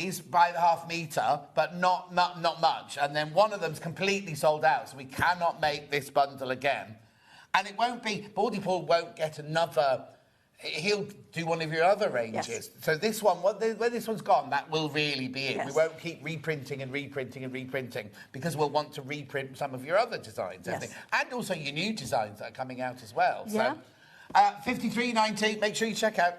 these by the half metre, but not much. And then one of them's completely sold out, so we cannot make this bundle again. And it won't be, Baldy Paul won't get another, he'll do one of your other ranges. Yes. So this one, when this one's gone, that will really be it. Yes. We won't keep reprinting and reprinting and reprinting because we'll want to reprint some of your other designs. Yes. And also your new designs that are coming out as well. Yeah. So, $53.90, make sure you check out.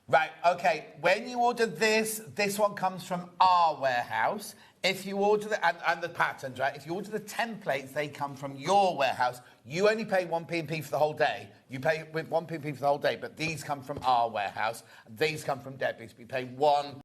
Right, okay, when you order this one comes from our warehouse. If you order and the patterns, right? If you order the templates, they come from your warehouse. You only pay 1p&p for the whole day. You pay with 1p&p for the whole day, but these come from our warehouse. These come from Debbie's. We pay one.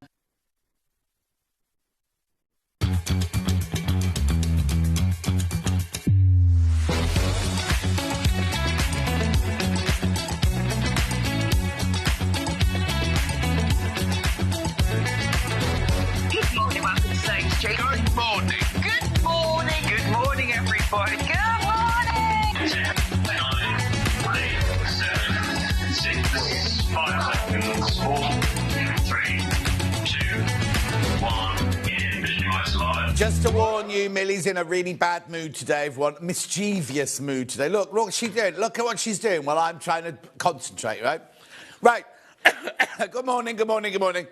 Good morning. Good morning. Good morning, everybody. Good morning. 10, 9, 8, 7, 6, 5 seconds. 4, 3, 2, 1. Visualize live. Just to warn you, Millie's in a really bad mood today, everyone. Mischievous mood today. Look what she's doing. Look at what she's doing while I'm trying to concentrate, right? Right. Good morning, good morning, good morning.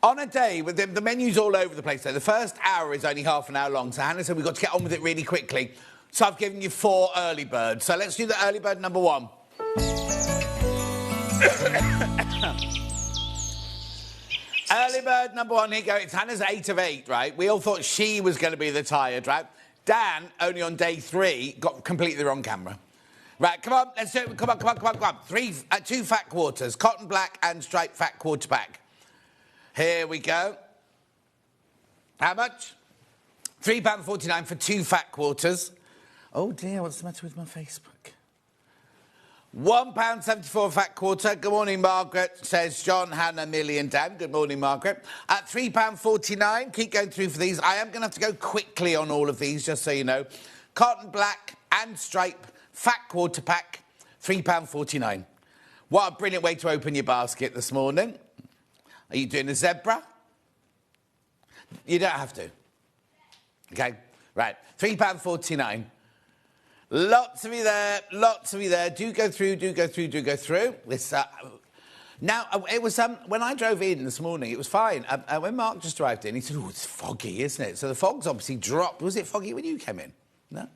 On a day with the menu's all over the place, though, the first hour is only half an hour long, so Hannah said we've got to get on with it really quickly. So I've given you 4 early birds. So let's do the early bird number 1. Early bird number 1, here you go. It's Hannah's 8 of 8, right? We all thought she was going to be the tired, right? Dan, only on day 3, got completely the wrong camera. Right, come on, let's do it. Come on. 2 fat quarters, cotton black and striped fat quarter pack. Here we go. How much? £3.49 for 2 fat quarters. Oh dear, what's the matter with my Facebook? £1.74 fat quarter. Good morning, Margaret, says John, Hannah, Millie and Dan. Good morning, Margaret. At £3.49, keep going through for these. I am going to have to go quickly on all of these, just so you know. Cotton black and stripe fat quarter pack, £3.49. What a brilliant way to open your basket this morning. Are you doing a zebra? You don't have to. Okay, right. £3.49. Lots of you there. Do go through. This, now, it was, when I drove in this morning, it was fine. When Mark just arrived in, he said, oh, it's foggy, isn't it? So the fog's obviously dropped. Was it foggy when you came in? No?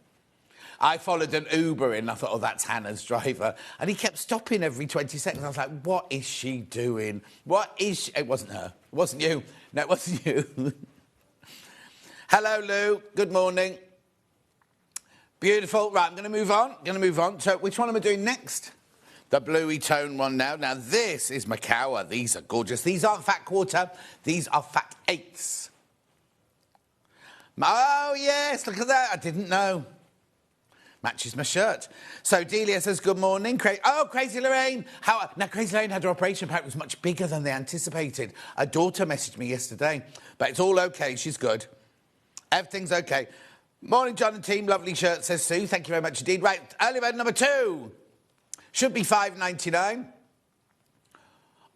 I followed an Uber in. I thought, oh, that's Hannah's driver. And he kept stopping every 20 seconds. I was like, what is she doing? What is she? It wasn't her. It wasn't you. No, it wasn't you. Hello, Lou. Good morning. Beautiful. Right, I'm going to move on. So which one am I doing next? The bluey tone one now. Now, this is Macawa. These are gorgeous. These aren't fat quarter. These are fat 8s. Oh, yes. Look at that. I didn't know. Matches my shirt. So Delia says, good morning. Crazy Lorraine. Now, Crazy Lorraine had her operation. Apparently, it was much bigger than they anticipated. Her daughter messaged me yesterday. But it's all OK. She's good. Everything's OK. Morning, John and team. Lovely shirt, says Sue. Thank you very much indeed. Right, early bird number 2. Should be $5.99.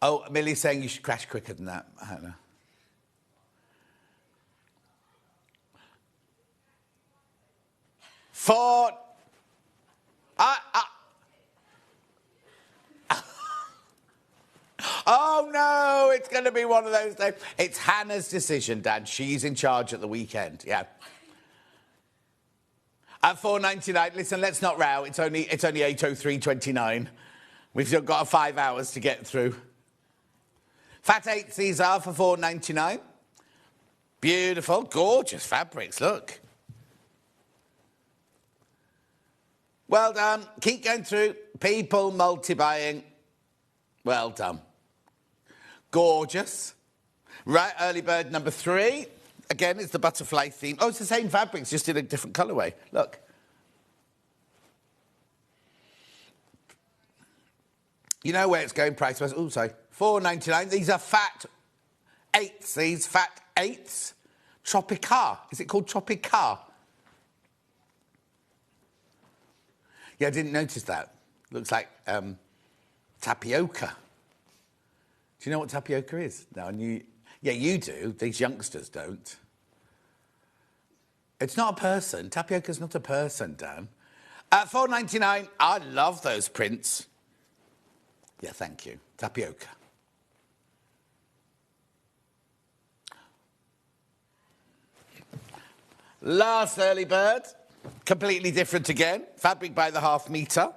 Oh, Millie's saying you should crash quicker than that. I don't know. For... Oh, no, it's going to be one of those days. It's Hannah's decision, Dad. She's in charge at the weekend, yeah. At $4.99, listen, let's not row. It's only 8:03:29. We've still got 5 hours to get through. Fat 8s these are for $4.99. Beautiful, gorgeous fabrics, look. Well done. Keep going through. People multi-buying. Well done. Gorgeous. Right, early bird number 3. Again, it's the butterfly theme. Oh, it's the same fabrics, just in a different colourway. Look. You know where it's going price-wise. Oh, sorry. $4.99. These are fat 8s. These fat 8s. Tropicar. Is it called Tropicar? Yeah, I didn't notice that. Looks like tapioca. Do you know what tapioca is? No, yeah, you do. These youngsters don't. It's not a person. Tapioca's not a person, Dan. $4.99. I love those prints. Yeah, thank you. Tapioca. Last early bird. Completely different again. Fabric by the half metre.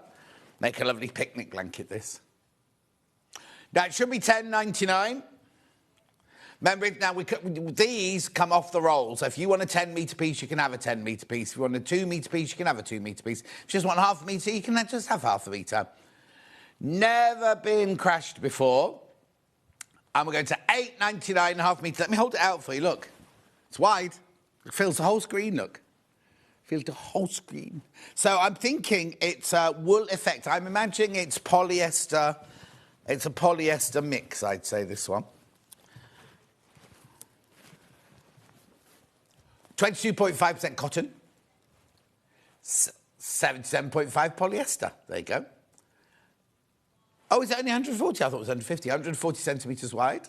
Make a lovely picnic blanket, this. Now, it should be $10.99. Remember, now these come off the roll. So if you want a 10-metre piece, you can have a 10-metre piece. If you want a 2-metre piece, you can have a 2-metre piece. If you just want half a metre, you can just have half a metre. Never been crashed before. And we're going to $8.99 half metre. Let me hold it out for you. Look, it's wide. It fills the whole screen, look. Fills the whole screen. So I'm thinking it's a wool effect. I'm imagining it's polyester. It's a polyester mix, I'd say, this one. 22.5% cotton. 77.5 polyester. There you go. Oh, is it only 140? I thought it was 150. 140 centimetres wide.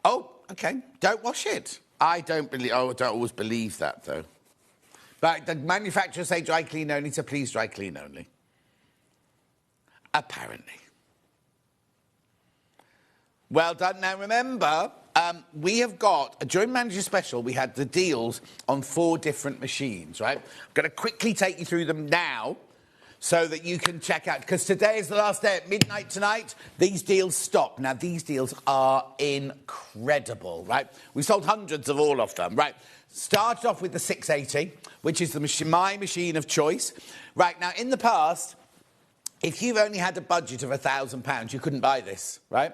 Oh, OK. Don't wash it. I don't always believe that, though. But the manufacturers say dry clean only, so please dry clean only. Apparently. Well done. Now, remember, we have got, during Manager Special, we had the deals on 4 different machines, right? I'm going to quickly take you through them now so that you can check out, because today is the last day at midnight tonight. These deals stop. Now, these deals are incredible, right? We sold hundreds of all of them, right? Started off with the 680, which is my machine of choice. Right, now, in the past, if you've only had a budget of £1,000, you couldn't buy this, right?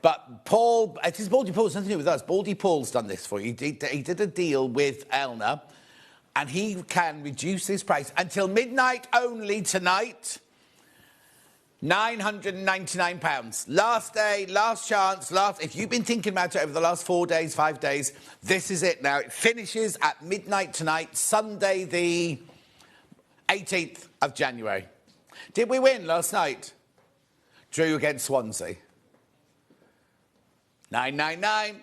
But Paul, it is Baldy Paul, it's nothing to do with us. Baldy Paul's done this for you. He did a deal with Elna, and he can reduce his price until midnight only tonight. £999. Last day, last chance, if you've been thinking about it over the last 4 days, 5 days, this is it now. It finishes at midnight tonight, Sunday the 18th of January. Did we win last night? Drew against Swansea. 999.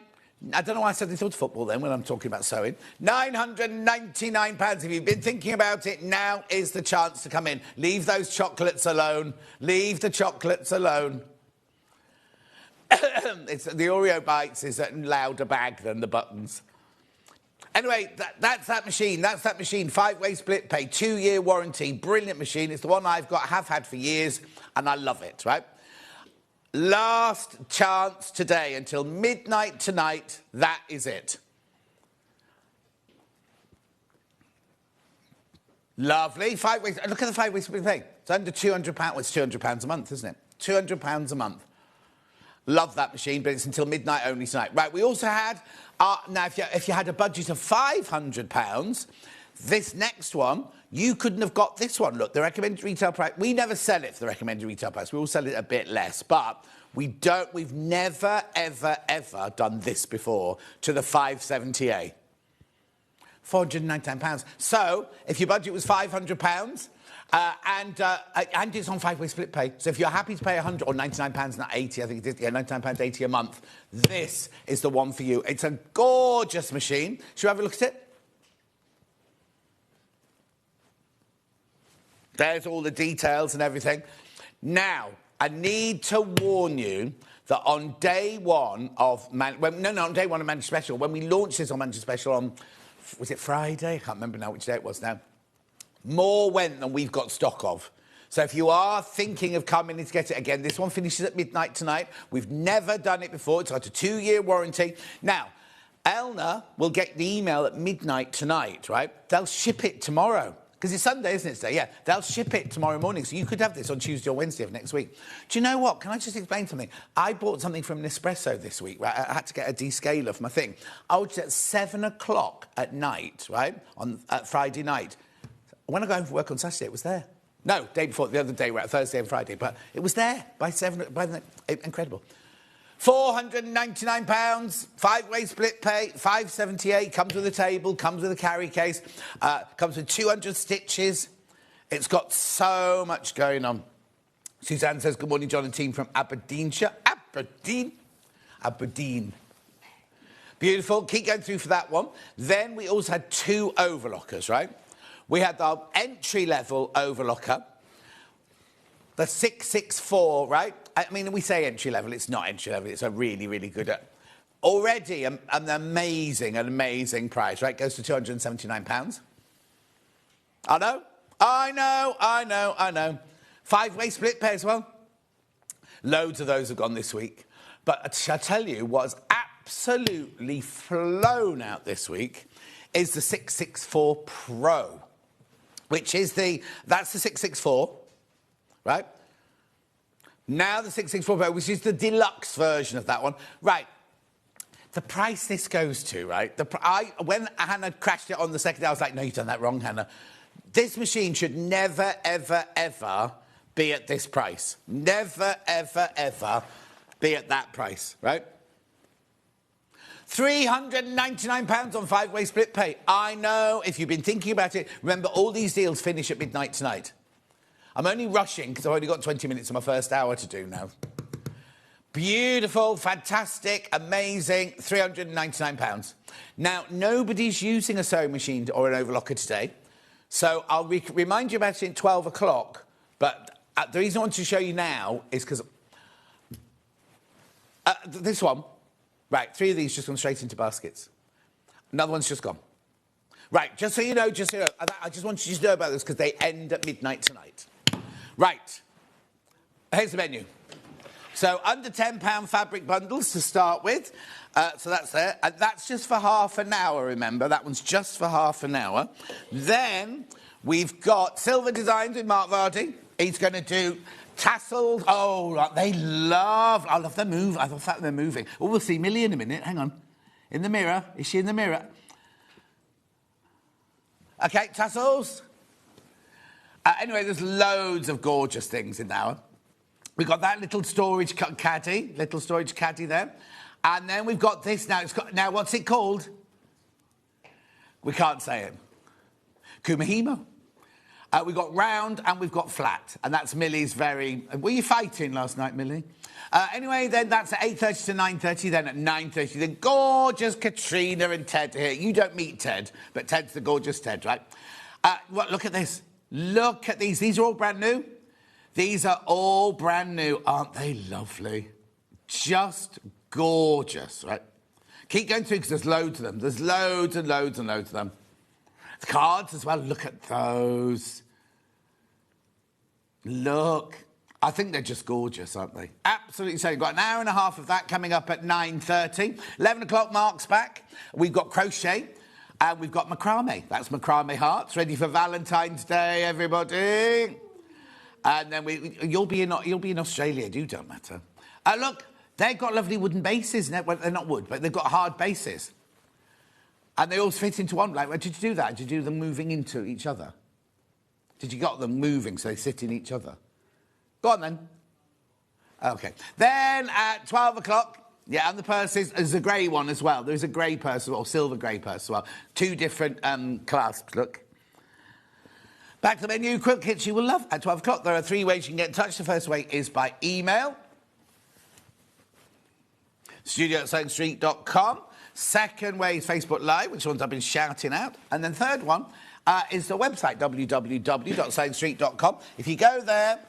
I don't know why I said this was football then when I'm talking about sewing. £999. If you've been thinking about it, now is the chance to come in. Leave those chocolates alone. Leave the chocolates alone. It's the Oreo Bites is a louder bag than the buttons. Anyway, that's that machine. That's that machine. 5-way split pay, 2-year warranty. Brilliant machine. It's the one I've got, have had for years, and I love it, right? Last chance today until midnight tonight. That is it. Lovely. 5 ways. Look at the 5-way split pay. It's under £200. Well, it's £200 a month, isn't it? £200 a month. Love that machine, but it's until midnight only tonight. Right, we also had... now, if you had a budget of £500, this next one, you couldn't have got this one. Look, the recommended retail price... We never sell it for the recommended retail price. We all sell it a bit less, but we've never, ever, ever done this before to the 570A. £499. So, if your budget was £500... and it's on 5-way split pay. So if you're happy to pay £100 or £99, not 80, I think it is, yeah, £99.80 a month, this is the one for you. It's a gorgeous machine. Should we have a look at it? There's all the details and everything. Now, I need to warn you that on day one of... on day one of Manager Special, when we launched this on Manager Special on... Was it Friday? I can't remember now which day it was now. More went than we've got stock of. So if you are thinking of coming in to get it again, this one finishes at midnight tonight. We've never done it before. It's got a 2-year warranty. Now, Elna will get the email at midnight tonight, right? They'll ship it tomorrow. Because it's Sunday, isn't it, today? Yeah, they'll ship it tomorrow morning. So you could have this on Tuesday or Wednesday of next week. Do you know what? Can I just explain something? I bought something from Nespresso this week, right? I had to get a descaler for my thing. I was at 7 o'clock at night, right, on Friday night. When I go home for work on Saturday, it was there. No, day before, the other day, we're at Thursday and Friday, but it was there by 7, incredible. £499, 5-way split pay, 578, comes with a table, comes with a carry case, comes with 200 stitches. It's got so much going on. Suzanne says, good morning, John and team from Aberdeenshire. Aberdeen. Aberdeen. Beautiful. Keep going through for that one. Then we also had 2 overlockers, right? We had our entry-level overlocker, the 664, right? I mean, we say entry-level. It's not entry-level. It's a really, really good... already an amazing price, right? Goes to £279. I know. 5-way split pay as well. Loads of those have gone this week. But I tell you what's absolutely flown out this week is the 664 Pro, which is that's the 664, right? Now the 664 Pro, which is the deluxe version of that one. Right. The price this goes to, right? When Hannah crashed it on the second day, I was like, no, you've done that wrong, Hannah. This machine should never, ever, ever be at this price. Never, ever, ever be at that price, right? £399 on 5-way split pay. I know, if you've been thinking about it, remember, all these deals finish at midnight tonight. I'm only rushing because I've only got 20 minutes of my first hour to do now. Beautiful, fantastic, amazing, £399. Now, nobody's using a sewing machine or an overlocker today, so I'll remind you about it at 12 o'clock, but the reason I want to show you now is because this one, right, 3 of these just gone straight into baskets. Another one's just gone. Right, just so you know, I just want you to know about this because they end at midnight tonight. Right, here's the menu. So under £10 fabric bundles to start with. So that's there. And that's just for half an hour, remember. That one's just for half an hour. Then we've got Silver Designs with Mark Vardy. He's going to do tassels. Oh, I love their move. I love that they're moving. Oh, we'll see Millie in a minute. Hang on. In the mirror. Is she in the mirror? OK, tassels. Anyway, there's loads of gorgeous things in there. We've got that little storage caddy there. And then we've got this now. Now, what's it called? We can't say it. Kumihimo. We've got round and we've got flat. And that's Millie's very... Were you fighting last night, Millie? Anyway, then that's at 8:30 to 9:30. Then at 9:30, the gorgeous Katrina and Ted here. You don't meet Ted, but Ted's the gorgeous Ted, right? Look at this. Look at these. These are all brand new. These are all brand new. Aren't they lovely? Just gorgeous, right? Keep going through because there's loads of them. There's loads and loads and loads of them. The cards as well. Look at those. Look. I think they're just gorgeous, aren't they? Absolutely so. We've got an hour and a half of that coming up at 9:30. 11 o'clock, Mark's back. We've got crochet. And we've got macrame. That's macrame hearts. Ready for Valentine's Day, everybody. And then you'll be in Australia. You don't matter. Look, they've got lovely wooden bases. Well, they're not wood, but they've got hard bases. And they all fit into one. Like, did you do that? Did you do them moving into each other? Did you got them moving so they sit in each other? Go on, then. OK. Then at 12 o'clock, yeah, and the purses, there's a grey one as well. There's a grey purse, or silver grey purse as well. 2 different clasps, look. Back to the menu, quilt kits you will love. At 12 o'clock, there are 3 ways you can get in touch. The first way is by email. studio@sewingstreet.com. Second way is Facebook Live, which ones I've been shouting out. And then third one is the website, www.sewingstreet.com. If you go there,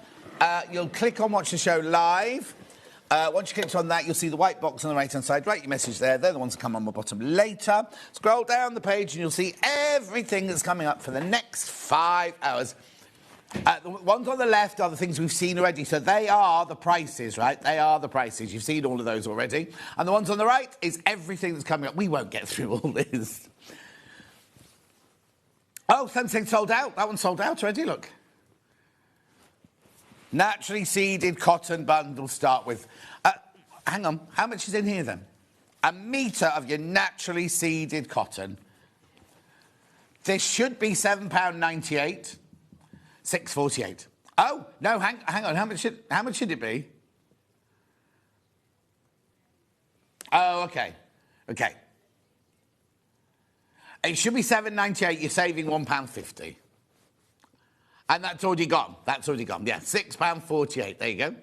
you'll click on Watch the Show Live. Once you click on that, you'll see the white box on the right-hand side. Write your message there. They're the ones that come on the bottom later. Scroll down the page and you'll see everything that's coming up for the next 5 hours. The ones on the left are the things we've seen already. So they are the prices, right? They are the prices. You've seen all of those already. And the ones on the right is everything that's coming up. We won't get through all this. Oh, something sold out. That one's sold out already, look. Naturally seeded cotton bundle start with. Hang on, how much is in here then? A metre of your naturally seeded cotton. This should be £7.98, £6.48. Oh no, hang on. How much should it be? Oh, okay. It should be £7.98. You're saving £1.50. And that's already gone. Yeah, £6.48. There you go.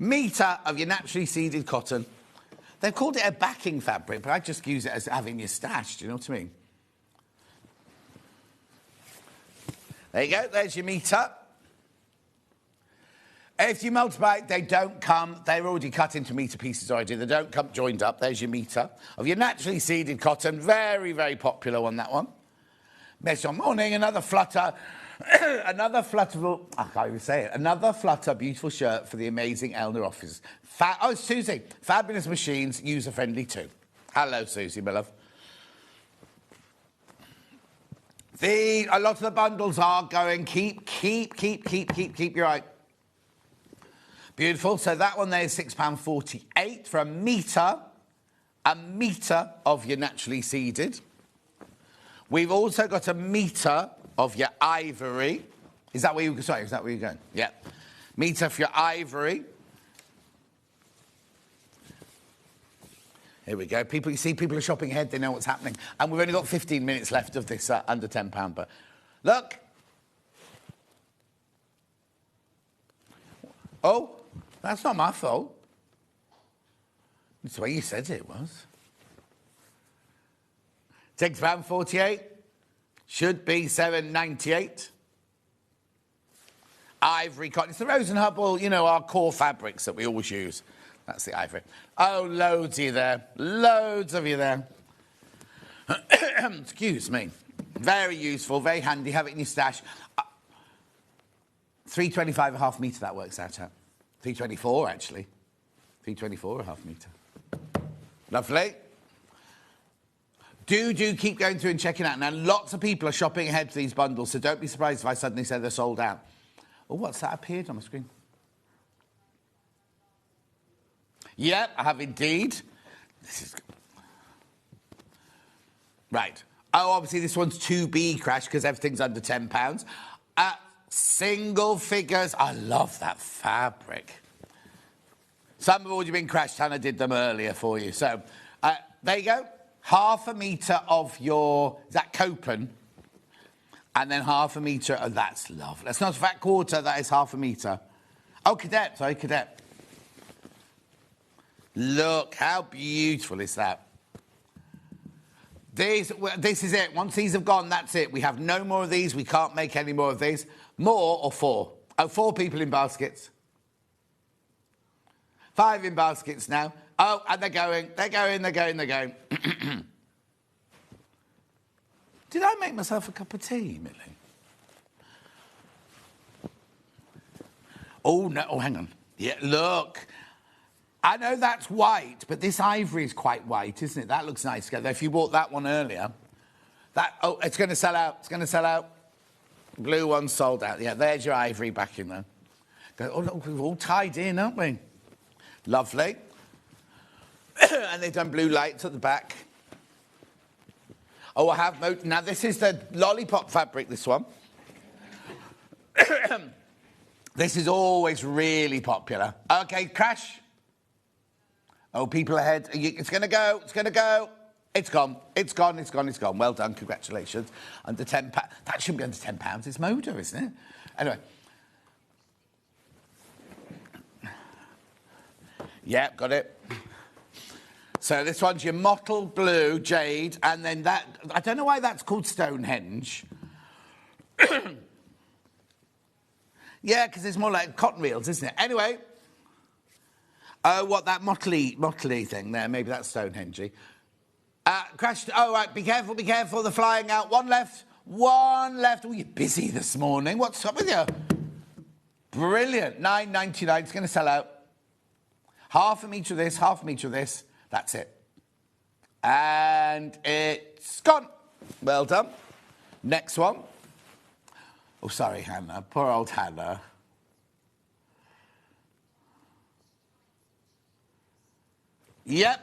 metre of your naturally seeded cotton. They've called it a backing fabric, but I just use it as having your stash. Do you know what I mean? There you go. There's your metre. If you multiply, they don't come. They're already cut into metre pieces already. They don't come joined up. There's your metre of your naturally seeded cotton. Very, very popular one, that one. Next one morning, another flutter. Another flutter. I can't even say it. Another flutter, beautiful shirt for the amazing Elna office. Oh, it's Susie. Fabulous machines, user-friendly too. Hello, Susie, my love. A lot of the bundles are going. Keep your eye. Beautiful. So that one there is £6.48 for a metre of your naturally seeded. We've also got a metre of your ivory. Is that where you're going? Yeah. Metre for your ivory. Here we go. You see people are shopping ahead. They know what's happening. And we've only got 15 minutes left of this under £10. But look. Oh, that's not my fault. It's the way you said it was. £6.48. Should be £7.98. Ivory cotton. It's the Rose and Hubble, you know, our core fabrics that we always use. That's the ivory. Oh, loads of you there. Loads of you there. Excuse me. Very useful, very handy. Have it in your stash. £3.25 a half metre that works out at. £3.24 actually. £3.24 a half metre. Lovely. Do keep going through and checking out. Now, lots of people are shopping ahead for these bundles, so don't be surprised if I suddenly say they're sold out. Oh, what's that appeared on my screen? Yep, I have indeed. This is... Right. Oh, obviously this one's 2B crash because everything's under £10. Single figures. I love that fabric. Some have already been crashed. Hannah did them earlier for you. So, there you go. Half a metre of your... Is that Copen? And then half a metre... Oh, that's lovely. That's not a fat quarter. That is half a metre. Oh, cadet. Sorry, cadet. Look, how beautiful is that? This is it. Once these have gone, that's it. We have no more of these. We can't make any more of these. More or 4? Oh, 4 people in baskets. 5 in baskets now. Oh, and they're going. Did I make myself a cup of tea, Millie? Oh, no. Oh, hang on. Yeah, look. I know that's white, but this ivory is quite white, isn't it? That looks nice together. If you bought that one earlier, oh, it's going to sell out. It's going to sell out. Blue one sold out. Yeah, there's your ivory back in there. Oh, look, we've all tied in, aren't we? Lovely. And they've done blue lights at the back. Oh, I have... Now, this is the lollipop fabric, this one. This is always really popular. OK, crash. Oh, people ahead. It's going to go. It's going to go. It's gone. It's gone. It's gone. It's gone. Well done. Congratulations. Under £10. That shouldn't be under £10. It's Moda, isn't it? Anyway. Yeah, got it. So this one's your mottled blue jade, and then that... I don't know why that's called Stonehenge. Yeah, because it's more like cotton reels, isn't it? Anyway... Oh, what, that motley thing there. Maybe that's Stonehenge. Crashed. Oh, right, be careful, they're flying out. One left. Oh, you're busy this morning. What's up with you? Brilliant. £9.99. It's going to sell out. Half a metre of this, half a metre of this. That's it. And it's gone. Well done. Next one. Oh, sorry, Hannah. Poor old Hannah. Yep.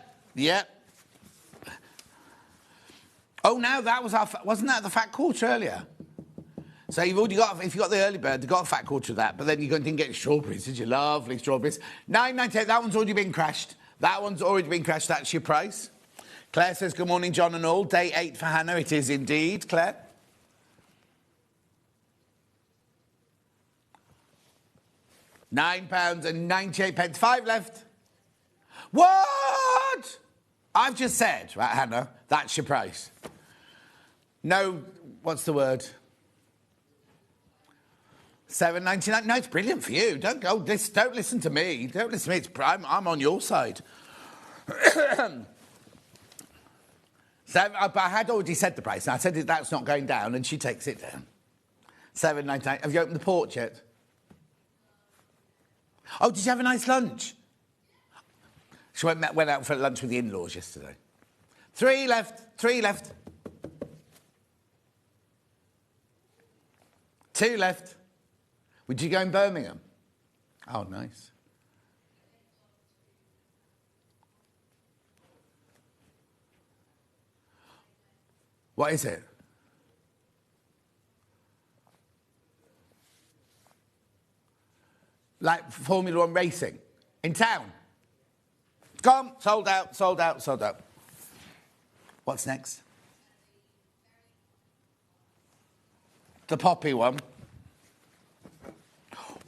Oh, now that was wasn't that the fat quarter earlier? So you've already got, if you got the early bird, you've got a fat quarter of that, but then you didn't get strawberries, did you? Lovely strawberries. £9.98, that one's already been crashed. That's your price. Claire says, good morning, John and all. Day 8 for Hannah. It is indeed, Claire. £9.98. 5 left. What? I've just said, right, Hannah, that's your price. No, what's the word? £7.99. No, it's brilliant for you. Don't listen to me. Don't listen to me. It's prime. I'm on your side. But I had already said the price. And I said that's not going down, and she takes it down. £7.99. Have you opened the porch yet? Oh, did you have a nice lunch? She went out for lunch with the in-laws yesterday. 3 left. 3 left. 2 left. Would you go in Birmingham? Oh, nice. What is it? Like Formula One racing? In town? Gone, sold out, sold out, sold out. What's next? The poppy one.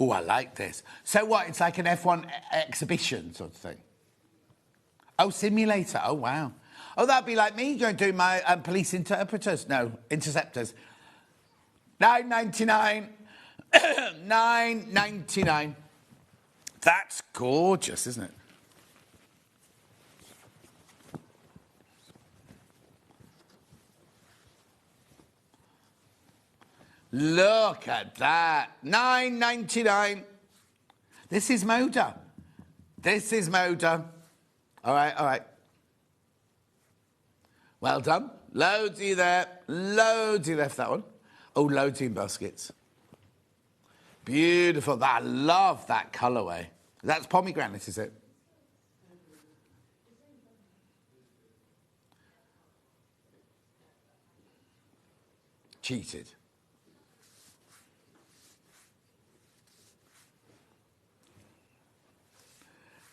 Oh, I like this. So what, it's like an F1 exhibition sort of thing? Oh, simulator. Oh, wow. Oh, that'd be like me going to do my police interpreters. No, interceptors. £9.99. £9.99. That's gorgeous, isn't it? Look at that. £9.99. This is Moda. This is Moda. All right, all right. Well done. Loadsy there. Loadsy left that one. Oh, loadsy in baskets. Beautiful. I love that colourway. That's pomegranate, is it? Cheated.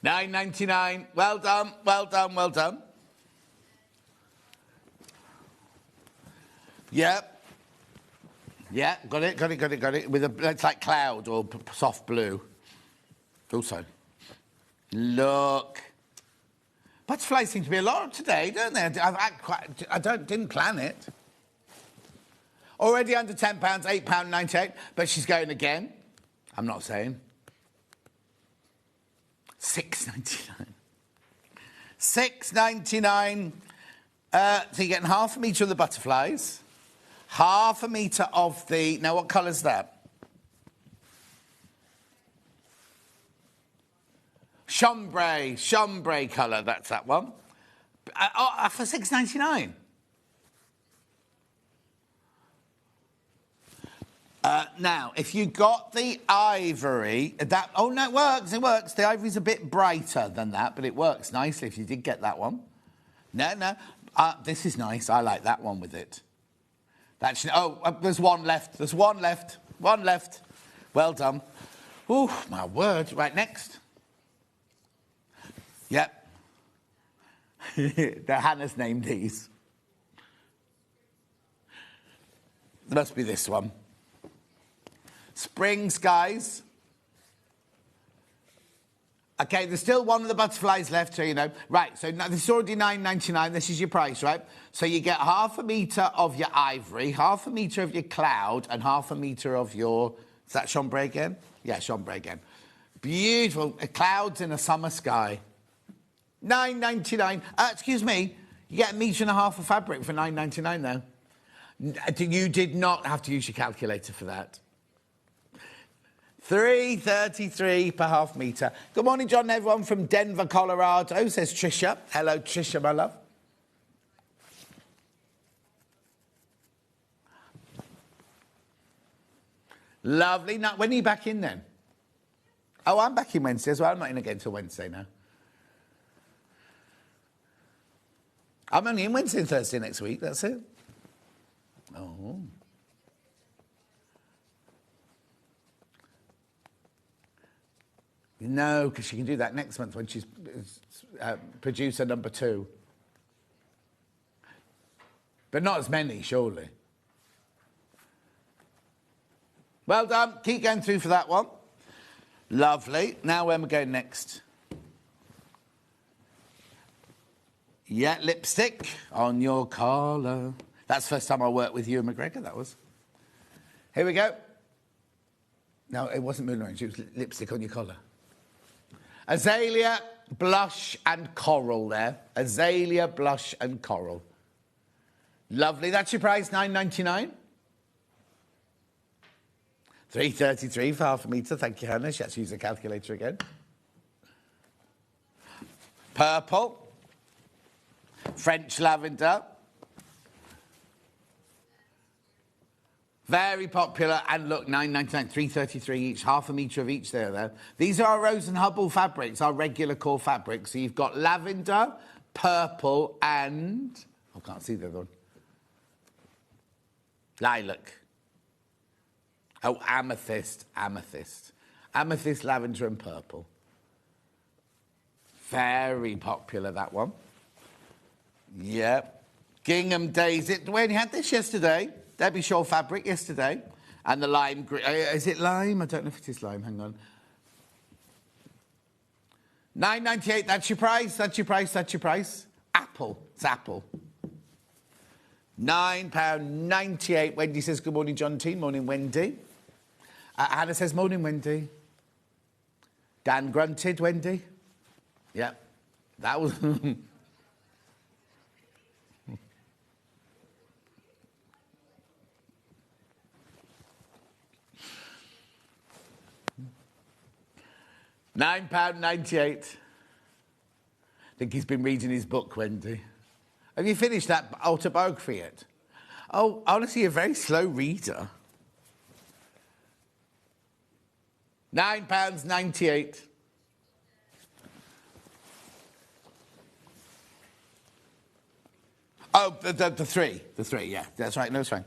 £9.99. Well done, well done, well done. Yep. Yeah, got it, got it, got it, got it. With a, it's like cloud or soft blue. Also. Look. Butterflies seem to be a lot today, don't they? Didn't plan it. Already under £10, £8.98, but she's going again. I'm not saying. £6.99. £6.99. So you're getting half a metre of the butterflies, half a metre of the... Now, what colour's that? Chambray colour, that's that one. For £6.99. Now, if you got the ivory, that... Oh, no, it works, it works. The ivory's a bit brighter than that, but it works nicely if you did get that one. No. This is nice. I like that one with it. There's one left. There's one left. One left. Well done. Oh, my word. Right, next. Yep. Hannah's named these. There must be this one. Spring skies. Okay, there's still one of the butterflies left, so you know. Right, so now this is already £9.99. This is your price, right? So you get half a metre of your ivory, half a metre of your cloud, and half a metre of your... Is that chambray again? Yeah, chambray again. Beautiful. Clouds in a summer sky. £9.99. Excuse me. You get a metre and a half of fabric for £9.99, though. You did not have to use your calculator for that. $3.33 per half metre. Good morning, John, everyone from Denver, Colorado, says Tricia. Hello, Tricia, my love. Lovely. Now, when are you back in then? Oh, I'm back in Wednesday as well. I'm not in again until Wednesday now. I'm only in Wednesday and Thursday next week, that's it. Oh. No, because she can do that next month when she's producer number 2. But not as many, surely. Well done. Keep going through for that one. Lovely. Now where am I going next? Yeah, lipstick on your collar. That's the first time I worked with you and McGregor, that was. Here we go. No, it wasn't moon orange, it was lipstick on your collar. Azalea, blush and coral there. Azalea, blush and coral. Lovely. That's your price, $9.99. $3.33 for half a metre. Thank you, Hannah. She has to use a calculator again. Purple. French lavender. Very popular. And look, $9.99, $3.33 each. Half a metre of each there. These are our Rose and Hubble fabrics, our regular core fabrics. So you've got lavender, purple, and... I can't see the other one. Lilac. Oh, amethyst, amethyst. Amethyst, lavender and purple. Very popular, that one. Yep. Gingham daisy. When you had this yesterday, Debbie Shaw fabric yesterday. And the lime green. Is it lime? I don't know if it is lime. Hang on. $9.98. That's your price. That's your price. That's your price. Apple. It's apple. £9.98. Wendy says, good morning, John T. Morning, Wendy. Hannah says, morning, Wendy. Dan grunted, Wendy. Yep. That was... £9.98. I think he's been reading his book, Wendy. Have you finished that autobiography yet? Oh, honestly, you're a very slow reader. £9.98. Oh, the three, yeah, that's right, no, it's fine.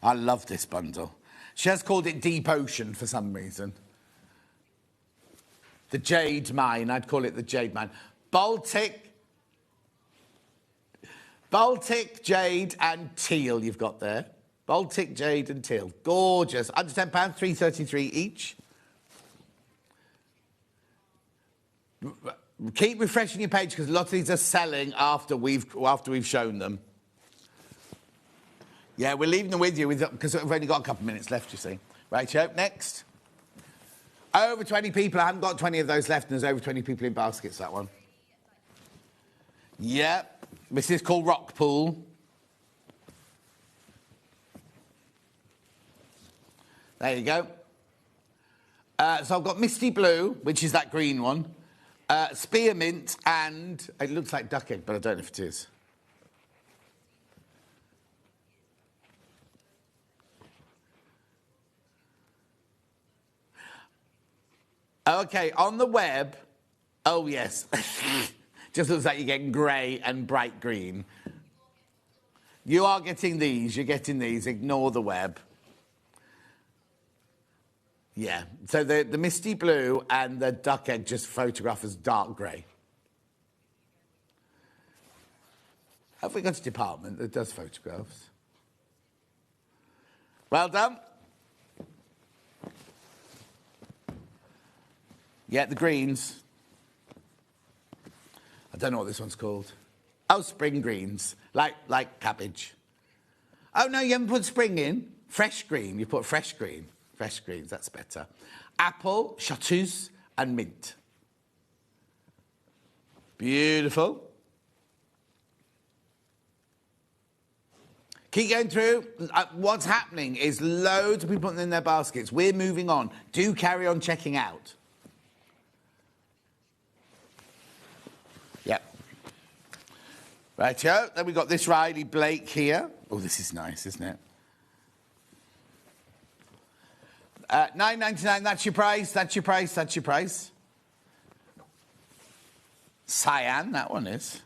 I love this bundle. She has called it Deep Ocean for some reason. The Jade Mine, I'd call it the Jade Mine. Baltic, Jade and Teal you've got there. Baltic, Jade and Teal. Gorgeous. Under £10, $3.33 each. Keep refreshing your page because a lot of these are selling after we've shown them. Yeah, we're leaving them with you because we've only got a couple of minutes left, you see. Right, next. Over 20 people. I haven't got 20 of those left, and there's over 20 people in baskets, that one. Yep. This is called Rockpool. There you go. So I've got Misty Blue, which is that green one, Spearmint, and it looks like duck egg, but I don't know if it is. Okay, on the web, oh yes, just looks like you're getting grey and bright green. You are getting these, you're getting these, ignore the web. Yeah, so the Misty Blue and the duck egg just photograph as dark grey. Have we got a department that does photographs? Well done. Yeah, the greens. I don't know what this one's called. Oh, spring greens, like cabbage. Oh, no, you haven't put spring in. Fresh green, you put fresh green. Fresh greens, that's better. Apple, chartreuse, and mint. Beautiful. Keep going through. What's happening is loads of people putting in their baskets. We're moving on. Do carry on checking out. Yep. Rightio. Then we've got this Riley Blake here. Oh, this is nice, isn't it? $9.99, that's your price, that's your price, that's your price. Cyan, that one is.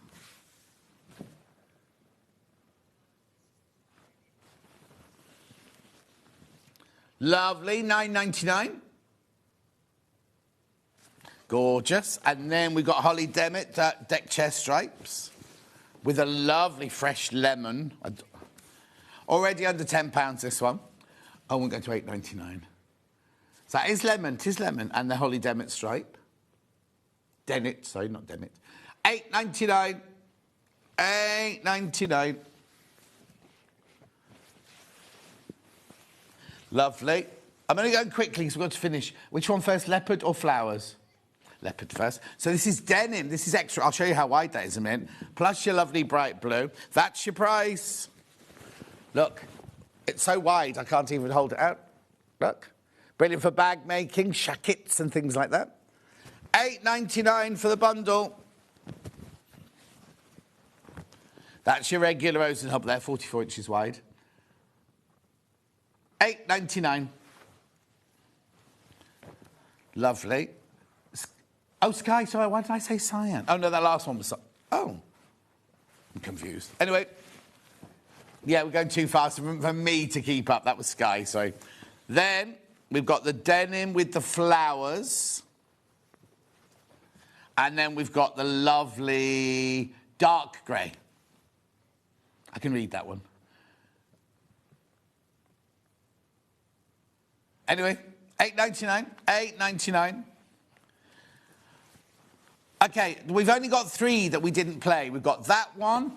Lovely, $9.99. Gorgeous. And then we've got Holly Demet deck chair stripes with a lovely fresh lemon. Already under £10 this one. Oh, we'll go to $8.99. So that is lemon, 'tis lemon. And the Holly Dennet stripe. Dennet, sorry, not Dennet. £8.99. £8.99. Lovely. I'm only going quickly because we've got to finish. Which one first, leopard or flowers? Leopard first. So this is denim. This is extra. I'll show you how wide that is in a minute. Plus your lovely bright blue. That's your price. Look, it's so wide I can't even hold it out. Look. Brilliant for bag making, shackets and things like that. £8.99 for the bundle. That's your regular rose and hub there, 44 inches wide. £8.99. Lovely. Oh, sky, sorry, why did I say cyan? Oh, no, that last one was... Oh. I'm confused. Anyway. Yeah, we're going too fast for me to keep up. That was sky, sorry. Then we've got the denim with the flowers. And then we've got the lovely dark grey. I can read that one. Anyway, £8.99. £8.99. OK, we've only got 3 that we didn't play. We've got that one,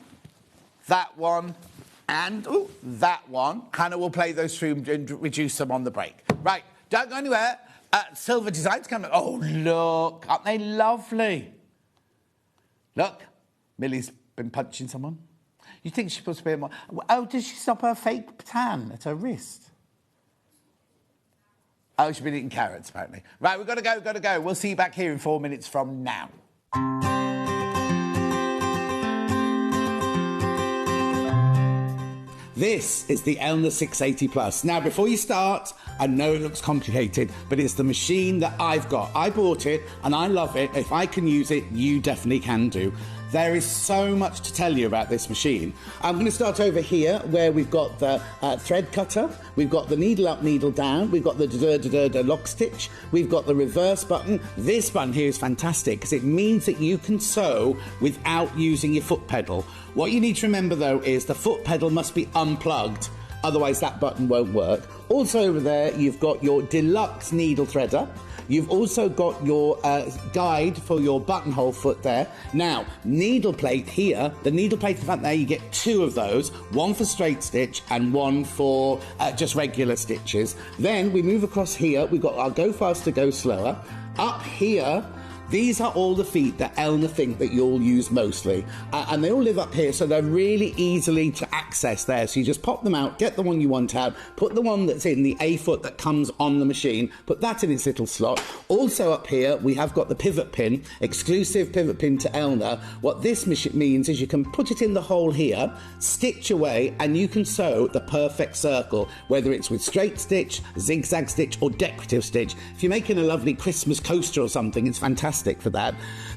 and that one. Hannah will play those 3 and reduce them on the break. Right, don't go anywhere. Silver Designs coming. Oh, look. Aren't they lovely? Look, Millie's been punching someone. You think she's supposed to be more... Oh, did she stop her fake tan at her wrist? Oh, she's been eating carrots, apparently. Right, we've got to go. We'll see you back here in 4 minutes from now. This is the Elna 680 Plus. Now, before you start, I know it looks complicated, but it's the machine that I've got. I bought it, and I love it. If I can use it, you definitely can do. There is so much to tell you about this machine. I'm going to start over here, where we've got the thread cutter, we've got the needle up, needle down, we've got the lock stitch, we've got the reverse button. This button here is fantastic, because it means that you can sew without using your foot pedal. What you need to remember, though, is the foot pedal must be unplugged, otherwise that button won't work. Also over there, you've got your deluxe needle threader. You've also got your guide for your buttonhole foot there. Now, needle plate here, the needle plate in front there, you get 2 of those, one for straight stitch and one for just regular stitches. Then we move across here, we've got our go faster, go slower. Up here, these are all the feet that Elna think that you'll use mostly. And they all live up here, so they're really easily to access there. So you just pop them out, get the one you want out, put the one that's in the A foot that comes on the machine, put that in its little slot. Also up here, we have got the pivot pin, exclusive pivot pin to Elna. What this means is you can put it in the hole here, stitch away, and you can sew the perfect circle, whether it's with straight stitch, zigzag stitch, or decorative stitch. If you're making a lovely Christmas coaster or something, it's fantastic for that.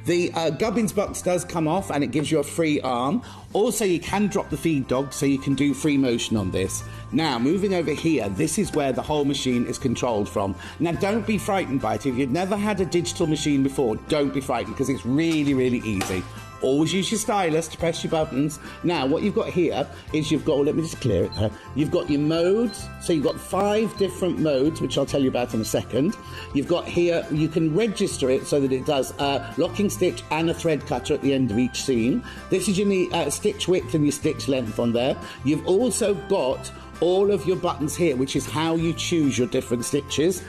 The gubbins box does come off and it gives you a free arm. Also, you can drop the feed dog, so you can do free motion on this. Now, moving over here, this is where the whole machine is controlled from. Now, don't be frightened by it. If you've never had a digital machine before, don't be frightened, because it's really, really easy. Always use your stylus to press your buttons. Now, what you've got here is you've got, let me just clear it there. You've got your modes. So you've got 5 different modes, which I'll tell you about in a second. You've got here, you can register it so that it does locking stitch and a thread cutter at the end of each seam. This is your stitch width and your stitch length on there. You've also got all of your buttons here, which is how you choose your different stitches.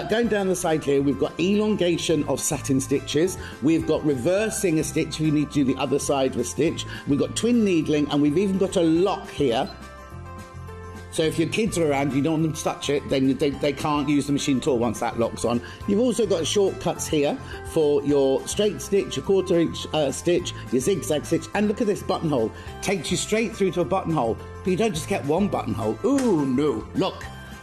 Going down the side here, we've got elongation of satin stitches. We've got reversing a stitch if you need to do the other side of a stitch. We've got twin needling, and we've even got a lock here. So if your kids are around, you don't want them to touch it, then they can't use the machine at all once that lock's on. You've also got shortcuts here for your straight stitch, your 1/4 inch stitch, your zigzag stitch, and look at this buttonhole. Takes you straight through to a buttonhole, but you don't just get one buttonhole. Ooh, no,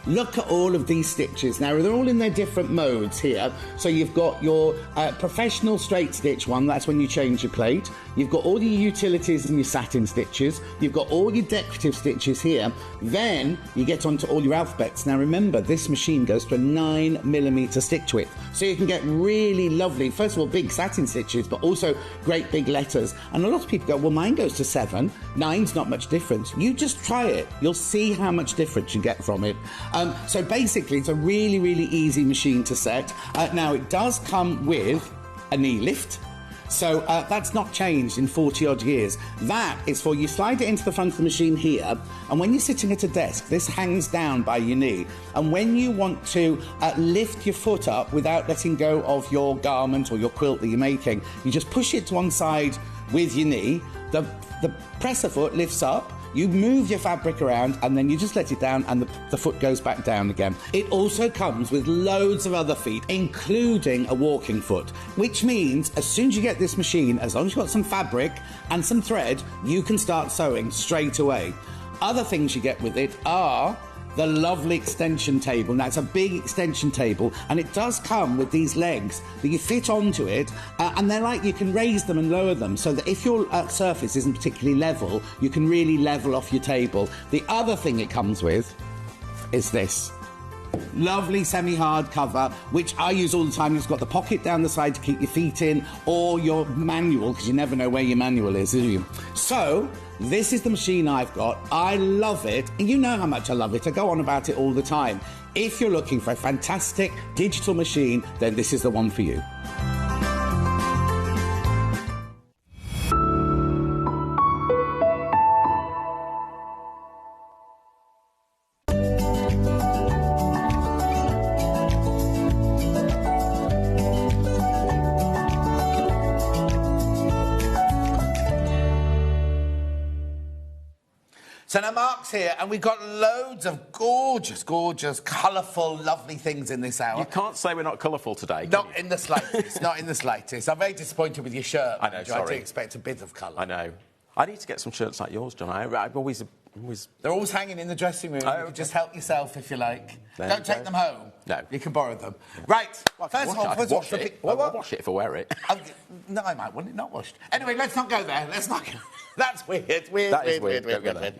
Look at all of these stitches. Now, they're all in their different modes here. So you've got your professional straight stitch one. That's when you change your plate. You've got all your utilities and your satin stitches. You've got all your decorative stitches here. Then you get onto all your alphabets. Now, remember, this machine goes to a 9mm stitch width. So you can get really lovely, first of all, big satin stitches, but also great big letters. And a lot of people go, well, mine goes to 7. 9's not much difference. You just try it. You'll see how much difference you get from it. So basically, it's a really, really easy machine to set. Now, it does come with a knee lift. So that's not changed in 40-odd years. That is for you slide it into the front of the machine here, and when you're sitting at a desk, this hangs down by your knee. And when you want to lift your foot up without letting go of your garment or your quilt that you're making, you just push it to one side with your knee. The presser foot lifts up. You move your fabric around and then you just let it down and the foot goes back down again. It also comes with loads of other feet, including a walking foot, which means as soon as you get this machine, as long as you've got some fabric and some thread, you can start sewing straight away. Other things you get with it are the lovely extension table. Now, it's a big extension table, and it does come with these legs that you fit onto it, and they're like, you can raise them and lower them, so that if your surface isn't particularly level, you can really level off your table. The other thing it comes with is this lovely semi-hard cover, which I use all the time. It's got the pocket down the side to keep your feet in, or your manual, because you never know where your manual is, do you? So this is the machine I've got. I love it, and you know how much I love it. I go on about it all the time. If you're looking for a fantastic digital machine, then this is the one for you. So now Mark's here, and we've got loads of gorgeous, gorgeous, colourful, lovely things in this hour. You can't say we're not colourful today, Not in the slightest, not in the slightest. I'm very disappointed with your shirt. I know, sorry. I do expect a bit of colour. I know. I need to get some shirts like yours, John. I've always... They're always hanging in the dressing room. Oh, you can just help yourself if you like. There Don't you take go. them home. No. You can borrow them. Right. Well, First of all, I'll wash it if I wear it. No, I might want it not washed. Anyway, let's not go there. Let's not go. That's weird. That is weird. Don't go there.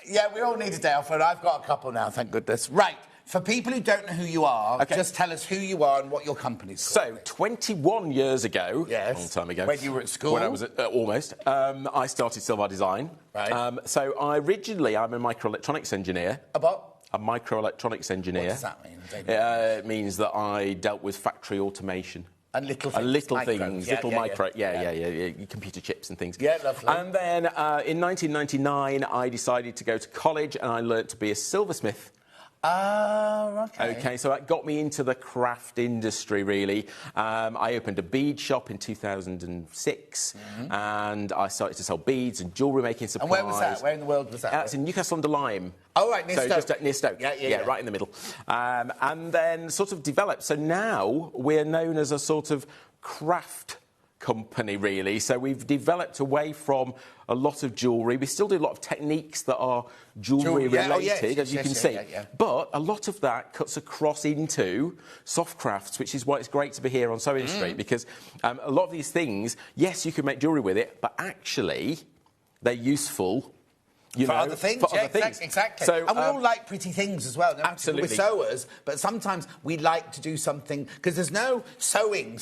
Yeah, we all need a day off, and I've got a couple now, thank goodness. Right. For people who don't know who you are, just tell us who you are and what your company's called. So, 21 years ago, a long time ago. When you were at school? When I was almost. I started Silvar Design. Right. So, I'm a microelectronics engineer. A what? A microelectronics engineer. What does that mean? It means that I dealt with factory automation. And little things. Little micro. things, computer chips and things. Yeah, lovely. And then in 1999, I decided to go to college and I learnt to be a silversmith. Oh, OK. OK, so that got me into the craft industry, really. I opened a bead shop in 2006, and I started to sell beads and jewellery making supplies. And where was that? Where in the world was that? That's in Newcastle-under-Lyme. Oh, right, near Stoke. Just near Stoke. Yeah, right in the middle. And then sort of developed. So now we're known as a sort of craft company, really. So we've developed away from a lot of jewellery. We still do a lot of techniques that are jewellery related, as you can see. But a lot of that cuts across into soft crafts, which is why it's great to be here on Sewing Street, because a lot of these things, yes, you can make jewellery with it, but actually they're useful for other things, exactly. So, and we all like pretty things as well. No, absolutely. We're sewers, but sometimes we like to do something, because there's no sewing,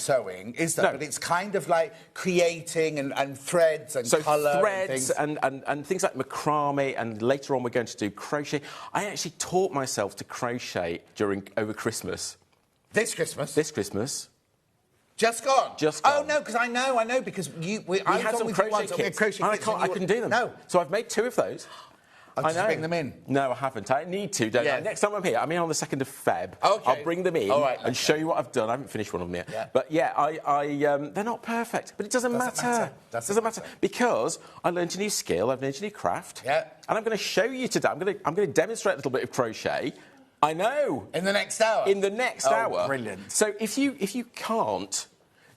is there? No. But it's kind of like creating and threads and colour. So threads and things like macrame, and later on we're going to do crochet. I actually taught myself to crochet over Christmas. This Christmas? This Christmas. Just gone? Just gone. Oh, no, because I know, because we had some crochet kits. I couldn't do them. No. So I've made 2 of those. I'll just bring them in. No, I haven't. I need to, don't I? Next time I'm here, I'm here on the 2nd of Feb. OK. I'll bring them in and show you what I've done. I haven't finished one of them yet. Yeah. But, yeah, they're not perfect. But it doesn't matter. Doesn't matter. Because I learned a new skill. I've learned a new craft. Yeah. And I'm going to show you today. I'm going to demonstrate a little bit of crochet. I know. In the next hour? In the next hour. Brilliant. So if you can't,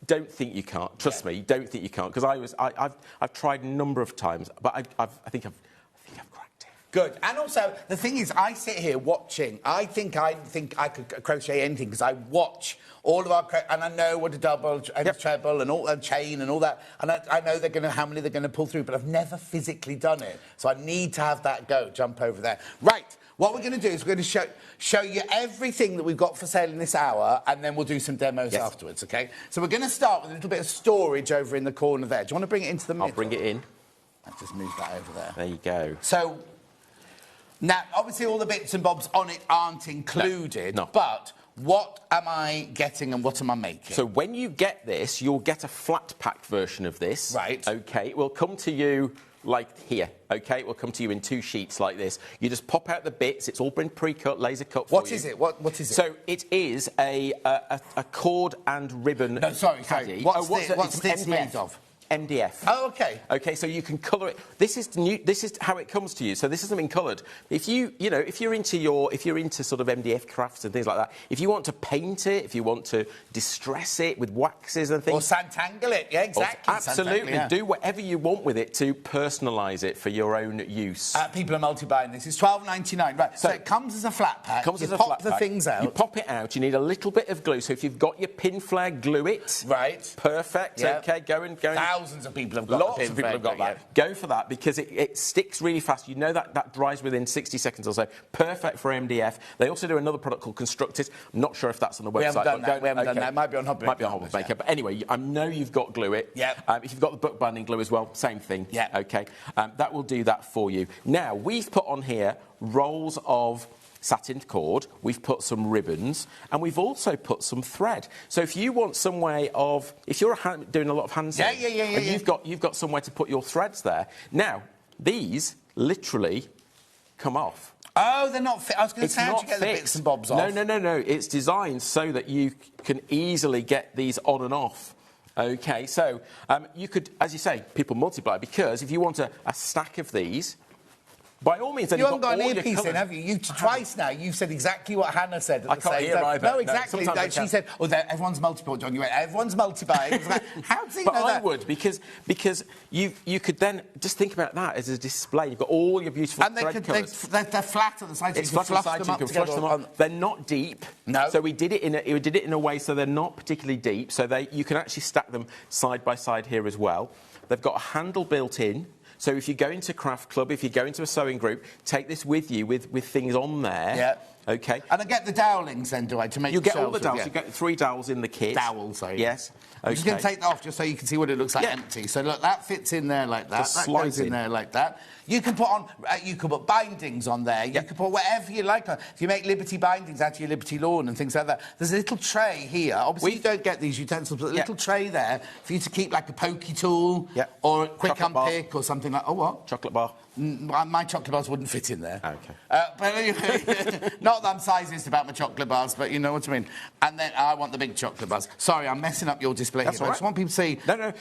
don't think you can't. Trust me, don't think you can't. Because I've tried a number of times, but I think I've cracked it. Good. And also, the thing is, I sit here watching. I think I could crochet anything, because I watch all of our... And I know what a double and a treble and all a chain and all that. And I know how many they're going to pull through, but I've never physically done it. So I need to have that go, jump over there. Right. What we're going to do is we're going to show you everything that we've got for sale in this hour, and then we'll do some demos afterwards, OK? So we're going to start with a little bit of storage over in the corner there. Do you want to bring it into the middle? I'll bring it in. I'll just move that over there. There you go. So Now, obviously, all the bits and bobs on it aren't included, No. but what am I getting and what am I making? So when you get this, you'll get a flat pack version of this. Right. OK, it will come to you like here, OK? It will come to you in 2 sheets like this. You just pop out the bits. It's all been pre-cut, laser cut for you. What is it? What is it? So it is a cord and ribbon No, sorry. caddy. What's it's this MDF. made of? MDF. Oh, OK. OK, so you can colour it. This is new. This is how it comes to you. So this hasn't been coloured. If if you're into sort of MDF crafts and things like that, if you want to paint it, if you want to distress it with waxes and things, Or Santangle it, yeah, exactly. Absolutely, Yeah. do whatever you want with it to personalise it for your own use. People are multi-buying this. It's $12.99. Right, so it comes as a flat pack. Comes as a pop flat the pack. things out. You pop it out. You need a little bit of glue. So if you've got your pin flare, glue it. Right. Perfect. Yeah. OK, go and. Thousands of people have got Lots the pin of people have got flare, that. Go for that because it sticks really fast. You know that dries within 60 seconds or so. Perfect for MDF. They also do another product called Constructed. I'm not sure if that's on the website. We haven't done that. We haven't done that. It might be on Hobby Maker. Yeah. But anyway, I know you've got glue it. Yeah. If you've got the bookbinding glue as well, same thing. Yeah. OK. That will do that for you. Now, we've put on here rolls of satin cord, we've put some ribbons, and we've also put some thread. So if you want some way of, if you're doing a lot of hand sewing, and you've got somewhere to put your threads there. Now, these literally come off. Oh, they're not fit. I was going to say, how do you get the bits and bobs off? No. It's designed so that you can easily get these on and off. OK, so you could, as you say, people multiply, because if you want a stack of these, by all means, then you you've haven't got an all your earpiece in, colours. have you? You twice now. You've said exactly what Hannah said. At I the can't same hear time. either. No, No, exactly. sometimes I She can. said, "Oh, everyone's multiple, John." You went, "Everyone's multi-buying." It was like, how do you But know I that? would, because you could then just think about that as a display. You've got all your beautiful And thread colours. they're flat on the side. It's so you flush can on the flush side, them you up can flush them together. up. They're not deep. No. So we did it in a way so they're not particularly deep. So you can actually stack them side by side here as well. They've got a handle built in. So if you go into craft club, if you go into a sewing group, take this with you with things on there. Yeah. OK. And I get the dowlings then, do I, to make You get all the shelves dowels. with, You get 3 dowels in the kit. Dowels, sorry. Yes. I'm just going to OK. take that off just so you can see what it looks like Yeah. empty. So look, that fits in there like that. Just That slides goes in in. there like that. You can put on, you can put bindings on there. You can put whatever you like. If you make Liberty bindings out of your Liberty lawn and things like that, there's a little tray here. Obviously, you don't get these utensils, but a little tray there for you to keep like a pokey tool or a quick Chocolate bar. unpick or something like. Oh, what? Chocolate bar. My chocolate bars wouldn't fit in there. OK. But anyway, not that I'm sizist about my chocolate bars, but you know what I mean. And then I want the big chocolate bars. Sorry, I'm messing up your display That's here. all I just want people to see. No.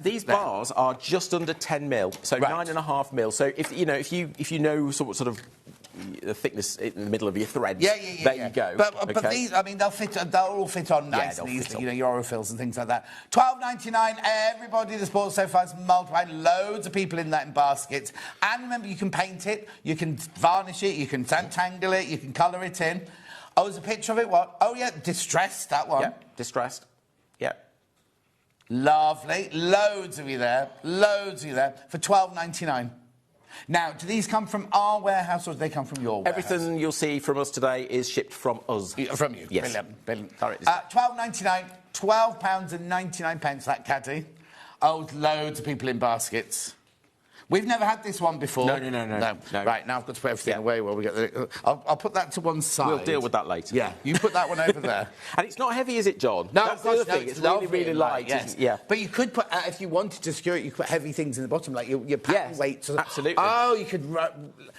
These bars are just under 10 mil, so 9.5 mil. So if you know sort of the thickness in the middle of your threads, there you go. But these, I mean, they'll all fit on nice and easily. You know, your Orofils and things like that. $12.99. Everybody that's bought so far is multiplying. Loads of people in that in baskets. And remember, you can paint it, you can varnish it, you can Santangle it, you can colour it in. Oh, there's a picture of it. What? Oh, yeah, distressed, that one. Yeah, distressed. Yeah. Lovely. Loads of you there. Loads of you there for $12.99. Now, do these come from our warehouse or do they come from your warehouse? Everything you'll see from us today is shipped from us. From you? Yes. Brilliant. $12.99. £12.99, that caddy. Oh, loads of people in baskets. We've never had this one before. No. Right, now I've got to put everything away while we get the... I'll put that to one side. We'll deal with that later. Yeah, you put that one over there. And it's not heavy, is it, John? No, that's the other thing. It's really light. Yes. Yeah. But you could put, if you wanted to secure it, you could put heavy things in the bottom, like your pattern weights. Absolutely. Oh, you could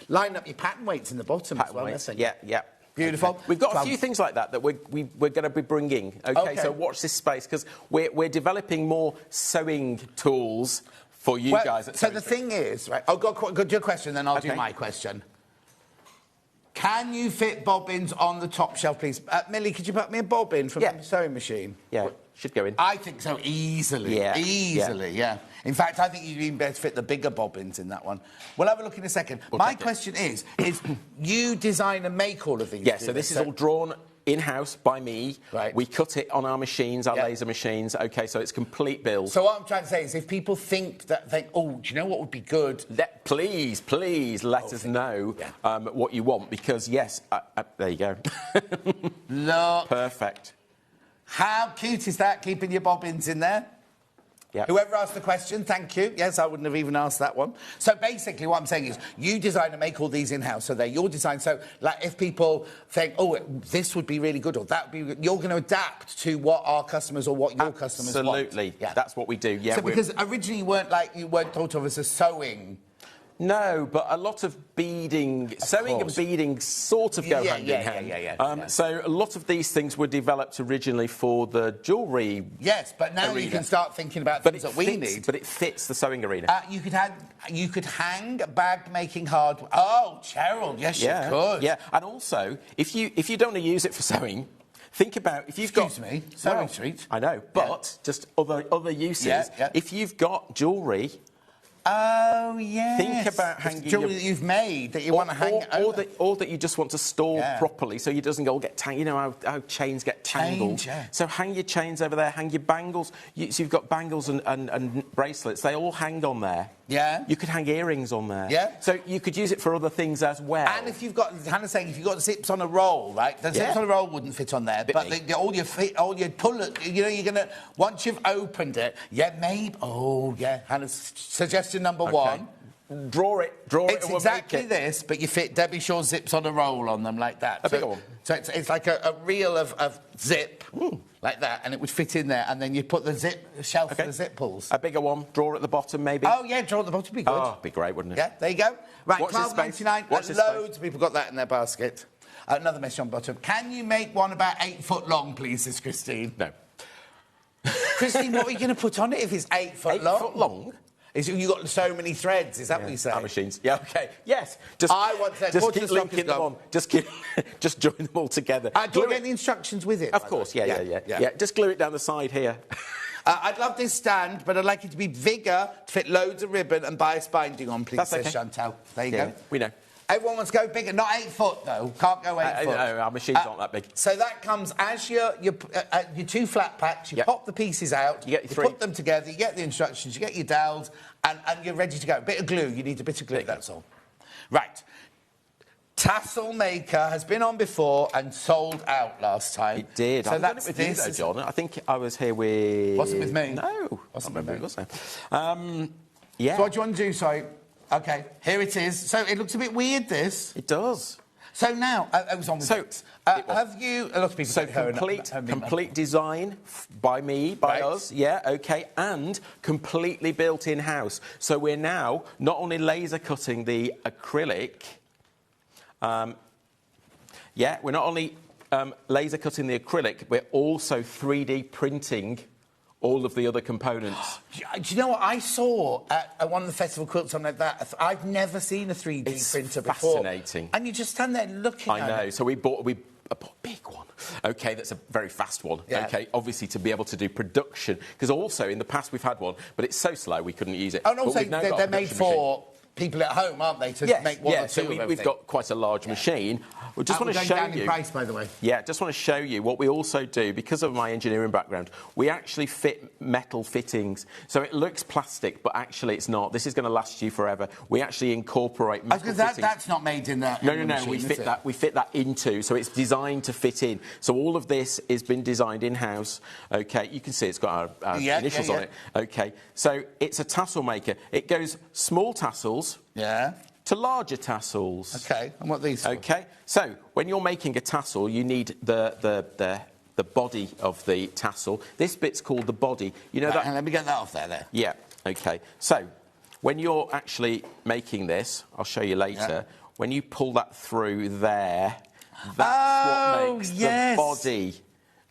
line up your pattern weights in the bottom as well. Yeah. Beautiful. Okay. We've got a few things like that we're going to be bringing. Okay, so watch this space, because we're developing more sewing tools for you guys. So the thing is, right? I'll go do your question, then I'll do my question. Can you fit bobbins on the top shelf, please? Millie, could you put me a bobbin from the sewing machine? Yeah, should go in. I think so, easily. Yeah. Easily, yeah. In fact, I think you'd even better fit the bigger bobbins in that one. We'll have a look in a second. My question is you design and make all of these? Yeah, so this is all drawn in-house by me. Right. We cut it on our machines, our laser machines. OK, so it's complete build. So what I'm trying to say is if people think, oh, do you know what would be good? Please let us know what you want, because, yes, there you go. Look. Perfect. How cute is that, keeping your bobbins in there? Yep. Whoever asked the question, thank you. Yes, I wouldn't have even asked that one. So basically what I'm saying is you design and make all these in-house, so they're your design. So like if people think, oh, this would be really good or that would be good, you're going to adapt to what our customers or what your customers want. Absolutely. Yeah. That's what we do. Yeah. So because originally you weren't thought of as a sewing. No, but a lot of beading, sewing and beading sort of go hand in hand. So a lot of these things were developed originally for the jewellery. Yes, but now arena. you can start thinking about things that we need. But it fits the sewing arena. You could hang bag making hardware. Oh, Cheryl, yes, you could. Yeah, and also if you don't want to use it for sewing. Think about if you've Excuse me, sewing treat. I know, but just other uses. Yeah. If you've got jewellery. Oh, yeah. Think about hanging jewellery that you've made that you want to hang or that you just want to store properly so it doesn't all get tangled. You know how chains get tangled. So hang your chains over there, hang your bangles. So you've got bangles and bracelets. They all hang on there. Yeah. You could hang earrings on there. Yeah. So you could use it for other things as well. And if you've got, Hannah's saying, if you've got zips on a roll, right? The zips on a roll wouldn't fit on there, but all your pull it, you know, you're going to, once you've opened it, maybe, Hannah's suggestion number one. Draw it. It's exactly this, but you fit Debbie Shaw's zips on a roll on them like that. A bigger one. So it's like a reel of zip, like that, and it would fit in there, and then you put the shelf for the zip pulls. A bigger one, drawer at the bottom, maybe. Oh, yeah, drawer at the bottom would be good. Oh, be great, wouldn't it? Yeah, there you go. Right, $12.99. Loads of people got that in their basket. Another message on bottom. Can you make one about 8 foot long, please, says Christine? No. Christine, what are you going to put on it if it's 8 foot long? 8 foot long? You've got so many threads, is that what you say? Our machines. Yeah, OK. Yes. I want threads. Just keep linking them on. Just join them all together. Do you get the instructions with it? Of course, yeah. Just glue it down the side here. I'd love this stand, but I'd like it to be bigger, to fit loads of ribbon and bias binding on, please, says Chantal. There you go. We know. Everyone wants to go bigger, not 8 foot, though. Can't go 8 foot. No, our machines aren't that big. So that comes as your 2 flat packs, you pop the pieces out, you put them together, you get the instructions, you get your dowels, and you're ready to go. A bit of glue, you need a bit of glue, that's all. Right. Tassel Maker has been on before and sold out last time. It did. So that's with you, though, John. I think I was here with... Wasn't with me. No. Wasn't with me. Was I? So what do you want to do, sorry? OK, here it is. So it looks a bit weird, this. It does. So now, it was on with have you... A lot of people So complete design by me, by us, OK, and completely built in-house. So we're now not only laser cutting the acrylic... we're not only laser cutting the acrylic, we're also 3D printing all of the other components. Do you know what I saw at one of the festival quilts, something like that? I've never seen a 3D printer before. It's fascinating. And you just stand there looking at it. I know. So we bought a big one. OK, that's a very fast one. Yeah. OK, obviously to be able to do production. Because also, in the past, we've had one, but it's so slow we couldn't use it. Oh, and also, they're made for... people at home, aren't they, to make one or two of everything? We've got quite a large machine. We just want to show down you... in price, by the way. Yeah, just want to show you what we also do. Because of my engineering background, we actually fit metal fittings. So it looks plastic, but actually it's not. This is going to last you forever. We actually incorporate metal fittings. That's not made in the No, machine, we fit that. We fit that into, so it's designed to fit in. So all of this has been designed in-house. OK, you can see it's got our initials on it. OK, so it's a tassel maker. It goes small tassels... to larger tassels. OK, and what are these for? OK, so when you're making a tassel, you need the body of the tassel. This bit's called the body. You know that... And let me get that off there. Yeah, OK. So when you're actually making this, I'll show you later, when you pull that through there, that's what makes the body.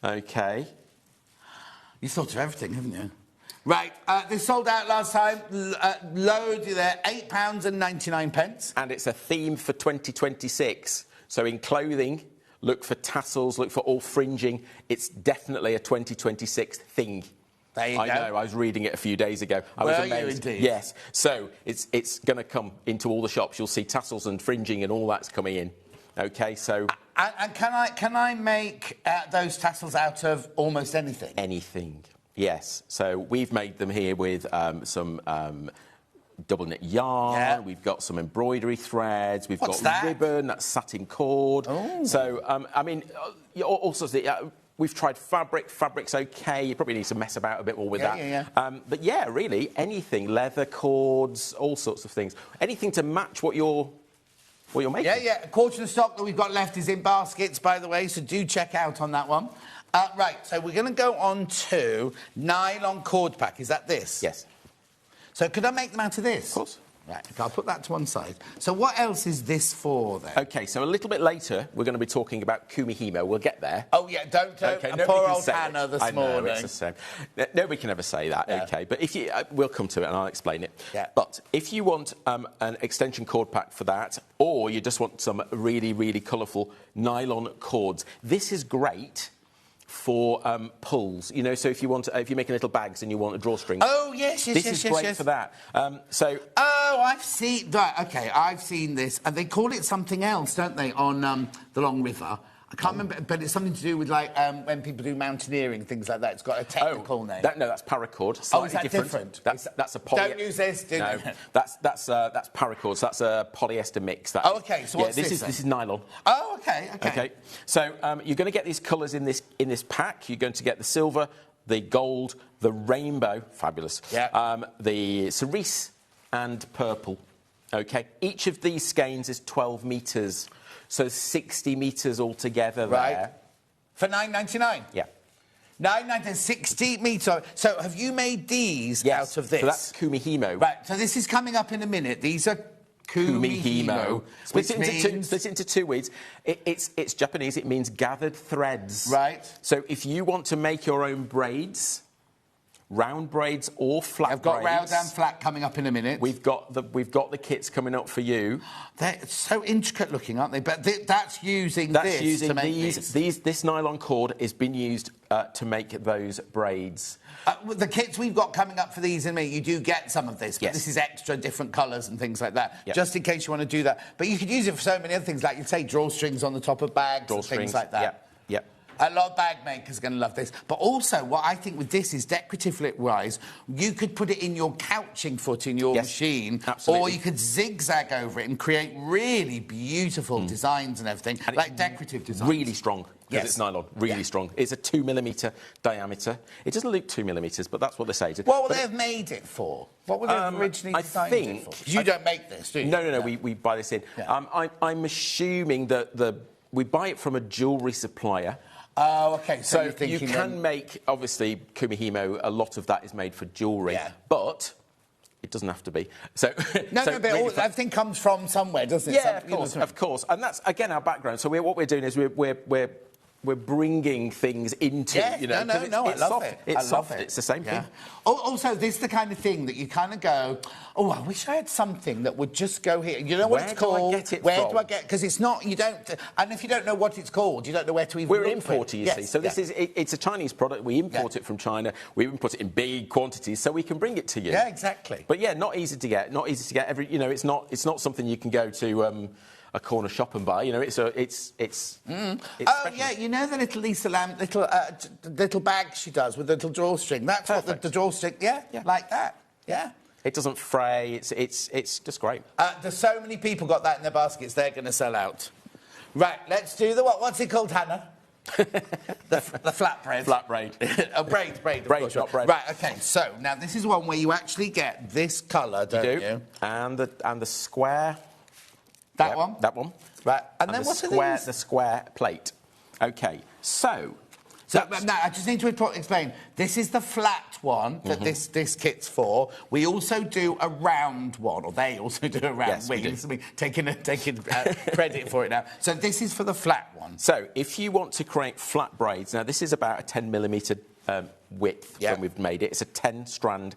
OK. You thought of everything, haven't you? Right, they sold out last time. Loads there, £8.99. And it's a theme for 2026. So in clothing, look for tassels, look for all fringing. It's definitely a 2026 thing. There you go. I know, I was reading it a few days ago. I was amazed. You indeed? Yes. So it's going to come into all the shops. You'll see tassels and fringing and all that's coming in. OK, so... And can I make those tassels out of almost anything? Anything. Yes, so we've made them here with some double knit yarn. We've got some embroidery threads. We've got ribbon. That's satin cord. Oh. So I mean, all sorts of We've tried fabric. Fabric's okay. You probably need to mess about a bit more with that. Yeah. But yeah, really, anything, leather cords, all sorts of things. Anything to match what you're making. Yeah. A quarter of the stock that we've got left is in baskets, by the way, so do check out on that one. Right, so we're going to go on to nylon cord pack. Is that this? Yes. So could I make them out of this? Of course. Right, okay, I'll put that to one side. So what else is this for, then? OK, so a little bit later, we're going to be talking about Kumihimo. We'll get there. Oh, yeah, don't. Okay, and poor old Hannah this morning. Know, it's the same. Nobody can ever say that, Yeah. OK. But if you... we'll come to it and I'll explain it. Yeah. But if you want an extension cord pack for that, or you just want some really, really colourful nylon cords, this is great for pulls, you know, so if you're making little bags and you want a drawstring. Oh, yes. This is great for that. Oh, I've seen... Right, OK, I've seen this. And they call it something else, don't they, on the Long River. I can't remember, but it's something to do with, like, when people do mountaineering, things like that. It's got a technical name. No, that's paracord. Oh, is that different? That's a poly... Don't use this, do No, that's paracord, so that's a polyester mix. Oh, OK, so what's this? This is nylon. Oh, OK. OK, so you're going to get these colours in this pack. You're going to get the silver, the gold, the rainbow, fabulous, the cerise and purple. OK, each of these skeins is 12 metres. So 60 metres altogether there. For $9.99? Yeah. $9.99, 60 metres. So have you made these out of this? So that's Kumihimo. Right, so this is coming up in a minute. These are Kumihimo. Split into two weeds. It's Japanese. It means gathered threads. Right. So if you want to make your own braids, round braids or flat I've got braids. round and flat coming up in a minute. We've got the kits coming up for you. They're so intricate looking, aren't they? But that's using this to make these. This nylon cord has been used to make those braids. The kits we've got coming up for these in a minute, you do get some of this, but this is extra, different colours and things like that, just in case you want to do that. But you could use it for so many other things, like you'd say drawstrings on the top of bags and things like that. Yeah. A lot of bag makers are going to love this. But also, what I think with this is decorative-wise, you could put it in your couching foot in your machine, absolutely. or you could zigzag over it and create really beautiful designs and everything, and like decorative designs. Really strong, because it's nylon, really strong. It's a 2mm diameter. It doesn't look 2mm, but that's what they say. What would they have made it for? What would they have originally designed it for? You don't make this, do you? No, we buy this in. Yeah. I'm assuming that we buy it from a jewellery supplier. Oh, OK. So you can make, obviously, Kumihimo, a lot of that is made for jewellery, but it doesn't have to be. So but everything comes from somewhere, doesn't it? Yeah, of course. And that's, again, our background. So what we're doing is we're bringing things into, you know... I love it. It's soft. It's the same thing. Also, this is the kind of thing that you kind of go, oh, I wish I had something that would just go here. You know what it's called? Where do I get it? Because it's not, you don't... And if you don't know what it's called, you don't know where to even We're look importer, you see. So this is... It's a Chinese product. We import it from China. We import it in big quantities so we can bring it to you. Yeah, exactly. But, yeah, not easy to get. Not easy to get. It's not something you can go to... a corner shop and buy, you know. It's yeah, you know the little Lisa Lamb little bag she does with the little drawstring. That's what the drawstring. Yeah, like that. Yeah. It doesn't fray. It's just great. There's so many people got that in their baskets. They're going to sell out. Right, let's do the what? What's it called, Hannah? the flat braid. Flat braid. A braid. Braid, not braid. Right. Okay. So now this is one where you actually get this colour, don't you? And the square. That one? That one. Right. And then what's the square plate. OK, so now, I just need to explain. This is the flat one that this kit's for. We also do a round one, or they also do a round one. Yes, we do. Taking credit for it now. So this is for the flat one. So if you want to create flat braids, now this is about a 10mm width when we've made it. It's a 10-strand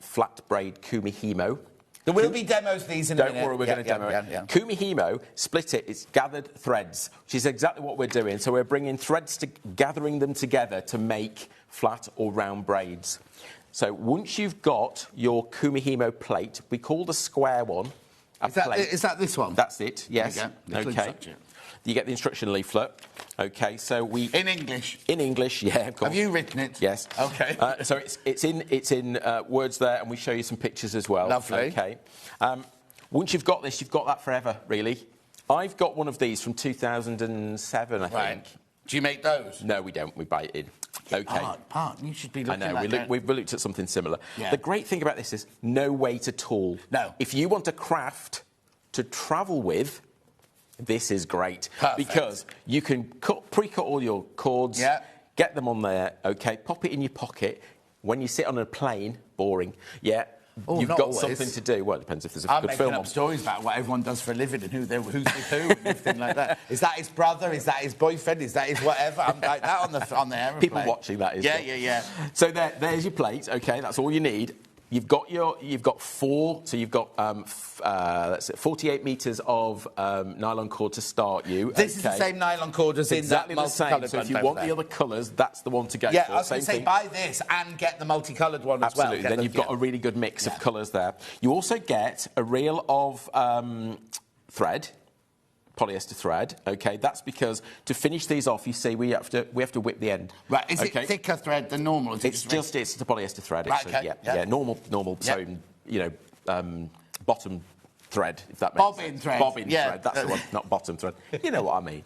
flat braid Kumihimo. There will be demos of these in a minute. Don't worry, we're going to demo it. Yeah. Kumihimo, split it, it's gathered threads, which is exactly what we're doing. So we're bringing threads, gathering them together to make flat or round braids. So once you've got your Kumihimo plate, we call the square one a plate. Is that this one? That's it, yes. Okay. You get the instruction leaflet. OK, so we... In English? In English, yeah, of course. Have you written it? Yes. OK. So it's in words there, and we show you some pictures as well. Lovely. OK. Once you've got this, you've got that forever, really. I've got one of these from 2007, I think. Do you make those? No, we don't. We buy it in. Okay. Part. You should be looking I know. like We've looked at something similar. Yeah. The great thing about this is no weight at all. No. If you want a craft to travel with, this is great. Perfect. Because you can pre-cut all your cords, Yeah. get them on there, okay, pop it in your pocket. When you sit on a plane, boring, yeah, you've not got always. something to do. Well, it depends if there's a I'm good making film up on. stories about what everyone does for a living and who's with who and everything like that. Is that his brother? Is that his boyfriend? Is that his whatever? I'm like that on the aeroplane. People watching that is. Yeah. So there's your plate. Okay, that's all you need. You've got four. So you've got 48 meters of nylon cord to start you. This is the same nylon cord as exactly in that the same. multicoloured So one. if you want the other colours, that's the one to go for. Yeah, I was Same going to say thing. buy this and get the multicoloured one as well. Absolutely. Then you've got a really good mix of colours there. You also get a reel of thread. Polyester thread, okay. That's because to finish these off, you see, we have to whip the end. Right. Is it thicker thread than normal? It's the polyester thread. Right, It's okay. yeah, normal. Yep. So bottom thread, if that makes Bobbin sense. thread. Bobbin Yeah. thread. That's the one, not bottom thread. You know what I mean.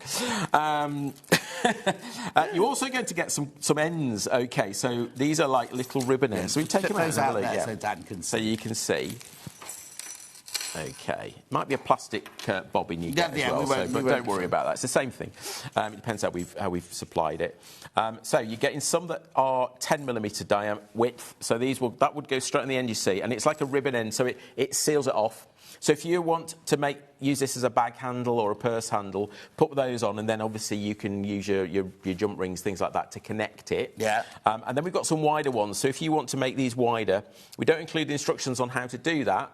You're also going to get some ends. Okay, so these are like little ribbon ends. So we take them out, those out and have a there look, so Dan can see. so you can see. Okay, might be a plastic bobbin you get as well, but don't worry about that. It's the same thing. It depends how we've supplied it. So you're getting some that are 10mm diameter width. So that would go straight on the end, you see, and it's like a ribbon end, so it seals it off. So if you want to use this as a bag handle or a purse handle, put those on, and then obviously you can use your jump rings, things like that, to connect it. Yeah. And then we've got some wider ones. So if you want to make these wider, we don't include the instructions on how to do that.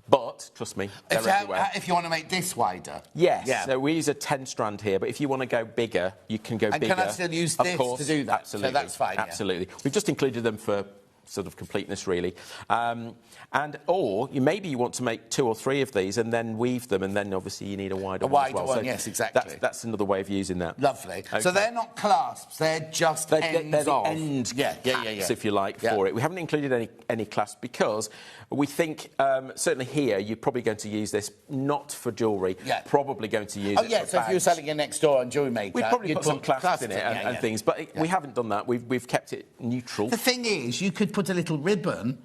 But, trust me, they're everywhere. If you want to make this wider? Yes. Yeah. So we use a 10-strand here, but if you want to go bigger, you can go bigger. And can I still use this to do that? Absolutely. So that's fine, yeah. Absolutely. We've just included them for sort of completeness, really. Or maybe you want to make 2 or 3 of these and then weave them, and then obviously you need a wider one as well. One, so yes, exactly. That's another way of using that. Lovely. Okay. So they're not clasps, they're just ends they're the of. end caps, if you like, Yeah. for it. We haven't included any clasps because we think, certainly here, you're probably going to use this not for jewellery, probably going to use it for so if you were selling it next door on Jewellery Maker, we'd probably put some clasps in it yeah, and things, but we haven't done that. We've kept it neutral. The thing is, you could put a little ribbon,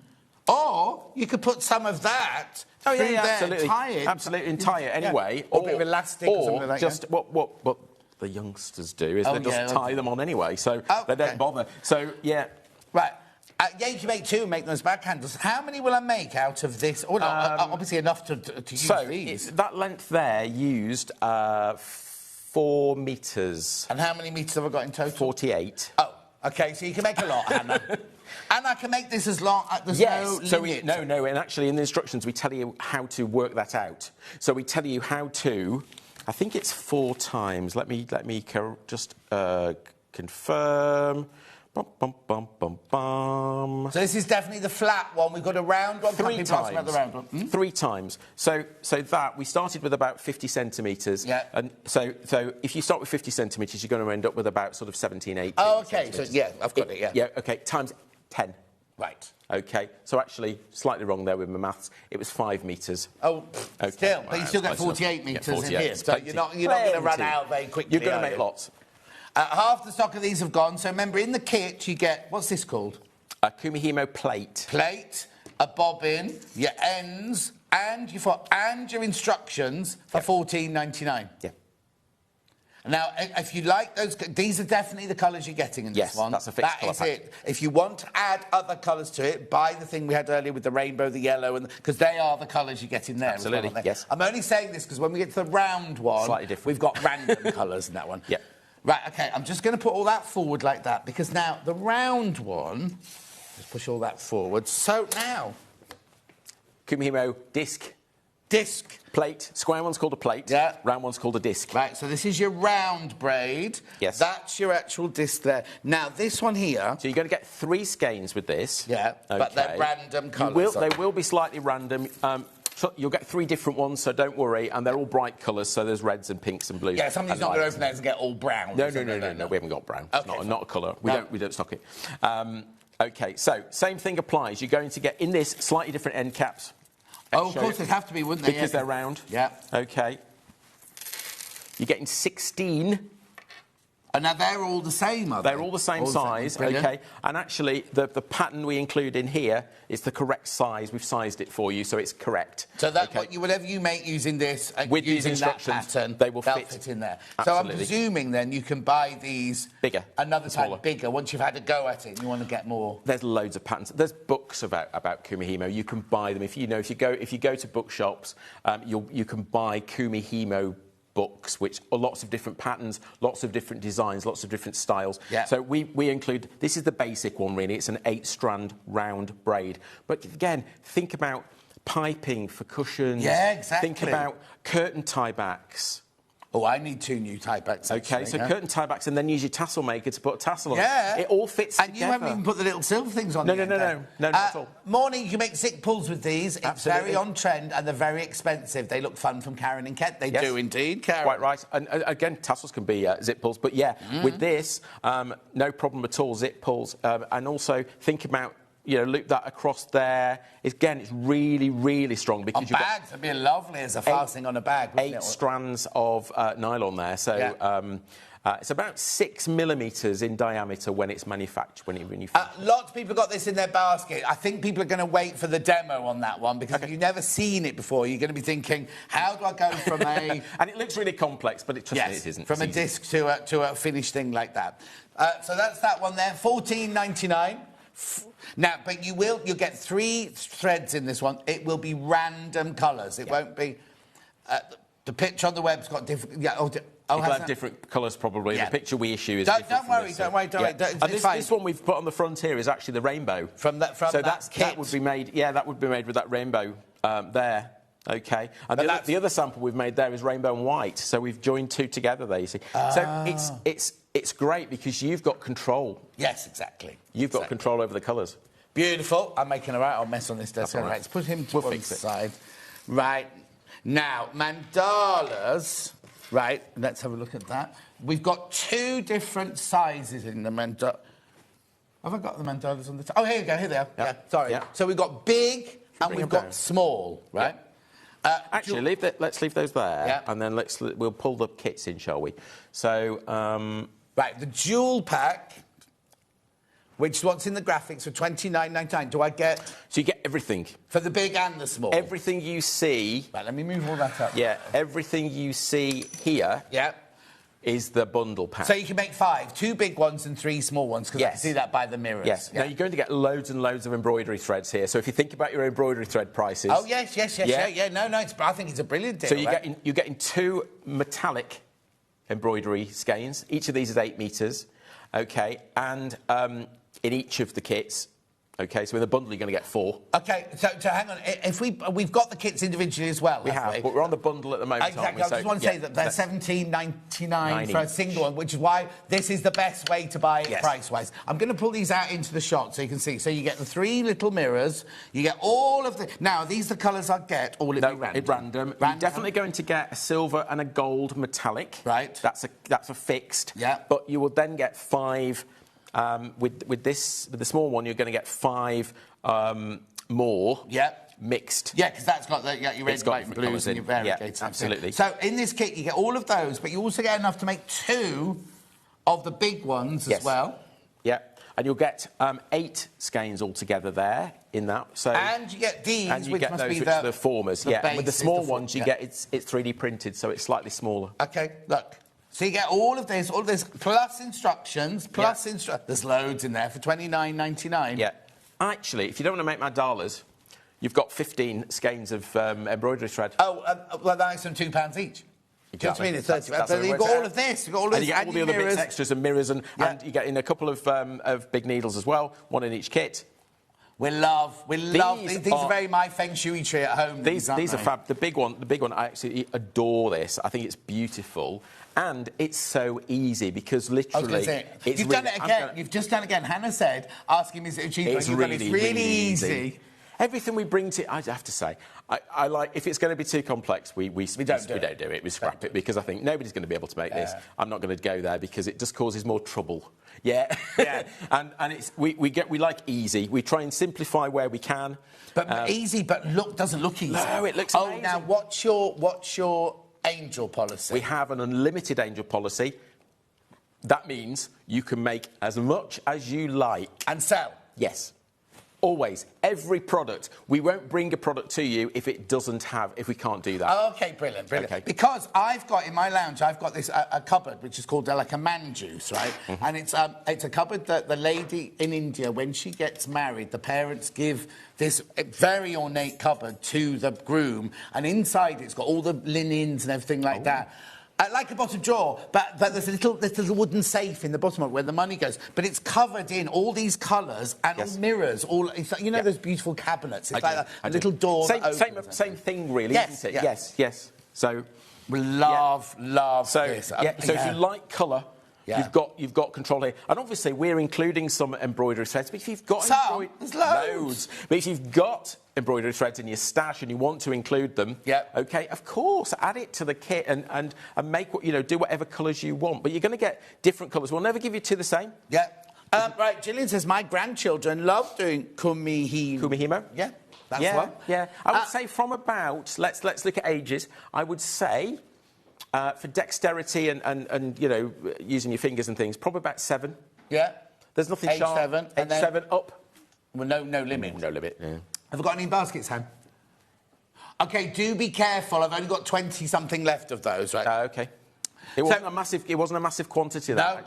or you could put some of that through there, absolutely. tie it. Absolutely, and tie it anyway. Yeah. Or a bit of elastic or something like just that. what the youngsters do is they just tie them on anyway, so they don't bother. So, yeah. Right. You can make 2, make them as bag handles. How many will I make out of this? Well, obviously enough to use these. That length there used 4 metres. And how many metres have I got in total? 48. Oh, OK, so you can make a lot, Hannah. And I can make this as long... There's no limit. No, and actually in the instructions we tell you how to work that out. So we tell you how to... I think it's 4 times. Let me just confirm... Bum, bum, bum, bum, bum. So this is definitely the flat one. We've got a round one. 3 times. About the round one. 3 times. So that we started with about 50 centimetres. Yeah. And so if you start with 50 centimetres, you're going to end up with about sort of 17, 18. Oh, OK. So, yeah, I've got it, yeah. Yeah, OK. Times 10. Right. OK. So actually, slightly wrong there with my maths. It was 5 metres. Oh, okay. Still. But you still get 48 metres in here. So you're not going to run out very quickly. You're going to make lots. Half the stock of these have gone. So remember, in the kit, you get... What's this called? A Kumihimo plate. Plate, a bobbin, your ends, and your instructions for $14.99. Yeah. Now, if you like those... These are definitely the colours you're getting in this one. That's a fixed colour pack. It. If you want to add other colours to it, buy the thing we had earlier with the rainbow, the yellow, and because they are the colours you get in there. Absolutely, as well, yes. I'm only saying this because when we get to the round one... Slightly different. We've got random colours in that one. Yeah. Right, OK, I'm just going to put all that forward like that, because now the round one... Just push all that forward. So now... Kumihimo disc. Disc. Plate. Square one's called a plate. Yeah. Round one's called a disc. Right, so this is your round braid. Yes. That's your actual disc there. Now, this one here... So you're going to get 3 skeins with this. Yeah, but they're random colours. They will be slightly random. So you'll get 3 different ones, so don't worry. And they're all bright colours, so there's reds and pinks and blues. Yeah, somebody's not going to open theirs and get all brown. No, we haven't got brown. Okay, it's not a colour. We don't stock it. OK, so same thing applies. You're going to get, in this, slightly different end caps. Oh, of course, they'd have to be, wouldn't they? Because they're round. Yeah. OK. You're getting 16 And now they're all the same, are they? They're all the same size, Brilliant. okay. And actually, the pattern we include in here is the correct size. We've sized it for you, so it's correct. So that whatever you make using this and with using these that instructions, pattern, they will they'll fit in there. Absolutely. So I'm presuming then you can buy these bigger, another smaller. time bigger once you've had a go at it and you want to get more. There's loads of patterns. There's books about Kumihimo. You can buy them if you go to bookshops. You can buy Kumihimo books, which are lots of different patterns, lots of different designs, lots of different styles. Yeah. So we include, this is the basic one really, it's an 8-strand round braid. But again, think about piping for cushions. Yeah, exactly. Think about curtain tie-backs. Oh, I need 2 new tie backs. Okay, so curtain tie-backs and then use your tassel maker to put a tassel on. Yeah. It all fits and together. you haven't even put the little silver things on. No, yet, no, not at all. Morning, you can make zip pulls with these. It's Absolutely. very on trend and they're very expensive. They look fun from Karen and Kent. They do indeed, Karen. Quite right. And again, tassels can be zip pulls. But yeah, with this, no problem at all, zip pulls. And also think about, loop that across there. Again, it's really, really strong because on bags, it'd be lovely as a fastening on a bag. 8 strands of nylon there. So it's about 6 millimetres in diameter when it's manufactured. When you lots of people got this in their basket. I think people are going to wait for the demo on that one because if you've never seen it before, you're going to be thinking, how do I go from a... and it looks really complex, but it isn't. From a disc to a finished thing like that. So that's that one there, $14.99. Now, but you'll get 3 threads in this one. It will be random colours. It won't be... the picture on the web's got different... It'll have different colours probably. Yeah. The picture we issue is Don't different. worry. And this one we've put on the front here is actually the rainbow. So that would be made. Yeah, that would be made with that rainbow there. Okay. And the other sample we've made there is rainbow and white. So we've joined 2 together there. You see. So it's great because you've got control. Yes, exactly. You've got control over the colours. Beautiful. I'm making a right old mess on this desk. Right. Let's put him to one side. Right. Now, mandalas. Right. Let's have a look at that. We've got 2 different sizes in the mandala. Have I got the mandalas on the top? Oh, here you go. Here they are. Yeah. Sorry. Yeah. So we've got big and we've got small, right? Yeah. Actually, let's leave those there, and then we'll pull the kits in, shall we? So, right, the jewel pack, which is what's in the graphics for $29.99. Do I get? So you get everything for the big and the small. Everything you see. Right, let me move all that up. Yeah, everything you see here. Yeah. Is the bundle pack. So you can make 5, 2 big ones and 3 small ones, because I can see that by the mirrors. Yes. Yeah. Now, you're going to get loads and loads of embroidery threads here. So if you think about your embroidery thread prices... Oh, yes. Yeah. No, I think it's a brilliant deal. So you're getting 2 metallic embroidery skeins. Each of these is 8 metres, OK? And in each of the kits... OK, so in the bundle, you're going to get 4. OK, so hang on. If we've got the kits individually as well, we have, but we're on the bundle at the moment, exactly. I just want to say that they're $17.99 for a single one, which is why this is the best way to buy it price-wise. I'm going to pull these out into the shot so you can see. So you get the 3 little mirrors. You get all of the... Now, these are the colours I get, or will it be random? Random. You're definitely going to get a silver and a gold metallic. Right. That's a fixed. Yeah. But you will then get 5... with the small one, you're going to get 5 more mixed. Yeah, because that's got your red, white, and blues and your variegated. Yeah, absolutely. So in this kit, you get all of those, but you also get enough to make 2 of the big ones as well. Yeah, and you'll get 8 skeins altogether there in that. So and you get these, and you which get must those, be which are the formers. And with the small ones, you get it's 3D printed, so it's slightly smaller. Okay, look. So you get all of this, plus instructions, There's loads in there for $29.99. Yeah. Actually, if you don't want to make mandalas, you've got 15 skeins of embroidery thread. Oh, well, that's them £2 each. Exactly. Do you know what I mean? It's 30 pounds. So you've got all of this. You've got all this. And you get all the other bits, extras and mirrors, and you get in a couple of big needles as well, 1 in each kit. We love. These are very my feng shui tree at home. These are fab. The big one, I actually adore this. I think it's beautiful. And it's so easy because literally... You've done it again. You've just done it again. Hannah said, asking me if it's really easy. Everything we bring to... I have to say, I like... If it's going to be too complex, we don't do it. We scrap it because I think nobody's going to be able to make this. I'm not going to go there because it just causes more trouble. Yeah. and it's we like easy. We try and simplify where we can. But easy, but doesn't look easy. No, it looks amazing. Oh, now, what's your angel policy? We have an unlimited angel policy. That means you can make as much as you like. And sell? Yes. Always. Every product. We won't bring a product to you if it doesn't have, if we can't do that. Oh, okay, brilliant, brilliant. Okay. Because I've got, in my lounge, I've got this, a cupboard, which is called like a man juice, right? Mm-hmm. And it's a cupboard that the lady in India, when she gets married, the parents give this very ornate cupboard to the groom, and inside it's got all the linens and everything like that. Like a bottom drawer, but there's a little wooden safe in the bottom of it where the money goes. But it's covered in all these colours and all mirrors. It's like, you know those beautiful cabinets. It's like a little door. Same thing, really, yes, isn't it? Yeah. Yes. So we love so, this. So if you like colour. Yeah. You've got control here, and obviously we're including some embroidery threads. But if you've got there's loads. But if you've got embroidery threads in your stash and you want to include them, okay, of course, add it to the kit and make what do whatever colours you want. But you're going to get different colours. We'll never give you two the same. Yeah. Right. Gillian says my grandchildren love doing kumihimo. Kumihimo. Yeah. That's one. Yeah. I would say from about let's look at ages. I would say. For dexterity and using your fingers and things, probably about 7. Yeah. There's nothing age sharp. 7. Age 7 up. Well, no limit. No limit. Yeah. Have I got any baskets, Han? Okay, do be careful. I've only got 20 something left of those, right? Okay. It wasn't a massive quantity. No.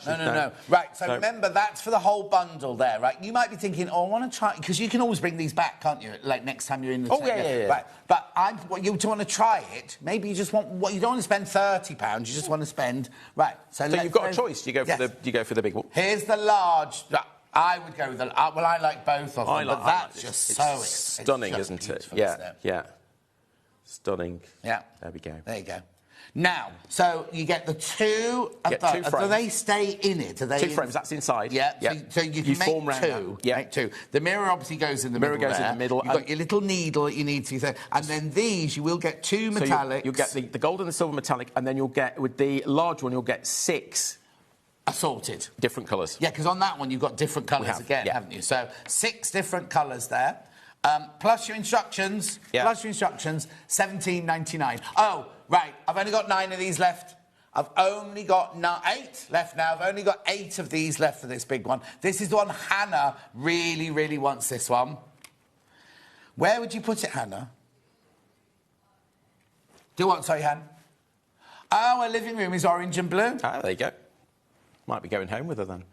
Right, so remember, that's for the whole bundle there, right? You might be thinking, I want to try... Because you can always bring these back, can't you? Like, next time you're in the... Yeah. Right, but you want to try it. Maybe you just want... you don't want to spend £30, you just want to spend... Right, so you've got a choice. You go for the big one. Here's the large... I would go with the... well, I like both of them, but that's just so... Stunning, isn't it? Yeah. Stunning. Yeah. There we go. There you go. Now, so you get the two of those. Do they stay in it? 2 frames, that's inside. Yeah. So you can make two. Yeah. Make two. The mirror obviously goes in the middle. Mirror goes in the middle. You've got your little needle that you need to... And then these, you will get 2 metallics. You'll get the gold and the silver metallic, and then you'll get, with the large one, you'll get 6... assorted. Different colours. Yeah, because on that one, you've got different colours again, haven't you? So 6 different colours there. Plus your instructions. Yeah. Plus your instructions, $17.99. Oh, right. I've only got 9 of these left. I've only got 8 left now. I've only got 8 of these left for this big one. This is the one Hannah really, really wants, this one. Where would you put it, Hannah? Do what? Sorry, Han? Oh, her living room is orange and blue. Ah, there you go. Might be going home with her then.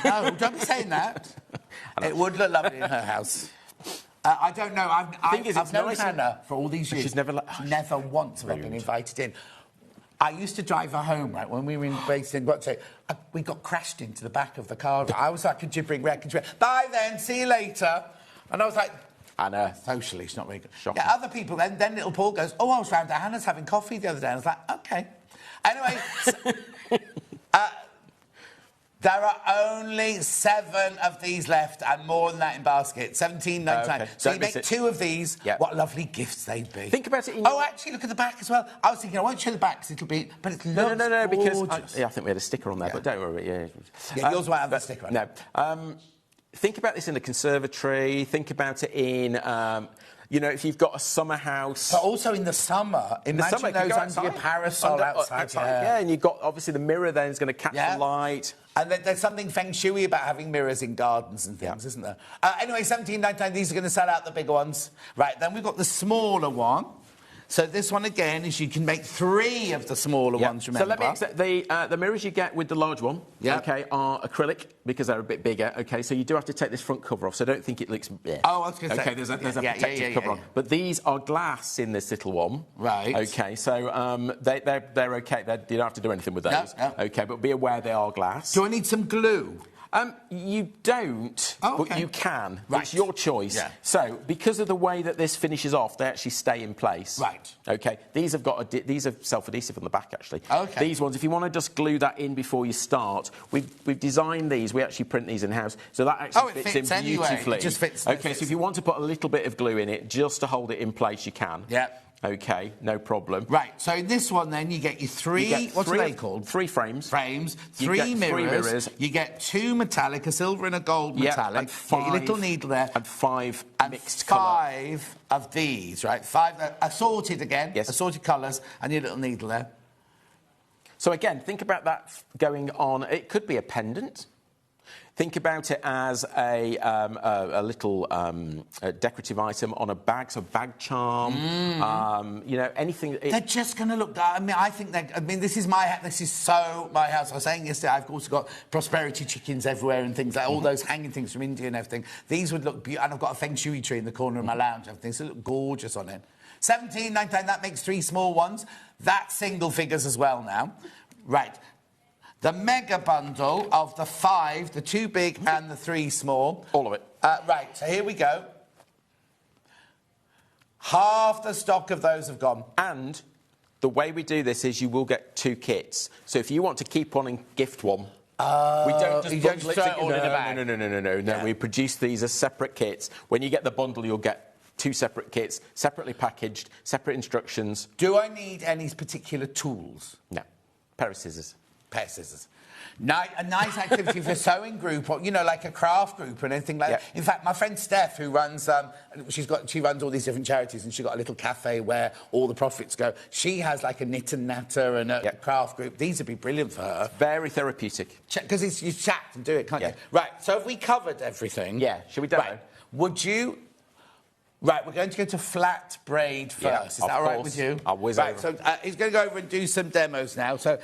No, don't be saying that. It would look lovely in her house. I don't know. I've known Hannah for all these years. She's never... never once have I been invited in. I used to drive her home, right, when we were based in... we got crashed into the back of the car. I was like a gibbering wreck. Bye then, see you later. And I was like... Hannah. Socially, it's not very good. Shocking. Yeah, other people, then little Paul goes, I was round at Hannah's having coffee the other day. And I was like, OK. Anyway... there are only 7 of these left and more than that in basket. $17.99. Okay. So you make 2 of these. Yep. What lovely gifts they'd be. Think about it in actually, look at the back as well. I was thinking, I won't show the back because it'll be... But it's No, because... I think we had a sticker on there, but don't worry. Yeah, yours won't have the sticker on it. No. Think about this in a conservatory. Think about it in... if you've got a summer house... But also in the summer. Imagine those under your parasol outside. Yeah, and you've got, obviously, the mirror then is going to catch the light. And there's something feng shui about having mirrors in gardens and things, isn't there? Anyway, $17.99, these are going to sell out the bigger ones. Right, then we've got the smaller one. So this one, again, is you can make 3 of the smaller ones, remember? So let me accept the mirrors you get with the large one, are acrylic, because they're a bit bigger, so you do have to take this front cover off, so I don't think it looks... Oh, I was going to say... OK, there's a protective cover on. But these are glass in this little one. Right. OK, so they're OK. You don't have to do anything with those. No. OK, but be aware they are glass. Do I need some glue? You don't, but you can. Right. It's your choice. Yeah. So, because of the way that this finishes off, they actually stay in place. Right. OK. These have got these are self-adhesive on the back, actually. OK. These ones, if you want to just glue that in before you start, we've designed these. We actually print these in house, so that actually fits in beautifully. Anyway. It just fits. OK. So if you want to put a little bit of glue in it just to hold it in place, you can. Yeah. OK, no problem. Right, so in this one, then, you get your 3... What are they called? 3 frames. 3 mirrors. You get 2 metallic, a silver and a gold metallic. And 5... Get your little needle there. And 5 mixed colour. 5 of these, right? 5 assorted again. Yes. Assorted colours, and your little needle there. So again, think about that going on. It could be a pendant. Think about it as a little decorative item on a bag, so bag charm. You know, anything. They're just going to look. I mean, I think that. I mean, this is so my house. I was saying yesterday, I've also got prosperity chickens everywhere and things like all those hanging things from India and everything. These would look beautiful. And I've got a feng shui tree in the corner of my lounge. And everything, so it look gorgeous on it. 17.99. That makes 3 small ones. That's single figures as well now. Right. The mega bundle of the 5, the 2 big and the 3 small. All of it. Right, so here we go. Half the stock of those have gone. And the way we do this is you will get 2 kits. So if you want to keep one and gift one, we don't just bundle it throw it all in a bag. No. Yeah. We produce these as separate kits. When you get the bundle, you'll get 2 separate kits, separately packaged, separate instructions. Do I need any particular tools? No. Pair of scissors. Pair of scissors. A nice activity for sewing group, or, you know, like a craft group and anything like that. In fact, my friend Steph, who runs, she runs all these different charities, and she's got a little cafe where all the profits go. She has like a knit and natter and a craft group. These would be brilliant for her. Very therapeutic. Because you chat and do it, can't you? Right, so have we covered everything? Yeah, should we demo? Right. Would you... Right, we're going to go to flat braid first. Is that all right with you? I'll whiz over. Right, so he's going to go over and do some demos now. So...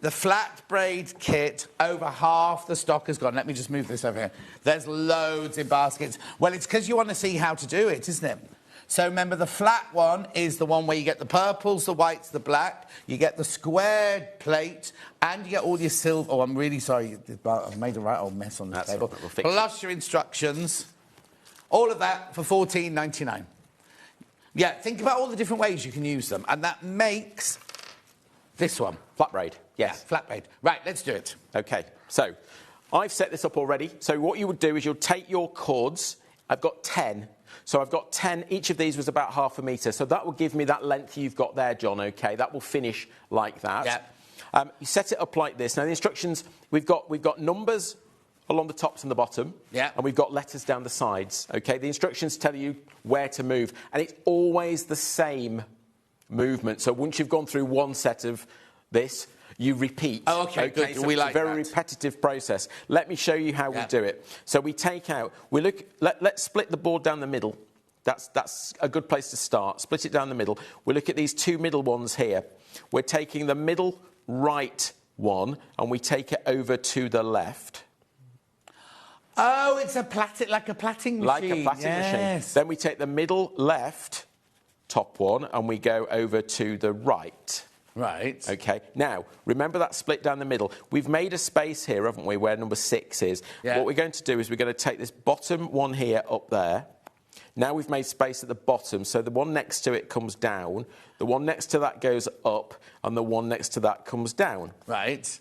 the flat braid kit, over half the stock has gone. Let me just move this over here. There's loads in baskets. Well, it's because you want to see how to do it, isn't it? So remember, the flat one is the one where you get the purples, the whites, the black. You get the squared plate, and you get all your silver. Oh, I'm really sorry. I've made a right old mess on this table. We'll fix Plus your instructions. All of that for $14.99. Yeah, think about all the different ways you can use them. And that makes this one. Flat braid. Yes. Yeah, flat braid. Right, let's do it. OK, so I've set this up already. So what you would do is you'll take your cords. I've got 10. So I've got 10. Each of these was about ½ a metre. So that will give me that length you've got there, John, OK? That will finish like that. Yeah. You set it up like this. Now, the instructions, we've got numbers along the tops and the bottom. Yeah. And we've got letters down the sides, OK? The instructions tell you where to move. And it's always the same movement. So once you've gone through one set of this, you repeat. Oh, OK, good. So We it's like a very that. repetitive process. Let me show you how we do it. So we take out, let's split the board down the middle. That's a good place to start. Split it down the middle. We look at these 2 middle ones here. We're taking the middle right one and we take it over to the left. Oh, it's like a plaiting machine. Like a plaiting machine. Then we take the middle left top one and we go over to the right. Right. OK. Now, remember that split down the middle. We've made a space here, haven't we, where number 6 is. Yeah. What we're going to do is we're going to take this bottom one here up there. Now we've made space at the bottom, so the one next to it comes down, the one next to that goes up, and the one next to that comes down. Right.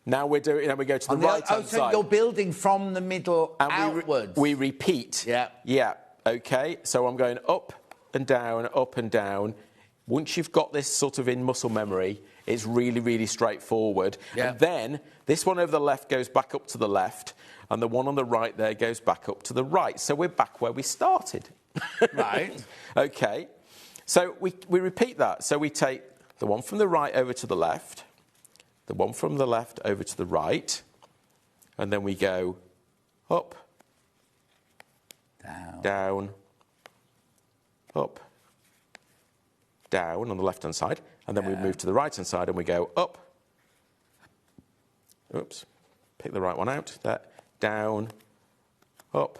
Now we go to the right-hand side. So you're building from the middle and outwards. We repeat. Yeah. Yeah. OK. So I'm going up and down, up and down. Once you've got this sort of in muscle memory, it's really, really straightforward. Yeah. And then this one over the left goes back up to the left, and the one on the right there goes back up to the right. So we're back where we started. Right. OK. So we repeat that. So we take the one from the right over to the left, the one from the left over to the right, and then we go up, down, up, down on the left-hand side, and then we move to the right-hand side and we go up. Oops, pick the right one out. There, down, up,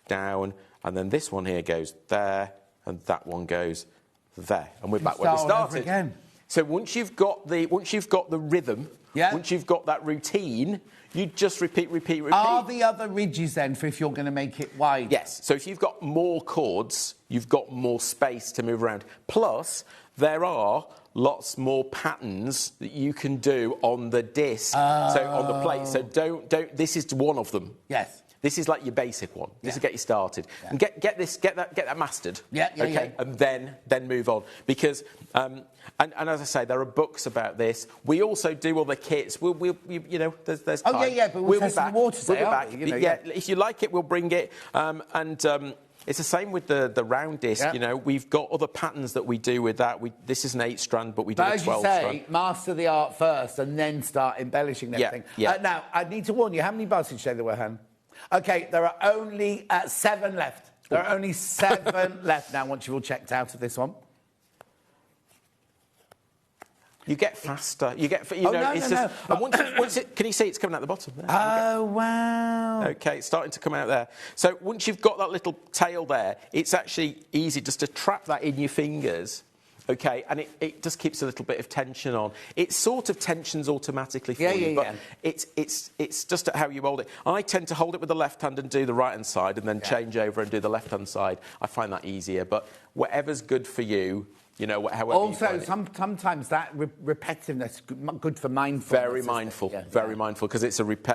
down, and then this one here goes there, and that one goes there, and we're back where we started. Again. So once you've got the rhythm, once you've got that routine, you just repeat. Are the other ridges then for if you're going to make it wide? Yes. So if you've got more cords, you've got more space to move around. Plus, there are lots more patterns that you can do on the disc, so on the plate. So don't. This is one of them. Yes. This is like your basic one. This will get you started. Yeah. And get that mastered. Okay. And then move on. Because and as I say, there are books about this. We also do other kits. We'll you know, there's time. But we'll test the water. We'll be back. If you like it, we'll bring it. It's the same with the round disc. Yep. You know, we've got other patterns that we do with that. This is an 8-strand, but we do a 12-strand. But as you say, master the art first and then start embellishing everything. Yeah. Now, I need to warn you, how many bars did you say there were, Han? OK, there are only 7 left. There are only 7 left now once you've all checked out of this one. You get faster. You get, you know, no, it's no, just. no. And once it, can you see it's coming out the bottom? There. Oh, wow. OK, it's starting to come out there. So once you've got that little tail there, it's actually easy just to trap that in your fingers. OK, and it just keeps a little bit of tension on. It sort of tensions automatically for you, but it's just how you hold it. I tend to hold it with the left hand and do the right-hand side and then change over and do the left-hand side. I find that easier, but whatever's good for you, you know, however also, you find it. sometimes that repetitiveness good for mindfulness. Very mindful, very mindful, because it's a repeat.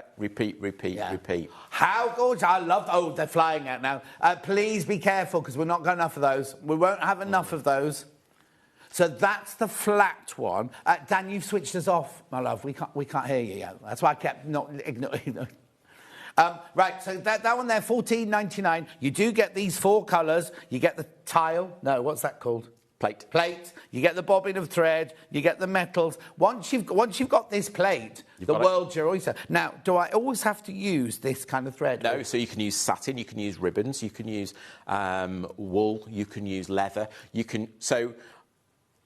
How gorgeous. I love... Oh, they're flying out now. Please be careful, because we're not got enough of those. We won't have enough of those. So that's the flat one. Dan, you've switched us off, my love. We can't hear you yet. That's why I kept not ignoring. Right, so that one there, $14.99. You do get these 4 colours. You get the tile. No, what's that called? Plate. You get the bobbin of thread. You get the metals. Once you've got this plate, the world's your oyster. Now, do I always have to use this kind of thread? No, so you can use satin, you can use ribbons, you can use wool, you can use leather, you can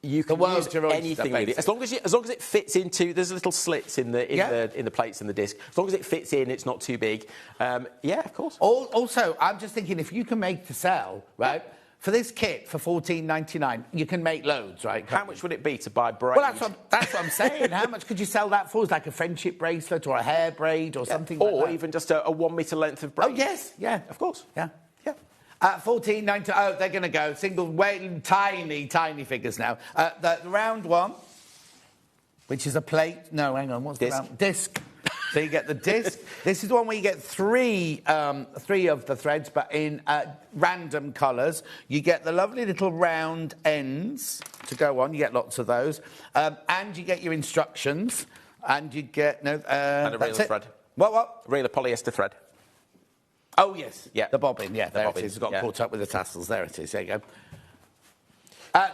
use anything really. As long as it fits into, there's little slits in the plates and the disc. As long as it fits in, it's not too big. Yeah, of course. Also, I'm just thinking, if you can make to sell, right? For this kit, for $14.99, you can make loads, right? How much would it be to buy braid? Well, that's what I'm saying. How much could you sell that for? It's like a friendship bracelet or a hair braid or something like that. Or even just a 1 metre length of braid. Oh, yes, yeah. Of course. Yeah. $14.99. Oh, they're going to go. Single, tiny figures now. The round one, which is a plate. No, hang on. What's the round? Disc. So you get the disc. This is the one where you get three of the threads, but in random colours. You get the lovely little round ends to go on. You get lots of those. And you get your instructions. And you get... and a reel of thread. What? A reel of polyester thread. Oh, yes. Yeah. The bobbin, yeah. There it is. It's got caught up with the tassels. There it is. There you go.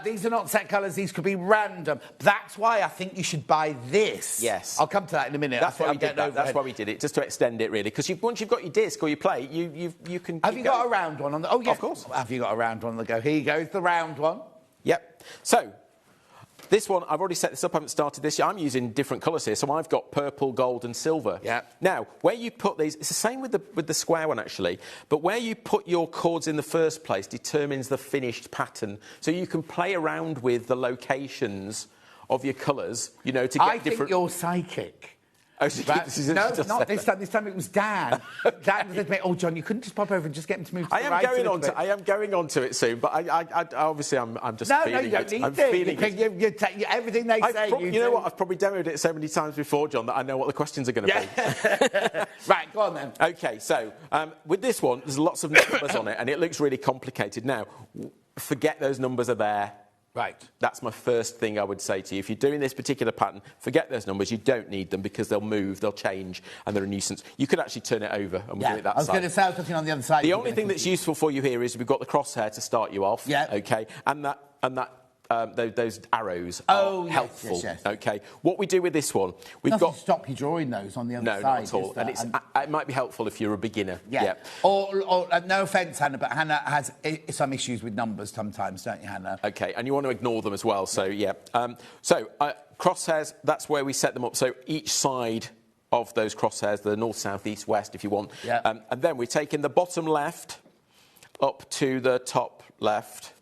These are not set colours. These could be random. That's why I think you should buy this. Yes. I'll come to that in a minute. That's why we did that. That's why we did it, just to extend it, really. Because once you've got your disc or your plate, you can... Have you got a round one on the... Oh, yeah. Of course. Have you got a round one on the go? Here you go. It's the round one. Yep. So... this one, I've already set this up, I haven't started this yet. I'm using different colours here, so I've got purple, gold and silver. Yeah. Now, where you put these, it's the same with the square one, actually, but where you put your cords in the first place determines the finished pattern. So you can play around with the locations of your colours, you know, to get different... I think you're psychic. Oh, so no, not this time. This time it was Dan. Dan said to me, "Oh, John, you couldn't just pop over and just get him to move to the right." I am going on to it soon, but I obviously I'm just feeling it. No, you don't need I'm to. feeling it. You take everything they say. You know what? I've probably demoed it so many times before, John, that I know what the questions are going to be. Right, go on then. Okay, so with this one, there's lots of numbers on it, and it looks really complicated. Now, forget those numbers are there. Right. That's my first thing I would say to you. If you're doing this particular pattern, forget those numbers. You don't need them because they'll move, they'll change, and they're a nuisance. You could actually turn it over and we'll do it that side. I was going to say, I was looking on the other side. The only thing that's useful for you here is we've got the crosshair to start you off. Yeah. Okay. And those arrows are helpful. Yes. Okay. What we do with this one, we've Nothing got... to stop you drawing those on the other side. No, not at all. And it might be helpful if you're a beginner. Yeah. Or no offence, Hannah, but Hannah has some issues with numbers sometimes, don't you, Hannah? Okay, and you want to ignore them as well, so yeah. Crosshairs, that's where we set them up. So each side of those crosshairs, the north, south, east, west, if you want. Yeah. And then we're taking the bottom left up to the top left,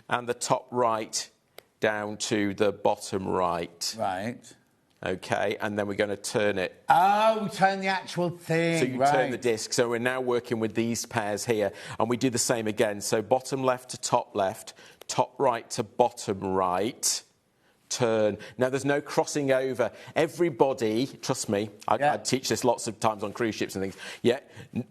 and the top right down to the bottom right. Right. OK, and then we're going to turn it. Oh, turn the actual thing. So you turn the disc. So we're now working with these pairs here, and we do the same again. So bottom left to top right to bottom right, turn. Now, there's no crossing over. Everybody, trust me, I teach this lots of times on cruise ships and things. Yeah,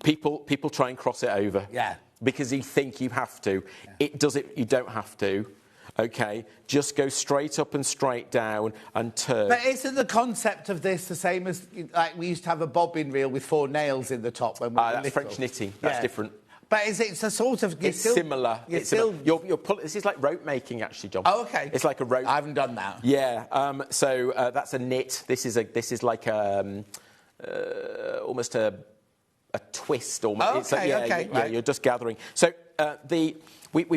people try and cross it over. Yeah. Because you think you have to. Yeah. You don't have to. OK, just go straight up and straight down and turn. But isn't the concept of this the same as, like, we used to have a bobbin reel with 4 nails in the top when we were That's little? French knitting. That's different. But it's a sort of... It's similar. Similar. This is like rope making, actually, John. Oh, OK. It's like a rope. I haven't done that. Yeah. So that's a knit. This is like almost a twist. Almost. Oh, OK, OK. Yeah, right. you're just gathering. So we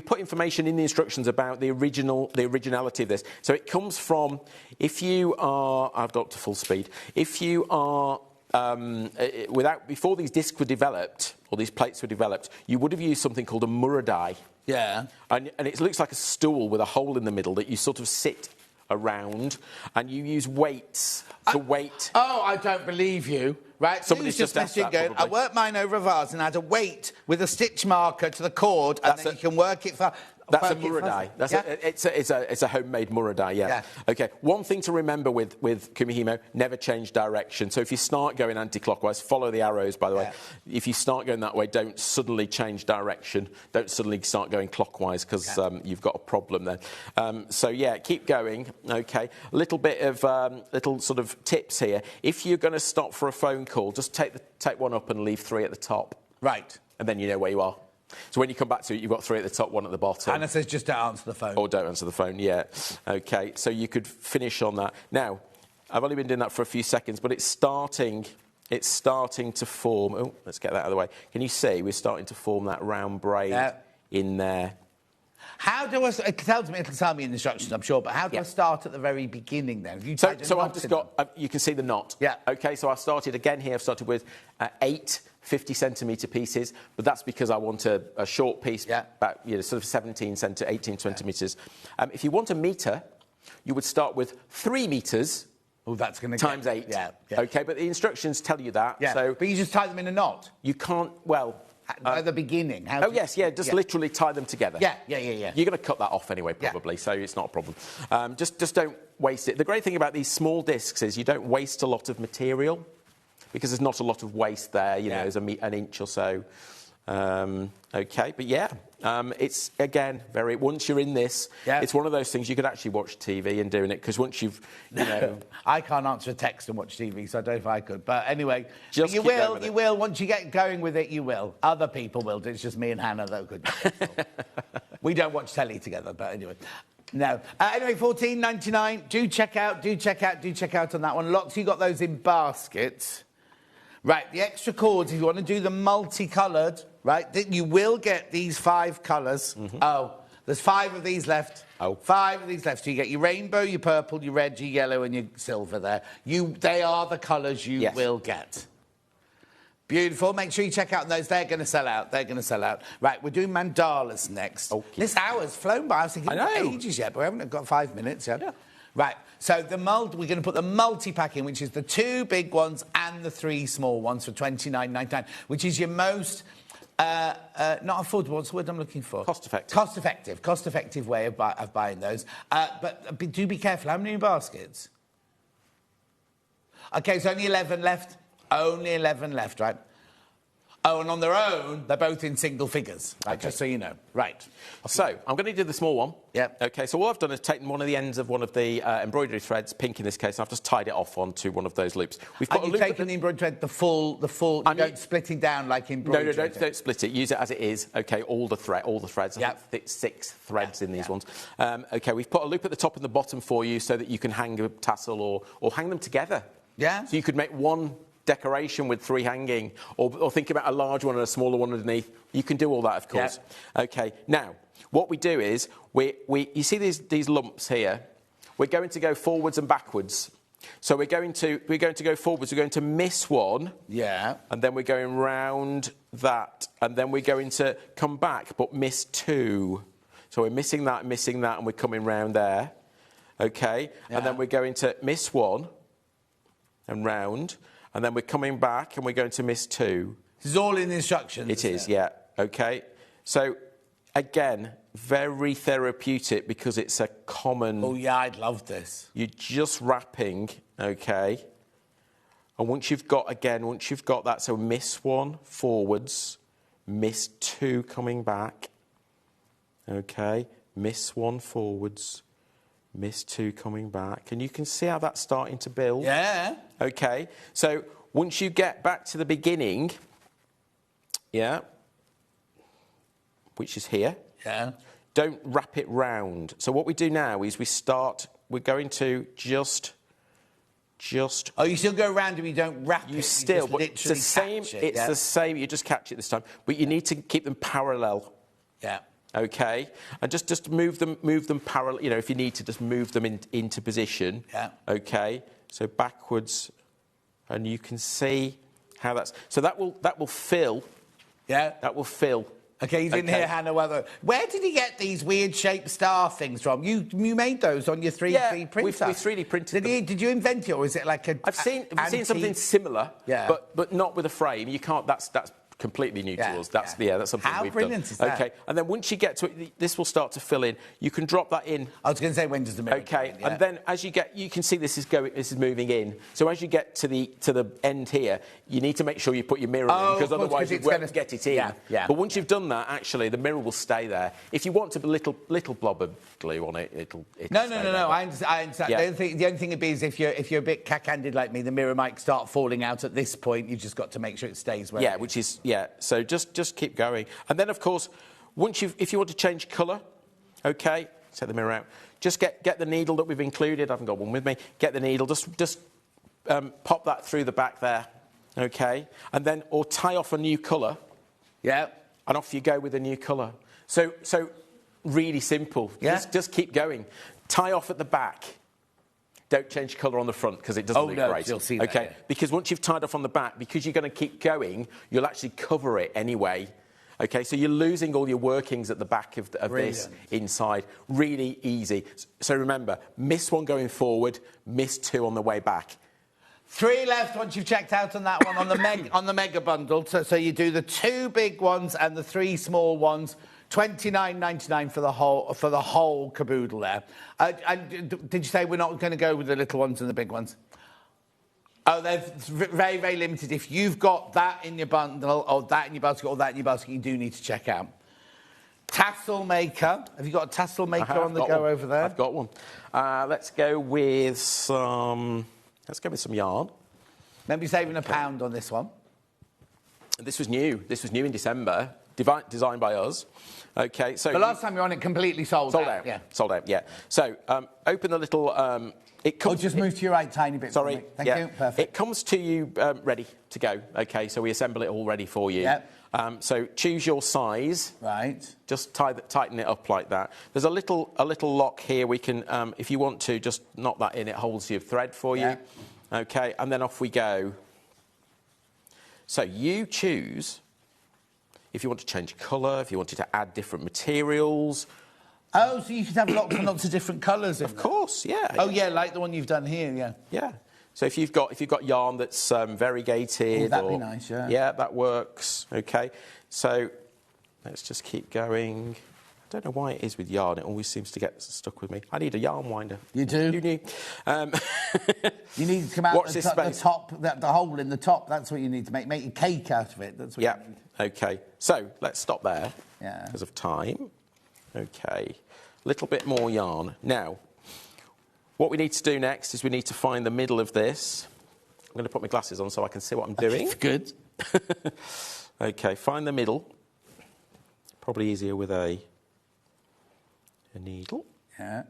put information in the instructions about the originality of this. So it comes from, if you are... I've got to full speed. If you are... before these discs were developed, or these plates were developed, you would have used something called a muradai. Yeah. And it looks like a stool with a hole in the middle that you sort of sit around, and you use weights to weight. Oh, I don't believe you. Right, Somebody's just asked that, going, I worked mine over a vase and had a weight with a stitch marker to the cord, and then you can work it for... That's a muradai. It's a homemade muradai, yeah. OK, one thing to remember with Kumihimo, never change direction. So if you start going anti-clockwise, follow the arrows, by the way. If you start going that way, don't suddenly change direction. Don't suddenly start going clockwise, because you've got a problem then. So, yeah, keep going. OK, a little bit of little sort of tips here. If you're going to stop for a phone call, just take one up and leave 3 at the top. Right. And then you know where you are. So when you come back to it, you've got 3 at the top, 1 at the bottom. Hannah says just don't answer the phone. Or don't answer the phone, yeah. OK, so you could finish on that. Now, I've only been doing that for a few seconds, but it's starting to form... Oh, let's get that out of the way. Can you see we're starting to form that round braid in there? How do I... It'll tell me in the instructions, I'm sure, but how do I start at the very beginning, then? Have you so I've just got... you can see the knot. Yeah. OK, so I started again here. I've started with 8 50-centimetre pieces, but that's because I want a short piece, about sort of 18 centimetres. If you want a metre, you would start with 3 metres. Oh, that's going to times 8. Yeah. OK, but the instructions tell you that. Yeah. So but you just tie them in a knot. You can't. Well. At the beginning. Just literally tie them together. Yeah. You're going to cut that off anyway, probably, so it's not a problem. Just don't waste it. The great thing about these small discs is you don't waste a lot of material, because there's not a lot of waste there, there's an inch or so. OK, but it's, again, once you're in this, it's one of those things you could actually watch TV and doing it, because once you've, I can't answer a text and watch TV, so I don't know if I could. But anyway, you will, once you get going with it, you will. Other people will. It's just me and Hannah that could. We don't watch telly together, but anyway. No. Anyway, $14.99. Do check out on that one. Lots, you got those in baskets. Right, the extra cords, if you want to do the multicoloured, right, you will get these 5 colours. Oh, there's 5 of these left. 5 of these left. So you get your rainbow, your purple, your red, your yellow, and your silver there. They are the colours you will get. Beautiful. Make sure you check out those. They're going to sell out. Right, we're doing mandalas next. Okay. This hour's flown by. I was thinking, ages yet, but we haven't got 5 minutes yet. Yeah. Right, so we're going to put the multi-pack in, which is the 2 big ones and the 3 small ones for $29.99, which is your most, not affordable, what's the word I'm looking for? Cost-effective. Cost-effective way of buying those. But do be careful, how many baskets? OK, so only 11 left. Only 11 left, right? Oh, and on their own, they're both in single figures, right, just so you know. Right. So, I'm going to do the small one. Yeah. OK, so all I've done is taken one of the ends of one of the embroidery threads, pink in this case, and I've just tied it off onto one of those loops. We've got you've taken the embroidery thread, the full, you don't split it down like embroidery. No, don't split it. Use it as it is. OK, all the threads. I think 6 threads in these ones. OK, we've put a loop at the top and the bottom for you so that you can hang a tassel or hang them together. Yeah. So you could make one decoration with 3 hanging, or think about a large one and a smaller one underneath. You can do all that, of course. OK, now, what we do is, you see these lumps here? We're going to go forwards and backwards. So we're going to go forwards. We're going to miss one. Yeah. And then we're going round that. And then we're going to come back, but miss 2. So we're missing that, and we're coming round there. OK? Yeah. And then we're going to miss 1 and round. And then we're coming back and we're going to miss 2. This is all in the instructions. It is, yeah. OK. So, again, very therapeutic because it's a common... Oh, yeah, I'd love this. You're just wrapping, OK. And once you've got that, so miss 1 forwards, miss 2 coming back. OK. Miss 1 forwards, miss 2 coming back. And you can see how that's starting to build. Yeah. OK. So once you get back to the beginning, yeah, which is here. Yeah. Don't wrap it round. So what we do now is we're going to just. Oh, you still go around and you don't wrap it. You still, but it's the same. It's the same. You just catch it this time, but you need to keep them parallel. Yeah. Okay, and just move them parallel. You know, if you need to, just move them into position. Yeah. Okay, so backwards, and you can see how that's. So that will fill. Yeah. That will fill. Okay, you didn't hear Hannah Weather. Where did you get these weird shaped star things from? You made those on your 3D printer. we 3D printed them. Did you invent it, or is it like a? I've seen something similar, but not with a frame. You can't. That's completely new to us. That's something How we've brilliant done. is that? Okay, and then once you get to it, this will start to fill in. You can drop that in. I was going to say, when does the mirror? Okay, and then as you get, you can see this is moving in. So as you get to the end here, you need to make sure you put your mirror in, because otherwise you won't get it in. Yeah. But once you've done that, actually the mirror will stay there. If you want a little blob of glue on it, it'll No. stay there. I understand. Yeah. The only thing would be is if you're a bit cack-handed like me, the mirror might start falling out at this point. You've just got to make sure it stays where. Yeah, So just keep going, and then of course, if you want to change colour, okay, set the mirror out. Just get the needle that we've included. I haven't got one with me. Get the needle. Just pop that through the back there, okay, and then or tie off a new colour. Yeah. And off you go with a new colour. So really simple. Yeah. Just keep going. Tie off at the back. Don't change colour on the front because it doesn't look great. You'll see that, okay, yeah. Because once you've tied off on the back, because you're going to keep going, you'll actually cover it anyway. Okay, so you're losing all your workings at the back of this inside. Really easy. So remember, miss one going forward, miss two on the way back. 3 left once you've checked out on that one on the mega bundle. So you do the 2 big ones and the 3 small ones. $29.99 for the whole caboodle there. And did you say we're not going to go with the little ones and the big ones? Oh, they're very, very limited. If you've got that in your bundle, or that in your basket, or that in your basket, you do need to check out. Tassel maker. Have you got a tassel maker on the go over there? I've got one. Let's go with some yarn. Maybe saving £1 on this one. This was new. This was new in December. Designed by us. Okay, so the last time you were on it, completely sold out. Yeah, sold out. Yeah. So open the little. It comes. Just move to your right tiny bit. Sorry. Thank you. Perfect. It comes to you ready to go. Okay, so we assemble it all ready for you. Yep. So choose your size. Right. Just tighten it up like that. There's a little lock here. We can, if you want to, just knock that in. It holds your thread for you. Okay, and then off we go. So you choose. If you want to change colour, if you wanted to add different materials. Oh, so you could have lots and lots of different colours in Of course, yeah. Oh, yeah, like the one you've done here, yeah. Yeah. So if you've got yarn that's variegated... Oh, that'd be nice, yeah. Yeah, that works. OK. So let's just keep going. I don't know why it is with yarn. It always seems to get stuck with me. I need a yarn winder. You do? You need... You need to come out Watch the top, the hole in the top. That's what you need to make a cake out of it. That's what you need. OK. So let's stop there. Yeah. Because of time. OK. A little bit more yarn. Now, what we need to do next is we need to find the middle of this. I'm going to put my glasses on so I can see what I'm doing. Good. OK, find the middle. Probably easier with a needle. Yeah.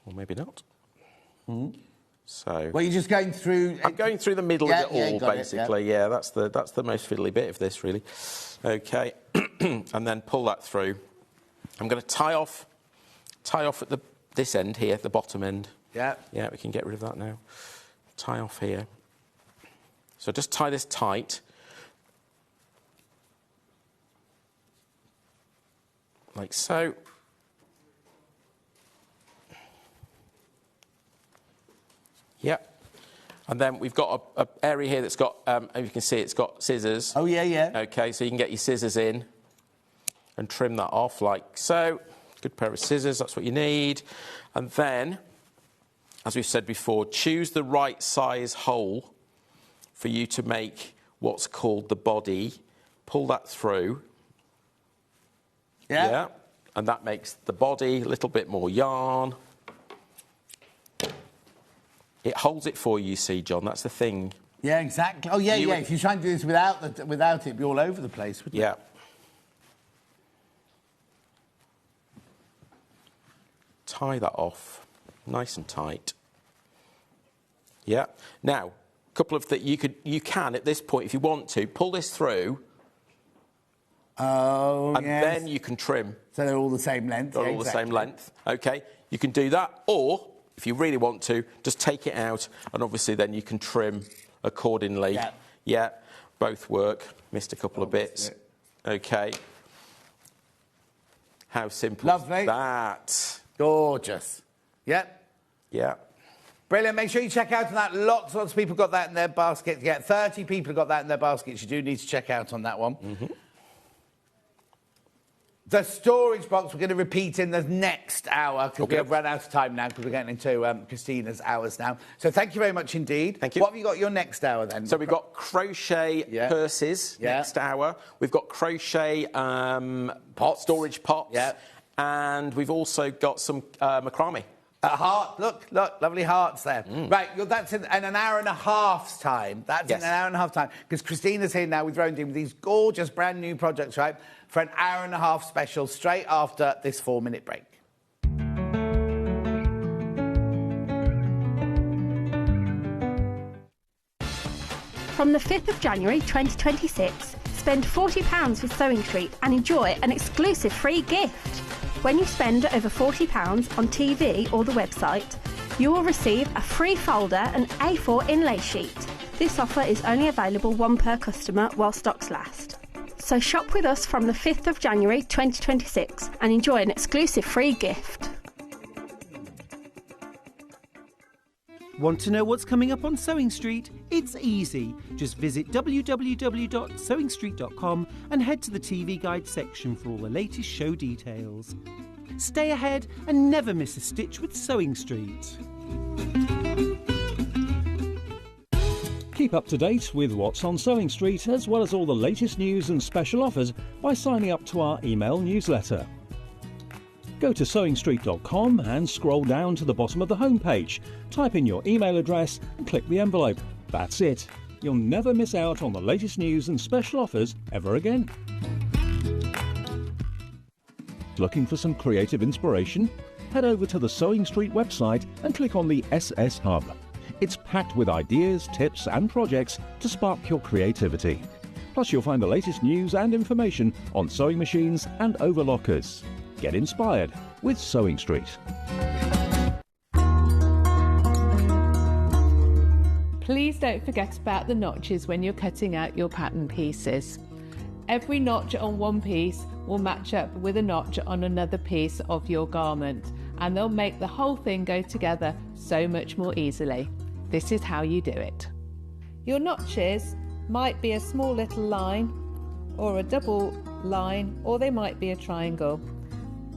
Or maybe not. So. Well, you're just going through... I'm going through the middle of it all, basically. Yeah, that's the most fiddly bit of this, really. OK, and then pull that through. I'm going to tie off at this end here, the bottom end. Yeah. Yeah, we can get rid of that now. Tie off here. So just tie this tight. Like so. Yep. And then we've got an area here that's got, as you can see, it's got scissors. Oh, yeah, yeah. OK, so you can get your scissors in and trim that off like so. Good pair of scissors, that's what you need. And then, as we've said before, choose the right size hole for you to make what's called the body. Pull that through. Yeah. And that makes the body a little bit more yarn. It holds it for you, see, John. That's the thing. Yeah, exactly. Oh, yeah, yeah. If you try and do this without it, it'd be all over the place, wouldn't it? Yeah. Tie that off, nice and tight. Yeah. Now, a couple of that you can at this point, if you want to, pull this through. Oh, and then you can trim. So they're all the same length. They're all the same length. Okay. You can do that, or if you really want to, just take it out, and obviously then you can trim accordingly. Yeah. Yeah. Both work. Missed a couple of bits. Okay. How simple is that? Gorgeous. Yep. Yeah. Brilliant. Make sure you check out on that. Lots of people got that in their baskets. Yeah, 30 people have got that in their baskets. You do need to check out on that one. Mm-hmm. The storage box we're going to repeat in the next hour because we have run out of time now because we're getting into Christina's hours now. So thank you very much indeed. Thank you. What have you got your next hour then? So we've got crochet purses next hour. We've got crochet storage pots. Yeah. And we've also got some macrame. A heart. Look, lovely hearts there. Right, that's in an hour and a half's time. That's in an hour and a half time. Because Christina's here now with Rowan with these gorgeous brand new projects, right? For an hour and a half special straight after this 4-minute break. From the 5th of January 2026, spend £40 with Sewing Street and enjoy an exclusive free gift. When you spend over £40 on TV or the website, you will receive a free folder and A4 inlay sheet. This offer is only available one per customer while stocks last. So shop with us from the 5th of January 2026 and enjoy an exclusive free gift. Want to know what's coming up on Sewing Street? It's easy. Just visit www.sewingstreet.com and head to the TV Guide section for all the latest show details. Stay ahead and never miss a stitch with Sewing Street. Keep up to date with what's on Sewing Street, as well as all the latest news and special offers by signing up to our email newsletter. Go to sewingstreet.com and scroll down to the bottom of the homepage. Type in your email address and click the envelope. That's it. You'll never miss out on the latest news and special offers ever again. Looking for some creative inspiration? Head over to the Sewing Street website and click on the SS Hub. It's packed with ideas, tips and projects to spark your creativity. Plus you'll find the latest news and information on sewing machines and overlockers. Get inspired with Sewing Street. Please don't forget about the notches when you're cutting out your pattern pieces. Every notch on one piece will match up with a notch on another piece of your garment, and they'll make the whole thing go together so much more easily. This is how you do it. Your notches might be a small little line or a double line, or they might be a triangle.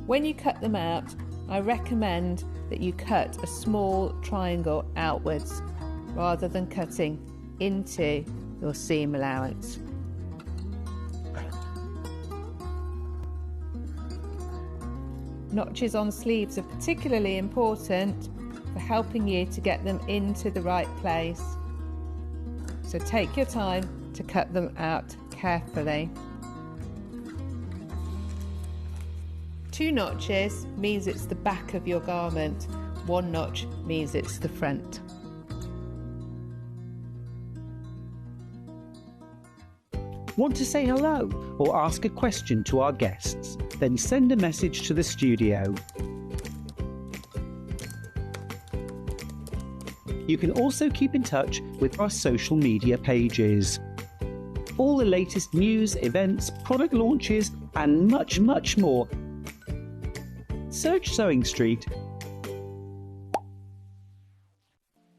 When you cut them out, I recommend that you cut a small triangle outwards rather than cutting into your seam allowance. Notches on sleeves are particularly important for helping you to get them into the right place. So take your time to cut them out carefully. 2 notches means it's the back of your garment. 1 notch means it's the front. Want to say hello or ask a question to our guests? Then send a message to the studio. You can also keep in touch with our social media pages. All the latest news, events, product launches and much, much more. Search Sewing Street.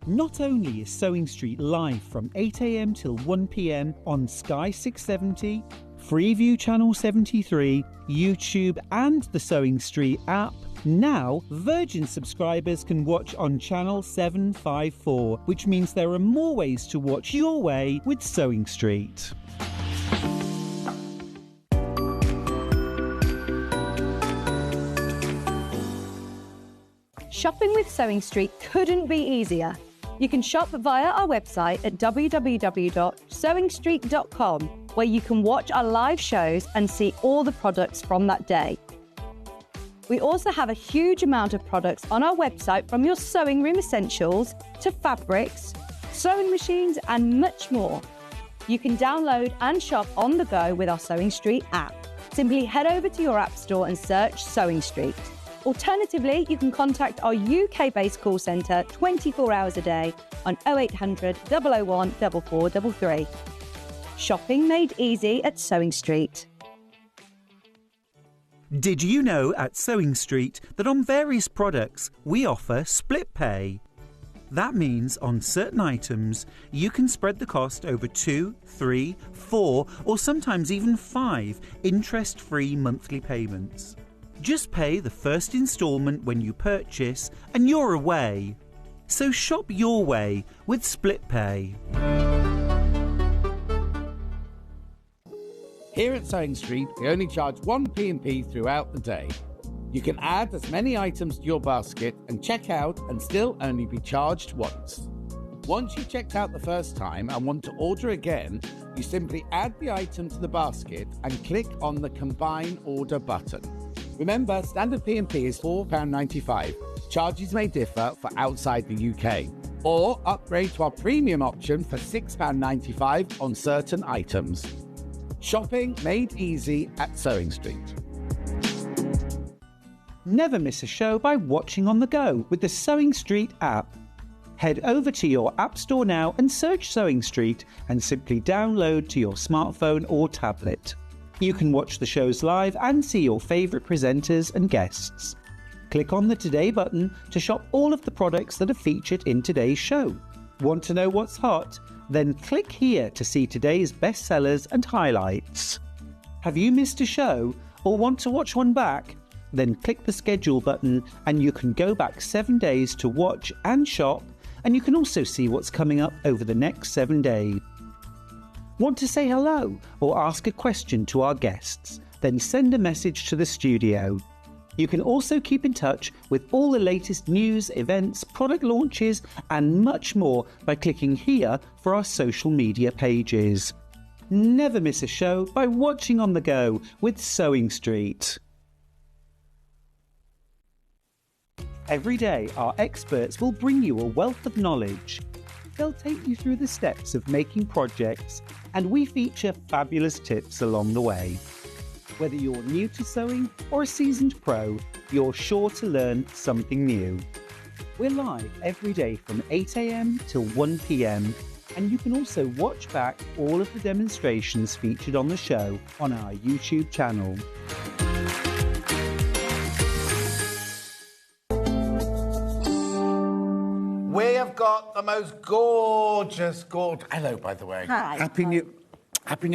Not only is Sewing Street live from 8 AM till 1 PM on Sky 670, Freeview Channel 73, YouTube and the Sewing Street app, now Virgin subscribers can watch on Channel 754, which means there are more ways to watch your way with Sewing Street. Shopping with Sewing Street couldn't be easier. You can shop via our website at www.sewingstreet.com, where you can watch our live shows and see all the products from that day. We also have a huge amount of products on our website, from your sewing room essentials to fabrics, sewing machines and much more. You can download and shop on the go with our Sewing Street app. Simply head over to your app store and search Sewing Street. Alternatively, you can contact our UK-based call centre 24 hours a day on 0800 001 4433. Shopping made easy at Sewing Street. Did you know at Sewing Street that on various products we offer split pay? That means on certain items you can spread the cost over 2, 3, 4 or sometimes even 5 interest-free monthly payments. Just pay the first instalment when you purchase and you're away. So shop your way with split pay. Here at Sewing Street, we only charge one P&P throughout the day. You can add as many items to your basket and check out and still only be charged once. Once you've checked out the first time and want to order again, you simply add the item to the basket and click on the Combine Order button. Remember, standard P&P is £4.95. Charges may differ for outside the UK. Or upgrade to our premium option for £6.95 on certain items. Shopping made easy at Sewing Street. Never miss a show by watching on the go with the Sewing Street app. Head over to your app store now and search Sewing Street and simply download to your smartphone or tablet. You can watch the shows live and see your favourite presenters and guests. Click on the Today button to shop all of the products that are featured in today's show. Want to know what's hot? Then click here to see today's bestsellers and highlights. Have you missed a show or want to watch one back? Then click the schedule button and you can go back 7 days to watch and shop, and you can also see what's coming up over the next 7 days. Want to say hello or ask a question to our guests? Then send a message to the studio. You can also keep in touch with all the latest news, events, product launches and much more by clicking here for our social media pages. Never miss a show by watching on the go with Sewing Street. Every day, our experts will bring you a wealth of knowledge. They'll take you through the steps of making projects, and we feature fabulous tips along the way. Whether you're new to sewing or a seasoned pro, you're sure to learn something new. We're live every day from 8 a.m. till 1 p.m, and you can also watch back all of the demonstrations featured on the show on our YouTube channel. We have got the most gorgeous. Hello, by the way. Hi. Happy New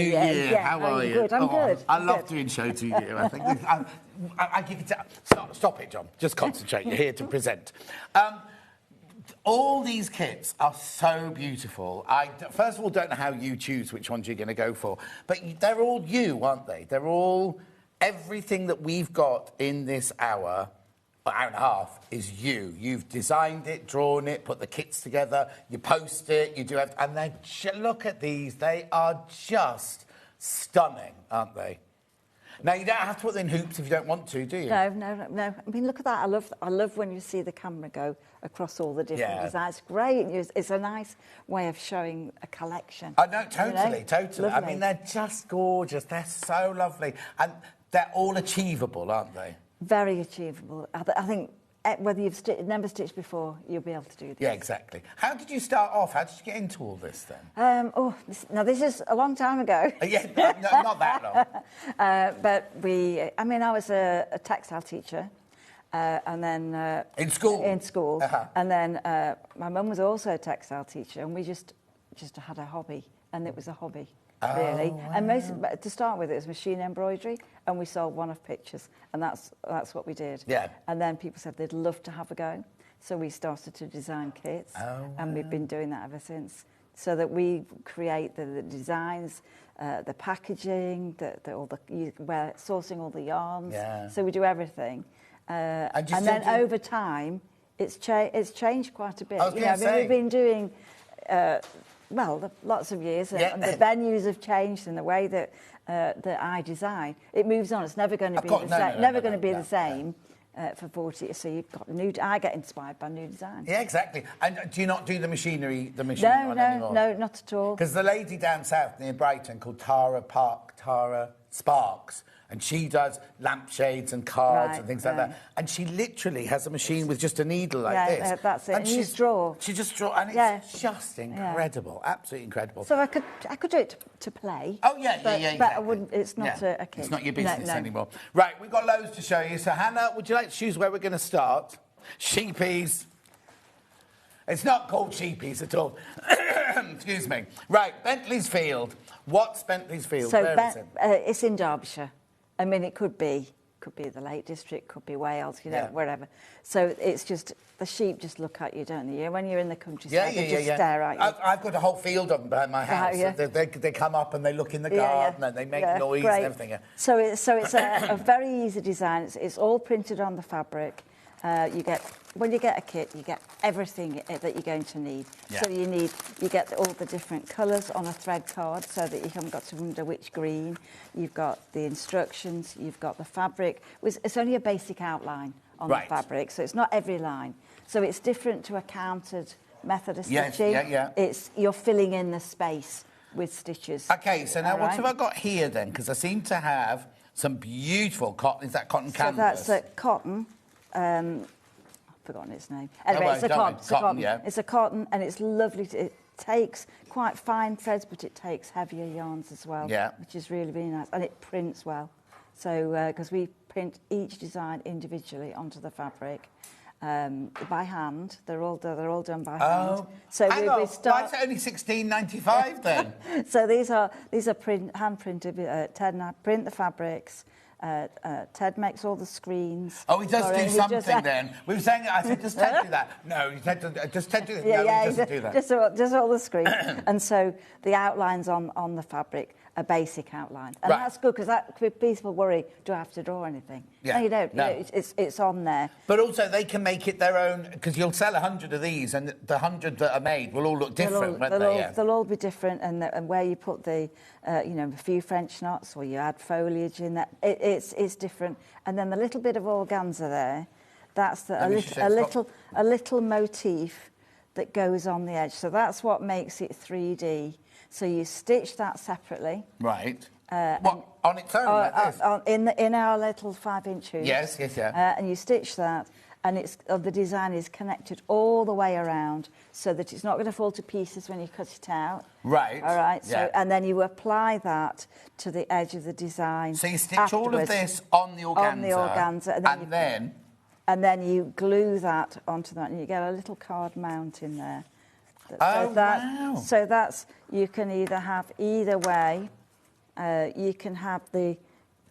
Year. Yeah, How are you? Good. I'm good. I I'm love good. doing show to you. I think I give it to. Stop it, John. Just concentrate. You're here to present. All these kits are so beautiful. I first of all don't know how you choose which ones you're going to go for, but they're all you, aren't they? They're all everything that we've got in this hour and a half is you. You've designed it, drawn it, put the kits together, you post it, you do everything. And look at these. They are just stunning, aren't they? Now, you don't have to put them in hoops if you don't want to, do you? No. I mean, look at that. I love when you see the camera go across all the different designs. It's great. It's a nice way of showing a collection. Oh, no, totally. Lovely. I mean, they're just gorgeous. They're so lovely. And they're all achievable, aren't they? Very achievable. I think whether you've never stitched before, you'll be able to do this. Yeah, exactly. How did you start off? How did you get into all this then? This is a long time ago. Not that long. But I was a textile teacher. And then... in school? In school. Uh-huh. And then my mum was also a textile teacher, and we just had a hobby, and it was a hobby. Really, wow. And to start with, it was machine embroidery, and we sold one-off pictures, and that's what we did. Yeah. And then people said they'd love to have a go, so we started to design kits, and we've been doing that ever since. So that we create the designs, the packaging, sourcing all the yarns. Yeah. So we do everything, and then over time, it's changed quite a bit. I was gonna say. We've been doing, lots of years, and the venues have changed and the way that I design. It moves on. It's never going to be the same. Never going to be the same. For 40, so you've got I get inspired by new design. Yeah, exactly. And do you not do the machine anymore? No, not at all. Because the lady down south near Brighton called Tara Sparks, and she does lampshades and cards and things like that. And she literally has a machine with just a needle like this. Yeah, that's it. And she just draw. She just draw, and it's just incredible, absolutely incredible. So I could do it to play. Oh yeah, but exactly. I wouldn't. It's not a kid. It's not your business No. anymore. Right, we've got loads to show you. So Hannah, would you like to choose where we're going to start? Sheepies. It's not called Sheepies at all. Excuse me. Right, Bentley's Field. What's Bentley's Field? So Where is it? It's in Derbyshire. I mean, it could be the Lake District, could be Wales, wherever. So it's just, the sheep just look at you, don't they? When you're in the countryside, they just stare at you. I've got a whole field of them behind my house. They come up and they look in the garden and they make noise and everything. Yeah. So it's a very easy design. It's all printed on the fabric. When you get a kit, you get everything that you're going to need. Yeah. So you get all the different colours on a thread card, so that you haven't got to wonder which green. You've got the instructions. You've got the fabric. It's only a basic outline on the fabric, so it's not every line. So it's different to a countered method of stitching. You're filling in the space with stitches. Okay, so now what have I got here then? Because I seem to have some beautiful cotton. Is that cotton canvas? So that's cotton. I've forgotten its name. Anyway, it's a cotton. Yeah. It's a cotton, and it's lovely. It takes quite fine threads, but it takes heavier yarns as well, which is really, really nice. And it prints well. So, because we print each design individually onto the fabric by hand. They're all done by hand. So why is it only $16.95 then? So these are hand printed. Ted print the fabrics. Ted makes all the screens. Oh, he does do something then. We were saying, I said, does Ted do that? No, he Ted do this. He doesn't do that. Just all the screens. And so the outlines on the fabric, a basic outline. And that's good, because people worry, do I have to draw anything? Yeah. No, you don't. No. It's on there. But also they can make it their own, because you'll sell 100 of these, and the 100 that are made will all look different, won't they? They'll all be different, and where you put the, a few French knots, or you add foliage in that, it's different. And then the little bit of organza there, that's a little motif that goes on the edge. So that's what makes it 3D. So you stitch that separately. Right. On its own, like this? In our little 5-inch hoop. Yes. And you stitch that, and the design is connected all the way around, so that it's not going to fall to pieces when you cut it out. Right. All right. So and then you apply that to the edge of the design. So you stitch all of this on the organza. And then you glue that onto that, and you get a little card mount in there. Wow. So that's, you can either have either way. You can have the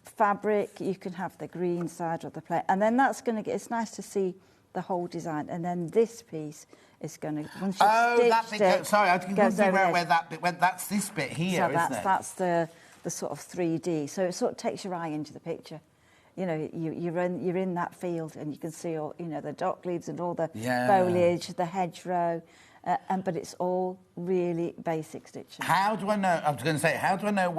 fabric, you can have the green side or the plain, and then that's going to get. It's nice to see the whole design, and then this piece is going to. Once you've stitched it, sorry, I didn't see where that bit went. That's this bit here, isn't it? That's the sort of 3D. So it sort of takes your eye into the picture. You're in that field, and you can see all the dock leaves and all the foliage, the hedgerow. But it's all really basic stitching. How do I know? I was going to say, how do I know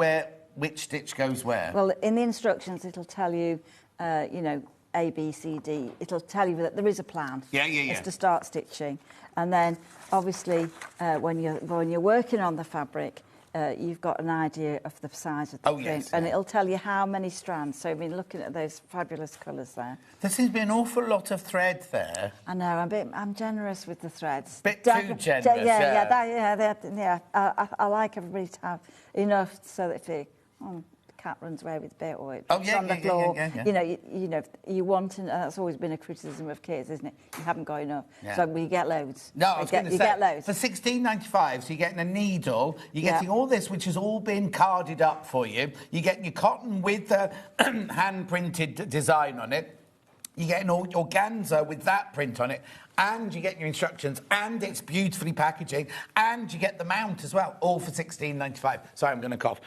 which stitch goes where? Well, in the instructions, it'll tell you, A, B, C, D. It'll tell you that there is a plan. Yeah. It's to start stitching, and then obviously when you're working on the fabric, you've got an idea of the size of the print, and it'll tell you how many strands. So, I mean, looking at those fabulous colours there. There seems to be an awful lot of thread there. I know, I'm generous with the threads. Bit too generous, I like everybody to have enough so that if the cat runs away with a bit, or it's on the floor, you want, and that's always been a criticism of kids, isn't it? You haven't got enough, so we get loads. No, I was going to say, get loads. for $16.95, so you're getting a needle, you're getting all this, which has all been carded up for you. You're getting your cotton with the hand-printed design on it. You get an organza with that print on it, and you get your instructions, and it's beautifully packaging, and you get the mount as well, all for $16.95. Sorry, I'm going to cough.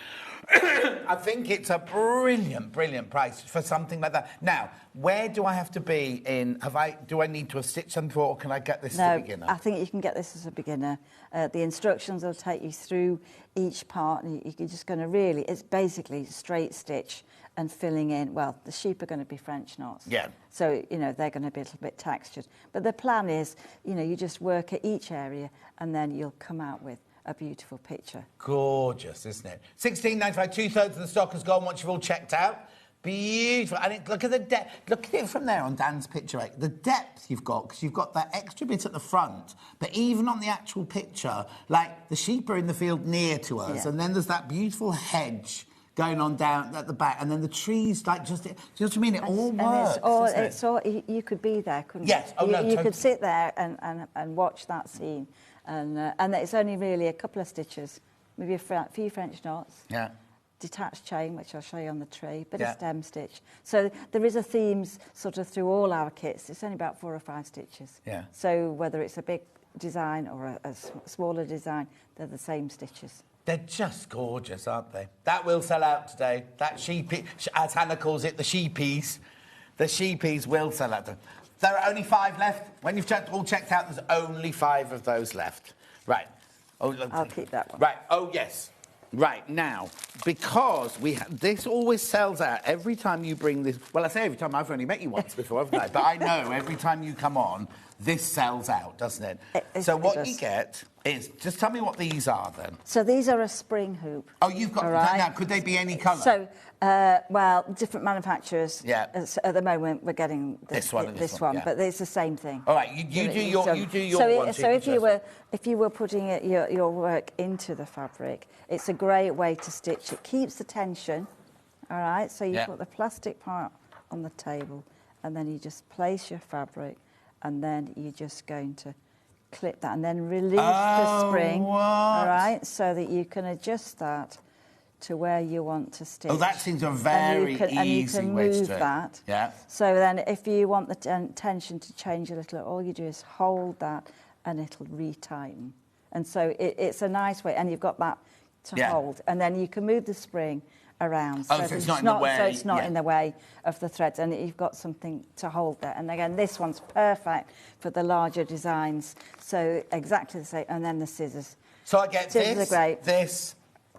I think it's a brilliant, brilliant price for something like that. Now, where do I have to be in? Do I need to have stitched something before, or can I get this as a beginner? I think you can get this as a beginner. The instructions will take you through each part, and you're just going to really, it's basically straight stitch and filling in. Well, the sheep are going to be French knots. Yeah. So, you know, they're going to be a little bit textured. But the plan is, you know, you just work at each area and then you'll come out with a beautiful picture. Gorgeous, isn't it? $16.95, 2/3 of the stock has gone once you've all checked out. Beautiful. And look at the depth. Look at it from there on Dan's picture, right? The depth you've got, because you've got that extra bit at the front, but even on the actual picture, like the sheep are in the field near to us, and then there's that beautiful hedge going on down at the back, and then the trees, like, just, do you know what I mean? It all works, it's all, you could be there, couldn't you? Yes. Oh, no, you totally. could sit there and watch that scene, and it's only really a couple of stitches, maybe a few French knots. Yeah. Detached chain, which I'll show you on the tray, bit of stem stitch. So there is a theme sort of through all our kits. It's only about 4 or 5 stitches. Yeah. So whether it's a big design or a smaller design, they're the same stitches. They're just gorgeous, aren't they? That will sell out today. That sheepy, as Hannah calls it, the sheepies. The sheepies will sell out. There are only 5 left. When you've all checked out, there's only 5 of those left. Right. Oh, I'll keep that one. Right. Oh, yes. Right, now, because this always sells out every time you bring this... Well, I say every time, I've only met you once before, haven't I? But I know every time you come on, this sells out, doesn't it? So what you get is... Just tell me what these are, then. So these are a spring hoop. Oh, you've got... Right. Now, could they be any colour? So, well, different manufacturers. Yeah. At the moment, we're getting this one, yeah. But it's the same thing. All right, you do your one. So if you were putting your work into the fabric, it's a great way to stitch. It keeps the tension. All right. So you put the plastic part on the table, and then you just place your fabric, and then you're just going to clip that, and then release the spring. What? All right. So that you can adjust that to where you want to stitch. Oh, that seems a very easy way to do it. And you can move that. Yeah. So then if you want the tension to change a little, all you do is hold that and it'll retighten. And so it's a nice way, and you've got that to hold. And then you can move the spring around. Oh, so it's not in the way. So it's not in the way of the threads, and you've got something to hold there. And again, this one's perfect for the larger designs. So exactly the same. And then the scissors. So I get scissors this, are great. this,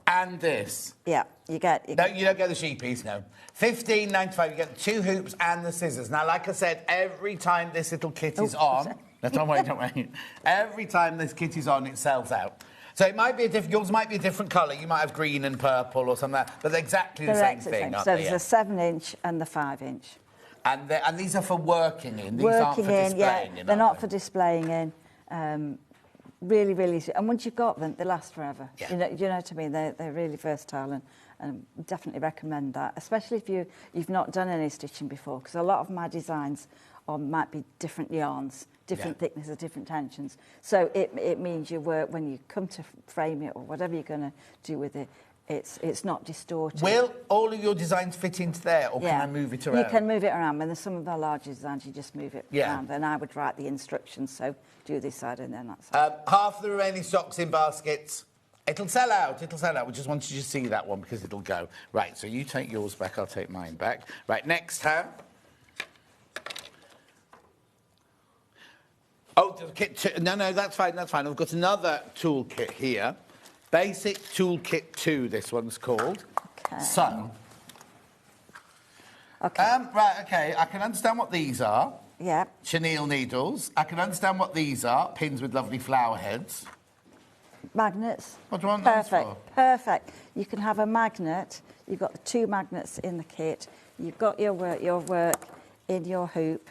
and this. Yeah, you get... No, you don't get the sheepies, no. $15.95, you get the 2 hoops and the scissors. Now, like I said, every time this little kit is on... No, don't worry. Every time this kit is on, it sells out. So it might be yours might be a different colour. You might have green and purple or something like that, but they're exactly the same thing, aren't so they? there's a 7-inch and the 5-inch. And these are for working in. These aren't for displaying in. They're not for displaying in. Really, really... And once you've got them, they last forever. Yeah. You know what I mean? They're really versatile, and definitely recommend that, especially if you've not done any stitching before, because a lot of my designs might be different yarns, different thicknesses, different tensions. So it means your work, when you come to frame it or whatever you're going to do with it, it's not distorted. Will all of your designs fit into there, or can I move it around? You can move it around. When there's some of the larger designs, you just move it around. And I would write the instructions, so do this side and then that side. Half the remaining stock's in baskets. It'll sell out. We just wanted you to see that one because it'll go. Right, so you take yours back, I'll take mine back. Right, next time. Oh, the kit no, that's fine. I've got another toolkit here. Basic Toolkit 2, this one's called. Okay. So. Okay. Right, okay, I can understand what these are. Yeah. Chenille needles. I can understand what these are. Pins with lovely flower heads. Magnets. What do you want those for? Perfect. You can have a magnet. You've got the 2 magnets in the kit. You've got your work in your hoop,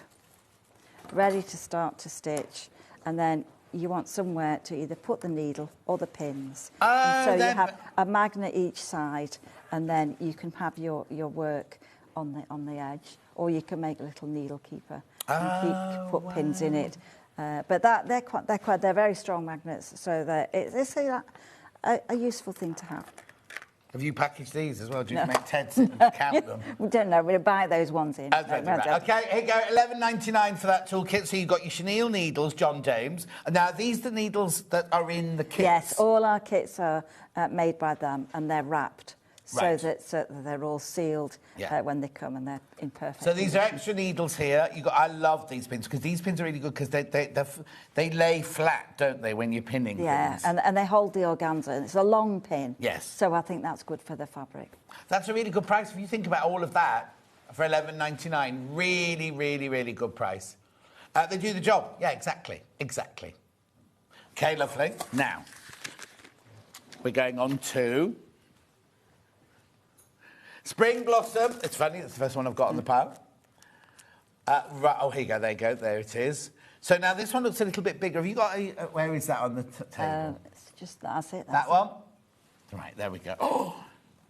ready to start to stitch, and then you want somewhere to either put the needle or the pins. And so you have a magnet each side, and then you can have your work on the edge, or you can make a little needle keeper and put pins in it. But they're very strong magnets, so it's a useful thing to have. Have you packaged these as well? Do you make Ted sit and count them? We don't know. We'll buy those ones in. Right. Okay, here you go. $11.99 for that toolkit. So you've got your chenille needles, John James. And now, are these the needles that are in the kits? Yes, all our kits are made by them, and they're wrapped. Right. So that they're all sealed when they come, and they're in perfect So these are condition. extra needles here. I love these pins because these pins are really good because they lay flat, don't they, when you're pinning things? Yeah, and they hold the organza. And it's a long pin. Yes. So I think that's good for the fabric. That's a really good price. If you think about all of that for $11.99, really, really, really good price. They do the job. Yeah, exactly. Okay, lovely. Now, we're going on to Spring Blossom. It's funny, it's the first one I've got on the pile. Right, oh, here you go, there it is. So now this one looks a little bit bigger. Have you got where is that on the table? It's just, that's it. That one? Right, there we go. Oh,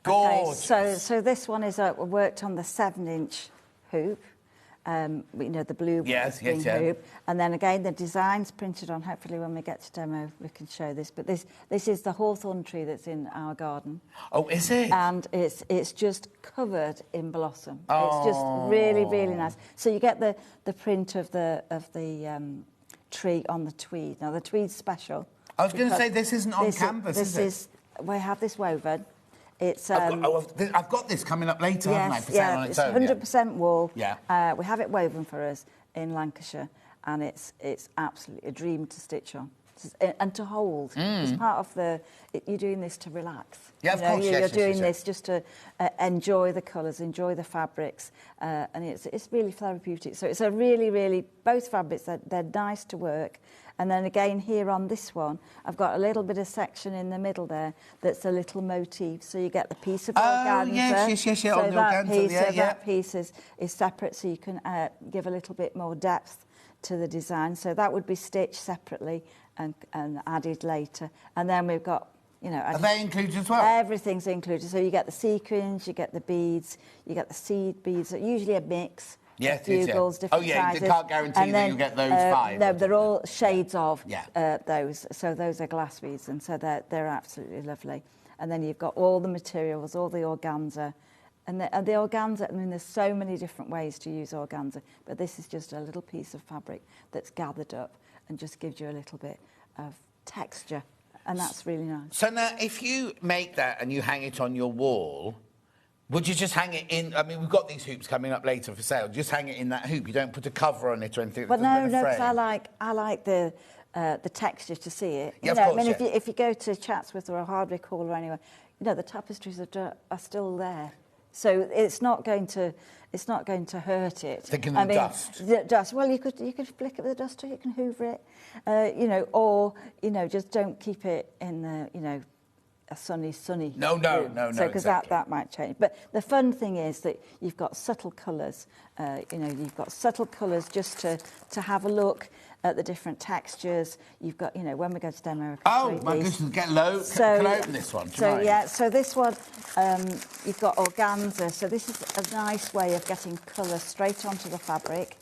gorgeous. Okay, so this one is worked on the 7-inch hoop. You know, the blue string hoop. And then again, the design's printed on. Hopefully when we get to demo, we can show this. But this is the hawthorn tree that's in our garden. Oh, is it? And it's just covered in blossom. It's just really, really nice. So you get the print of the tree on the tweed. Now, the tweed's special. I was going to say, this isn't on canvas, is it? We have this woven. It's, I've got this coming up later, haven't I? For sale on its own, 100% wool. Yeah. We have it woven for us in Lancashire, and it's absolutely a dream to stitch on and to hold. It's part of you're doing this to relax. Yeah, of course. You're doing this just to enjoy the colours, enjoy the fabrics, and it's really therapeutic. So it's a really, really, both fabrics, they're nice to work. And then again, here on this one, I've got a little bit of section in the middle there that's a little motif. So you get the piece of organza. Yes, So on the organza, that piece is separate, so you can give a little bit more depth to the design. So that would be stitched separately and added later. And then we've got, you know... Are they included as well? Everything's included. So you get the sequins, you get the beads, you get the seed beads, usually a mix. Yes, bugles, different sizes. You can't guarantee that you'll get those 5. No, they're all shades of those. So those are glass beads, and so they're absolutely lovely. And then you've got all the materials, all the organza. And the organza, I mean, there's so many different ways to use organza, but this is just a little piece of fabric that's gathered up and just gives you a little bit of texture, and that's really nice. So now, if you make that and you hang it on your wall... Would you just hang it in? I mean, we've got these hoops coming up later for sale. Just hang it in that hoop. You don't put a cover on it or anything. But no, because I like the texture to see it. Yeah, you know, of course, I mean, if you go to Chatsworth or a Hardwick Hall or anywhere, you know, the tapestries are still there, so it's not going to hurt it. Thinking of the dust. Well, you could flick it with a duster. You can hoover it, you know, or you know, just don't keep it in the, you know, a sunny. No, So because exactly. that might change. But the fun thing is that you've got subtle colours. You know, you've got subtle colours just to have a look at the different textures. You've got, you know, when we go to demo. Oh my goodness, get low. So, can I open this one? So this one, you've got organza. So this is a nice way of getting colour straight onto the fabric.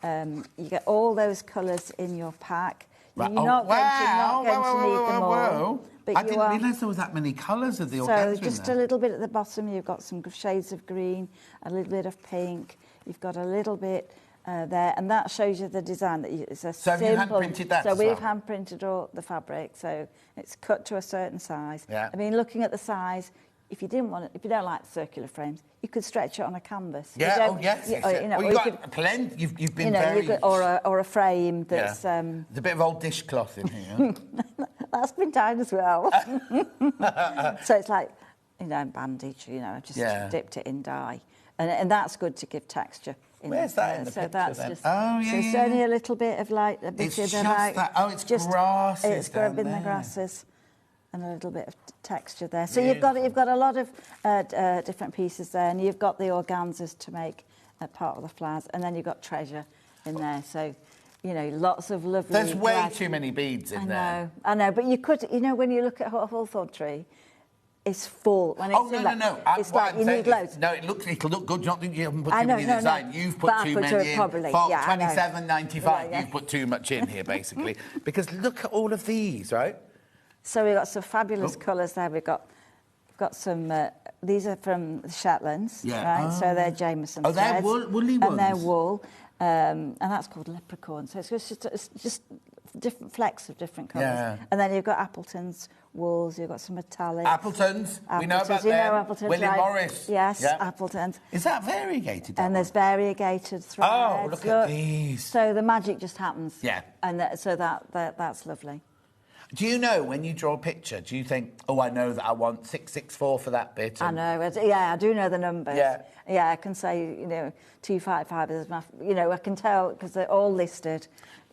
You get all those colours in your pack. Right. You're not going to need them all. But I didn't realise there was that many colours of the organza. So just a little bit at the bottom, you've got some shades of green, a little bit of pink. You've got a little bit there, and that shows you the design. It's a so simple. have you hand-printed that? So as we've well? hand-printed all the fabric, so it's cut to a certain size. Yeah. I mean, looking at the size, if you don't like circular frames, you could stretch it on a canvas. Yeah. Oh yes. You know, well, you've got plenty. You've been very. Or a frame that's. Yeah. There's a bit of old dishcloth in here. That's been down as well. So it's like, you know, bandage. You know, I just dipped it in dye, and that's good to give texture. Where's that in the so picture that's then? just. Oh yeah. So it's only a little bit of light. A bit It's of just light. that. Oh, it's just grasses. It's down in the there. grasses, and a little bit of texture there. So you've got a lot of different pieces there, and you've got the organzas to make part of the flowers, and then you've got treasure in there. So. You know, lots of lovely... There's way too many beads in there. I know, but you could... You know, when you look at a hawthorn tree, it's full. When it's no. It's like you need loads. No, it'll look good. Not that you haven't put too many in the design. You've put too many in. Probably, For yeah, $27.95, you've put too much in here, basically. Because look at all of these, right? So we've got some fabulous colours there. We've got got some. These are from the Shetlands, Yeah. right? So they're Jameson Oh, they're threads, woolly ones. and they're wool, and that's called leprechaun. So it's just different flecks of different colours. Yeah. And then you've got Appleton's wools. You've got some metallics. Appletons. We know about You know them. Appletons, William right? Morris. Yes, Yeah. Appletons. Is that variegated? And there's variegated threads. Oh, look at these. So the magic just happens. Yeah. And so that's lovely. Do you know when you draw a picture, do you think, oh, I know that I want 664 for that bit? I know. I do know the numbers. Yeah. Yeah, I can say, 255 is my, I can tell because they're all listed.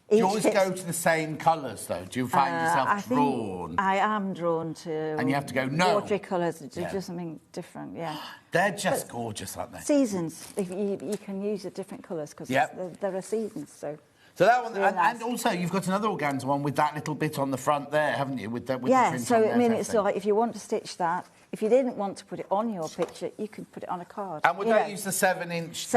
Do you always go to the same colours, though? Do you find yourself drawn? I am drawn to... And you have to go, no. Watery colours, do something different, yeah. They're just gorgeous, aren't they? Seasons. You can use the different colours because there are seasons, so... So that one, really nice. And also you've got another organza one with that little bit on the front there, haven't you? With the yeah, print so on there, I mean, for it's everything. like if you want to stitch that, if you didn't want to put it on your picture, you could put it on a card. And would they use the 7-inch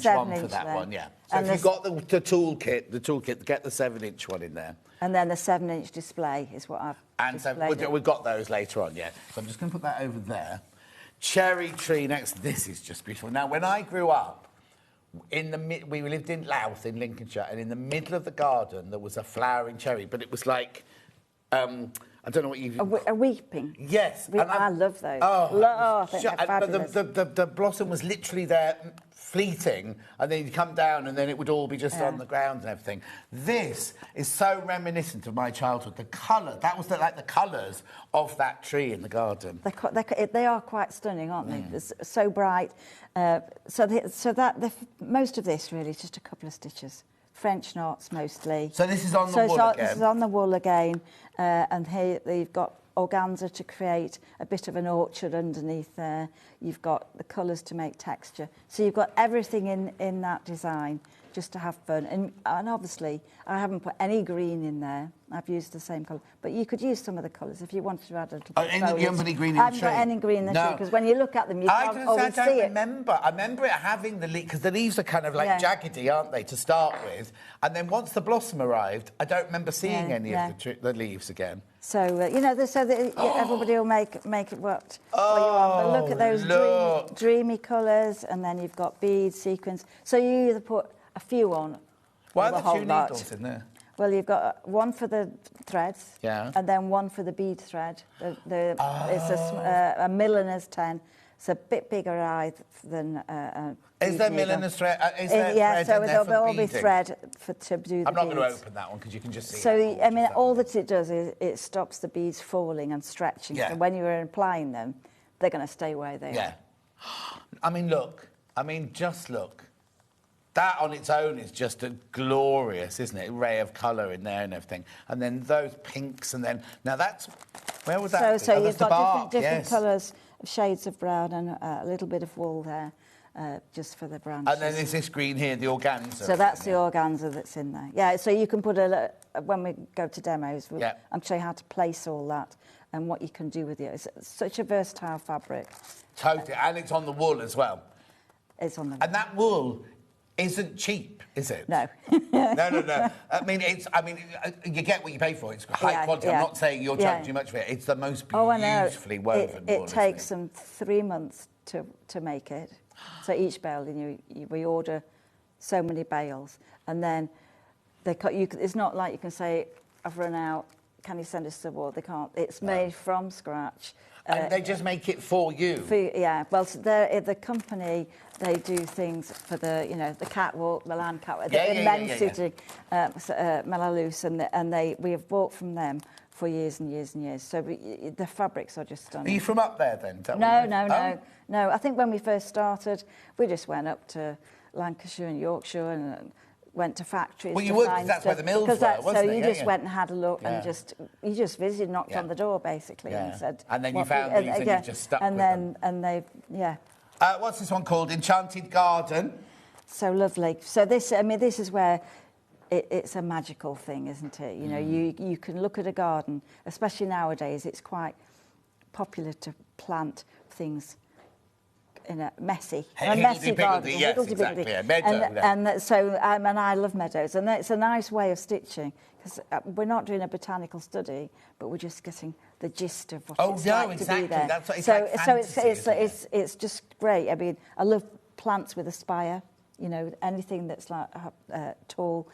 one for that one? Yeah. So if you've got the toolkit, get the 7-inch one in there. And then the 7-inch display is what I've And so we've got those later on, yeah. So I'm just going to put that over there. Cherry tree next. This is just beautiful. Now, when I grew up, we lived in Louth in Lincolnshire, and in the middle of the garden there was a flowering cherry, but it was like I don't know what you... A weeping. Yes. I love those. Oh, I think they're fabulous. The blossom was literally there, fleeting, and then you'd come down and then it would all be just on the ground and everything. This is so reminiscent of my childhood. The colour, that was like the colours of that tree in the garden. They are quite stunning, aren't they? It's so bright. Most of this really is just a couple of stitches. French knots mostly. So this is on the wool again? This is on the wool again. And here you've got organza to create a bit of an orchard underneath there. You've got the colours to make texture. So you've got everything in that design just to have fun. And obviously, I haven't put any green in there. I've used the same colour. But you could use some of the colours if you wanted to add a little bit of foliage. You haven't put any green in the tree? I haven't got any green in the tree, because when you look at them, you can't always see it. I remember it having the leaves, because the leaves are kind of like jaggedy, aren't they, to start with? And then once the blossom arrived, I don't remember seeing any of the leaves again. So, everybody will make it what you want. But look at those dreamy colours, and then you've got beads, sequins. So you either put a few on. Why are there two needles in there? Well, you've got one for the threads, and then one for the bead thread. It's a milliner's 10. It's a bit bigger eye than is there milliner's thread? So there'll all be thread to do the beads. I'm not going to open that one because you can just see. So, I mean, all that it does is it stops the beads falling and stretching. Yeah. So when you're applying them, they're going to stay where they are. Yeah. I mean, look. Just look. That on its own is just a glorious, isn't it? Ray of colour in there and everything. And then those pinks, and then... Now that's... Where was that? So you've got different colours, shades of brown and a little bit of wool there, just for the branches. And then there's this green here, the organza. So that's the organza that's in there. Yeah, so you can put when we go to demos, I'll show you how to place all that and what you can do with it. It's such a versatile fabric. Totally, and it's on the wool as well. It's on the wool. And that wool isn't cheap, is it? No. No. I mean, you get what you pay for. It's high quality. I'm not saying you're charging too much for it. It's the most beautifully woven wool. It takes them 3 months to make it. So each bale, we order so many bales, and then it's not like you can say, I've run out, can you send us some wool? They can't. It's made from scratch. And they just make it for you? Well, so the company, they do things for the catwalk, Milan catwalk, the men's suiting, Melalus, and we have bought from them for years and years and years. So the fabrics are just stunning. Are you from up there, then? No. I think when we first started, we just went up to Lancashire and Yorkshire and went to factories. Well, you would, because that's where the mills were, wasn't it? So you just went and had a look and you just visited, knocked on the door, basically, and said... And then you found these and you just stuck with them. And they, what's this one called? Enchanted Garden. So lovely. So this is where it's a magical thing, isn't it? You can look at a garden, especially nowadays, it's quite popular to plant things in a messy garden. Yes, exactly. A meadow, and I love meadows, and it's a nice way of stitching, because we're not doing a botanical study, but we're just getting the gist of what Oh, it's no, like exactly. to be there. That's what it's so like fantasy, it's just great. I mean, I love plants with a spire, you know, anything that's like tall.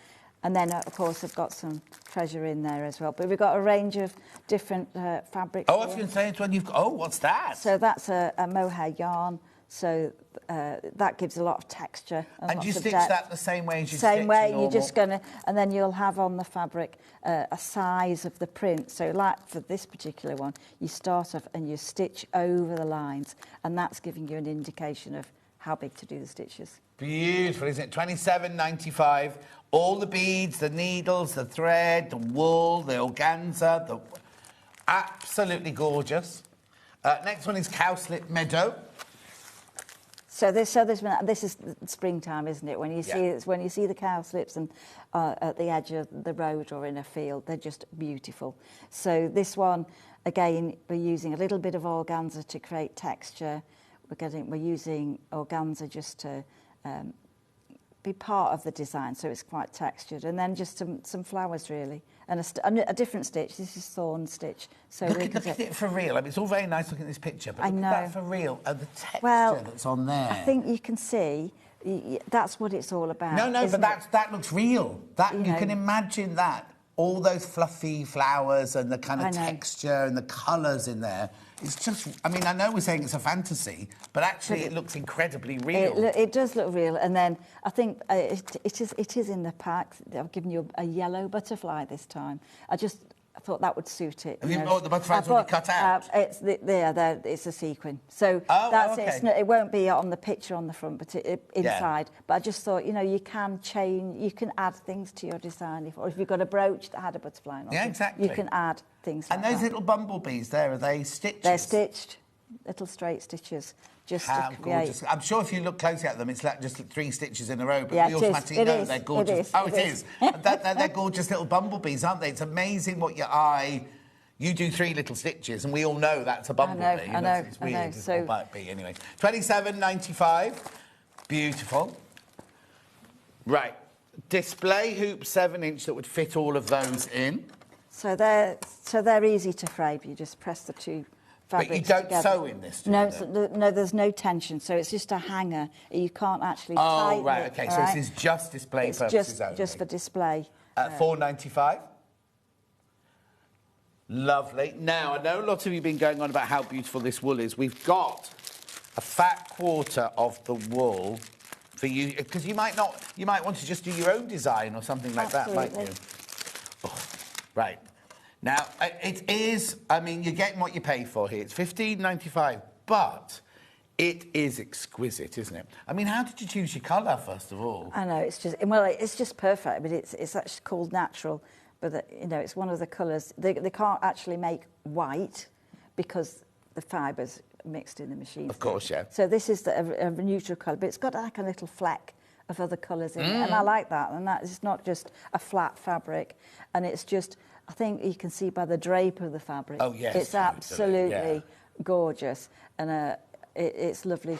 And then, of course, I've got some treasure in there as well. But we've got a range of different fabrics. Oh, I was going to say it's when you've got... Oh, what's that? So that's a mohair yarn. So that gives a lot of texture. And do you stitch depth. that the same way as you Same stitch way, normal? you're just going to... And then you'll have on the fabric a size of the print. So like for this particular one, you start off and you stitch over the lines. And that's giving you an indication of how big to do the stitches. Beautiful, isn't it? $27.95. All the beads, the needles, the thread, the wool, the organza, absolutely gorgeous. Next one is Cowslip Meadow. So this is springtime, isn't it? When you see the cowslips and at the edge of the road or in a field, they're just beautiful. So this one, again, we're using a little bit of organza to create texture. We're using organza just to be part of the design, so it's quite textured, and then just some flowers really, and a different stitch. This is thorn stitch. So look at it for real. I mean, it's all very nice looking at this picture, but I look know. at that for real. And the texture that's on there. I think you can see that's what it's all about. No, but that looks real. You can imagine that. All those fluffy flowers and the kind of texture and the colours in there. It's just, I mean, I know we're saying it's a fantasy, but actually it looks incredibly real. It does look real. And then I think it is in the pack. I've given you a yellow butterfly this time. I thought that would suit it. Have you bought the butterflies already cut out? It's a sequin. So it won't be on the picture on the front, but inside. Yeah. But I just thought, you know, you can change, you can add things to your design. If you've got a brooch that had a butterfly on it, exactly. You can add things like that. And those little bumblebees there, are they stitches? They're stitched, little straight stitches. Just How to create. Gorgeous. I'm sure if you look closely at them, it's like just 3 stitches in a row, but we automatically know they're gorgeous. It is. They're gorgeous little bumblebees, aren't they? It's amazing what your eye... You do 3 little stitches, and we all know that's a bumblebee. I know. It's weird. So... It might be, anyway. $27.95. Beautiful. Right. Display hoop 7-inch that would fit all of those in. So they're easy to frame. You just press the 2 fabrics But you don't together. sew in this, do you? No, there's no tension. So it's just a hanger. You can't actually tighten it. Oh, right, OK. So this is just display purposes only. Just for display. $4.95. Lovely. Now, I know a lot of you have been going on about how beautiful this wool is. We've got a fat quarter of the wool for you, because you might want to just do your own design or something like that, might you? Oh, right. Now, it is, I mean, you're getting what you pay for here. It's $15.95, but it is exquisite, isn't it? I mean, how did you choose your colour, first of all? I know, it's just perfect, but it's actually called natural. But, you know, it's one of the colours. They can't actually make white because the fibre's mixed in the machine. Of course, yeah. So this is a neutral colour, but it's got like a little fleck of other colours in it, and I like that. And that is not just a flat fabric, and it's just, I think you can see by the drape of the fabric. Oh, yes. It's absolutely gorgeous, and it's lovely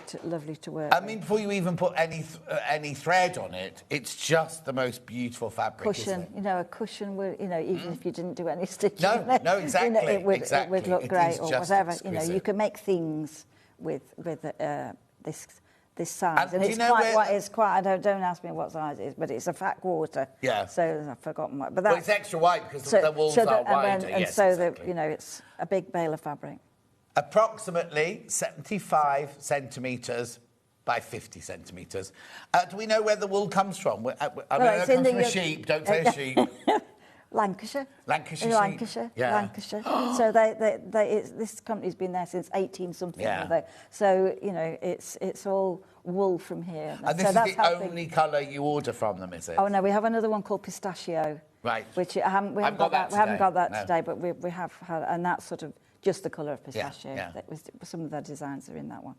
to work. I mean, before you even put any thread on it, it's just the most beautiful fabric. Cushion, isn't it? you know, a cushion would, you know, even if you didn't do any stitching. No, exactly. You know, it would look great, or whatever. Exquisite. You know, you can make things with this size, and it's quite. Don't ask me what size it is, but it's a fat quarter. Yeah. So I've forgotten what. But well, it's extra wide because the walls are wider. Exactly. You know, it's a big bale of fabric. Approximately 75 centimetres by 50 centimetres. Do we know where the wool comes from? I mean, it comes from a sheep. Don't say a sheep. Lancashire. Lancashire. Yeah. Lancashire. So this company's been there since 18-something. Yeah. So, you know, it's all wool from here. And this is the only colour you order from them, is it? Oh, no, we have another one called pistachio. Right. Which we haven't got that today, but we have had, and that's sort of just the colour of pistachio. Yeah. That was, some of their designs are in that one.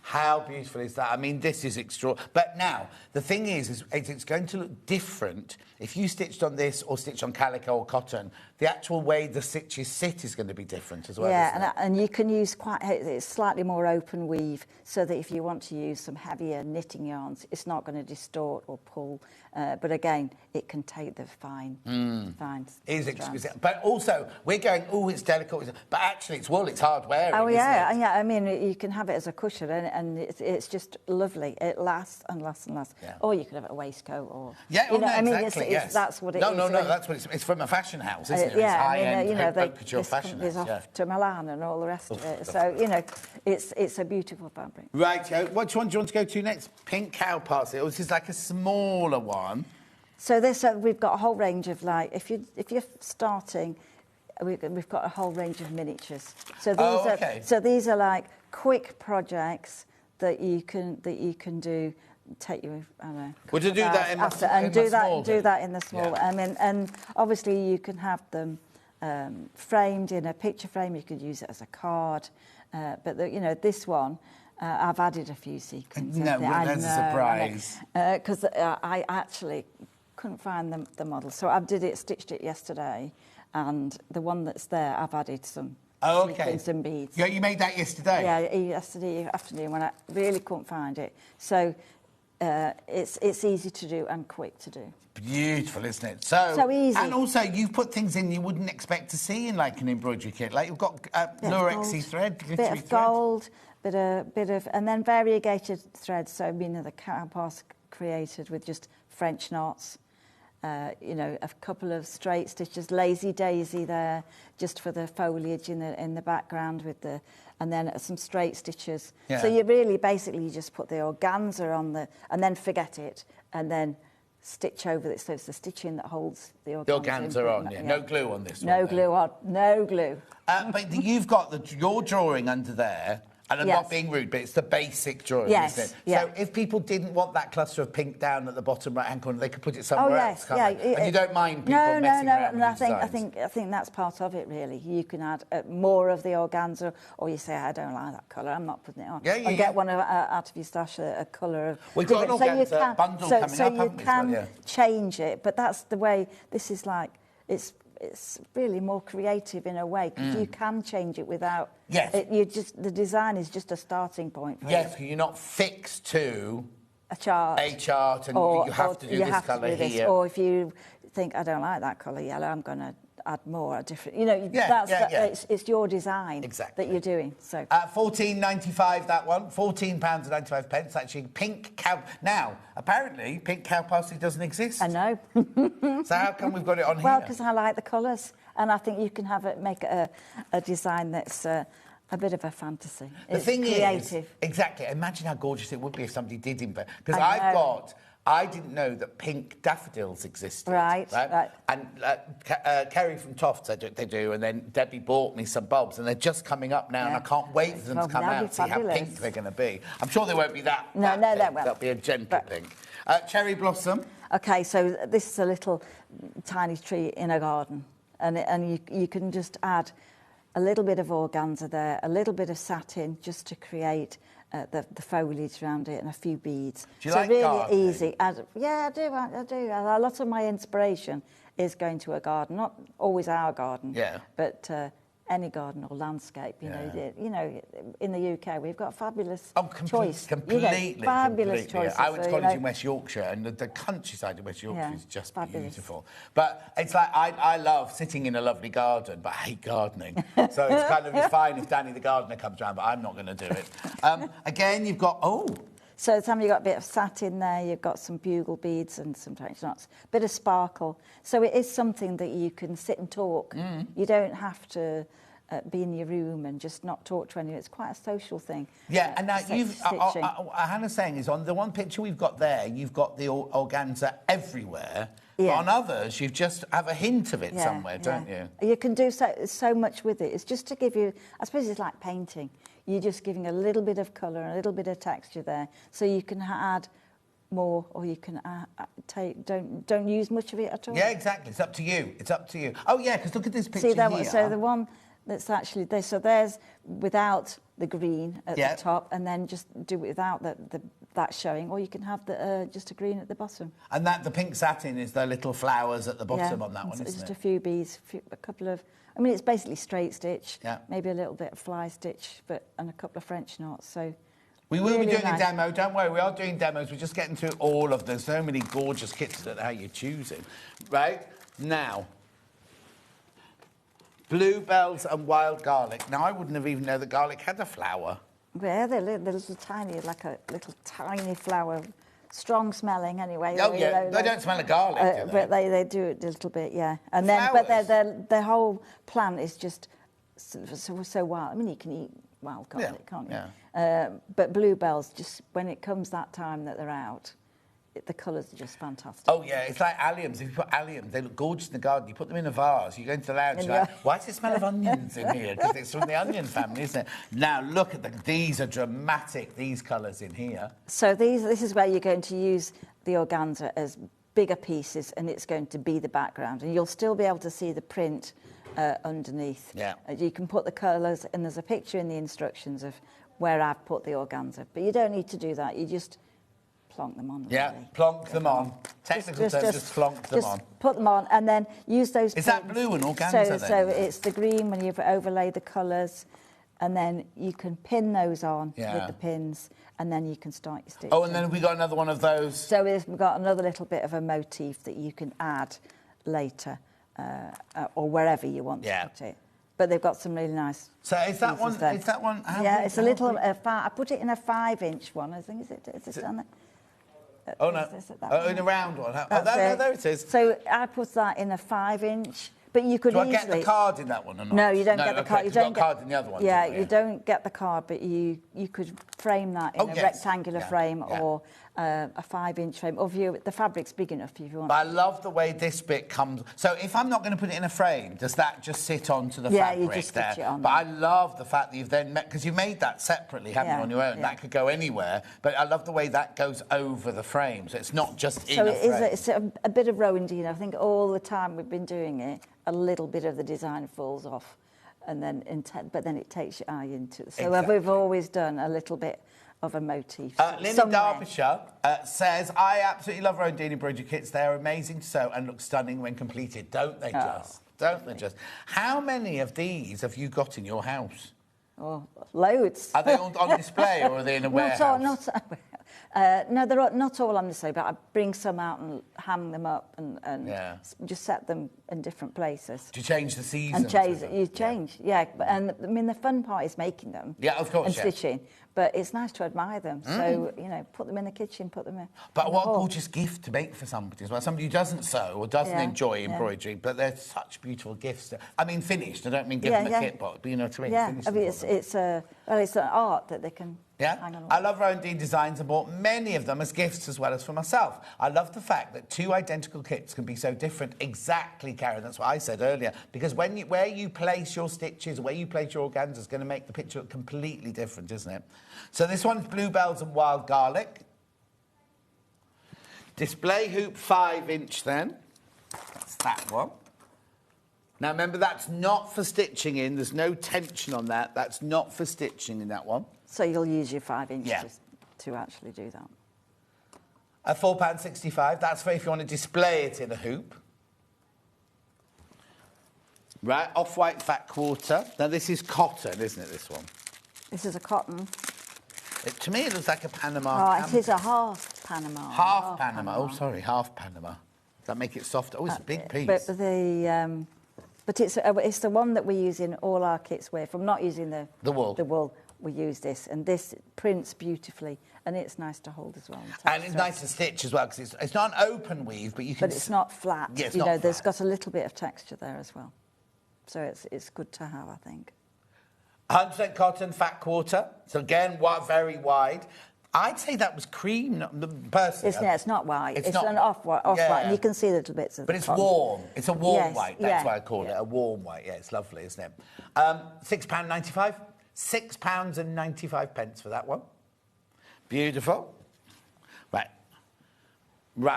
How beautiful is that? I mean, this is extraordinary. But now, the thing is it's going to look different if you stitched on this or stitched on calico or cotton. The actual way the stitches sit is going to be different as well. Yeah, and you can use it's slightly more open weave, so that if you want to use some heavier knitting yarns, it's not going to distort or pull. But again, it can take the fine strands. It is exquisite. But also, we're going, oh, it's delicate. But actually, it's wool, it's hard wearing. Oh, yeah, isn't it? yeah. I mean, you can have it as a cushion, and it's just lovely. It lasts and lasts and lasts. Yeah. Or you could have it a waistcoat, or exactly. Yes. That's what it no, is. No, that's what it's from a fashion house, isn't it? Yeah, it's high-end haute couture fashion house. Off to Milan and all the rest of it. So it's a beautiful fabric. Right. Which one do you want to go to next? Pink cow parsley. This is like a smaller one. So this we've got a whole range of if you're starting, we've got a whole range of miniatures. So these are like quick projects that you can do. Take you, I don't know. Would you do that in that in the small? Yeah. I mean, and obviously you can have them framed in a picture frame. You could use it as a card, but this one. I've added a few sequins. No, that's a surprise. Because I actually couldn't find the model, so I stitched it yesterday, and the one that's there, I've added some sequins and beads. Yeah, you made that yesterday? Yeah, yesterday afternoon when I really couldn't find it. So it's easy to do and quick to do. Beautiful, isn't it? So easy. And also, you've put things in you wouldn't expect to see in like an embroidery kit. Like you've got Lurexy thread, glittery bit of gold, bit of, and then variegated threads. So the cow parsley created with just French knots. A couple of straight stitches, lazy daisy there, just for the foliage in the background and then some straight stitches. Yeah. So you really basically just put the organza on and then forget it, and then stitch over it. So it's the stitching that holds the organza. The organza on, yeah. No glue on this one. No glue on, no glue. But you've got your drawing under there. And I'm not being rude, but it's the basic drawing, isn't it? Yeah. So if people didn't want that cluster of pink down at the bottom right-hand corner, they could put it somewhere else, can't they? And you don't mind people messing around with designs? I think that's part of it, really. You can add more of the organza, or you say, I don't like that colour, I'm not putting it on. And get one out of your stash, a colour of... We've got an organza bundle coming up, haven't we? So you can change it, but that's the way... This is like... It's really more creative in a way, because you can change it without... Yes. The design is just a starting point for Yes, you're not fixed to... A chart, and you have to do this colour here. Or if you think, I don't like that colour yellow, I'm going to add more, different... It's your design that you're doing. So £14.95, that one. £14.95. Actually, pink cow... Now, apparently, pink cow parsley doesn't exist. I know. So how come we've got it on here? Well, because I like the colours. And I think you can make a design that's... a bit of a fantasy. The thing creative. Is, exactly. Imagine how gorgeous it would be if somebody did invent. Because I didn't know that pink daffodils existed. Right. And Kerry from Tofts, they do, and then Debbie bought me some bulbs, and they're just coming up now, and I can't wait for them to come out and see how pink they're going to be. I'm sure they won't be that. No, they won't. They'll be a gentle pink. Cherry blossom. Okay, so this is a little tiny tree in a garden, and you can just add a little bit of organza there, a little bit of satin, just to create the foliage around it, and a few beads. Do you like really gardening? Easy. I do. A lot of my inspiration is going to a garden, not always our garden, but any garden or landscape. You know, in the UK we've got a fabulous choice. Completely, fabulous choices. I went to college in West Yorkshire, and the countryside in West Yorkshire is just beautiful. But it's like I love sitting in a lovely garden, but I hate gardening. So it's fine if Danny the gardener comes around, but I'm not going to do it. Again, you've got So you've got a bit of satin there, you've got some bugle beads and some French knots, a bit of sparkle. So it is something that you can sit and talk. You don't have to be in your room and just not talk to anyone. It's quite a social thing. Yeah, and now Hannah's saying is on the one picture we've got there, you've got the organza everywhere. Yeah. But on others, you just have a hint of it somewhere, don't you? You can do so much with it. It's just to give you, I suppose it's like painting. You're just giving a little bit of colour and a little bit of texture there, so you can add more, or you can don't use much of it at all. Yeah, exactly. It's up to you. Oh yeah, because look at this picture here. See, so the one that's actually there. So there's without the green at the top, and then just do it without that showing, or you can have just a green at the bottom. And the pink satin is the little flowers at the bottom on that one, isn't it? Just a few beads, a couple of... I mean, it's basically straight stitch, Yeah. maybe a little bit of fly stitch, and a couple of French knots, so... We will be doing nice. a demo, don't worry, we are doing demos, we're just getting through all of them. So many gorgeous kits that how you're choosing. Right, now, bluebells and wild garlic. Now, I wouldn't have even known that garlic had a flower. Yeah, they're little tiny, like a little tiny flower, strong smelling anyway. Oh, yeah, they don't smell of garlic, do they? But they do it a little bit, yeah. And then, Flowers. but their whole plant is just so wild. I mean, you can eat wild garlic, can't you? Yeah. But bluebells, just when it comes that time that they're out, the colours are just fantastic. Oh, yeah, it's like alliums. If you put alliums, they look gorgeous in the garden. You put them in a vase, you go into the lounge, you're like, why does it smell of onions in here? Because it's from the onion family, isn't it? Now, look at them. These are dramatic, these colours in here. So this is where you're going to use the organza as bigger pieces, and it's going to be the background. And you'll still be able to see the print underneath. Yeah. You can put the colours, and there's a picture in the instructions of where I've put the organza. But you don't need to do that. You just plonk them on. Yeah, really. plonk them on. Technical terms, just plonk them on. Put them on, and then use those Is that pins. blue and organza then? So it's the green when you've overlaid the colours, and then you can pin those on with the pins, and then you can start your stitch. Oh, and then we got another one of those. So we've got another little bit of a motif that you can add later, or wherever you want to put it. But they've got some really nice. So is that one? there. Is that one? Yeah, it's a little. I put it in a 5-inch one. I think is it down there? Oh no! In a round one. There it is. So I put that in a 5-inch. But you could Do easily... I get the card in that one or not? No, you don't get the card. You don't get the card in the other one. Yeah, you don't get the card, but you could frame that in a rectangular frame or a 5-inch frame. Or the fabric's big enough if you want. But I love the way this bit comes. So if I'm not going to put it in a frame, does that just sit onto the fabric you just stitch it on. But I love the fact that you've then because you made that separately, haven't you, on your own? That could go anywhere. But I love the way that goes over the frame, so it's not just in a frame. It's a bit of Rowan-Dean. I think all the time we've been doing it, a little bit of the design falls off, and then but then it takes your eye into it. So we've always done a little bit of a motif. Lynn in Derbyshire says, I absolutely love Rowan-Dean embroidery kits. They're amazing to sew and look stunning when completed, don't they just? Don't they just? How many of these have you got in your house? Oh, loads. Are they all on display or are they in a warehouse? No, they're not all on display, but I bring some out and hang them up and just set them in different places. Do you change the seasons? And you change, And I mean, the fun part is making them. Yeah, of course, and stitching. But it's nice to admire them. So, put them in the kitchen, put them in. But what a gorgeous gift to make for somebody as well. Somebody who doesn't sew or doesn't enjoy embroidery, but they're such beautiful gifts. I mean, finished. I don't mean give them a kit box, but you know what I mean? Yeah, I mean, it's an art that they can hang on. I love Rowan-Dean designs and bought many of them as gifts as well as for myself. I love the fact that two identical kits can be so different. Exactly, Karen, that's what I said earlier. Because where you place your stitches, where you place your organza is going to make the picture look completely different, isn't it? So this one's bluebells and wild garlic. Display hoop 5-inch then. That's that one. Now remember, that's not for stitching in. There's no tension on that. That's not for stitching in that one. So you'll use your 5-inch to actually do that. At £4.65. That's for if you want to display it in a hoop. Right, off-white fat quarter. Now this is cotton, isn't it, this one? This is a cotton. To me, it looks like a Panama. Oh, it is a half Panama. Half Panama. Oh, sorry, half Panama. Does that make it softer? Oh, it's a big piece. But it's the one that we use in all our kits. From not using the wool. The wool, we use this, and this prints beautifully, and it's nice to hold as well. And it's nice to stitch as well because it's not an open weave, but you can. But it's not flat. Yeah, it's not flat. There's got a little bit of texture there as well, so it's good to have, I think. 100% cotton, fat quarter. So again, very wide. I'd say that was cream, personally. It's not white. It's an off-white, and you can see little bits of. But it's warm. It's a warm white. That's why I call it a warm white. Yeah, it's lovely, isn't it? £6.95. £6.95 for that one. Beautiful. Right.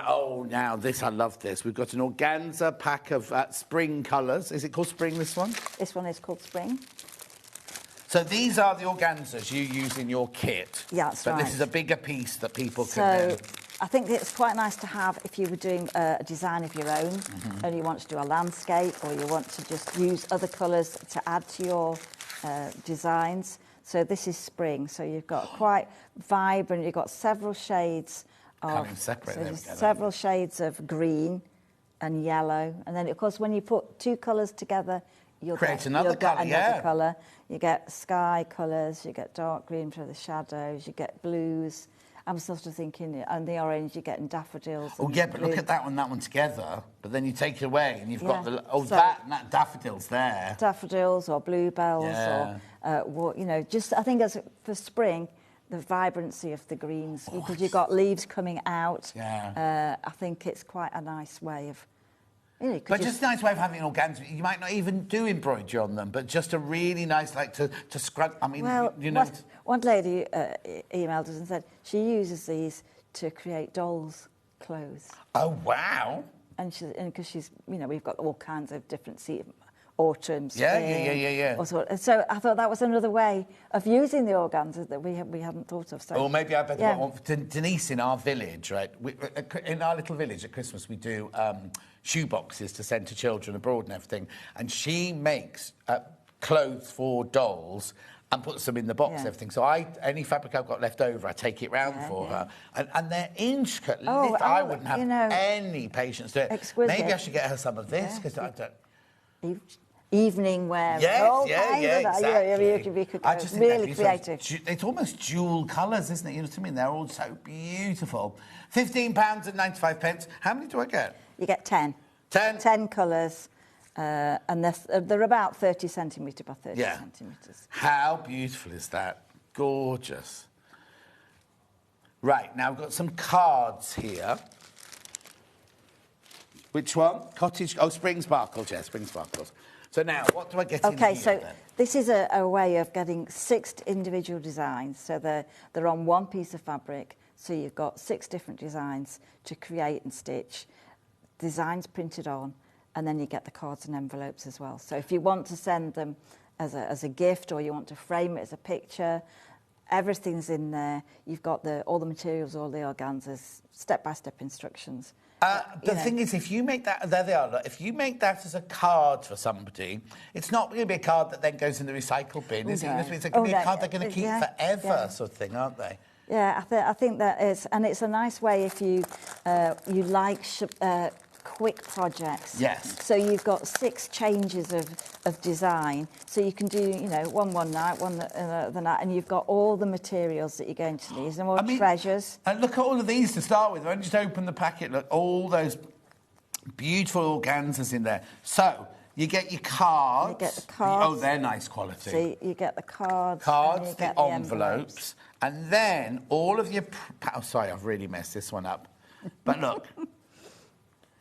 Oh, now this, I love this. We've got an organza pack of spring colours. Is it called spring, this one? This one is called spring. So these are the organzas you use in your kit. Yeah, that's but right. This is a bigger piece that people So can... I think it's quite nice to have if you were doing a design of your own, and you want to do a landscape, or you want to just use other colours to add to your designs. So this is spring, so you've got quite vibrant, you've got several shades of... Can't even separate them together. Several shades of green and yellow, and then of course when you put two colours together, you'll get another colour. You get sky colours, you get dark green for the shadows, you get blues. I'm sort of thinking, and the orange, you're getting daffodils. Oh, yeah, but look at that one together. But then you take it away, and you've got the... Oh, so that daffodils there. Daffodils or bluebells or, you know, just, I think as for spring, the vibrancy of the greens, because you've got leaves coming out. Yeah. I think it's quite a nice way of... You know, but just a nice way of having an organza. You might not even do embroidery on them, but just a really nice, like, to scrub... I mean, well, you know... One lady emailed us and said she uses these to create dolls' clothes. Oh, wow. And because she's, you know, we've got all kinds of different autumn, spring... Yeah. So I thought that was another way of using the organza that we hadn't thought of. So, or maybe I better get one for Denise in our village, right? In our little village at Christmas, we do shoe boxes to send to children abroad and everything. And she makes clothes for dolls and puts them in the box and everything. So any fabric I've got left over, I take it round for her. And they're intricate. I wouldn't have any patience to it. Exquisite. Maybe I should get her some of this, because I don't... Evening wear. Exactly. You could go really creative. It's almost jewel colours, isn't it? You know what I mean? They're all so beautiful. £15.95. How many do I get? You get 10. 10? 10 colours. And they're about 30 centimetre by 30 centimetres. How beautiful is that? Gorgeous. Right, now I've got some cards here. Which one? Cottage... Oh, Spring Sparkles, Spring Sparkles. So now, what do I get in here, so then? this is a way of getting 6 individual designs. So they're on one piece of fabric. So you've got 6 different designs to create and stitch. Designs printed on. And then you get the cards and envelopes as well. So if you want to send them as a gift, or you want to frame it as a picture, everything's in there. You've got all the materials, all the organzas, step-by-step instructions. The thing is, if you make that... There they are. Look, if you make that as a card for somebody, it's not going to be a card that then goes in the recycle bin, is it? It's going to be a card they're going to keep forever, sort of thing, aren't they? Yeah, I think that is... And it's a nice way if you like... quick projects. Yes. So you've got 6 changes of design. So you can do, you know, one night, one the night, and you've got all the materials that you're going to need. And more treasures. And look at all of these to start with. When you just open the packet, look, all those beautiful organzas in there. So you get your cards. You get the cards. Oh, they're nice quality. So you get the cards. Cards, and you get the envelopes. And then all of your... Oh, sorry, I've really messed this one up. But look...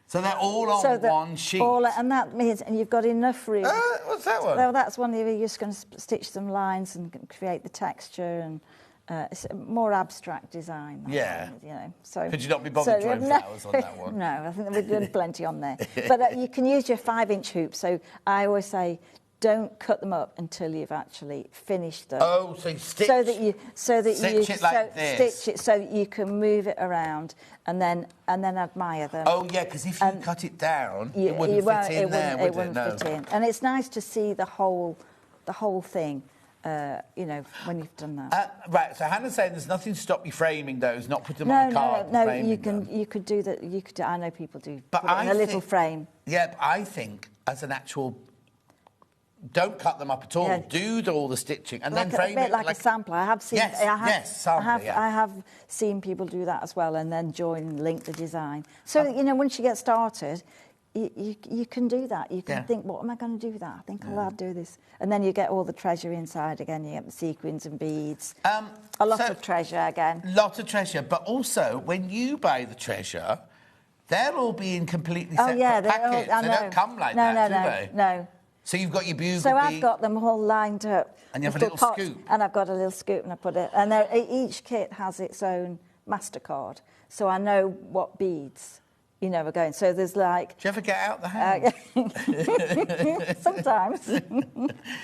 So they're all on one sheet. And that means, and you've got enough room. What's that one? Well, that's one you're just going to stitch some lines and create the texture, and it's a more abstract design. Yeah. One, you know. So could you not be bothered drawing flowers on that one? No, I think we've done plenty on there. But you can use your 5-inch hoop. So I always say, don't cut them up until you've actually finished them. Oh, so you stitch. Stitch it like this. Stitch it so that you can move it around and then admire them. Oh yeah, because if you cut it down, it wouldn't fit in there, would it? It wouldn't fit in. And it's nice to see the whole thing. You know, when you've done that. Right. So Hannah's saying there's nothing to stop you framing those, not put them on a card. No. You could do that. You could. I know people do. But put it in a little frame. Yeah, but I think as an actual. Don't cut them up at all. Yeah. Do all the stitching and then frame it like a sampler. I have seen. Sampler, I have seen people do that as well, and then link the design. So you know, once you get started, you can do that. You can think, what am I going to do with that? I think I'll do this, and then you get all the treasure inside again. You get the sequins and beads. A lot of treasure again. Lot of treasure, but also when you buy the treasure, they'll all be in completely separate packets. They don't come like that, do they? No. So you've got your bugle. So I've got them all lined up. And you have a little scoop. And I've got a little scoop, and I put it. And each kit has its own MasterCard, so I know what beads. you know, are going. So there's like... Do you ever get out the house? Sometimes.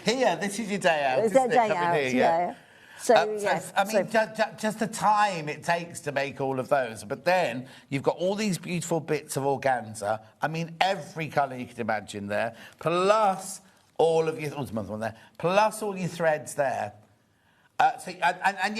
Here, this is your day out, It's isn't a day it? Coming out, here, yeah. So, I mean, just the time it takes to make all of those. But then you've got all these beautiful bits of organza. I mean, every colour you could imagine there, plus all of your... Oh, there's another one there. Plus all your threads there. And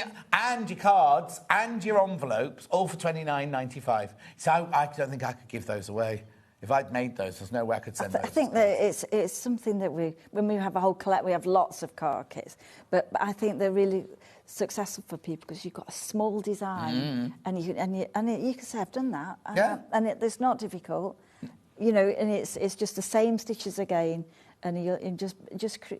your cards and your envelopes, all for $29.95. So I don't think I could give those away. If I'd made those, there's no way I could send those. I think that it's something that when we have a whole collect, we have lots of card kits, but I think they're really successful for people because you've got a small design and you can say I've done that, and it's not difficult, you know, and it's just the same stitches again. And you just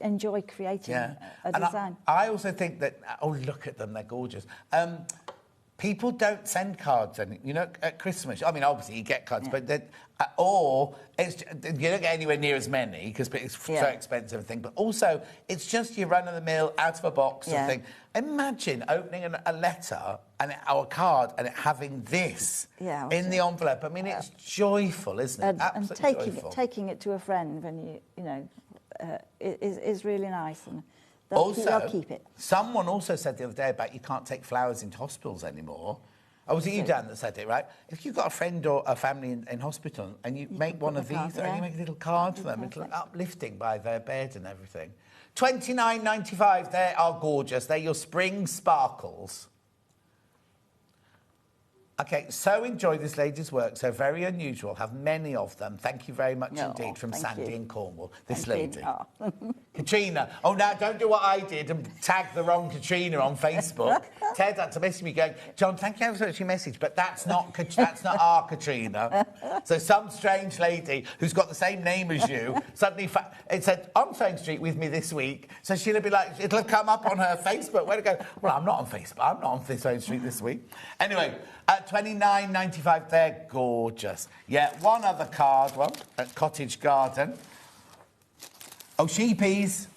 enjoy creating a design. I also think that... Oh, look at them, they're gorgeous. People don't send cards, you know, at Christmas. I mean, obviously, you get cards, but... or you don't get anywhere near as many because it's so expensive and thing. But also, it's just your run-of-the-mill, out-of-a-box sort of thing. Imagine opening a letter or a card and it having this in the envelope. I mean, it's joyful, isn't it? Absolutely joyful. Taking it to a friend when you know, is really nice. And they'll keep it. Someone also said the other day about you can't take flowers into hospitals anymore. Oh, was it you, Dan, that said it, right? If you've got a friend or a family in hospital and you make one of these, and you make a little card for them, it's like uplifting by their bed and everything. $29.95, they are gorgeous. They're your spring sparkles. OK, so enjoy this lady's work. So very unusual. Have many of them. Thank you very much indeed from Sandy in Cornwall. This lady. Katrina. Oh, now, don't do what I did and tag the wrong Katrina on Facebook. Ted had to message me going, John, thank you so much for your message, but that's not our Katrina. So some strange lady who's got the same name as you suddenly... it said, on Sewing Street with me this week. So she'll be like... It'll have come up on her Facebook. Where to go? Well, I'm not on Facebook. I'm not on Sewing Street this week. Anyway... $29.95, they're gorgeous. Yeah, one other card, at Cottage Garden. Oh, sheepies.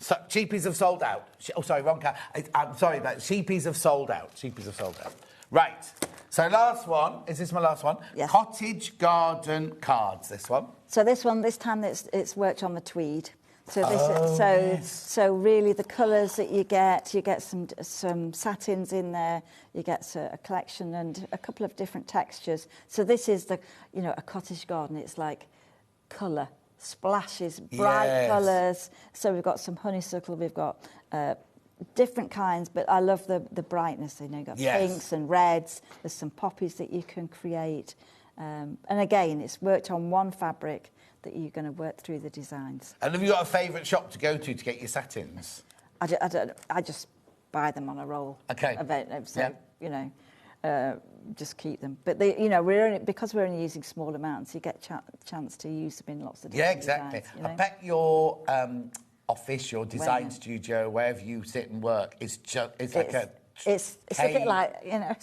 So, sheepies have sold out. Oh, sorry, wrong card. I'm sorry, but sheepies have sold out. Sheepies have sold out. Right. So last one. Is this my last one? Yes. Cottage Garden cards, this one. So this time it's worked on the tweed. So this, so really the colours that you get some satins in there, you get a collection and a couple of different textures. So this is a cottage garden. It's like colour, splashes, bright colours. So we've got some honeysuckle, we've got different kinds, but I love the brightness. You know, you've got pinks and reds. There's some poppies that you can create, and again, it's worked on one fabric that you're going to work through the designs. And have you got a favourite shop to go to get your satins? I just buy them on a roll. Okay. You know, just keep them. But because we're only using small amounts, you get chance to use them in lots of different exactly. designs, you know? I bet your office, your design studio, wherever you sit and work, it's a bit like, you know.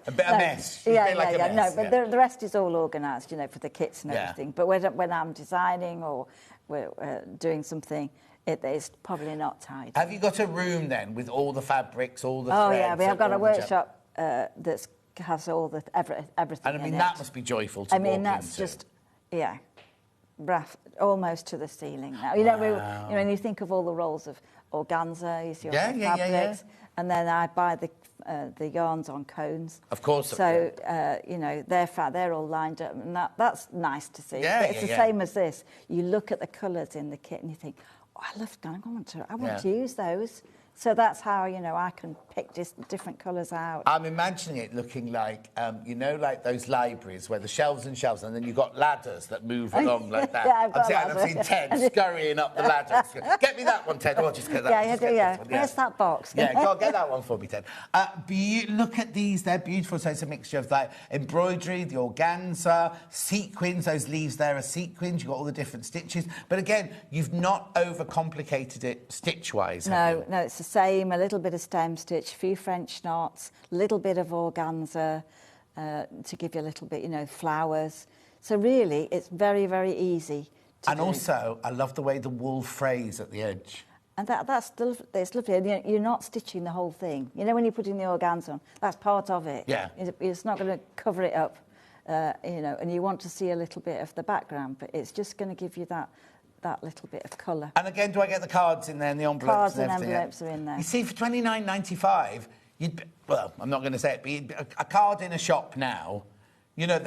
A bit of mess. No, but the rest is all organised, you know, for the kits and everything. But when I'm designing or we're doing something, it is probably not tidy. Have you got a room then with all the fabrics, all the threads? Oh yeah, we have got a workshop that has all the everything. And I mean that must be joyful to walk into. That's just almost to the ceiling now. You know, when you think of all the rolls of organza, you see all the fabrics, and then I buy the yarns on cones. Of course. So, you know, they're all lined up, and that's nice to see. But it's the same as this. You look at the colours in the kit and you think, oh, I want to use those. So that's how, you know, I can pick just different colours out. I'm imagining it looking like, you know, like those libraries where the shelves and shelves, and then you've got ladders that move along like that. I've seen Ted scurrying up the ladder. Get me that one, Ted. Or just get that one. Where's that box? Yeah, go on, get that one for me, Ted. Look at these. They're beautiful. So it's a mixture of like embroidery, the organza, sequins. Those leaves there are sequins. You've got all the different stitches. But again, you've not overcomplicated it stitch-wise, have you? No, it's the same, a little bit of stem stitch, a few French knots, a little bit of organza to give you a little bit, you know, flowers. So really, it's very, very easy to do. Also, I love the way the wool frays at the edge. And it's lovely. You're not stitching the whole thing. You know, when you're putting the organza on, that's part of it. Yeah. It's not going to cover it up. you know, and you want to see a little bit of the background, but it's just going to give you that little bit of colour. And again, do I get the cards in there and the envelopes? Cards and everything? envelopes are in there. You see, for $29.95, well, I'm not going to say it, but a card in a shop now, you know,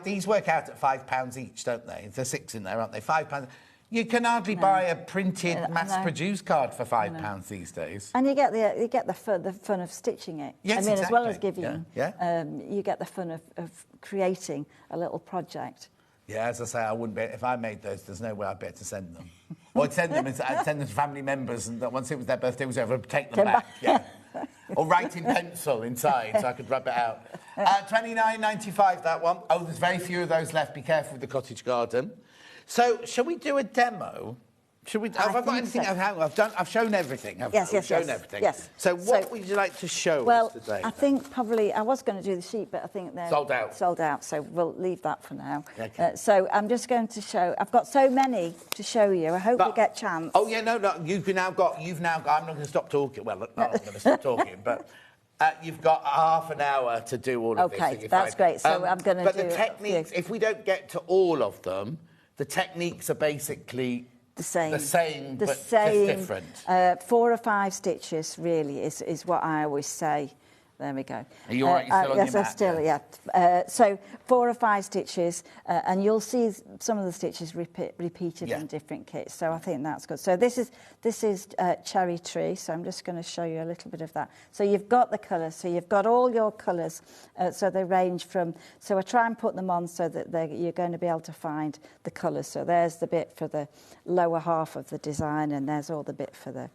these work out at £5 each, don't they? There's 6 in there, aren't they? £5. You can hardly buy a printed, mass-produced card for £5 these days. And you get the fun of stitching it. Yes, I mean, exactly. as well as giving, you get the fun of creating a little project. Yeah, as I say, I wouldn't be. If I made those, there's no way I'd be able to send them. Or I'd send them to family members, and once it was their birthday was over, I'd take them back. Yeah. Or write in pencil inside so I could rub it out. $29.95, that one. Oh, there's very few of those left. Be careful with the cottage garden. So, shall we do a demo? Should we? Have I got anything? So. I've shown everything. I've shown everything. Yes. So, what would you like to show us today? Well, I think probably I was going to do the sheet, but I think they're sold out. Sold out. So we'll leave that for now. Okay. So I'm just going to show. I've got so many to show you. I hope we get a chance. Oh yeah, no. You've now got. I'm not going to stop talking. Well, I'm not going to stop talking, but. You've got half an hour to do all of this. Okay, that's great. So I'm going to do... But the techniques, if we don't get to all of them, the techniques are basically... The same, but just different. 4 or 5 stitches, really, is what I always say. There we go. Are you all right? You're still on your mat? Yes, I'm still, yeah. So 4 or 5 stitches, and you'll see some of the stitches repeated in different kits. So I think that's good. So this is Cherry Tree. So I'm just going to show you a little bit of that. So you've got the colours. So you've got all your colours. So they range from. So I try and put them on so that you're going to be able to find the colours. So there's the bit for the lower half of the design, and there's all the bit for the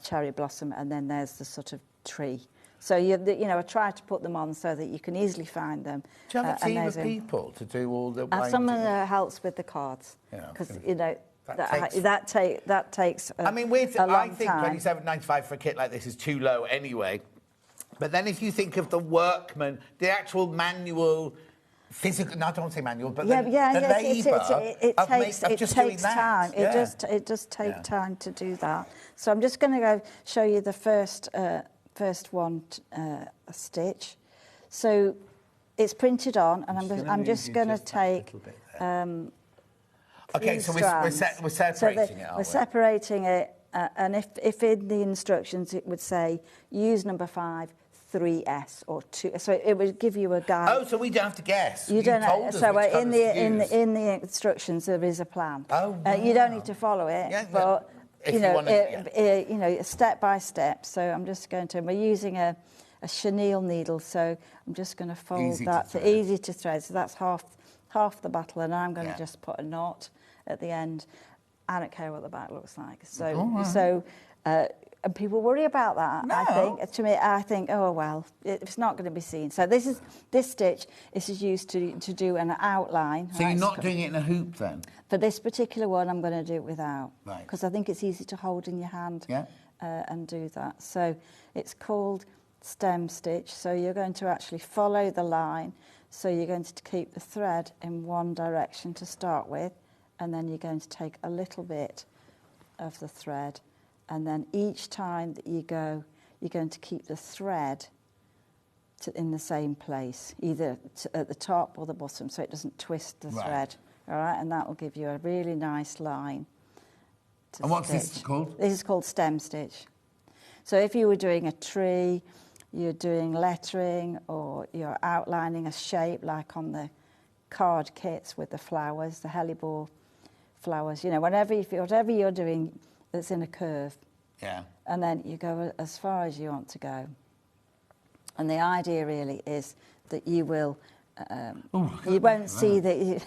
cherry blossom, and then there's the sort of tree. So, you know, I try to put them on so that you can easily find them. Do you have a team of people to do all the... Someone helps with the cards. Because, you know, that takes a long time. I mean, I think $27.95 for a kit like this is too low anyway. But then if you think of the workman, the actual manual... Physical, no, I don't want to say manual, but the labour of just doing that. It does take time to do that. So I'm just going to go show you the first one stitch. So it's printed on, and I'm just going to take. Okay, so we're separating it. We're separating it, and if in the instructions it would say use number 5. 3S or 2, so it would give you a guide. Oh, so we don't have to guess. You don't know. So in the instructions there is a plan. Oh, wow. You don't need to follow it, but you know, step by step. So I'm just going to. We're using a chenille needle, so I'm just going to fold that to easy to thread. So that's half the battle, and I'm going to just put a knot at the end. I don't care what the back looks like. So and people worry about that. No. I think. To me, I think, oh well, it's not going to be seen. So this stitch is used to do an outline. So you're not doing it in a hoop then? For this particular one, I'm going to do it without, right? Because I think it's easy to hold in your hand and do that. So it's called stem stitch. So you're going to actually follow the line. So you're going to keep the thread in one direction to start with, and then you're going to take a little bit of the thread. And then each time that you go, you're going to keep the thread in the same place, either at the top or the bottom, so it doesn't twist the thread. All right, and that will give you a really nice line to And what's this called? This is called stem stitch. So if you were doing a tree, you're doing lettering, or you're outlining a shape like on the card kits with the flowers, the hellebore flowers, you know, whatever you're doing that's in a curve. Yeah. And then you go as far as you want to go. And the idea really is that you will, you won't see that.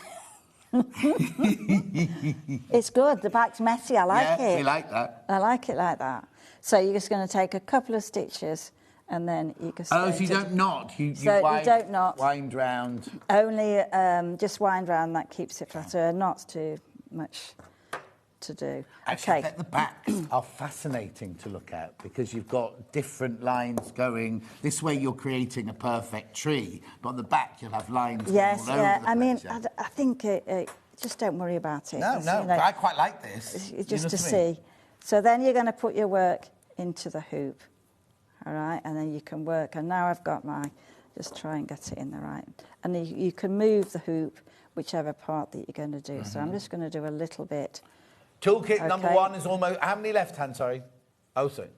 It's good. The back's messy. I like it. Yeah, we like that. I like it like that. So you're just going to take a couple of stitches, and then you can. Oh, so you don't knot. You don't knot. Wind round. Only just wind round. That keeps it flatter. Not too much to do. Actually, the backs are fascinating to look at because you've got different lines going. This way you're creating a perfect tree, but on the back you'll have lines going all over the place. I mean, I think just don't worry about it. No, you know, I quite like this. Just to see. So then you're going to put your work into the hoop, all right? And then you can work. And now I've got my Just try and get it in the right. And you can move the hoop, whichever part that you're going to do. So I'm just going to do a little bit. Toolkit number 1 is almost... How many left hand, sorry? Oh, sorry.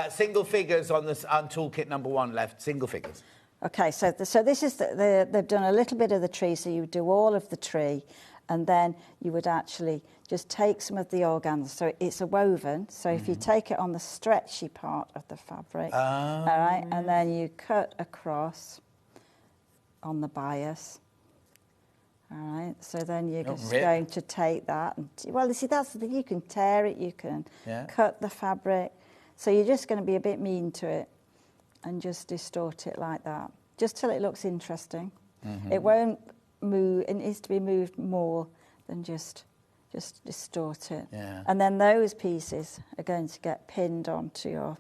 Single figures on toolkit number 1 left, single figures. Okay, so this is... they've done a little bit of the tree, so you would do all of the tree, and then you would actually just take some of the organza. So it's a woven, so if you take it on the stretchy part of the fabric, all right, and then you cut across on the bias. All right, so then you're just going to take that. And, well, you see, that's the thing. You can tear it, you can cut the fabric. So you're just going to be a bit mean to it and just distort it like that, just till it looks interesting. It won't move. It needs to be moved more than just distort it. Yeah. And then those pieces are going to get pinned onto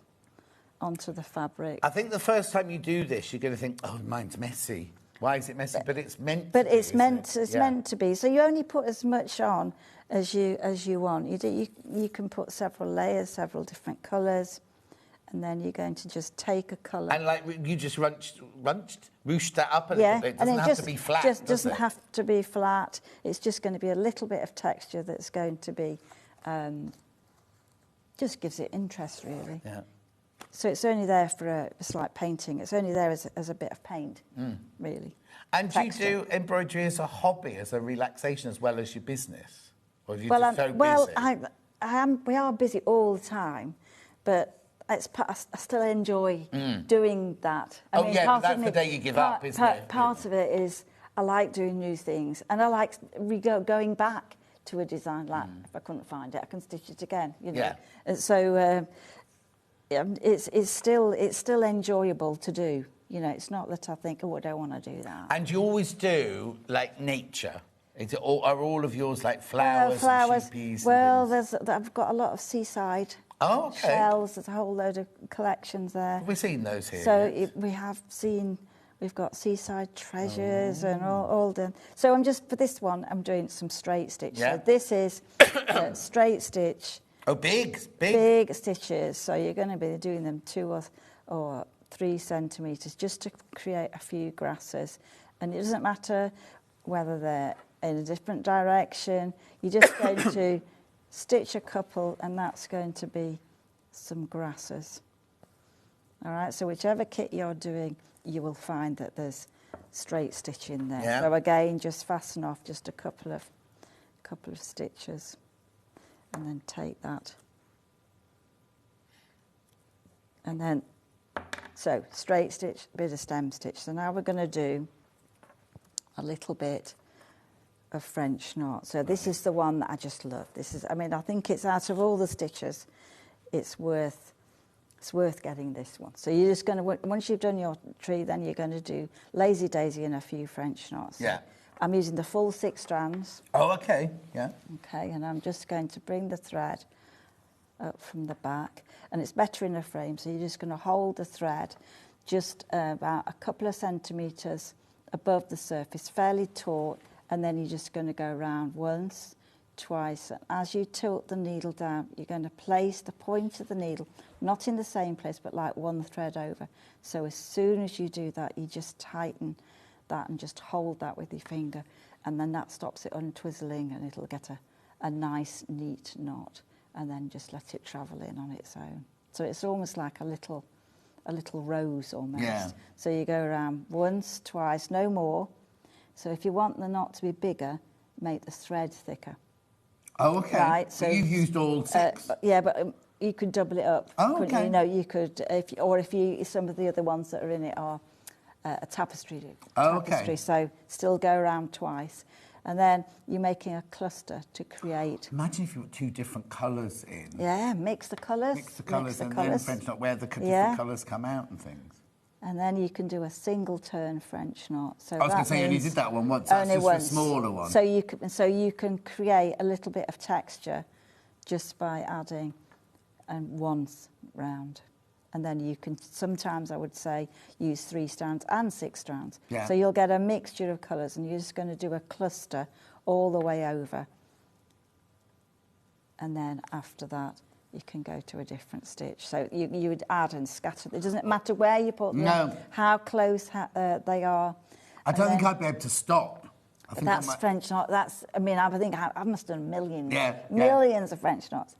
the fabric. I think the first time you do this, you're going to think, oh, mine's messy. Why is it messy? But it's meant to be. But it's meant to be. So you only put as much on as you want. You can put several layers, several different colours, and then you're going to just take a colour. And like you just ruched that up a little bit. It doesn't have to be flat. Just doesn't have to be flat. It's just going to be a little bit of texture that's going to be just gives it interest, really. Yeah. So it's only there for it's like painting. It's only there as a bit of paint, really. And do you do embroidery as a hobby, as a relaxation, as well as your business? Or are you just so busy? We are busy all the time, but I still enjoy doing that. I mean, but that's the day you give up, isn't it? Part of it is I like doing new things, and I like going back to a design. Like if I couldn't find it, I can stitch it again. You know. Yeah. And so it's still enjoyable to do. You know, it's not that I think, oh, I don't want to do that. And you always do like nature. Are all of yours like flowers and sheepies? Well, I've got a lot of seaside shells. There's a whole load of collections there. Have we seen those here? So we have seen. We've got seaside treasures and all done. So for this one, I'm doing some straight stitch. Yeah. So this is straight stitch. Oh, big stitches. So you're going to be doing them 2 or 3 centimetres just to create a few grasses. And it doesn't matter whether they're in a different direction. You're just going to stitch a couple, and that's going to be some grasses. All right, so whichever kit you're doing, you will find that there's straight stitch in there. Yeah. So again, just fasten off just a couple of stitches, and then take that. And then, so straight stitch, bit of stem stitch. So now we're going to do a little bit of French knot. So this is the one that I just love. I think it's out of all the stitches, it's worth getting this one. So you're just going to, once you've done your tree, then you're going to do lazy daisy and a few French knots. Yeah. I'm using the full 6 strands. Oh, okay, yeah. Okay, and I'm just going to bring the thread up from the back, and it's better in a frame, so you're just going to hold the thread just about a couple of centimetres above the surface, fairly taut, and then you're just going to go around once, twice. And as you tilt the needle down, you're going to place the point of the needle, not in the same place, but like one thread over. So as soon as you do that, you just tighten that and just hold that with your finger, and then that stops it untwizzling, and it'll get a nice, neat knot, and then just let it travel in on its own. So it's almost like a little rose almost. Yeah. So you go around once, twice, no more. So if you want the knot to be bigger, make the thread thicker. Oh, okay. Right, so you've used all 6? Yeah, but you could double it up. Oh, okay. You know, you could, if some of the other ones that are in it are a tapestry. Oh, okay. So still go around twice. And then you're making a cluster to create. Imagine if you put 2 different colours in. Yeah, mix the colours. Then French knot, where the different colours come out and things. And then you can do a single turn French knot. So I was going to say you only did that one once. That's just a smaller one. So you can create a little bit of texture just by adding once round. And then you can, sometimes I would say, use 3 strands and 6 strands. Yeah. So you'll get a mixture of colours, and you're just going to do a cluster all the way over. And then after that, you can go to a different stitch. So you would add and scatter. It doesn't matter where you put them, how close they are. I don't think I'd be able to stop. I think that's French knot. I think I must have done millions. Millions of French knots.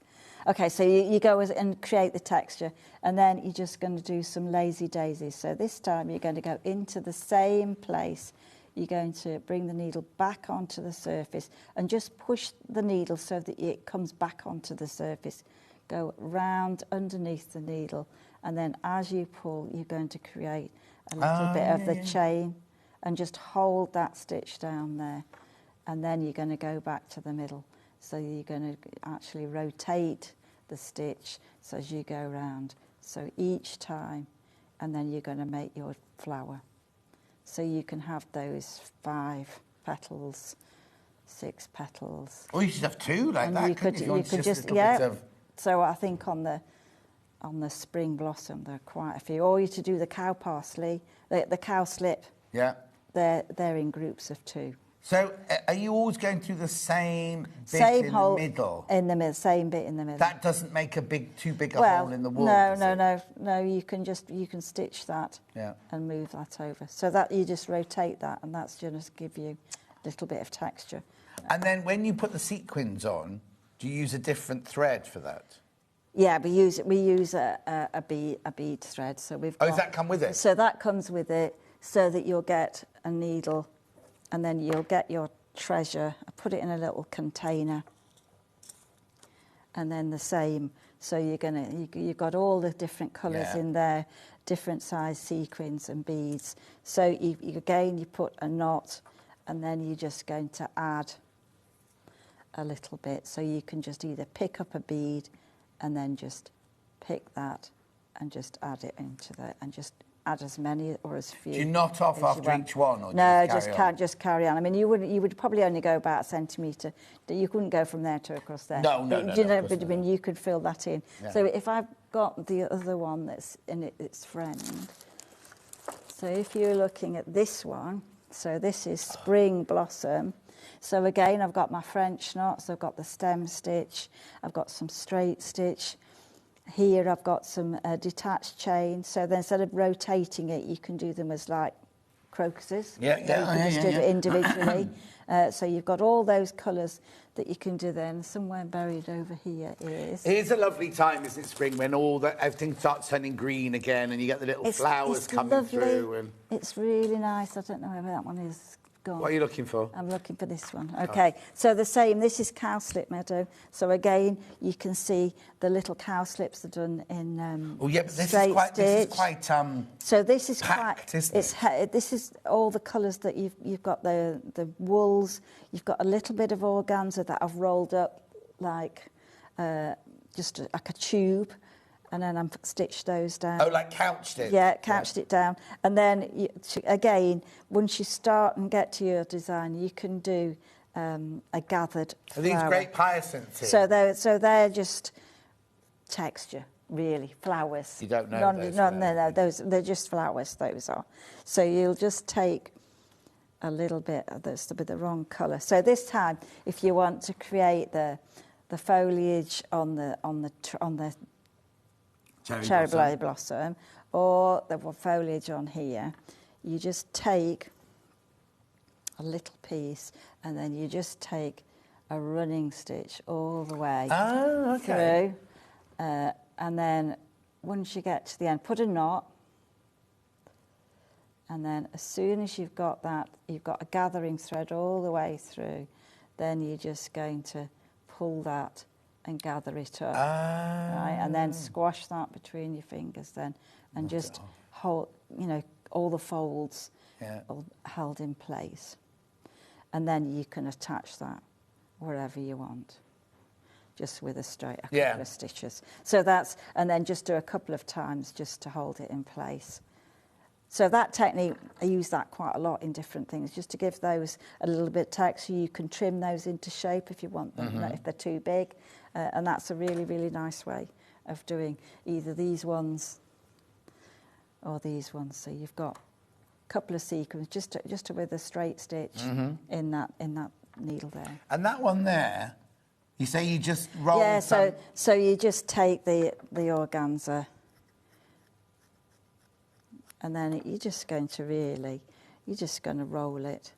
Okay, so you go and create the texture, and then you're just going to do some lazy daisies. So this time you're going to go into the same place. You're going to bring the needle back onto the surface and just push the needle so that it comes back onto the surface. Go round underneath the needle, and then as you pull, you're going to create a little bit of the chain, and just hold that stitch down there, and then you're going to go back to the middle. So you're going to actually rotate the stitch so as you go round. So each time, and then you're going to make your flower. So you can have those 5 petals, 6 petals. Or you should have 2 like and that. You could just So I think on the spring blossom there are quite a few. Or you to do the cow parsley, the cowslip. Yeah. They're in groups of 2. So are you always going through the same bit in the middle? In the middle, same bit in the middle. That doesn't make too big a hole in the wool. No. You can stitch that and move that over. So that you just rotate that, and that's just give you a little bit of texture. And then when you put the sequins on, do you use a different thread for that? Yeah, we use a bead thread. So we've got, does that come with it? So that comes with it, so that you'll get a needle, and then you'll get your treasure. I put it in a little container, and then the same. So you've got all the different colours in there, different size sequins and beads. So you put a knot, and then you're just going to add a little bit. So you can just either pick up a bead, and then just pick that, and just add it into there, and just add as many or as few. Do you knot off after each one, or no? Just carry on. I mean, you would probably only go about a centimetre. You couldn't go from there to across there. No. But I mean, you could fill that in. Yeah. So if I've got the other one that's in its friend. So if you're looking at this one, so this is spring blossom. So again, I've got my French knots. I've got the stem stitch. I've got some straight stitch. Here I've got some detached chain, so then instead of rotating it, you can do them as like crocuses. You can just do it individually. So you've got all those colours that you can do then. Somewhere buried over here is... Here's a lovely time, isn't it, spring, when everything starts turning green again, and you get the little flowers coming through. And it's really nice. I don't know whether that one is gone. What are you looking for? I'm looking for this one. Okay, so the same. This is cowslip meadow. So again, you can see the little cowslips are done in but this is quite so this is packed, quite, isn't it? This is all the colours that you've got the wools. You've got a little bit of organza that I've rolled up like just like a tube. And then I've stitched those down. Oh, like couched it? Yeah, couched it down. And then, again, once you start and get to your design, you can do a gathered flower. Are these great hyacinths here? So they're just texture, really, flowers. You don't know those? No, they're just flowers, those are. So you'll just take a little bit of this, to be the wrong colour. So this time, if you want to create the foliage on the cherry blossom or the foliage on here, you just take a little piece, and then you just take a running stitch all the way through, and then once you get to the end, put a knot, and then as soon as you've got that, you've got a gathering thread all the way through, then you're just going to pull that and gather it up, right? And then squash that between your fingers then, and just hold, all the folds all held in place. And then you can attach that wherever you want, just with a couple of stitches. So and then just do a couple of times just to hold it in place. So that technique, I use that quite a lot in different things, just to give those a little bit of texture. You can trim those into shape if you want them, if they're too big. And that's a really, really nice way of doing either these ones or these ones. So you've got a couple of sequins just with a straight stitch in that needle there. And that one there, You say you just roll Yeah, some... so you just take the organza, and then you're just going to roll it,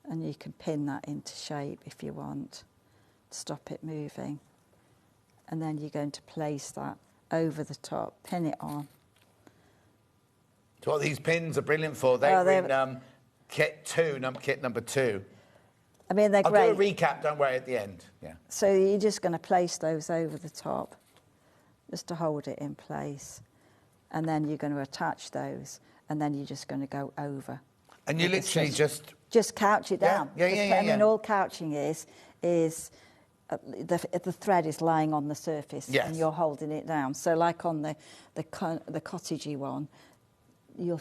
and you can pin that into shape if you want, stop it moving, and then you're going to place that over the top, pin it on. So what these pins are brilliant for, they're in kit number 2. I mean, they're great. I'll do a recap, don't worry, at the end. Yeah. So you're just going to place those over the top, just to hold it in place. And then you're going to attach those, and then you're just going to go over. And you literally just... Just couch it down. Yeah. I mean, all couching is the thread is lying on the surface, yes, and you're holding it down. So like on the cottagey one,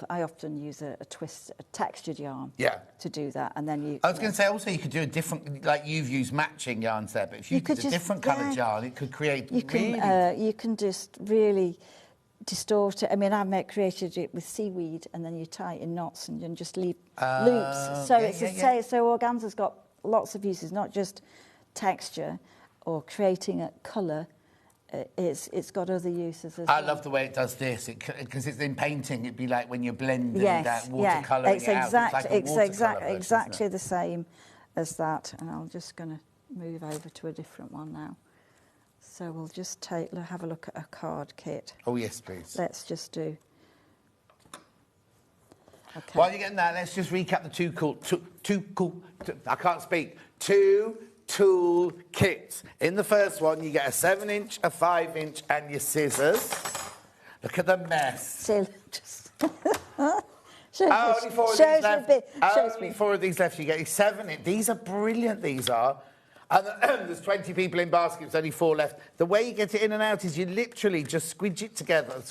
I often use a textured yarn to do that, and then you... I was going to say, also, you could do a different... Like, you've used matching yarns there, but if you did a different coloured yarn, it could create you can just really distort it. I mean, I've created it with seaweed, and then you tie it in knots and just leave loops. So so organza's got lots of uses, not just texture or creating a colour. It's got other uses as well. I love the way it does this, because it's in painting, it'd be like when you're blending that watercolouring it out. It's like exactly the same as that. And I'm just going to move over to a different one now. So we'll just have a look at a card kit. Oh, yes, please. Let's just do... Okay. While you're getting that, let's just recap the I can't speak. 2 tool kits. In the first one, you get a 7-inch, a 5-inch, and your scissors. Look at the mess. Only 4 of these left. Only 4 of these left. You get your 7-inch. These are brilliant, these are. And there's 20 people in baskets, only 4 left. The way you get it in and out is you literally just squidge it together,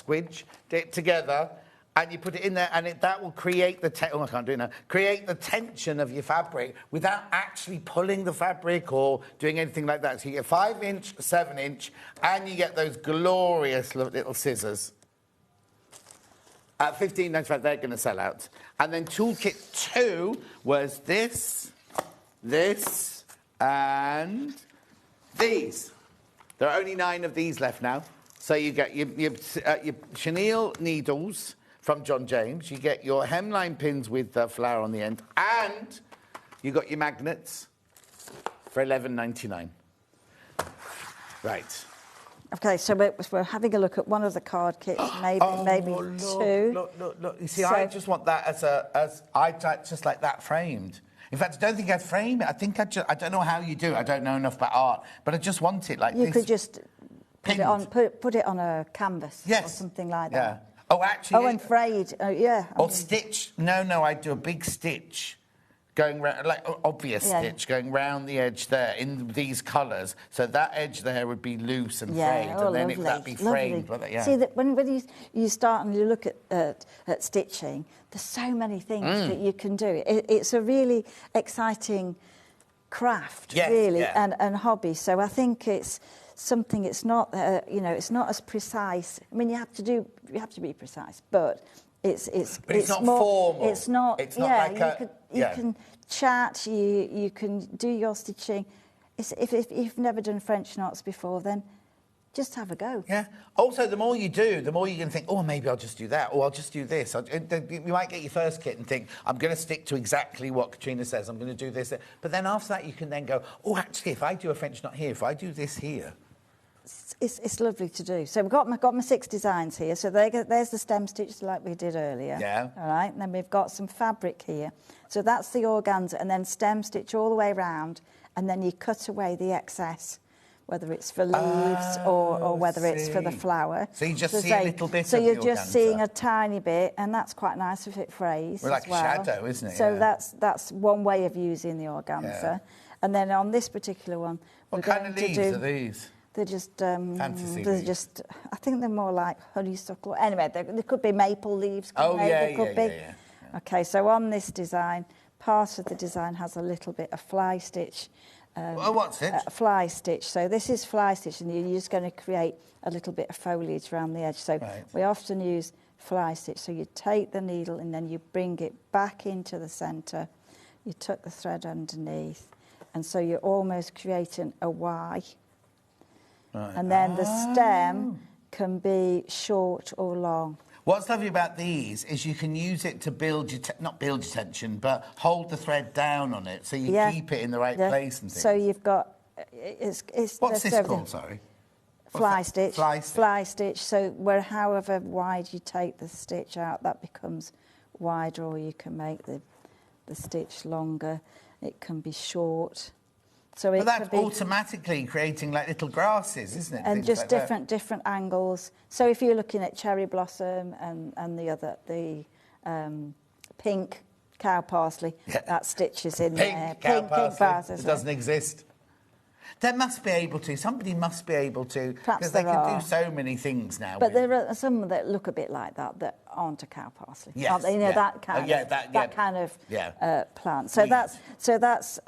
and you put it in there, and that will create the I can't do it now. Create the tension of your fabric without actually pulling the fabric or doing anything like that. So you get 5-inch, 7-inch, and you get those glorious little scissors. At $15.95, they're going to sell out. And then toolkit 2 was this, and these. There are only 9 of these left now. So you get your chenille needles from John James. You get your hemline pins with the flower on the end, and you got your magnets for $11.99. Right. Okay, so we're having a look at one of the card kits, maybe 2. Look. You see, I just want that just like that framed. In fact, I don't think I'd frame it. I think I don't know how you do it. I don't know enough about art, but I just want it like this. You could just put it on a canvas or something like that. Oh, actually... Oh, and frayed, Or stitch. No, I'd do a big stitch going round, like obvious stitch going round the edge there in these colours. So that edge there would be loose and frayed, and then that'd be framed. Like that, See, that when you start and you look at stitching, there's so many things that you can do. It's a really exciting craft, and hobby. So I think it's something. It's not, it's not as precise. I mean, you have to be precise, but it's not more formal. It's not. It's not like you can chat. You can do your stitching. If you've never done French knots before, then just have a go. Yeah. Also, the more you do, the more you can think, oh, maybe I'll just do that, or I'll just do this. You might get your first kit and think, I'm going to stick to exactly what Katrina says. I'm going to do this. But then after that, you can then go, oh, actually, if I do a French knot here, if I do this here. It's lovely to do. So we've got my 6 designs here. So there's the stem stitch like we did earlier. Yeah. All right. And then we've got some fabric here. So that's the organza, and then stem stitch all the way around, and then you cut away the excess, whether it's for leaves or whether it's for the flower. So you just see a little bit so of you're the just organza. seeing a tiny bit, and that's quite nice if it frays like as well. a shadow, isn't it? So that's one way of using the organza. Yeah. And then on this particular one, what kind of leaves are these? They're just fantasy they're leaves. just. I think they're more like honeysuckle. Anyway, they could be maple leaves. Yeah. Okay, so on this design, part of the design has a little bit of fly stitch. What stitch? Fly stitch. So this is fly stitch, and you're just going to create a little bit of foliage around the edge. So we often use fly stitch. So you take the needle and then you bring it back into the centre. You tuck the thread underneath, And so you're almost creating a Y. Right. And then the stem can be short or long. What's lovely about these is you can use it to build your, not build your tension, but hold the thread down on it so you keep it in the right place and things. So you've got, what's this called, sorry? Fly stitch. Fly stitch. Fly stitch. So however wide you take the stitch out, that becomes wider, or you can make the stitch longer. It can be short. So but that's automatically creating like little grasses, isn't it? And things just like different angles. So if you're looking at cherry blossom and the pink cow parsley, that stitch is in there. Pink parsley. It doesn't exist. There must be able to. Somebody must be able to. Because they can do so many things now. But there are some that look a bit like that aren't a cow parsley. Yes. You know, that kind of plant. So that's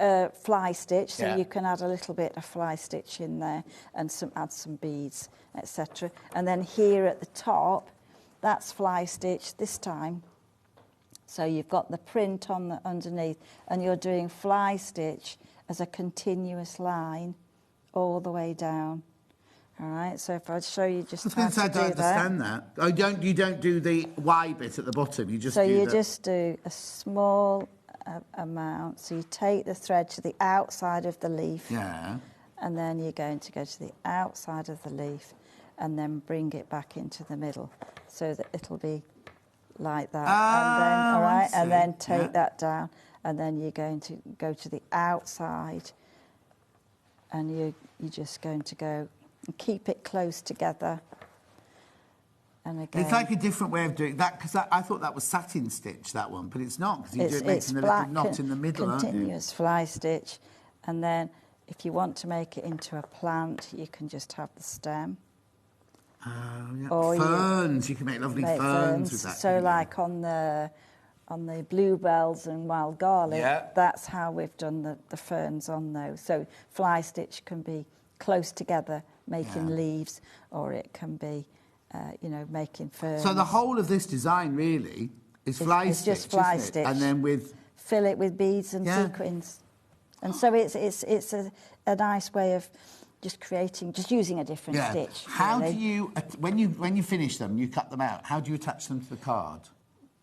fly stitch. So you can add a little bit of fly stitch in there and add some beads, etc. And then here at the top, that's fly stitch this time. So you've got the print on the underneath, and you're doing fly stitch as a continuous line all the way down. All right, so if I show you just how to do that. I don't understand that. Oh, you don't do the Y bit at the bottom, you just do you just do a small amount. So you take the thread to the outside of the leaf. Yeah. And then you're going to go to the outside of the leaf and then bring it back into the middle so that it'll be like that. And then, all right, and then take that down. And then you're going to go to the outside, and you're just going to go and keep it close together. And again, it's like a different way of doing that, because I thought that was satin stitch, that one, but it's not, because you're making the little knot in the middle, aren't you? Continuous fly stitch. And then if you want to make it into a plant, you can just have the stem. Or ferns, you can make lovely ferns with that. So like on the bluebells and wild garlic, that's how we've done the ferns on those. So fly stitch can be close together, making leaves, or it can be, making ferns. So the whole of this design really is fly stitch, just fly stitch, and then fill it with beads and sequins, and so it's a nice way of just using a different stitch. How do you, when you finish them, you cut them out? How do you attach them to the card?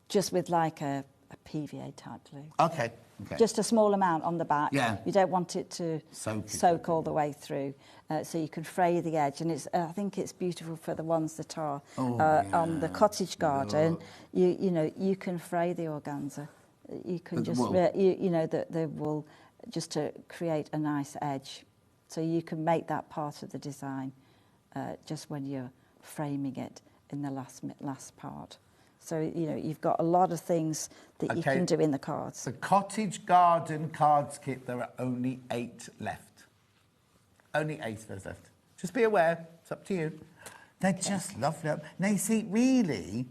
Just with like a PVA type glue. Okay. Just a small amount on the back. Yeah. You don't want it to soak all the way through, so you can fray the edge. And I think it's beautiful for the ones that are on the cottage garden. You can fray the organza. You can just the wool just to create a nice edge. So you can make that part of the design just when you're framing it in the last part. So, you've got a lot of things that you can do in the cards. The cottage garden cards kit, there are only 8 left. Only 8 of those left. Just be aware, it's up to you. They're just lovely. Now, you see, really,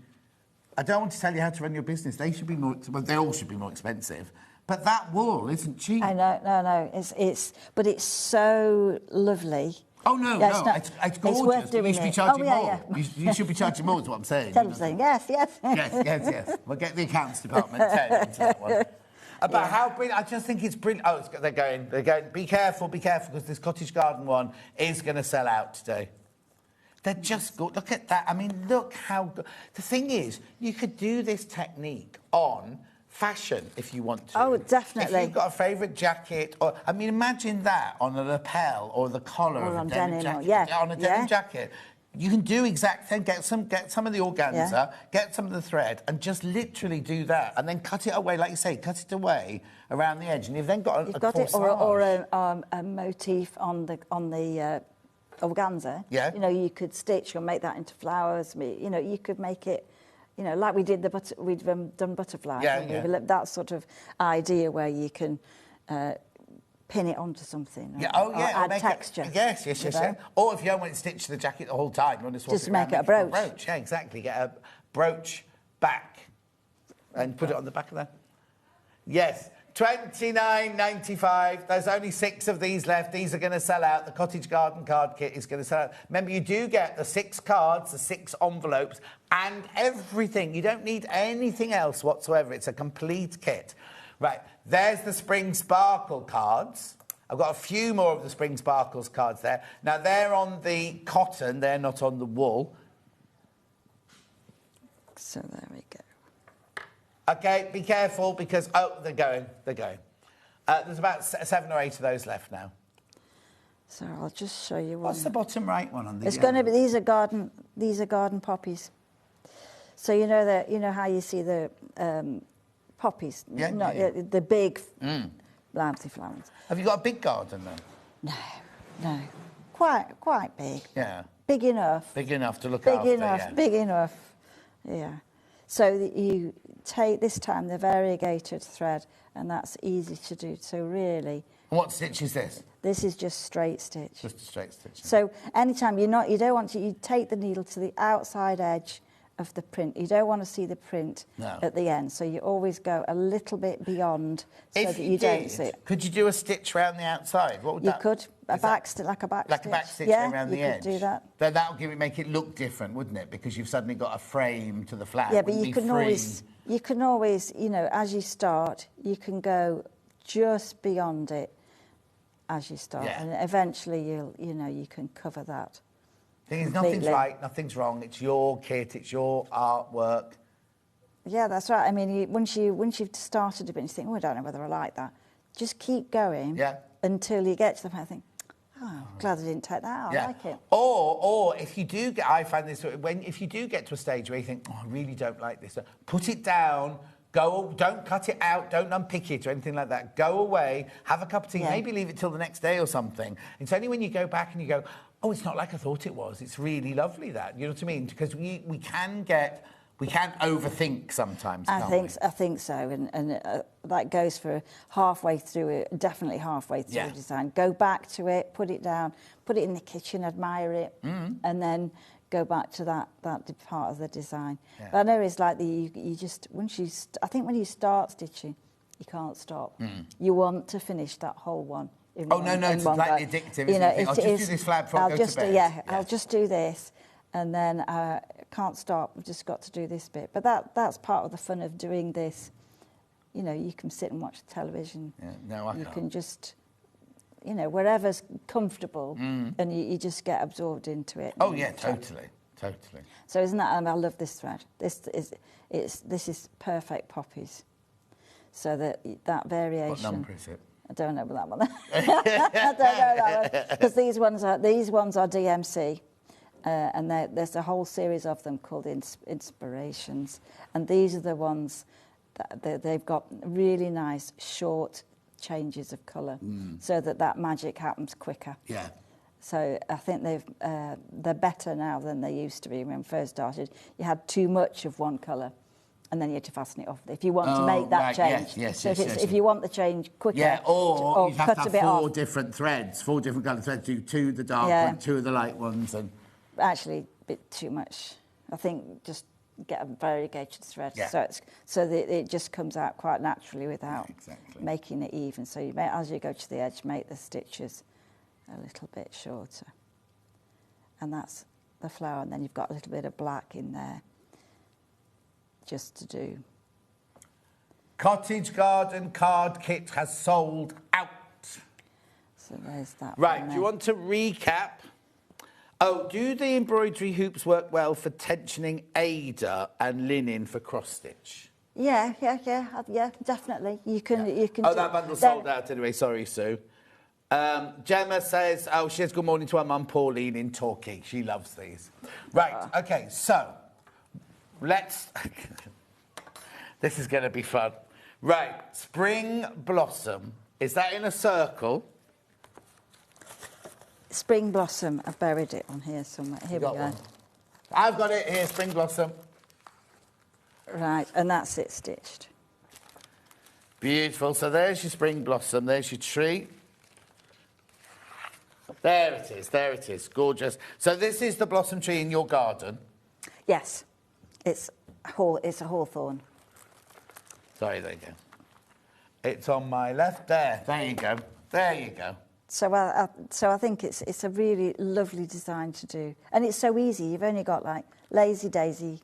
I don't want to tell you how to run your business. They should be they all should be more expensive. But that wool isn't cheap. I know, no. But it's so lovely. Oh, no, it's gorgeous. It's worth doing you should be charging more. You should be charging more, is what I'm saying. Yes. Yes. We'll get the accounts department into that one. About how brilliant, I just think it's brilliant. Oh, they're going, be careful, because this cottage garden one is going to sell out today. They're just good. Look at that. I mean, look how good. The thing is, you could do this technique on fashion if you want to. Oh, definitely. If you've got a favourite jacket, or imagine that on a lapel or the collar of a denim jacket. On a denim jacket. You can do exact thing. Get some of the organza, get some of the thread, and just literally do that, and then cut it away, like you say, cut it away around the edge, and you've then got a corsage. Or a motif on the organza. Yeah. You could stitch or make that into flowers. You could make it. Like we did we've done butterflies. Yeah. That sort of idea where you can pin it onto something. Or add texture. Yes. Or if you don't want to stitch the jacket the whole time, you want to swap just make it a brooch. Yeah, exactly. Get a brooch back and put it on the back of that. Yes. $29.95. There's only 6 of these left. These are going to sell out. The Cottage Garden card kit is going to sell out. Remember, you do get the 6 cards, the 6 envelopes, and everything. You don't need anything else whatsoever. It's a complete kit. Right, there's the Spring Sparkle cards. I've got a few more of the Spring Sparkles cards there. Now, they're on the cotton, they're not on the wool. So there we go. OK, be careful because... Oh, they're going. There's about 7 or 8 of those left now. So I'll just show you one. What's the bottom right one on the... It's going to be... These are garden poppies. So you know how you see the poppies? Yeah. The big flouncy flowers. Have you got a big garden then? No. Quite big. Yeah. Big enough. Big enough to look after, Big enough. Yeah. So that you take this time the variegated thread, and that's easy to do. So really... What stitch is this? This is just straight stitch. Just a straight stitch. So anytime you don't want to, you take the needle to the outside edge of the print. You don't want to see the print at the end. So you always go a little bit beyond so that you don't see it. Could you do a stitch around the outside? What would that... You could. Like a back stitch. Like a back stitch around the edge? Yeah, you could do that. Then that would make it look different, wouldn't it? Because you've suddenly got a frame to the flag. Yeah, but you can always, as you start, you can go just beyond it as you start. Yeah. And eventually you can cover that. Thing is, nothing's right, nothing's wrong. It's your kit, it's your artwork. Yeah, that's right. I mean, once you've started a bit and you think, I don't know whether I like that, just keep going until you get to the point I think, I'm glad I didn't take that out. I like it. Or if you do get, I find this, if you do get to a stage where you think, I really don't like this, put it down, don't cut it out, don't unpick it or anything like that. Go away, have a cup of tea, maybe leave it till the next day or something. It's only when you go back and you go, oh, it's not like I thought it was. It's really lovely, that. You know what I mean? Because we can overthink sometimes, I think so, and that goes for halfway through it, definitely halfway through the design. Go back to it, put it down, put it in the kitchen, admire it, and then go back to that part of the design. Yeah. But I know it's like you just when you start stitching, you can't stop. You want to finish that whole one. It's slightly addictive. Isn't it? I'll just do this flag before I go to bed. Yeah, I'll just do this, and then can't stop. I've just got to do this bit. But that's part of the fun of doing this. You can sit and watch the television. Yeah, no, I can't. You can just, wherever's comfortable, and you just get absorbed into it. Oh yeah, totally. So isn't that? I love this thread. This is perfect poppies. So that variation. What number is it? I don't know that one. I don't know that one because these ones are DMC. And there's a whole series of them called Inspirations. And these are the ones that they've got really nice, short changes of colour so that magic happens quicker. Yeah. So I think they're better now than they used to be when we first started. You had too much of one colour and then you had to fasten it off. If you want to make that change. Yes, if you want the change quicker. Yeah, or you have to have four off. different threads, 4 different coloured threads, do 2 of the dark ones, 2 of the light ones. And actually, a bit too much. I think just get a variegated thread, so that it just comes out quite naturally without making it even. So as you go to the edge, make the stitches a little bit shorter, and that's the flower. And then you've got a little bit of black in there, just to do. Cottage garden card kit has sold out. So there's that. Right. Do you want to recap? Oh, do the embroidery hoops work well for tensioning Ada and linen for cross stitch? Yeah, definitely. You can. Oh, that bundle sold out anyway. Sorry, Sue. Gemma says, she says good morning to her mum Pauline in Torquay. She loves these. Right. Okay. So let's. This is going to be fun. Right. Spring Blossom. Is that in a circle? Spring Blossom, I've buried it on here somewhere. Here we go. One. I've got it here, Spring Blossom. Right, and that's it stitched. Beautiful. So there's your Spring Blossom, there's your tree. There it is, gorgeous. So this is the blossom tree in your garden? Yes, it's a hawthorn. Sorry, there you go. It's on my left, there you go. So I think it's a really lovely design to do. And it's so easy. You've only got like lazy daisy,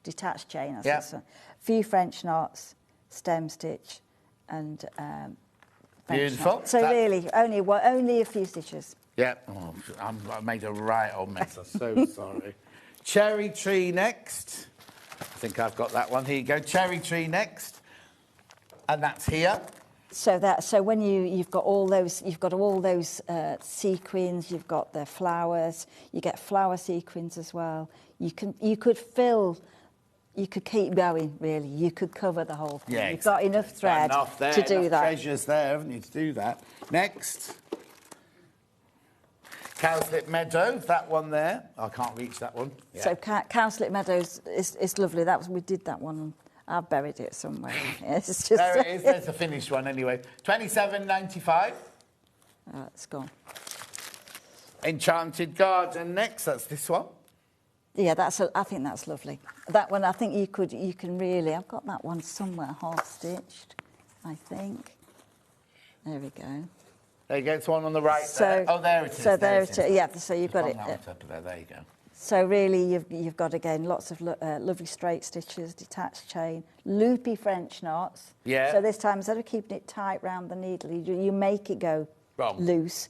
detached chain, a few French knots, stem stitch, and Beautiful. So really, only a few stitches. Yeah. Oh, I made a right old mess. I'm so sorry. Cherry tree next. I think I've got that one. Here you go. Cherry tree next. And that's here. So when you've got all those sequins, you've got the flowers, you get flower sequins as well. You could keep going, really. You could cover the whole thing. Yeah, You've got enough thread to do that. Treasures there, haven't you, to do that? Next. Cowslip Meadows, that one there. I can't reach that one. Yeah. So Cowslip Meadows is lovely. We did that one. I've buried it somewhere. It's just there it is. There's a finished one anyway. $27.95. It's gone. Enchanted Garden next. That's this one. Yeah, I think that's lovely. That one, I think you can really. I've got that one somewhere half stitched, I think. There we go. There you go. It's one on the right. There. Oh, there it is. So there it is. Yeah. So you've got it. There you go. So really, you've got again lots of lovely straight stitches, detached chain, loopy French knots. Yeah. So this time, instead of keeping it tight round the needle, you make it go loose.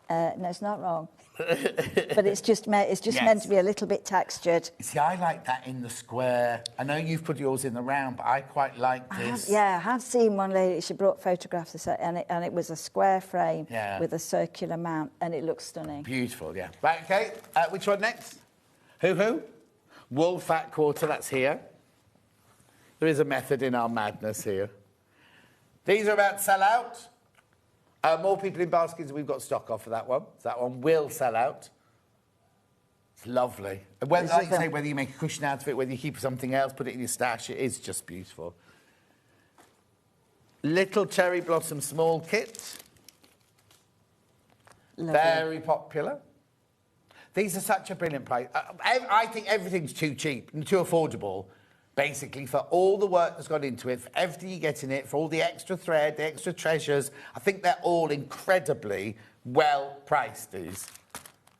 No, it's not wrong. But it's just meant to be a little bit textured. See, I like that in the square. I know you've put yours in the round, but I quite like this. I have seen one lady. She brought photographs and it was a square frame with a circular mount, and it looks stunning. Beautiful, yeah. Right, okay. Which one next? Who? Wool fat quarter. That's here. There is a method in our madness here. These are about to sell out. More people in baskets, we've got stock off for that one. So that one will sell out. It's lovely. Whether, like you say, whether you make a cushion out of it, whether you keep something else, put it in your stash, it is just beautiful. Little Cherry Blossom Small Kit. Lovely. Very popular. These are such a brilliant price. I think everything's too cheap and too affordable. Basically, for all the work that's gone into it, for everything you get in it, for all the extra thread, the extra treasures, I think they're all incredibly well priced, these.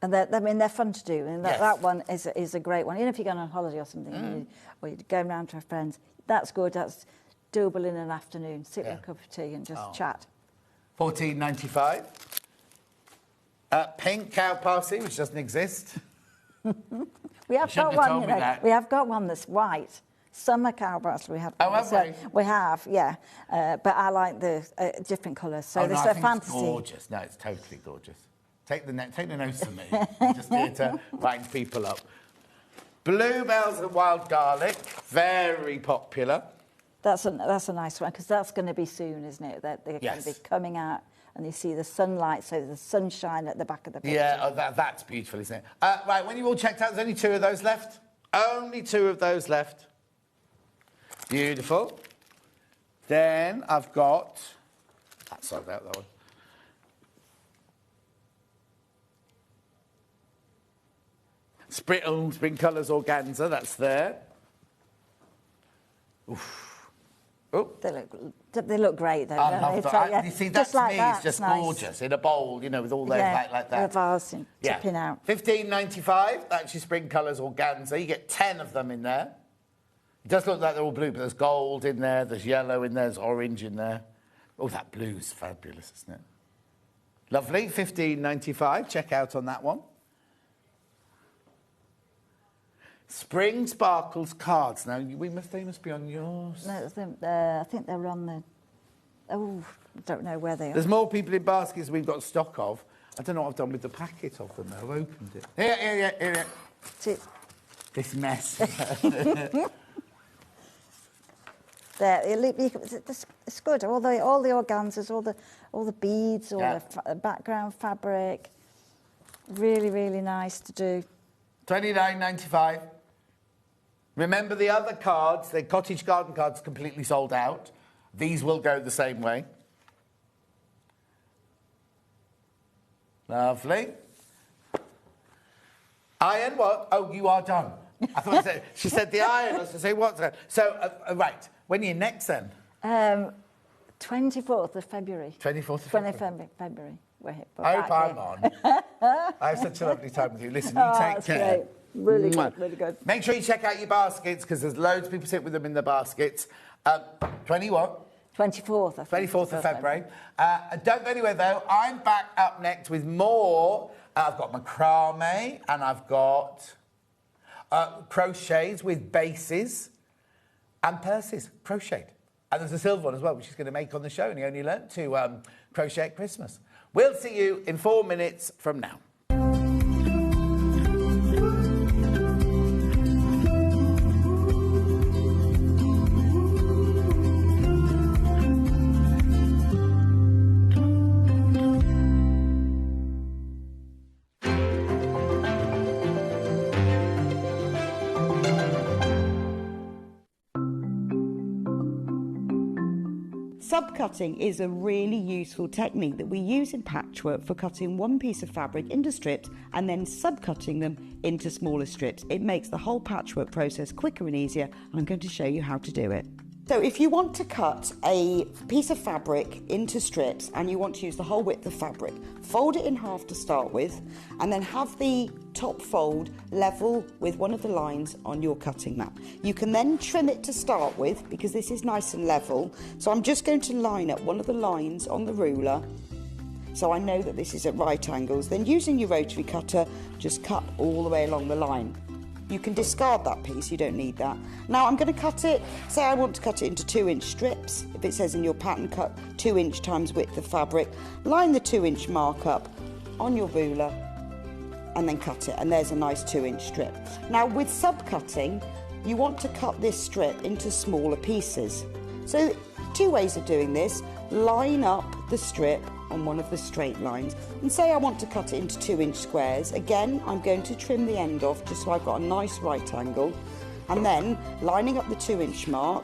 And they're fun to do, and that one is a great one. Even if you're going on holiday or something, or you're going round to a friend's, that's good. That's doable in an afternoon. Sit with a cup of tea and just chat. $14.95. Pink cow parsley, which doesn't exist. We have got one. We have got one that's white. Summer cow parsley we have. Oh, have we? We have, yeah. But I like the different colours. So there's a fantasy. It's gorgeous. No, it's totally gorgeous. Take the notes from me. I'm just here to wind people up. Bluebells and wild garlic, very popular. That's a nice one because that's going to be soon, isn't it? They're going to be coming out, and you see the sunlight, so the sunshine at the back of the picture. Yeah, that's beautiful, isn't it? Right, when you've all checked out, there's only 2 of those left. Only 2 of those left. Beautiful. Then I've got... That's sold out, that one. Spring Colours Organza, that's there. Oof. Oh. They look great, though. I love that. You see, that to me is just nice. Gorgeous in a bowl, you know, with all those like that. A vase tipping out. $15.95. That's your Spring Colours Organza. You get 10 of them in there. It does look like they're all blue, but there's gold in there, there's yellow in there, there's orange in there. Oh, that blue's fabulous, isn't it? Lovely. $15.95. Check out on that one. Spring Sparkles cards. Now, they must be on yours. No, I think they're on the... Oh, I don't know where they are. There's more people in baskets we've got stock of. I don't know what I've done with the packet of them. I've opened it. Here. This mess. There, it's good. All the organzas, all the beads, all the background fabric. Really, really nice to do. $29.95. Remember the other cards, the cottage garden cards, completely sold out. These will go the same way. Lovely. Iron what? Oh, you are done. I thought she said the iron. I was going to say what's that? So, right. When are you next then? 24th of February. 24th of February? 24th of February. We're here. Hope I'm on. I have such a lovely time with you. Listen, you take care. Great. Really good, really good. Make sure you check out your baskets because there's loads of people sit with them in the baskets. 20 what? 24th, I think. 24th of February. Don't go anywhere, though. I'm back up next with more. I've got macrame and I've got crochets with bases and purses, crocheted. And there's a silver one as well, which he's going to make on the show, and he only learnt to crochet at Christmas. We'll see you in 4 minutes from now. Subcutting is a really useful technique that we use in patchwork for cutting one piece of fabric into strips and then subcutting them into smaller strips. It makes the whole patchwork process quicker and easier, and I'm going to show you how to do it. So if you want to cut a piece of fabric into strips and you want to use the whole width of fabric, fold it in half to start with, and then have the top fold level with one of the lines on your cutting mat. You can then trim it to start with because this is nice and level. So I'm just going to line up one of the lines on the ruler so I know that this is at right angles. Then using your rotary cutter, just cut all the way along the line. You can discard that piece, you don't need that. Now I'm going to cut it, say I want to cut it into 2-inch strips. If it says in your pattern cut 2-inch times width of fabric, line the 2-inch mark up on your ruler and then cut it, and there's a nice 2-inch strip. Now with subcutting, you want to cut this strip into smaller pieces. So 2 ways of doing this: line up the strip on one of the straight lines, and say I want to cut it into 2-inch squares. Again, I'm going to trim the end off just so I've got a nice right angle, and then lining up the 2-inch mark,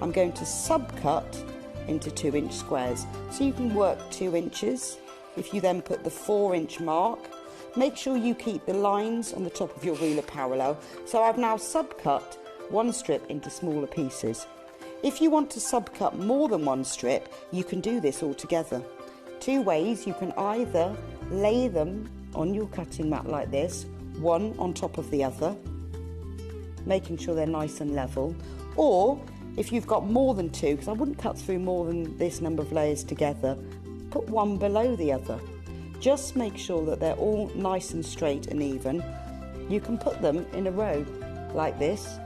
I'm going to subcut into 2-inch squares. So you can work 2 inches. If you then put the 4-inch mark, make sure you keep the lines on the top of your ruler parallel. So I've now subcut one strip into smaller pieces. If you want to subcut more than one strip, you can do this all together. 2 ways: you can either lay them on your cutting mat like this, one on top of the other, making sure they're nice and level, or if you've got more than 2, because I wouldn't cut through more than this number of layers together, put one below the other. Just make sure that they're all nice and straight and even. You can put them in a row like this.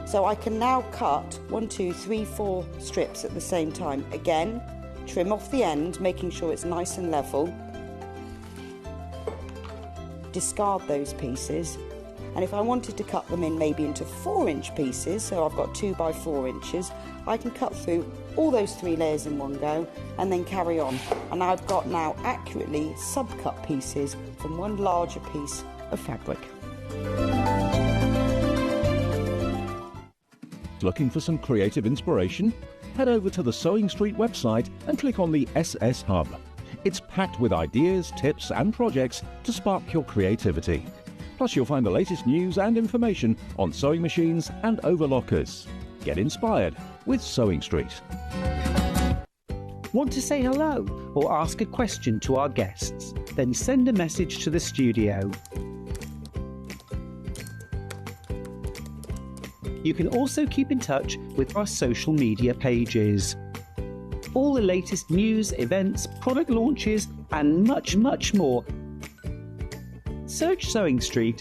So I can now cut 1, 2, 3, 4 strips at the same time. Again, trim off the end, making sure it's nice and level. Discard those pieces. And if I wanted to cut them in maybe into 4-inch pieces, so I've got 2 by 4 inches, I can cut through all those 3 layers in one go and then carry on. And I've got now accurately subcut pieces from one larger piece of fabric. Looking for some creative inspiration? Head over to the Sewing Street website and click on the SS Hub. It's packed with ideas, tips and projects to spark your creativity. Plus you'll find the latest news and information on sewing machines and overlockers. Get inspired with Sewing Street. Want to say hello or ask a question to our guests? Then send a message to the studio. You can also keep in touch with our social media pages. All the latest news, events, product launches and much, much more. Search Sewing Street.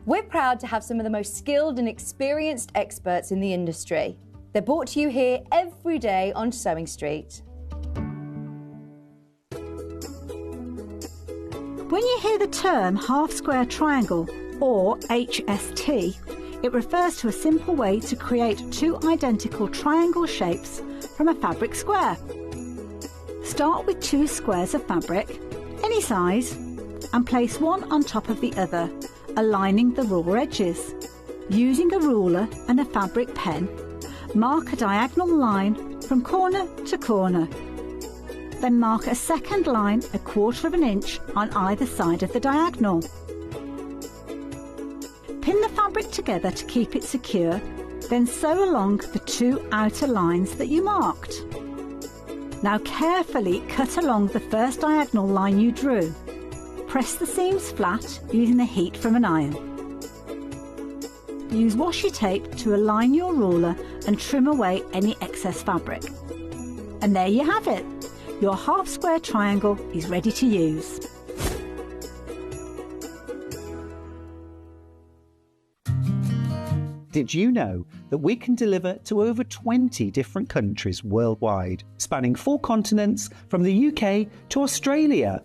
We're proud to have some of the most skilled and experienced experts in the industry. They're brought to you here every day on Sewing Street. When you hear the term half-square triangle, or HST, it refers to a simple way to create 2 identical triangle shapes from a fabric square. Start with 2 squares of fabric, any size, and place one on top of the other, aligning the raw edges. Using a ruler and a fabric pen, mark a diagonal line from corner to corner. Then mark a second line 1/4 inch on either side of the diagonal. Pin the fabric together to keep it secure, then sew along the 2 outer lines that you marked. Now carefully cut along the first diagonal line you drew. Press the seams flat using the heat from an iron. Use washi tape to align your ruler and trim away any excess fabric. And there you have it. Your half square triangle is ready to use. Did you know that we can deliver to over 20 different countries worldwide, spanning 4 continents from the UK to Australia?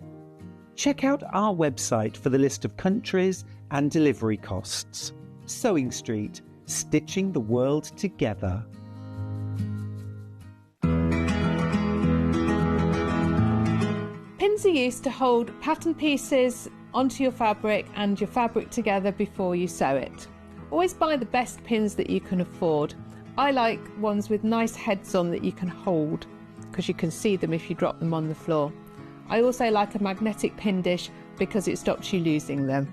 Check out our website for the list of countries and delivery costs. Sewing Street, stitching the world together. Pins are used to hold pattern pieces onto your fabric and your fabric together before you sew it. Always buy the best pins that you can afford. I like ones with nice heads on that you can hold, because you can see them if you drop them on the floor. I also like a magnetic pin dish because it stops you losing them.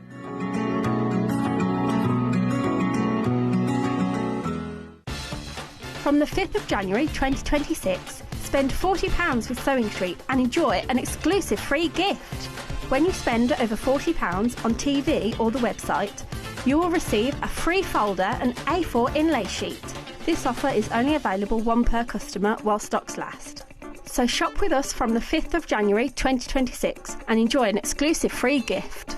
From the 5th of January 2026, spend £40 with Sewing Street and enjoy an exclusive free gift. When you spend over £40 on TV or the website, you will receive a free folder and A4 inlay sheet. This offer is only available 1 per customer while stocks last. So shop with us from the 5th of January 2026 and enjoy an exclusive free gift.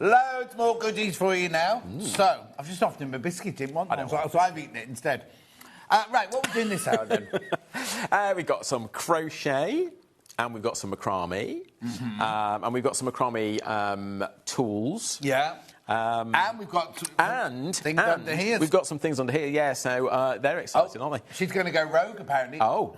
Loads more goodies for you now. So, I've just offered him a biscuit, didn't want one, so I've eaten it instead. Right, what are we doing this hour then? We've got some crochet, and we've got some macrame, and we've got some macrame tools. Yeah. And we've got things under here. We've got some things under here, yeah, so they're exciting, aren't they? She's going to go rogue, apparently. Oh.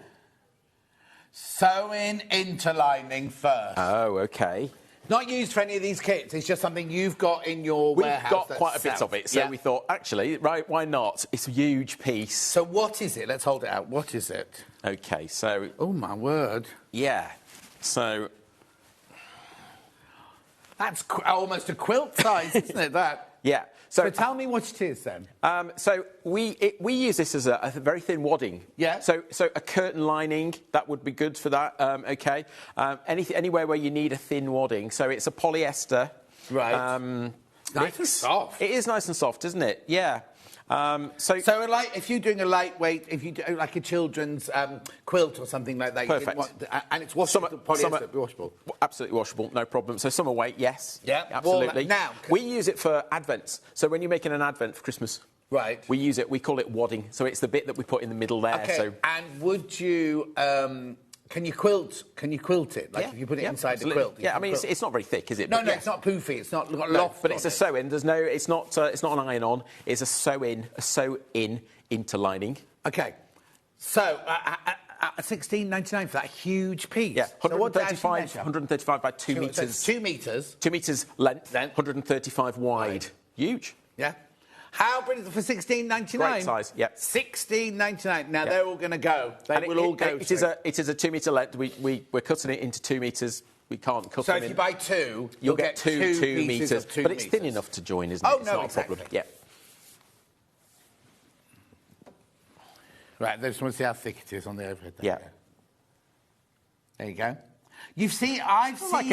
Sewing interlining first. Oh, OK. Not used for any of these kits, it's just something you've got in your warehouse. We've got quite a bit of it, so we thought, actually, right, why not? It's a huge piece. So what is it? Let's hold it out. What is it? OK, so... Oh, my word. Yeah, so... That's almost a quilt size, isn't it, that? Yeah. So tell me what it is, then. So we use this as a very thin wadding. Yeah. So a curtain lining, that would be good for that. OK. Anywhere where you need a thin wadding. So it's a polyester. Right. Nice and soft. It is nice and soft, isn't it? Yeah. So if you're doing a lightweight, if you do like a children's quilt or something like that, perfect. And it's washable, polyester, washable. Absolutely washable, no problem. So summer weight, yes. Yeah, absolutely. Well, now we use it for advents. So when you're making an advent for Christmas, right, we use it. We call it wadding. So it's the bit that we put in the middle there. Okay. So and would you? Can you quilt it? Like if you put it inside the quilt? Yeah, I mean, it's not very thick, is it? No, it's not poofy. It's not got loft. But it's a sew-in. It's not an iron-on. It's a sew-in interlining. Okay. So, $16.99 for that huge piece. Yeah, 135 by 2 metres. 2 metres. 2 metres length, 135 wide. Right. Huge. Yeah. How brilliant for $16.99? Great size, yeah. $16.99. Now they're all going to go. They will all go. It is a 2 metre length. We're cutting it into 2 metres. We can't cut them in. So if you buy 2, you'll get 2 metres. But it's thin enough to join, isn't it? Oh, it's no, not exactly. a problem. Yeah. Right, I just want to see how thick it is on the overhead. Yeah. There you go. I've seen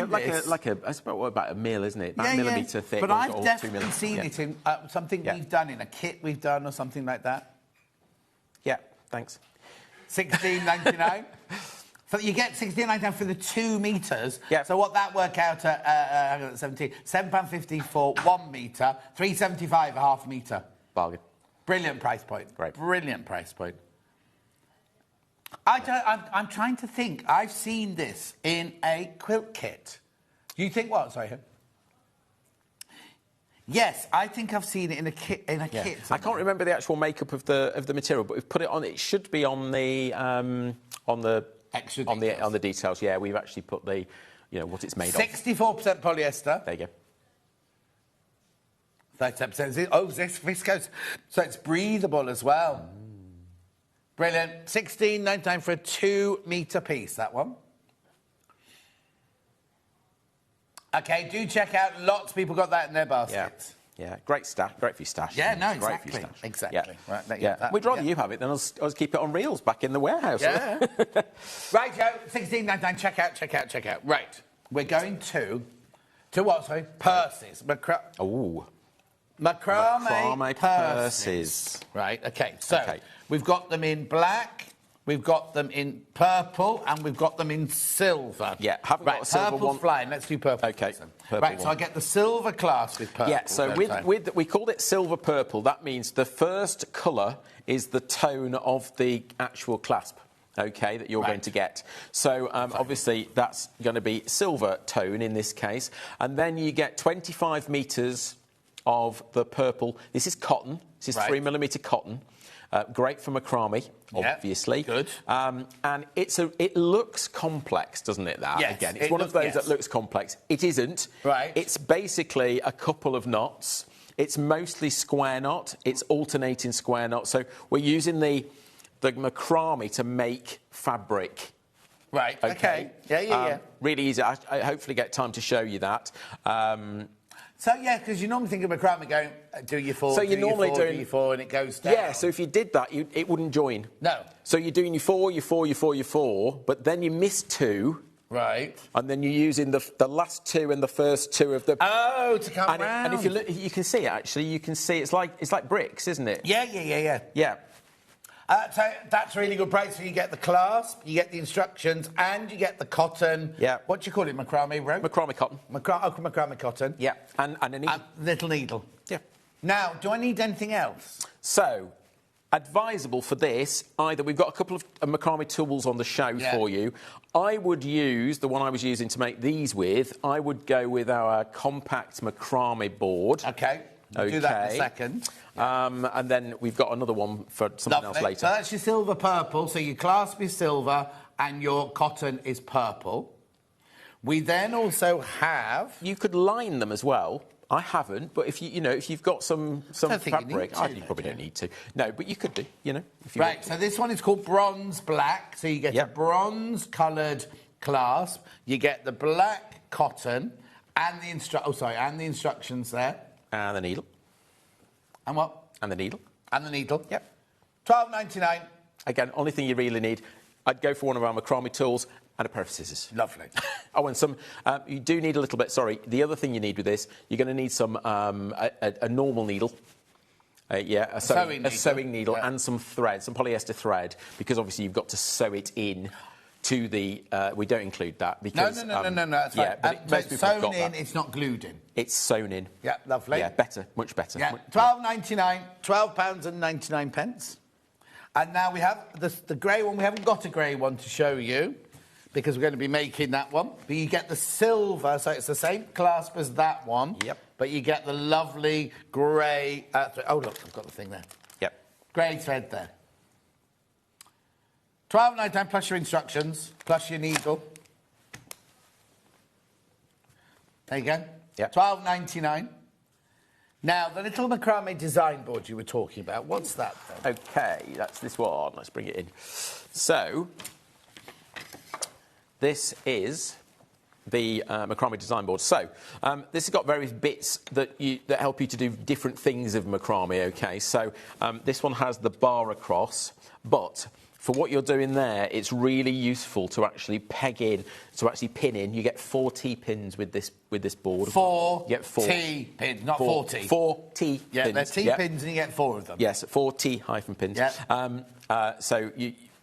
this. It's about a mil, isn't it? About millimetre thick. But I've definitely seen it in something we've done, in a kit we've done or something like that. Yeah, thanks. $16.99. So you get $16.99 for the 2 metres. Yeah. So what that work out at £7.50 for 1 metre, $3.75 a half metre. Bargain. Brilliant price point. Great. Brilliant price point. I'm trying to think. I've seen this in a quilt kit. Do you think what? Sorry. Yes, I think I've seen it in a kit. Kit. I can't remember the actual makeup of the material, but we've put it on. It should be on the extra details. On the details. Yeah, we've actually put the what it's made of. 64% polyester. There you go. 37%. Oh, this viscose, so it's breathable as well. Brilliant. $16.99 for a 2 metre piece, that one. OK, do check out. Lots of people got that in their baskets. Yeah, great stash, great for your stash. Yeah, no, Great for exactly. your stash. Exactly. Yeah. Right, Yeah. We'd rather you have it than us keep it on reels back in the warehouse. Yeah. Right, Joe, 16.99. Check out. Right, we're going to what? Sorry, purses. Ooh. Macrame purses. Right. Okay. So we've got them in black. We've got them in purple and we've got them in silver. Yeah, haven't got a silver purple's one. Flying. Let's do purple. Okay, Right, so I get the silver class with purple. Yeah, so we called it silver purple. That means the first colour is the tone of the actual clasp, okay, that you're going to get. So obviously that's going to be silver tone in this case. And then you get 25 metres of the purple. This is cotton. This is 3mm cotton. Great for macrame, obviously. Good. And it looks complex, doesn't it, that? Yes, Again, it's one of those that looks complex. It isn't. Right. It's basically a couple of knots. It's mostly square knot. It's alternating square knot. So we're using the macrame to make fabric. Right, okay. Yeah. Really easy. I hopefully get time to show you that. So, yeah, because you normally think of macrame going, do your 4, so do your 4, and it goes down. Yeah, so if you did that, it wouldn't join. No. So you're doing your 4, your 4, your 4, your 4, but then you miss 2. Right. And then you're using the last 2 and the first 2 of the... Oh, to come round. And if you look, you can see it, actually. You can see it's like bricks, isn't it? Yeah. Yeah. So that's a really good price. So you get the clasp, you get the instructions, and you get the cotton. Yeah. What do you call it? Macrame rope? Macrame cotton. Macrame cotton. Yeah. And a needle. Little needle. Yeah. Now, do I need anything else? So, advisable for this, either we've got a couple of macrame tools on the show for you. I would use the one I was using to make these with. I would go with our compact macrame board. Okay. We'll do that in a second. And then we've got another one for something else later. So that's your silver purple. So your clasp is silver and your cotton is purple. We then also have... You could line them as well. I haven't, but if you've got some fabric, you probably don't need to. No, but you could do, if you want. So this one is called bronze black. So you get a bronze coloured clasp. You get the black cotton and the instructions there. And the needle. And what? And the needle. And the needle. Yep. $12.99. Again, only thing you really need, I'd go for one of our macrame tools and a pair of scissors. Lovely. And some, you do need a little bit, the other thing you need with this, you're going to need some, a normal needle. A sewing needle and some thread, some polyester thread, because obviously you've got to sew it in to the... we don't include that because... No, that's right. Most people have got that. It's not glued in. It's sewn in. Yeah, lovely. Yeah, better, much better. Yeah, £12.99, £12.99. And now we have the grey one. We haven't got a grey one to show you because we're going to be making that one. But you get the silver, so it's the same clasp as that one. Yep. But you get the lovely grey... oh, look, I've got the thing there. Yep. Grey thread there. £12.99 plus your instructions, plus your needle. There you go. Yep. £12.99. Now, the little macrame design board you were talking about, what's that then? OK, that's this one. Let's bring it in. So, this is the macrame design board. So, this has got various bits that help you to do different things of macrame, OK? So, this one has the bar across, but... For what you're doing there, it's really useful to actually peg in, to actually pin in. You get 4 T-pins with this board. You get 4 4 T-pins, not 40. 4 T-pins. Yeah, they're T-pins and you get 4 of them. Yes, 4 T-pins. Yeah.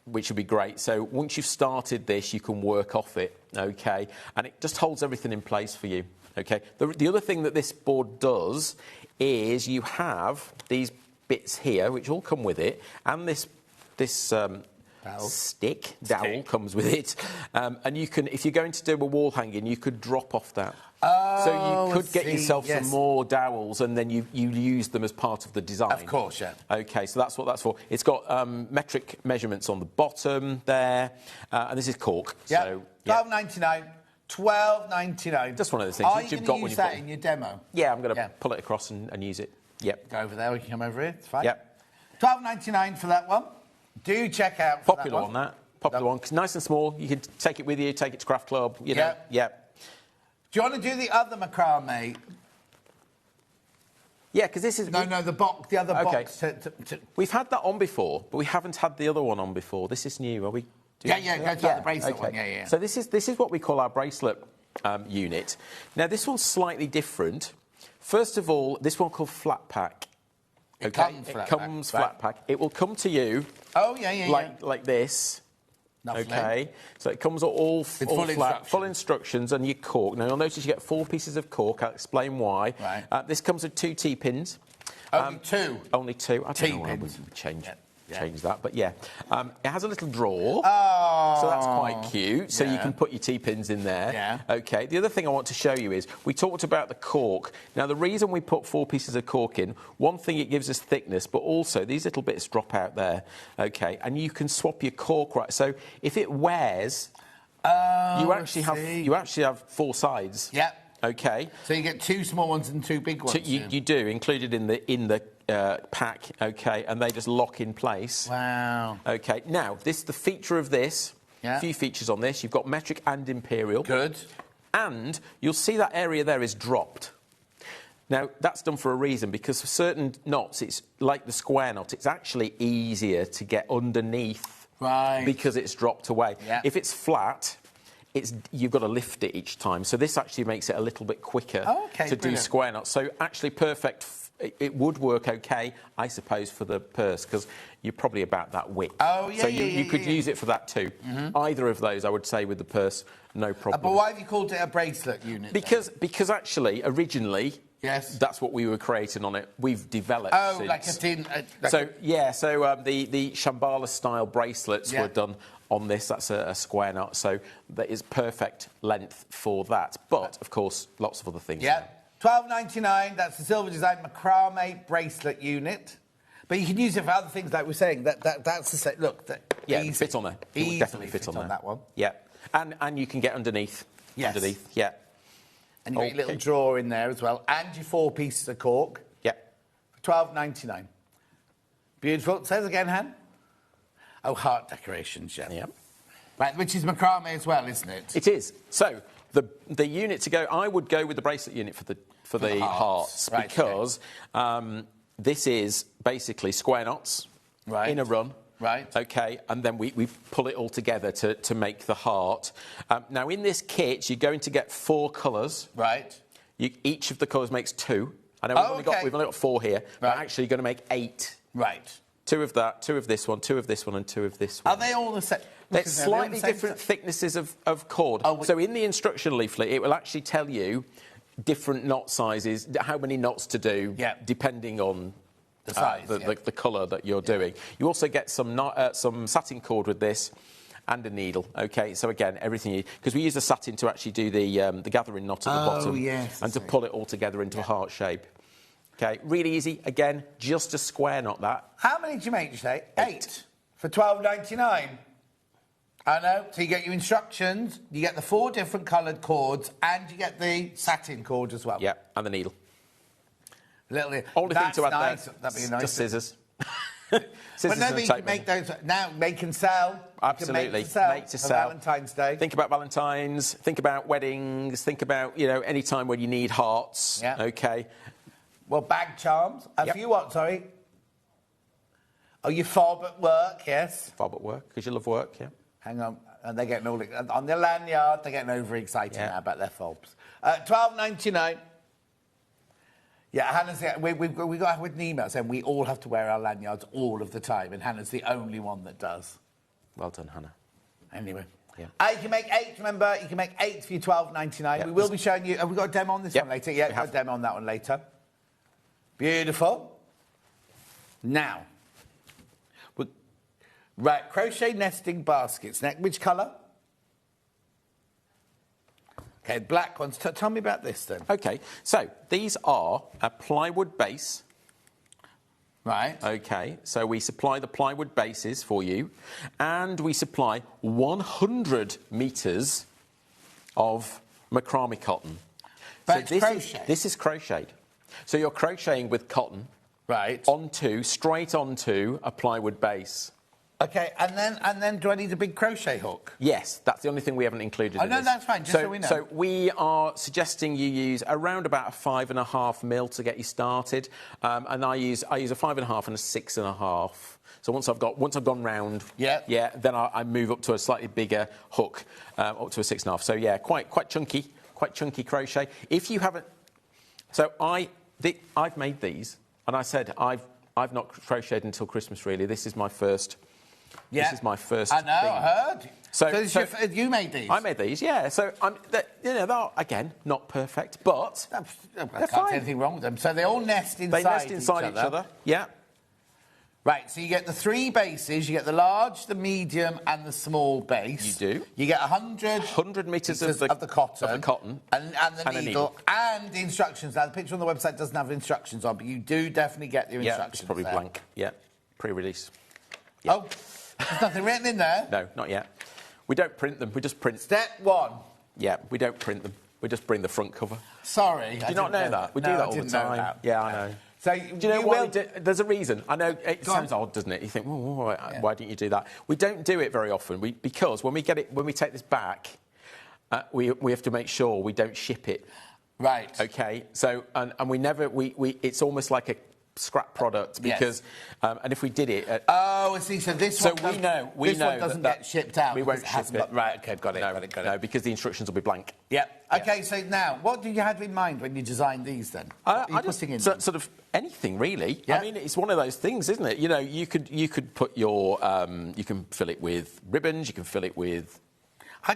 Which would be great. So once you've started this, you can work off it, OK? And it just holds everything in place for you, OK? The other thing that this board does is you have these bits here, which all come with it, and this dowel comes with it, and you can, if you're going to do a wall hanging, you could drop off that. So you could get yourself some more dowels, and then you use them as part of the design. Of course, yeah. Okay, so that's what that's for. It's got metric measurements on the bottom there, and this is cork. Yeah. So £12.99. £12.99. Just one of those things. Are you going to use that in your demo? Yeah, I'm going to pull it across and use it. Yep. Go over there. We can come over here. It's fine. Yep. £12.99 for that one. Do check out for popular that one. on that. Popular one. Cause nice and small. You can take it with you, take it to craft club. You know. Yeah. Do you want to do the other macrame? Yeah, because this is... No, the other box. We've had that on before, but we haven't had the other one on before. This is new. Are we... Go to the bracelet one. Yeah. So this is what we call our bracelet unit. Now, this one's slightly different. First of all, this one called flat pack. It comes flat pack. It will come to you... Oh, like this. Lovely. Okay, so it comes all flat, full instructions, and your cork. Now, you'll notice you get 4 pieces of cork. I'll explain why. Right. This comes with 2 T-pins. Only 2? Only 2. I don't know why I would change that, but yeah. It has a little drawer, so that's quite cute. So you can put your T-pins in there. Yeah. Okay, the other thing I want to show you is, we talked about the cork. Now, the reason we put 4 pieces of cork in, one thing, it gives us thickness, but also these little bits drop out there, okay, and you can swap your cork, right? So if it wears, you actually have 4 sides. Yep. Okay. So you get 2 small ones and 2 big ones. You do, included in the pack, okay, and they just lock in place. Wow. Okay, now, the feature of this, a few features on this. You've got metric and imperial. Good. And you'll see that area there is dropped. Now, that's done for a reason, because for certain knots, it's like the square knot, it's actually easier to get underneath. Right. Because it's dropped away. Yeah. If it's flat, you've got to lift it each time. So this actually makes it a little bit quicker to do square knots. So actually perfect. It would work okay, I suppose, for the purse, because you're probably about that width. Oh, yeah, so you could use it for that too. Either of those, I would say, with the purse, no problem. But why have you called it a bracelet unit? Because actually, originally, that's what we were creating on it. We've developed since. Like a tin... So the Shambhala-style bracelets were done on this. That's a square knot, so that is perfect length for that. But, of course, lots of other things. Yeah. $12.99, that's the Silver Design Macrame bracelet unit. But you can use it for other things, like we're saying. That's the same. Look, it fits on there. It would definitely fit on there. That one. Yeah, and you can get underneath. Yes. Underneath, yeah. And you've got your little drawer in there as well, and your 4 pieces of cork. Yeah. For $12.99. Beautiful. Says again, Han. Oh, heart decorations, yeah. Right, which is macrame as well, isn't it? It is. So the unit to go, I would go with the bracelet unit for the hearts, right, because this is basically square knots in a run. Right. Okay, and then we pull it all together to make the heart. Now, in this kit, you're going to get 4 colours. Right. Each of the colours makes 2. I know we've only got 4 here, but actually you're going to make 8. Right. 2 of that, 2 of this one, 2 of this one, and 2 of this one. Are they all the same? They're slightly different thicknesses of cord. So in the instruction leaflet, it will actually tell you different knot sizes, how many knots to do, depending on the size, the colour that you're doing. You also get some satin cord with this, and a needle. Okay, so again, everything, because we use the satin to actually do the gathering knot at the bottom, and to pull it all together into a heart shape. Okay, really easy. Again, just a square knot that. How many do you make, did you say? 8 for $12.99. I know. So you get your instructions, you get the 4 different coloured cords, and you get the satin cord as well. Yeah, and the needle. Only thing to add nice. there, that'd be nice. just scissors. But no, you can make those now. Make and sell. Absolutely, make to sell. Valentine's Day. Think about Valentine's. Think about weddings. Think about any time when you need hearts. Yeah. Okay. Well, bag charms. If you what? Sorry. Oh, you fob at work? Yes. Fob at work because you love work. Yeah. Hang on, and they're getting all on their lanyard. They're getting overexcited now about their fobs. $12.99. Yeah, Hannah's. We got with an email saying we all have to wear our lanyards all of the time, and Hannah's the only one that does. Well done, Hannah. Anyway. Yeah. You can make 8, remember? You can make 8 for your $12.99. Yeah, we will be showing you... Have we got a demo on this one later? Yeah, we've got a demo on that one later. Beautiful. Now. Right, crochet nesting baskets. Next, which colour? Okay, black ones. Tell me about this then. Okay, so these are a plywood base. Right. Okay, so we supply the plywood bases for you, and we supply 100 metres of macrame cotton. But it's crochet? This is crocheted. So you're crocheting with cotton straight onto a plywood base. Okay, and then do I need a big crochet hook? Yes, that's the only thing we haven't included. in no, this. that's fine. Just so we know. So we are suggesting you use around about a 5.5 mil to get you started, and I use a 5.5 and a 6.5. So once I've gone round, then I move up to a slightly bigger hook, up to a 6.5. So yeah, quite chunky crochet. If you haven't, so I've made these, and I said I've not crocheted until Christmas. Really, this is my first. Yeah. This is my first. I know. thing. I heard. So you made these? I made these. Yeah. So they're again not perfect, but I they're can't fine. see anything wrong with them. So they all nest inside. They nest inside each other. Yeah. Right, so you get the 3 bases. You get the large, the medium, and the small base. You do. You get 100 metres of the cotton. And the a needle. And the instructions. Now, the picture on the website doesn't have instructions on, but you do definitely get the instructions. It's probably there. blank. Yeah. Pre-release. Yeah. Oh, there's nothing written in there? No, not yet. We don't print them. We just print... Step 1. Yeah, we don't print them. We just bring the front cover. Sorry. Do you not know that? We do that all the time. Yeah, I know. So do you know why we do? There's a reason. I know it sounds odd, doesn't it? You think, why didn't you do that? We don't do it very often because when we take this back, we have to make sure we don't ship it. Right. Okay. So and we never it's almost like a scrap product because and if we did it I see. So this one we know doesn't get shipped out. We won't ship it. Right, okay, got it. No, because the instructions will be blank. Yep. Okay, so now what did you have in mind when you designed these then? I just sort of anything really. Yeah. I mean, it's one of those things, isn't it? You know, you could put your you can fill it with ribbons, you can fill it with the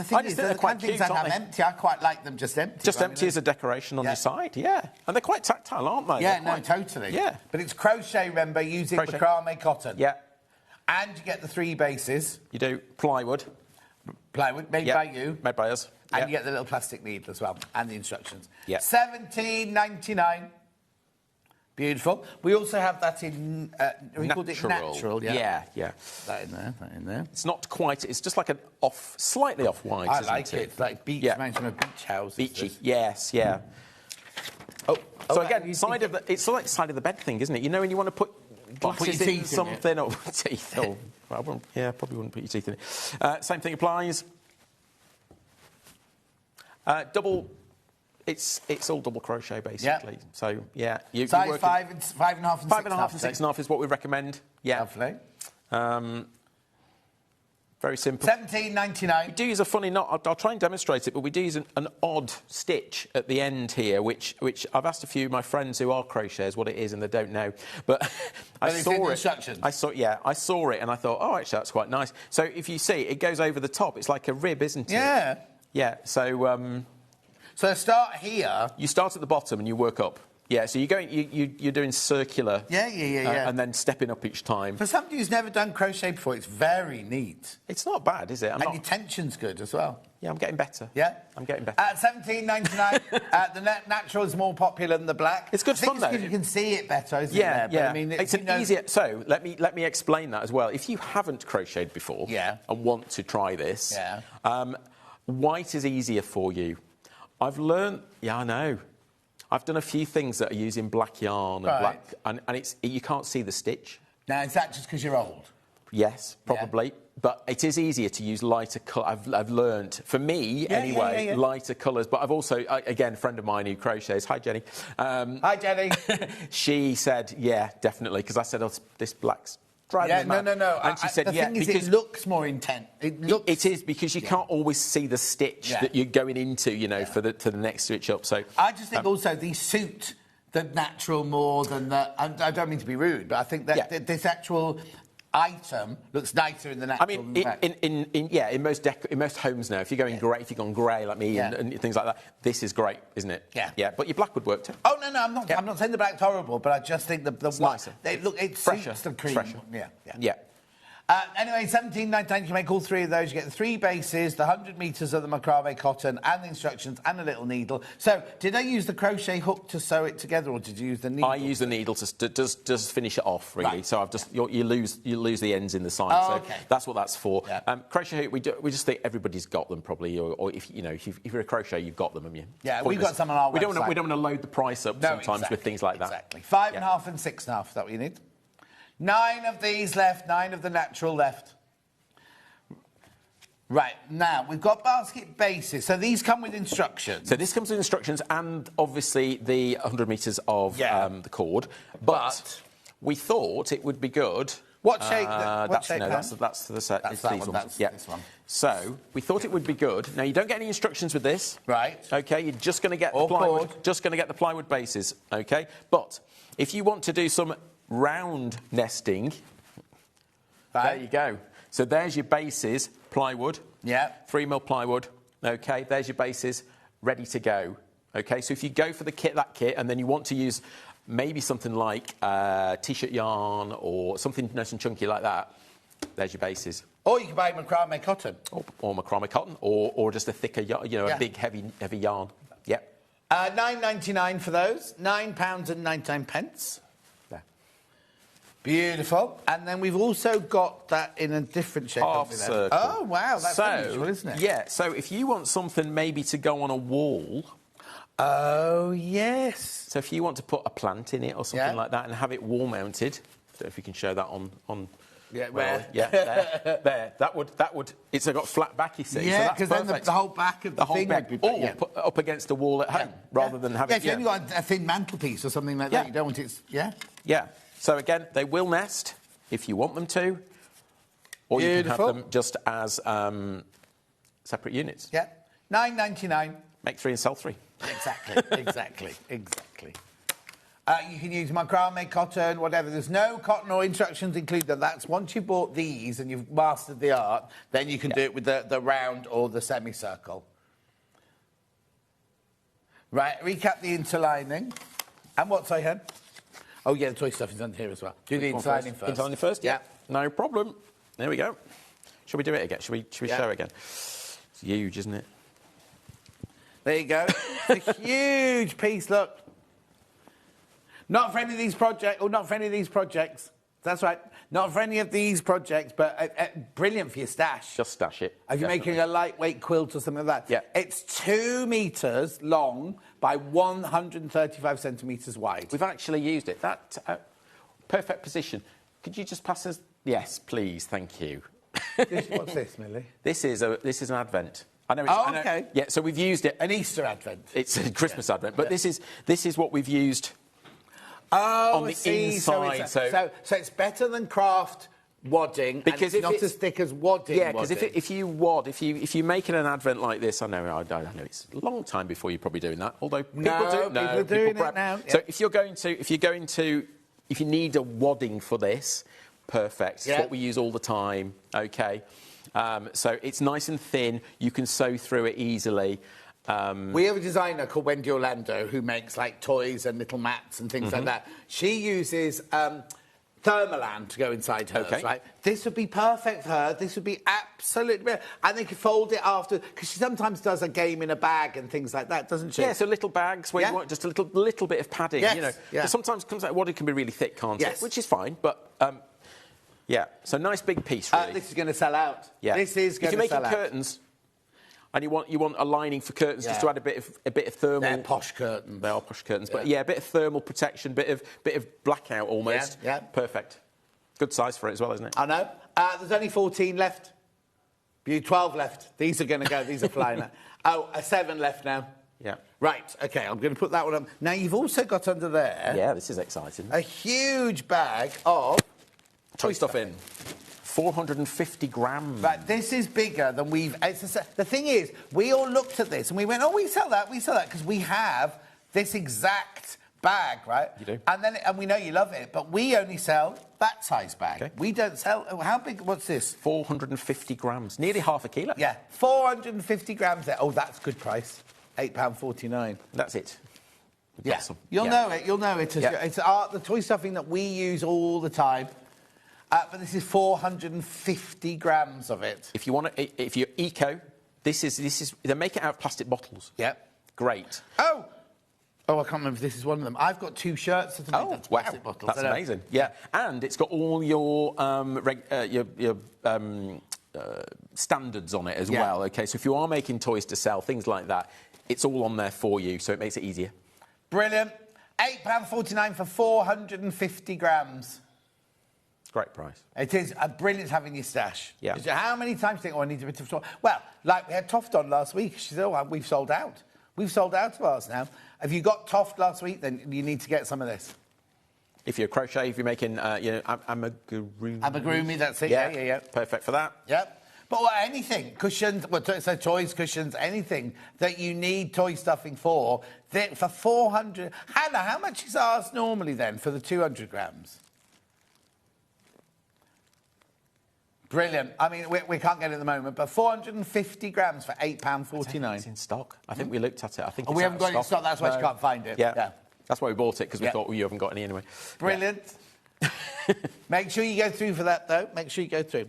thing is, the kind of things I have empty, I quite like them just empty. Just empty as a decoration on your side, yeah. And they're quite tactile, aren't they? Yeah, no, totally. Yeah. But it's crochet, remember, using macrame cotton. Yeah. And you get the 3 bases. You do plywood. Plywood, made by you. Made by us. And you get the little plastic needle as well, and the instructions. Yeah. $17.99. Beautiful. We also have that in... we called it natural, yeah. That in there. It's not quite... It's just like slightly off-white, I like it. It's like beach, mountain of beach houses. Beachy, yes, yeah. So again, it's like side of the bed thing, isn't it? You know when you want to put glasses in something or teeth. Or, probably wouldn't put your teeth in it. Same thing applies. Double... It's all double crochet basically. Yep. So yeah, size 5 and 5.5 and 6.5. 5.5 and 6.5 is what we recommend. Yeah, lovely. Very simple. $17.99. We do use a funny knot. I'll try and demonstrate it, but we do use an odd stitch at the end here, which I've asked a few of my friends who are crocheters what it is, and they don't know. But I saw it. I saw it, and I thought, oh, actually, that's quite nice. So if you see, it goes over the top. It's like a rib, isn't it? Yeah. Yeah. So. So start here. You start at the bottom and you work up. Yeah, so you're doing circular. Yeah. And then stepping up each time. For somebody who's never done crochet before, it's very neat. It's not bad, is it? Your tension's good as well. Yeah, I'm getting better. Yeah? I'm getting better. At $17.99, the natural is more popular than the black. It's good fun, though. You can see it better, isn't it? Yeah. But, I mean, it's an easier... So, let me explain that as well. If you haven't crocheted before and want to try this, white is easier for you. I've learned... Yeah, I know. I've done a few things that are using black yarn and black... And you can't see the stitch. Now, is that just because you're old? Yes, probably. Yeah. But it is easier to use lighter colour. I've learned, for me anyway, lighter colours. But I've also, again, a friend of mine who crochets... Hi, Jenny. Hi, Jenny. She said, yeah, definitely, because I said, oh, this black's... No. And she said, the thing is, because it looks more intense. It is, because you can't always see the stitch that you're going into, for the next stitch up. So I just think also these suit the natural more than the... I don't mean to be rude, but I think that this actual item looks nicer in the natural. I mean, in most homes now, if you're going grey, if you've gone grey like me and things like that, this is great, isn't it? Yeah. But your black would work too. Oh no, I'm not. I'm not saying the black's horrible, but I just think the it's nicer. It fresher, suits the cream. Fresher. Yeah. Anyway, $17.99, you can make all 3 of those. You get the 3 bases, the 100 metres of the macrame cotton, and the instructions, and a little needle. So, did I use the crochet hook to sew it together, or did you use the needle? I use the needle to just finish it off, really. Right. So I've just you lose the ends in the side. Oh, so that's what that's for. Yeah. Crochet hook, we just think everybody's got them probably, or if you're a crochet, you've got them, haven't you? Yeah, we've got some on our website. We don't want to load the price up sometimes with things like that. Exactly. 5.5 and 6.5. Is that what you need? 9 of these left, 9 of the natural left. Right, now, we've got basket bases. So these come with instructions. So this comes with instructions and, obviously, the 100 metres of the cord. But we thought it would be good... What shape? That's the set. That's that one. That's this one. So we thought it would be good. Now you don't get any instructions with this, right? Okay, you're just going to get the plywood. Just going to get the plywood bases, okay? But if you want to do some round nesting, there you go. So there's your bases, plywood. Yeah. 3mm plywood. Okay, there's your bases, ready to go. Okay, so if you go for that kit, and then you want to use maybe something like T-shirt yarn or something nice and chunky like that, there's your bases. Or you can buy Macrame cotton. Or Macrame cotton, or just a thicker, a big, heavy yarn. Yep. £9.99 for those. £9.99. There. Beautiful. And then we've also got that in a different shape. Half circle. Oh, wow, that's unusual, isn't it? Yeah, so if you want something maybe to go on a wall... Oh, yes. So if you want to put a plant in it or something like that and have it wall-mounted, I don't know if you can show that on yeah, where? Yeah, there. That would. It's got flat back, you see. Yeah, because then the whole back of the thing would be... Or put up against a wall at home, rather than having... Yeah, if you've only got a thin mantelpiece or something like that, you don't want it... Yeah? Yeah. So, again, they will nest if you want them to, or you can have them just as separate units. Yeah. £9.99. Make 3 and sell 3. Exactly. You can use Macrame cotton, whatever. There's no cotton or instructions included. That's once you've bought these and you've mastered the art, then you can do it with the round or the semicircle. Right, recap the interlining. And what's I had? Oh, yeah, the toy stuff is under here as well. Do the interlining first. Interlining first? Yeah. No problem. There we go. Shall we do it again? Shall we show it again? It's huge, isn't it? There you go. It's a huge piece, look. Not for any of these projects, That's right. Not for any of these projects, but brilliant for your stash. Just stash it. If you're making a lightweight quilt or something like that. Yeah. It's 2 metres long by 135 centimetres wide. We've actually used it. That perfect position. Could you just pass us... Yes, please. Thank you. What's this, Millie? This is an Advent. I know. Okay. Yeah, so we've used it. An Easter Advent. It's a Christmas Advent, but this is what we've used on the inside. So it's better than craft wadding, because it's not as thick as wadding. Yeah, because if you're making an Advent like this, I know it's a long time before you're probably doing that. Although people are doing it now. Yeah. So if you need a wadding for this, perfect. It's what we use all the time. Okay. So it's nice and thin. You can sew through it easily. We have a designer called Wendy Orlando who makes like toys and little mats and things like that. She uses Thermoland to go inside hers, right? This would be perfect for her. This would be absolutely... And they could fold it after... Because she sometimes does a game in a bag and things like that, doesn't she? Yeah, so little bags where you want just a little bit of padding, you know. Yeah. Sometimes it comes out wadding can be really thick, can't it? Yes. Which is fine, but... yeah, so nice big piece, really. This is going to sell out. Yeah. This is going to sell out. If you're making curtains and you want a lining for curtains just to add a bit of thermal... They're posh curtains. They are posh curtains. But, a bit of thermal protection, bit of blackout almost. Yeah. Perfect. Good size for it as well, isn't it? I know. There's only 14 left. 12 left. These are going to go. These are flying out. Oh, 7 left now. Yeah. Right, OK, I'm going to put that one up. Now, you've also got under there... Yeah, this is exciting. A huge bag of... Toy stuff in. 450 grams. Right, this is bigger than we've... the thing is, we all looked at this and we went, oh, we sell that, because we have this exact bag, right? You do. And we know you love it, but we only sell that size bag. Okay. We don't sell... How big... What's this? 450 grams. Nearly half a kilo. Yeah, 450 grams there. Oh, that's good price. £8.49. That's it. Yeah. Awesome. You'll know it. It's the toy stuffing that we use all the time. But this is 450 grams of it. If you're eco, this is they make it out of plastic bottles. Yep. Great. Oh, I can't remember if this is one of them. I've got 2 shirts that are made out of plastic bottles. That's amazing. Yeah, and it's got all your standards on it as well. Okay, so if you are making toys to sell, things like that, it's all on there for you, so it makes it easier. Brilliant. £8.49 for 450 grams. Great price. It is a brilliant having your stash. Yeah. How many times do you think, oh, I need a bit of... Well, like we had Toft on last week. She said, oh, we've sold out. We've sold out of ours now. If you got Toft last week, then you need to get some of this. If you're crochet, if you're making, amigurumi. Amigurumi, that's it. Yeah. Yeah. Perfect for that. Yep. But anything, cushions, so toys, cushions, anything that you need toy stuffing for 400... Hannah, how much is ours normally then for the 200 grams? Brilliant. I mean, we can't get it at the moment, but 450 grams for £8.49. It's in stock. I think we looked at it. I think we haven't got it in stock, that's why you can't find it. Yeah. That's why we bought it, because we thought, you haven't got any anyway. Brilliant. Yeah. Make sure you go through for that, though. Make sure you go through.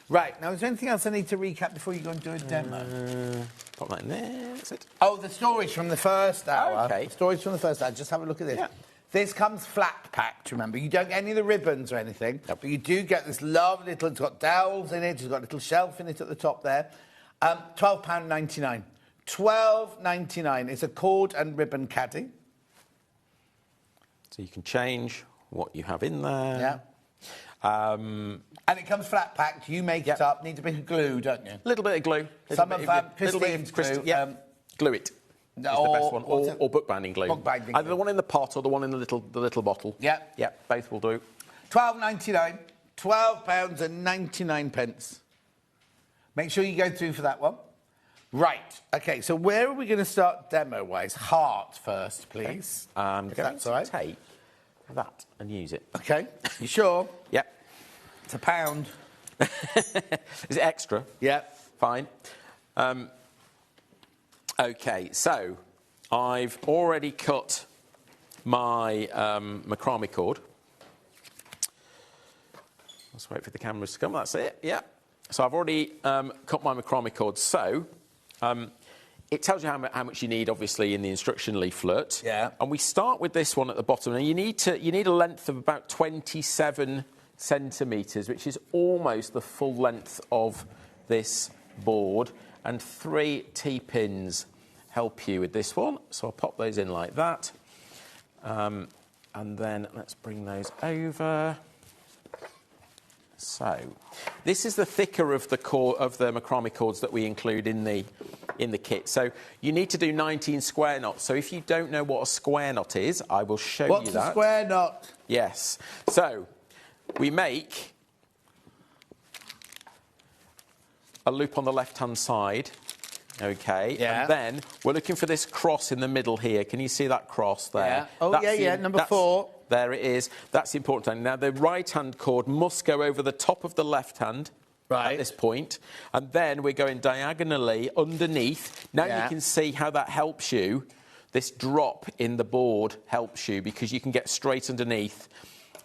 Right, now, is there anything else I need to recap before you go and do a demo? Pop that in there, that's it. Oh, the storage from the first hour. Okay. The storage from the first hour. Just have a look at this. Yeah. This comes flat packed, remember. You don't get any of the ribbons or anything, but you do get this lovely little... It's got dowels in it. It's got a little shelf in it at the top there. £12.99. £12.99. It's a cord and ribbon caddy. So you can change what you have in there. Yeah. And it comes flat packed. You make it up. Need a bit of glue, don't you? A little bit of glue. Some of Christine's glue. Yeah. Glue it. Is the best one. Or bookbinding glue. Bookbinding Either glue. the one in the pot or the one in the little bottle. Yeah. Yeah, both will do. £12.99. £12.99. Make sure you go through for that one. Right. OK, so where are we going to start demo-wise? Heart first, please. I'm going that's all right. to take that and use it. OK. You sure? Yeah. It's £1. Is it extra? Yeah. Fine. OK, so I've already cut my macrame cord. Let's wait for the cameras to come. That's it. Yeah. So I've already cut my macrame cord. So it tells you how much you need, obviously, in the instruction leaflet. Yeah. And we start with this one at the bottom. And you need a length of about 27 centimetres, which is almost the full length of this board. And 3 T-pins help you with this one. So I'll pop those in like that. And then let's bring those over. So this is the thicker of the macrame cords that we include in the kit. So you need to do 19 square knots. So if you don't know what a square knot is, I will show you that. What's a square knot? Yes. So we make a loop on the left-hand side, OK? Yeah. And then we're looking for this cross in the middle here. Can you see that cross there? Yeah. Oh, yeah, number 4. There it is. That's the important thing. Now, the right-hand cord must go over the top of the left hand at this point. And then we're going diagonally underneath. Now you can see how that helps you. This drop in the board helps you because you can get straight underneath,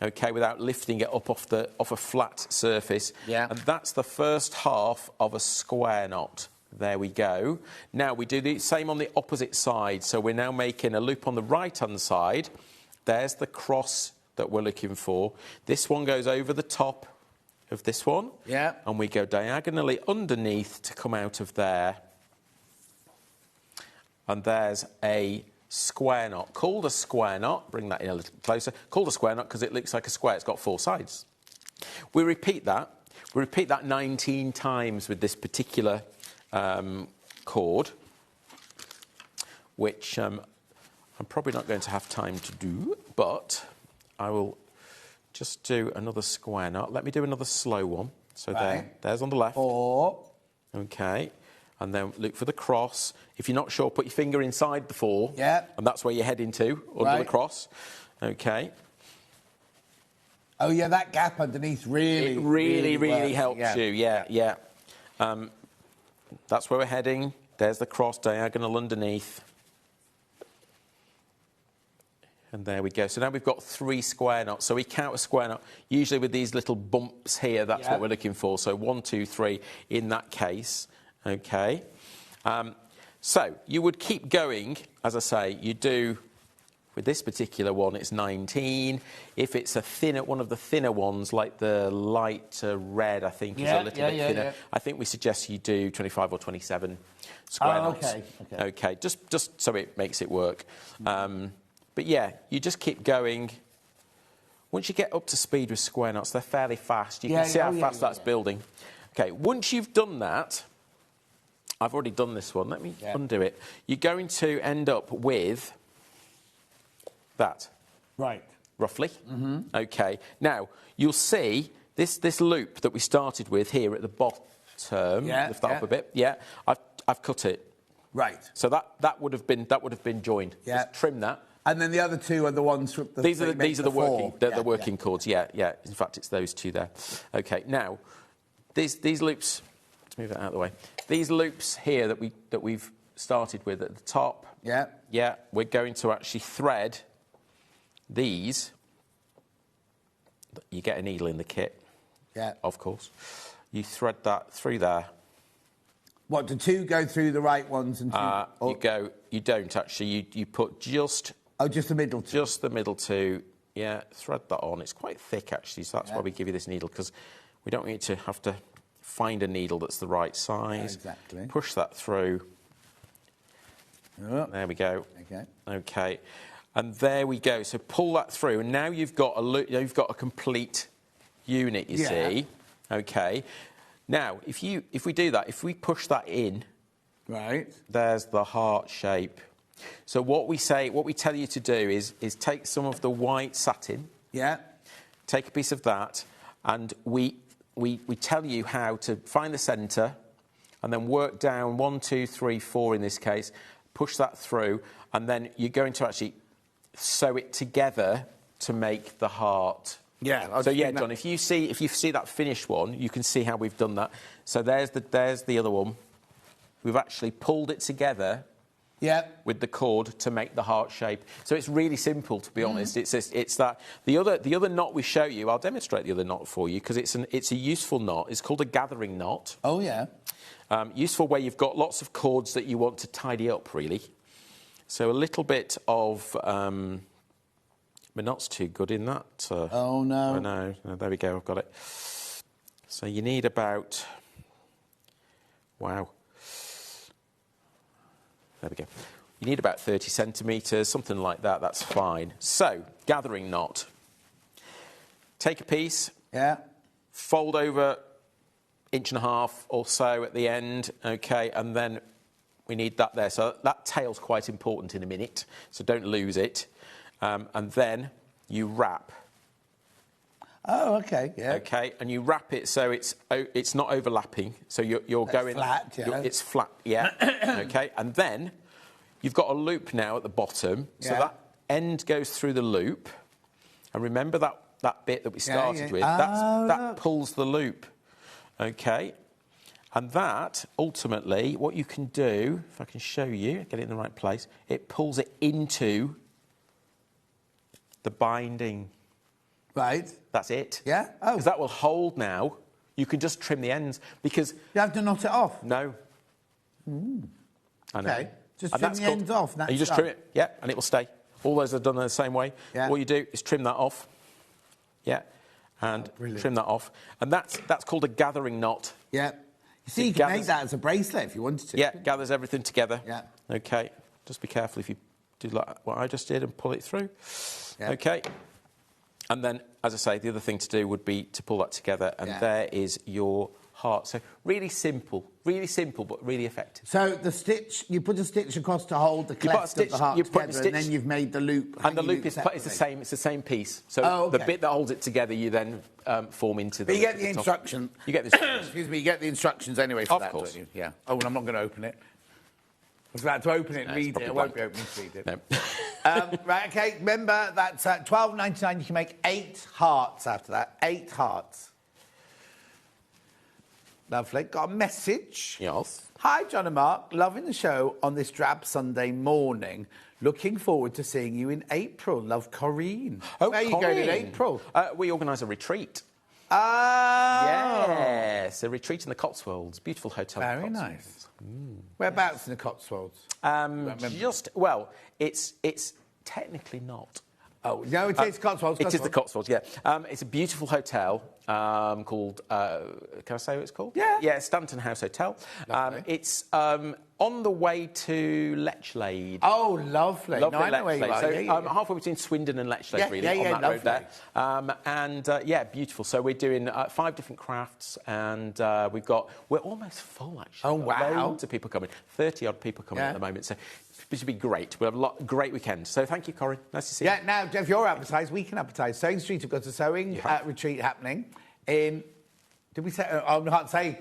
OK, without lifting it up off a flat surface. Yeah. And that's the first half of a square knot. There we go. Now, we do the same on the opposite side. So we're now making a loop on the right-hand side. There's the cross that we're looking for. This one goes over the top of this one. Yeah. And we go diagonally underneath to come out of there. And there's a square knot, called a square knot. Bring that in a little closer. Called a square knot because it looks like a square. It's got 4 sides. We repeat that. We repeat that 19 times with this particular cord, which I'm probably not going to have time to do, but I will just do another square knot. Let me do another slow one. So there's on the left. 4. OK. And then look for the cross. If you're not sure, put your finger inside the 4. Yeah. And that's where you're heading to, under the cross. OK. Oh, yeah, that gap underneath really... It really helps you. Yeah. That's where we're heading. There's the cross, diagonal underneath. And there we go. So now we've got 3 square knots. So we count a square knot. Usually with these little bumps here, that's what we're looking for. So 1, 2, 3 in that case. OK. So you would keep going. As I say, you do... With this particular one, it's 19. If it's one of the thinner ones, like the light red, I think, is a little bit thinner. Yeah. I think we suggest you do 25 or 27 square knots. OK. Just so it makes it work. But yeah, you just keep going once you get up to speed with square knots, they're fairly fast. You can see how fast that's building. Okay, once you've done that, I've already done this one. Let me undo it. You're going to end up with that. Right. Roughly. Okay. Now, you'll see this loop that we started with here at the bottom. Lift that up a bit. Yeah. I've cut it. Right. So that would have been joined. Yeah. Just trim that. And then the other two are the ones from These are the working chords. Yeah. In fact, it's those two there. Okay. Now, these loops. Let's move it out of the way. These loops here that we've started with at the top. Yeah. Yeah. We're going to actually thread these. You get a needle in the kit. Yeah. Of course. You thread that through there. What, do two go through the right ones and two? You don't actually. You put just. Oh, just the middle two. Just the middle two. Yeah, thread that on. It's quite thick actually, so that's why we give you this needle, because we don't want you to have to find a needle that's the right size. Exactly. Push that through. Oh. There we go. Okay. Okay. And there we go. So pull that through, and now you've got a complete unit. You see. Okay. Now, if we do that, if we push that in, right, there's the heart shape. So what we tell you to do is take some of the white satin. Yeah. Take a piece of that, and we tell you how to find the centre, and then work down 1, 2, 3, 4 in this case. Push that through, and then you're going to actually sew it together to make the heart. Yeah. So yeah, John, if you see that finished one, you can see how we've done that. So there's the other one. We've actually pulled it together. Yeah. With the cord to make the heart shape. So it's really simple, to be honest. It's that the other knot we show you. I'll demonstrate the other knot for you because it's a useful knot. It's called a gathering knot. Oh yeah. Useful where you've got lots of cords that you want to tidy up, really. So a little bit of. My knot's too good in that. Oh no. Oh, no. There we go. I've got it. So you need about. Wow. There we go. You need about 30 centimetres, something like that. That's fine. So, gathering knot. Take a piece. Yeah. Fold over 1.5 inches or so at the end. Okay, and then we need that there. So that tail's quite important in a minute. So don't lose it. And then you wrap. Oh, okay. Yeah. Okay, and you wrap it so it's not overlapping. So you're going flat. Yeah. It's flat. Yeah. Okay, and then you've got a loop now at the bottom. So that end goes through the loop, and remember that bit that we started with. That pulls the loop. Okay, and that ultimately, what you can do, if I can show you, get it in the right place, it pulls it into the binding. Right. That's it. Yeah? Oh. Because that will hold now. You can just trim the ends because... You have to knot it off? No. I know. Okay. Just trim the ends off. And you just trim it, yeah, and it will stay. All those are done the same way. Yeah. All you do is trim that off. Yeah. And trim that off. And that's called a gathering knot. Yeah. You see, you can make that as a bracelet if you wanted to. Yeah, gathers everything together. Yeah. Okay. Just be careful if you do like what I just did and pull it through. Yeah. Okay. And then, as I say, the other thing to do would be to pull that together, and there is your heart. So really simple, but really effective. So the stitch, you put a stitch across to hold the cleft of the heart together, and then you've made the loop. And the loop is the same. It's the same piece. So the bit that holds it together, you then form into the. But you get the instruction. You get the. Excuse me. You get the instructions anyway for that, of course. don't you? Yeah. Oh, and I'm not going to open it. I was about to open it and read it. I won't be opening to read it. No. Right, okay. Remember, that's $12.99. You can make 8 hearts after that. 8 hearts. Lovely. Got a message. Yes. Hi, John and Mark. Loving the show on this drab Sunday morning. Looking forward to seeing you in April. Love, Corinne. Oh, where are you going in April? We organise a retreat. Ah. Yes, a retreat in the Cotswolds. Beautiful hotel. Very nice. Whereabouts in the Cotswolds? It's technically not. Oh, no, it is Cotswolds. It is the Cotswolds, yeah. It's a beautiful hotel called... can I say what it's called? Yeah. Yeah, Stanton House Hotel. It's on the way to Lechlade. Oh, lovely. Lovely, no, I know where you are. So halfway between Swindon and Lechlade, really, on that road there. Yeah, beautiful. So we're doing 5 different crafts, and we're almost full, actually. Oh, wow. Loads of people coming. 30-odd people coming at the moment. So this will be great. We'll have a great weekend. So thank you, Corinne. Nice to see you. Yeah, now, Jeff, you're advertised. We can advertise. Sewing Street have got a sewing retreat happening in... Did we say... I'm not saying...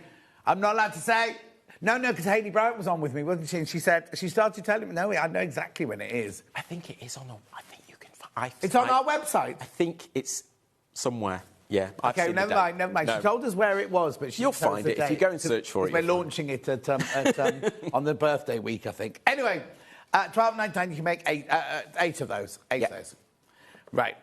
I'm not allowed to say... No, because Hayley Bryant was on with me, wasn't she? And she said... She started telling me... No, I know exactly when it is. I think it is on... I think you can... It's on our website? I think it's somewhere... Yeah. OK, never mind. No. She told us where it was, but you'll find it if you go and search for it. We're launching it at on the birthday week, I think. Anyway, $12.99, you can make eight of those. Eight of those. Right.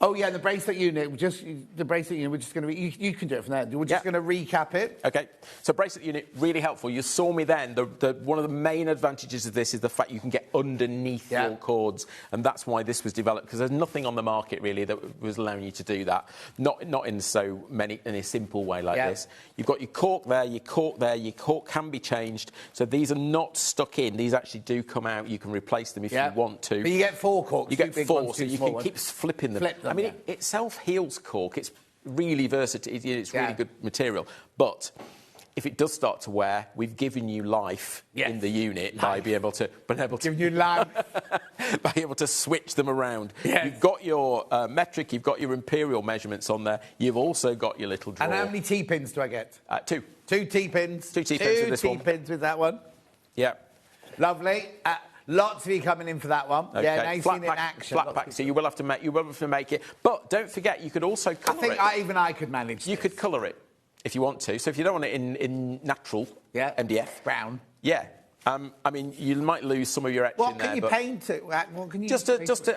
Oh, yeah, the bracelet unit. We're just going to... You can do it from there. We're just going to recap it. OK. So bracelet unit, really helpful. You saw me then. One of the main advantages of this is the fact you can get underneath your cords, and that's why this was developed, because there's nothing on the market, really, that was allowing you to do that. Not in so many... in a simple way like this. You've got your cork there, your cork there. Your cork can be changed. So these are not stuck in. These actually do come out. You can replace them if you want to. But you get 4 corks. You get 4, so you can keep flipping them. Flip them. I mean, it self-heals cork. It's really versatile. It's really good material. But if it does start to wear, we've given you life in the unit by being able to... Giving you life. by able to switch them around. Yes. You've got your metric, you've got your imperial measurements on there. You've also got your little drawer. And how many T-pins do I get? 2. 2 T-pins. 2 T-pins with this one. 2 T-pins with that one. Yeah. Lovely. Lots of you coming in for that one. Okay. Yeah, now you've seen it in action. Flat pack, so you will have to make it. But don't forget, you could also colour it. I think I could manage You could colour it if you want to. So if you don't want it in natural MDF. Brown. Yeah. I mean, you might lose some of your etching What can you paint it? What can you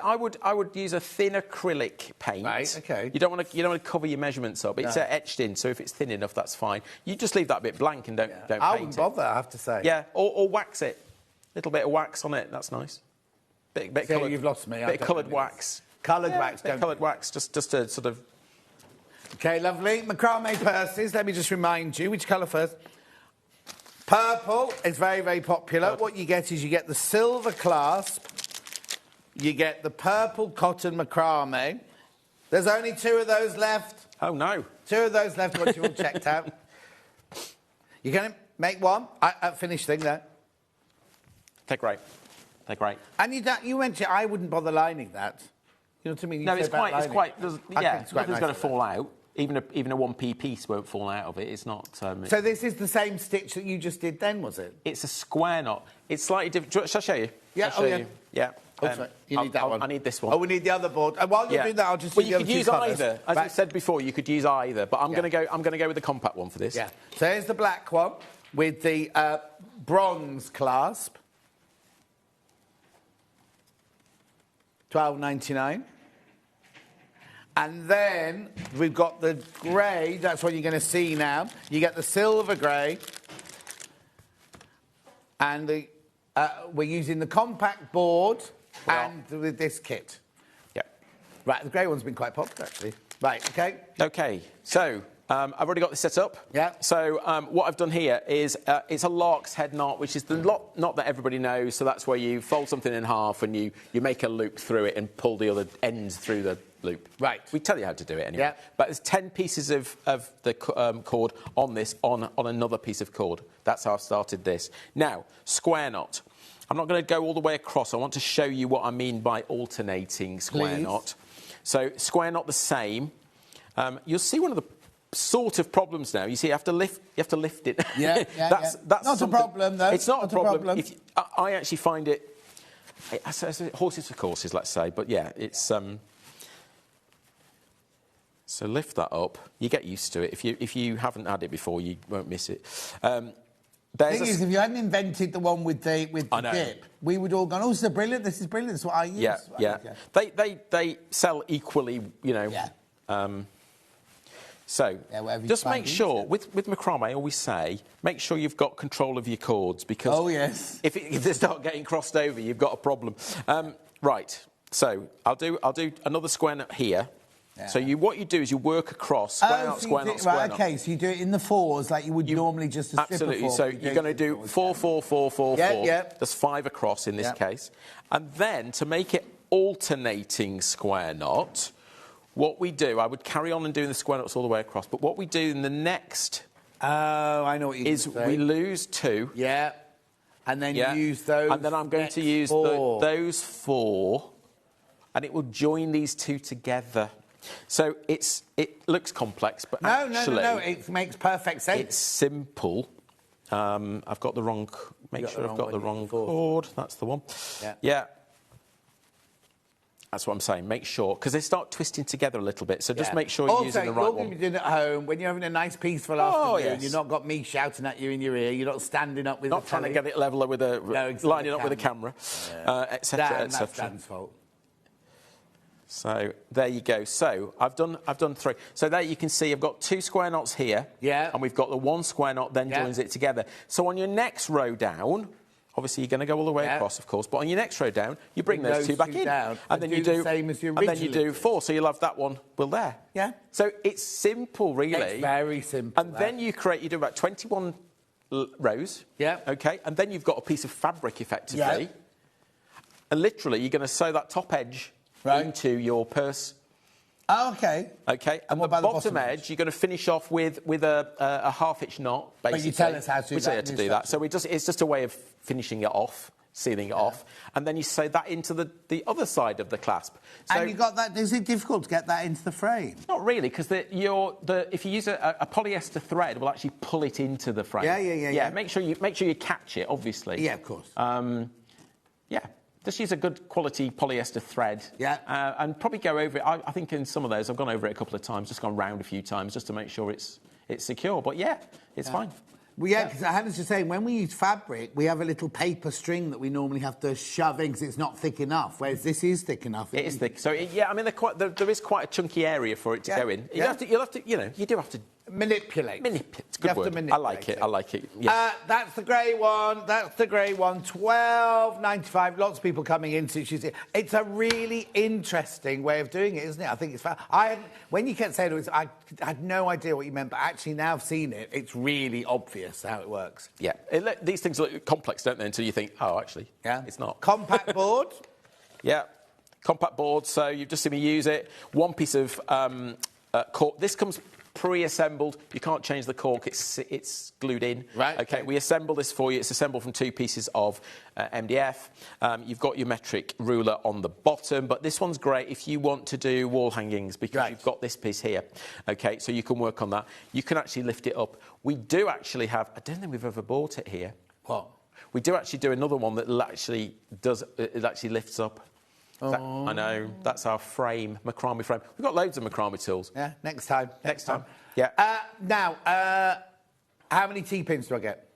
I would use a thin acrylic paint. Right, OK. You don't want to cover your measurements up. It's etched in, so if it's thin enough, that's fine. You just leave that bit blank and don't paint it. I wouldn't bother, I have to say. Yeah, or wax it. Little bit of wax on it. That's nice. Bit coloured. You've lost me. Bit of coloured wax. Coloured wax. Coloured wax. Just to sort of. OK, lovely. Macrame purses. Let me just remind you which colour first. Purple is very, very popular. Purple. What you get is you get the silver clasp. You get the purple cotton macrame. There's only 2 of those left. Oh no. 2 of those left. Once you've all checked out. You're going to make one. I finished thing there. They're great. And you mentioned I wouldn't bother lining that. You know what I mean? It's quite. Nothing's going to fall out. Even a 1p piece won't fall out of it. It's not. So this is the same stitch that you just did then, was it? It's a square knot. It's slightly different. Shall I show you? Yeah. Yeah. You need that one. I need this one. Oh, we need the other board. And while you're doing that, I'll just. Well, you could use either. As I said before, you could use either. But I'm going to go with the compact one for this. Yeah. So here's the black one with the bronze clasp. $12.99. And then we've got the grey. That's what you're going to see now. You get the silver grey. And we're using the compact board and with this kit. Yeah. Right, the grey one's been quite popular, actually. Right, OK. OK, so I've already got this set up. Yeah. So what I've done here is it's a lark's head knot, which is the knot that everybody knows. So that's where you fold something in half and you make a loop through it and pull the other ends through the loop. Right. We tell you how to do it anyway. Yeah. But there's 10 pieces of the cord on this, on another piece of cord. That's how I've started this. Now, square knot. I'm not going to go all the way across. I want to show you what I mean by alternating square knot. So square knot the same. You'll see one of the sort of problems now. You see, you have to lift it. Yeah, that's not a problem, though. It's not a problem. I actually find it... horses for courses, let's say. But, yeah, it's... So lift that up. You get used to it. If you haven't had it before, you won't miss it. The thing is, if you hadn't invented the one with the dip, we would all go, oh, this is brilliant, this is brilliant, this is what I use. Yeah. They sell equally, you know. Yeah. So, just make sure, with macrame, I always say, make sure you've got control of your cords, because if they start getting crossed over, you've got a problem. Right, So I'll do another square knot here. Yeah. So what you do is you work across square knot, square knot, square knot. Okay, so you do it in the fours like you would normally just a absolutely. strip of 4. So you're going to do 4, 4, 4, 4, 4. Yeah. There's 5 across in this case. And then to make it alternating square knot, what we do, I would carry on and doing the square knots all the way across, but what we do in the next I know what you is we lose 2. Yeah. And then use those. And then I'm going to use those 4, and it will join these 2 together. So it looks complex, but actually... No, it makes perfect sense. It's simple. I've got the wrong... Make sure I've got the wrong cord. That's the one. Yeah. That's what I'm saying. Make sure, because they start twisting together a little bit. So just make sure you're using the right one. Also, you're going to be doing it at home when you're having a nice peaceful afternoon. You've not got me shouting at you in your ear. You're not standing up with not trying to get it level with lining up with a camera, etc. That's Dan's fault. So there you go. So I've done 3. So there you can see I've got 2 square knots here. Yeah. And we've got the 1 square knot then joins it together. So on your next row down, obviously you're going to go all the way across, of course, but on your next row down, you bring those 2 back in. Down, and then you do the same as you originally and then you do 4. So you'll have that one there. Yeah. So it's simple, really. It's very simple. And then you do about 21 rows. Yeah. Okay. And then you've got a piece of fabric effectively. Yeah. And literally you're going to sew that top edge into your purse. Oh, okay. Okay, and the bottom edge, you're going to finish off with a half-inch knot, basically. But you tell us how to do that. We tell you how to do that. So it's just a way of finishing it off, sealing it off, and then you sew that into the other side of the clasp. So, and you got that. Is it difficult to get that into the frame? Not really, because if you use a polyester thread, will actually pull it into the frame. Yeah. Make sure you catch it, obviously. Yeah, of course. Just use a good quality polyester thread. Yeah. And probably go over it. I think in some of those, I've gone over it a couple of times, just gone round a few times, just to make sure it's secure. But it's fine. Well, because Hannah's just saying, when we use fabric, we have a little paper string that we normally have to shove in because it's not thick enough, whereas this is thick enough. It is thick. So, there is quite a chunky area for it to go in. You'll have to, you do have to... Manipulate. It's a good word. I like it. Yeah. That's the grey one. $12.95. Lots of people coming in to choose it. It's a really interesting way of doing it, isn't it? I think it's fun. When you kept saying it, I had no idea what you meant, but actually now I've seen it, it's really obvious how it works. Yeah. These things look complex, don't they? Until you think, actually, it's not. Compact board. Yeah. Compact board. So you've just seen me use it. One piece of cork. This comes pre-assembled. You can't change the cork. It's glued in. Right. Okay. We assemble this for you. It's assembled from 2 pieces of MDF. You've got your metric ruler on the bottom, but this one's great if you want to do wall hangings because you've got this piece here. Okay. So you can work on that. You can actually lift it up. We do actually have. I don't think we've ever bought it here. What? We do actually do another one that actually lifts up. I know, that's our frame, Macrame frame. We've got loads of Macrame tools. Yeah, next time. Yeah. Now, how many T-pins do I get?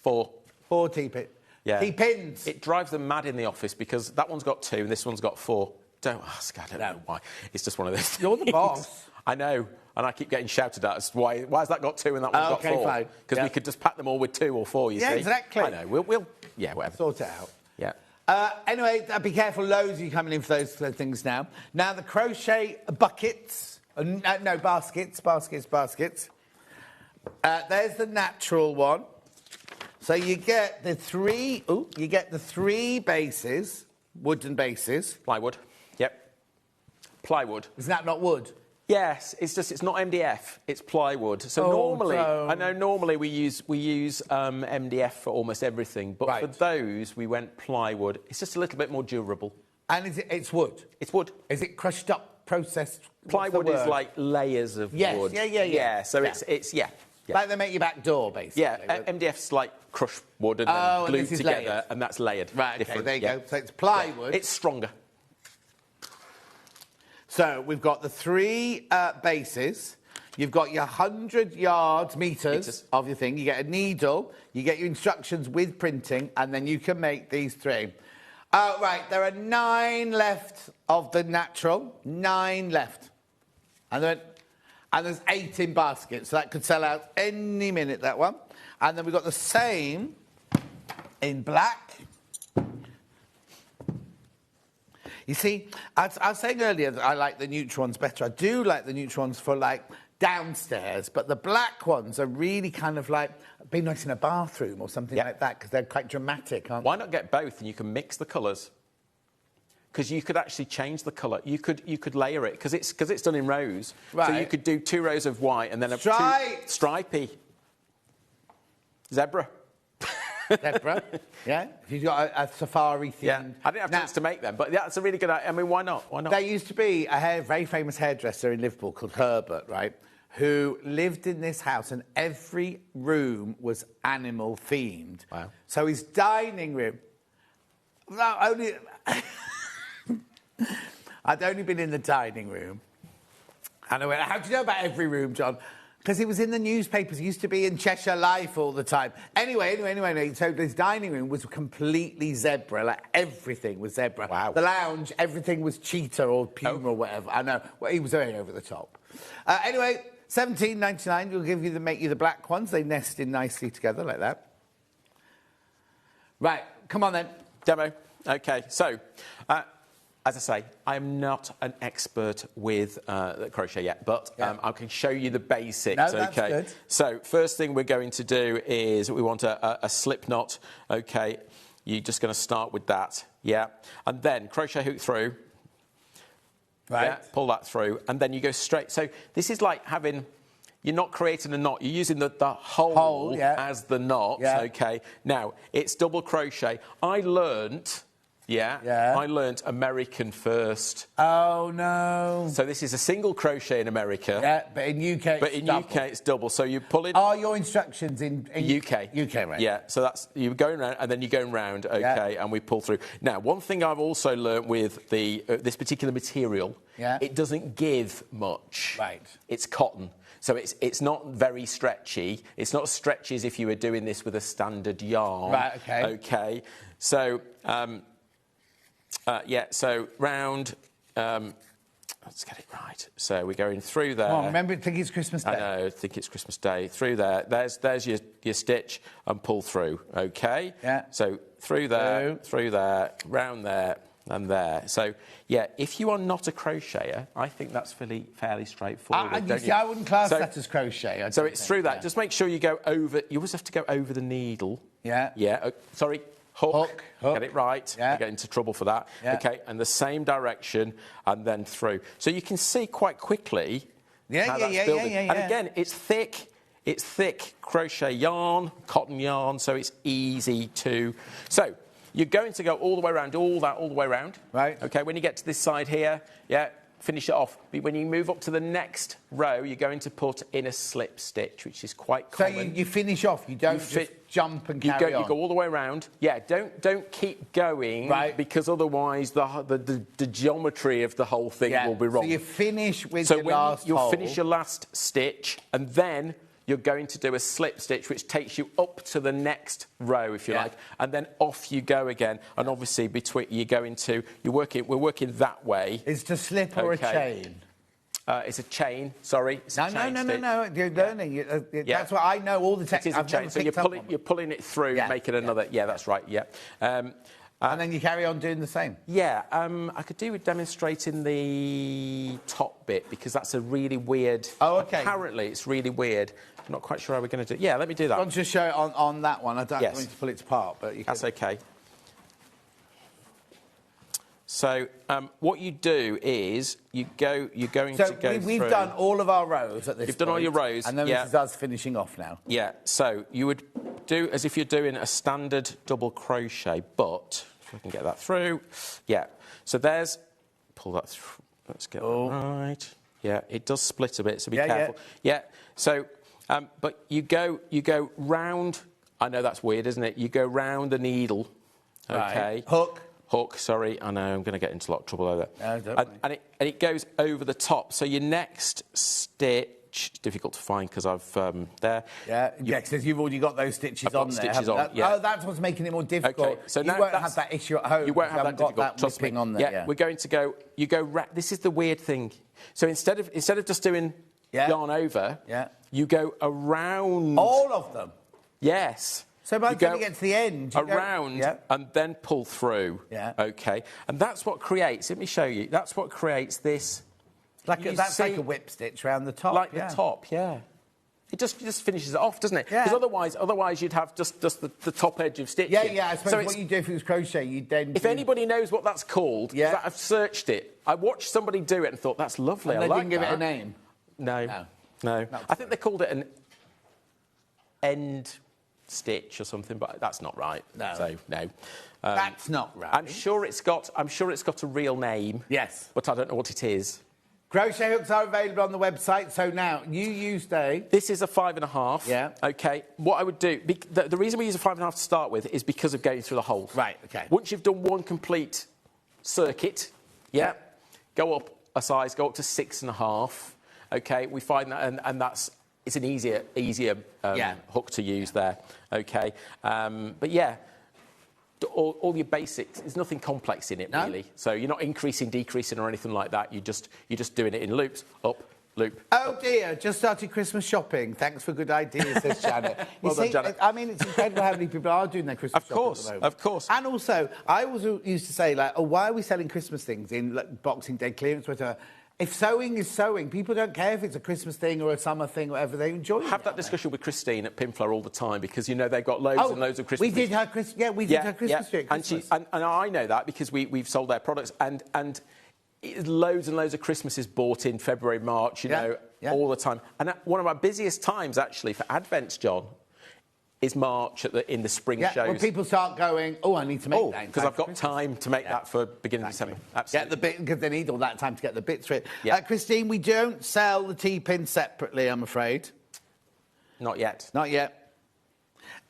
4. 4 T-pins. Yeah. T-pins. It drives them mad in the office because that one's got 2 and this one's got 4. Don't ask, I don't know why. It's just one of those things. You're the boss. I know, and I keep getting shouted at as why has that got 2 and that one's got 4? Because we could just pack them all with 2 or 4, you see. Yeah, exactly. I know, we'll whatever. Sort it out. Yeah. Anyway, be careful, loads of you coming in for those things now. Now, the crochet buckets, baskets. There's the natural one. So you get the 3 bases, wooden bases. Plywood. Yep. Plywood. Is that not wood? Yes, it's not MDF, it's plywood. So normally we use MDF for almost everything, but for those we went plywood. It's just a little bit more durable. And it's wood? It's wood. Is it crushed up, processed? Plywood is like layers of wood. Yeah. So it's like they make your back door, basically. Yeah, MDF's like crushed wood and then glued together, layered. And that's layered. Right, okay, there you go. So it's plywood. Yeah. It's stronger. So we've got the 3 bases. You've got your 100 meters of your thing. You get a needle. You get your instructions with printing, and then you can make these 3. Right, there are 9 left of the natural. 9 left. And there's 8 in baskets, so that could sell out any minute, that one. And then we've got the same in black. You see, I was saying earlier that I like the neutral ones better. I do like the neutral ones for, like, downstairs, but the black ones are really kind of like, be nice in a bathroom or something like that, because they're quite dramatic, aren't they? Why not get both and you can mix the colours? Because you could actually change the colour. You could layer it, because it's done in rows. Right. So you could do 2 rows of white and then a stripy. Zebra. Zebra, yeah. If you've got a safari theme. Yeah, I didn't have chance to make them, but yeah, it's a really good idea. I mean, why not? Why not? There used to be a very famous hairdresser in Liverpool called Herbert, right, who lived in this house, and every room was animal themed. Wow. So his dining room, I'd only been in the dining room, and I went, how do you know about every room, John? Because it was in the newspapers. It used to be in Cheshire Life all the time. Anyway, so this dining room was completely zebra. Like, everything was zebra. Wow. The lounge, everything was cheetah or puma or whatever. I know. Well, he was very over the top. Anyway, $17.99. We'll make you the black ones. They nest in nicely together like that. Right. Come on, then. Demo. OK, so... as I say, I am not an expert with crochet yet, but I can show you the basics, no, that's OK? Good. So, first thing we're going to do is we want a slip knot, OK? You're just going to start with that, yeah? And then crochet hook through. Right. Yeah, pull that through, and then you go straight. So, this is like having... You're not creating a knot, you're using the hole as the knot, OK? Now, it's double crochet. I learnt American first. Oh, no. So this is a single crochet in America. Yeah, but in UK it's double. So you pull it... Are your instructions in UK? UK, right. Yeah, so that's... You're going round, and then you're going round, OK, and we pull through. Now, one thing I've also learnt with this particular material, it doesn't give much. Right. It's cotton. So it's not very stretchy. It's not as stretchy as if you were doing this with a standard yarn. Right, OK. OK, so... so round, let's get it right. So we're going through there. Oh, remember, think it's Christmas Day. I know, think it's Christmas Day. Through there. There's your stitch and pull through, OK? Yeah. So through there, round there, and there. So, yeah, if you are not a crocheter, I think that's fairly straightforward. I wouldn't class that as crochet. So it's through that. Just make sure you go over... You always have to go over the needle. Yeah. Yeah, sorry... Hook. Get it right. Yeah. You get into trouble for that. Yeah. OK, and the same direction, and then through. So you can see quite quickly how that's building. And again, it's thick crochet yarn, cotton yarn, so it's easy to... So you're going to go all the way around, all the way around. Right. OK, when you get to this side here, finish it off. But when you move up to the next row, you're going to put in a slip stitch, which is quite common. So you finish off, you don't just jump and carry on. You go all the way around. Yeah, don't keep going, because otherwise the geometry of the whole thing will be wrong. So you finish with your last hole. You'll finish your last stitch, and then you're going to do a slip stitch, which takes you up to the next row, if you like, and then off you go again. And obviously, we're working that way. Is it a slip or a chain? It's a chain, sorry. It's a chain stitch. No. You're learning. That's what I know all the techniques. It is a chain. So you're pulling it through, making another... Yeah, that's right, and then you carry on doing the same? Yeah, I could do with demonstrating the top bit, because that's a really weird... Oh, OK. Apparently, it's really weird. I'm not quite sure how we're going to do... Yeah, let me do that. I'll just show it on that one. I don't want to pull it apart, but you can... That's OK. So what you do is you're going to go through... We've done all of our rows at this point. You've done all your rows. And then this is us finishing off now. Yeah, so you would do as if you're doing a standard double crochet, but if I can get that through... Yeah, so there's... Pull that through. Let's get that right. Yeah, it does split a bit, so be careful. Yeah, so... but you go round... I know that's weird, isn't it? You go round the needle, OK? Right. Hook, sorry, I know, I'm going to get into a lot of trouble over there. No, and it goes over the top. So your next stitch, it's difficult to find because I've, there. Yeah, because you've already got those stitches on there. Oh, that's what's making it more difficult. Okay, so you won't have that issue at home. You won't have that difficult, trust me. On there. Yeah, we're going to go, this is the weird thing. So instead of just doing yarn over, you go around. All of them? Yes. So by the time you get to the end, you around and then pull through. Yeah. Okay. And that's what creates. Let me show you. That's what creates this. Like like a whip stitch around the top. Like the top, yeah. It just finishes it off, doesn't it? Yeah. Because otherwise you'd have just the top edge of stitching. Yeah. I suppose what you do if it was crochet, you'd then. If anybody knows what that's called, I've searched it. I watched somebody do it and thought that's lovely. And I they like didn't give that. it a name. No. I think they called it an end stitch or something, but that's not right. No. So no. That's not right. I'm sure it's got a real name. Yes. But I don't know what it is. Crochet hooks are available on the website. So now, you used This is a 5.5. Yeah. OK. What I would do... The reason we use a 5.5 to start with is because of going through the holes. Right, OK. Once you've done one complete circuit, go up a size, go up to 6.5. OK, we find that... And that's... It's an easier hook to use there. OK. But, yeah... All your basics, there's nothing complex in it, really. So you're not increasing, decreasing or anything like that. You're just doing it in loops, up, loop. Oh, dear, just started Christmas shopping. Thanks for good ideas, says Janet. Well done, Janet. I mean, it's incredible how many people are doing their Christmas shopping at the moment. Of course. And also, I always used to say, like, oh, why are we selling Christmas things in Boxing Day clearance, whatever? If sewing is sewing, people don't care if it's a Christmas thing or a summer thing, whatever. They enjoy it. Have that discussion with Christine at Pinflower all the time because, you know, they've got loads and loads of Christmas trees. We did her Christmas tree at Christmas. And I know that because we've sold their products and loads and loads of Christmases bought in February, March, you know, all the time. And one of our busiest times, actually, for Advents, John, is March in the spring shows. When people start going, oh, I need to make that. Because I've got time to make that for beginning of December. Absolutely. Get the bit, because they need all that time to get the bits for it. Christine, we don't sell the T-pin separately, I'm afraid. Not yet. Not yet.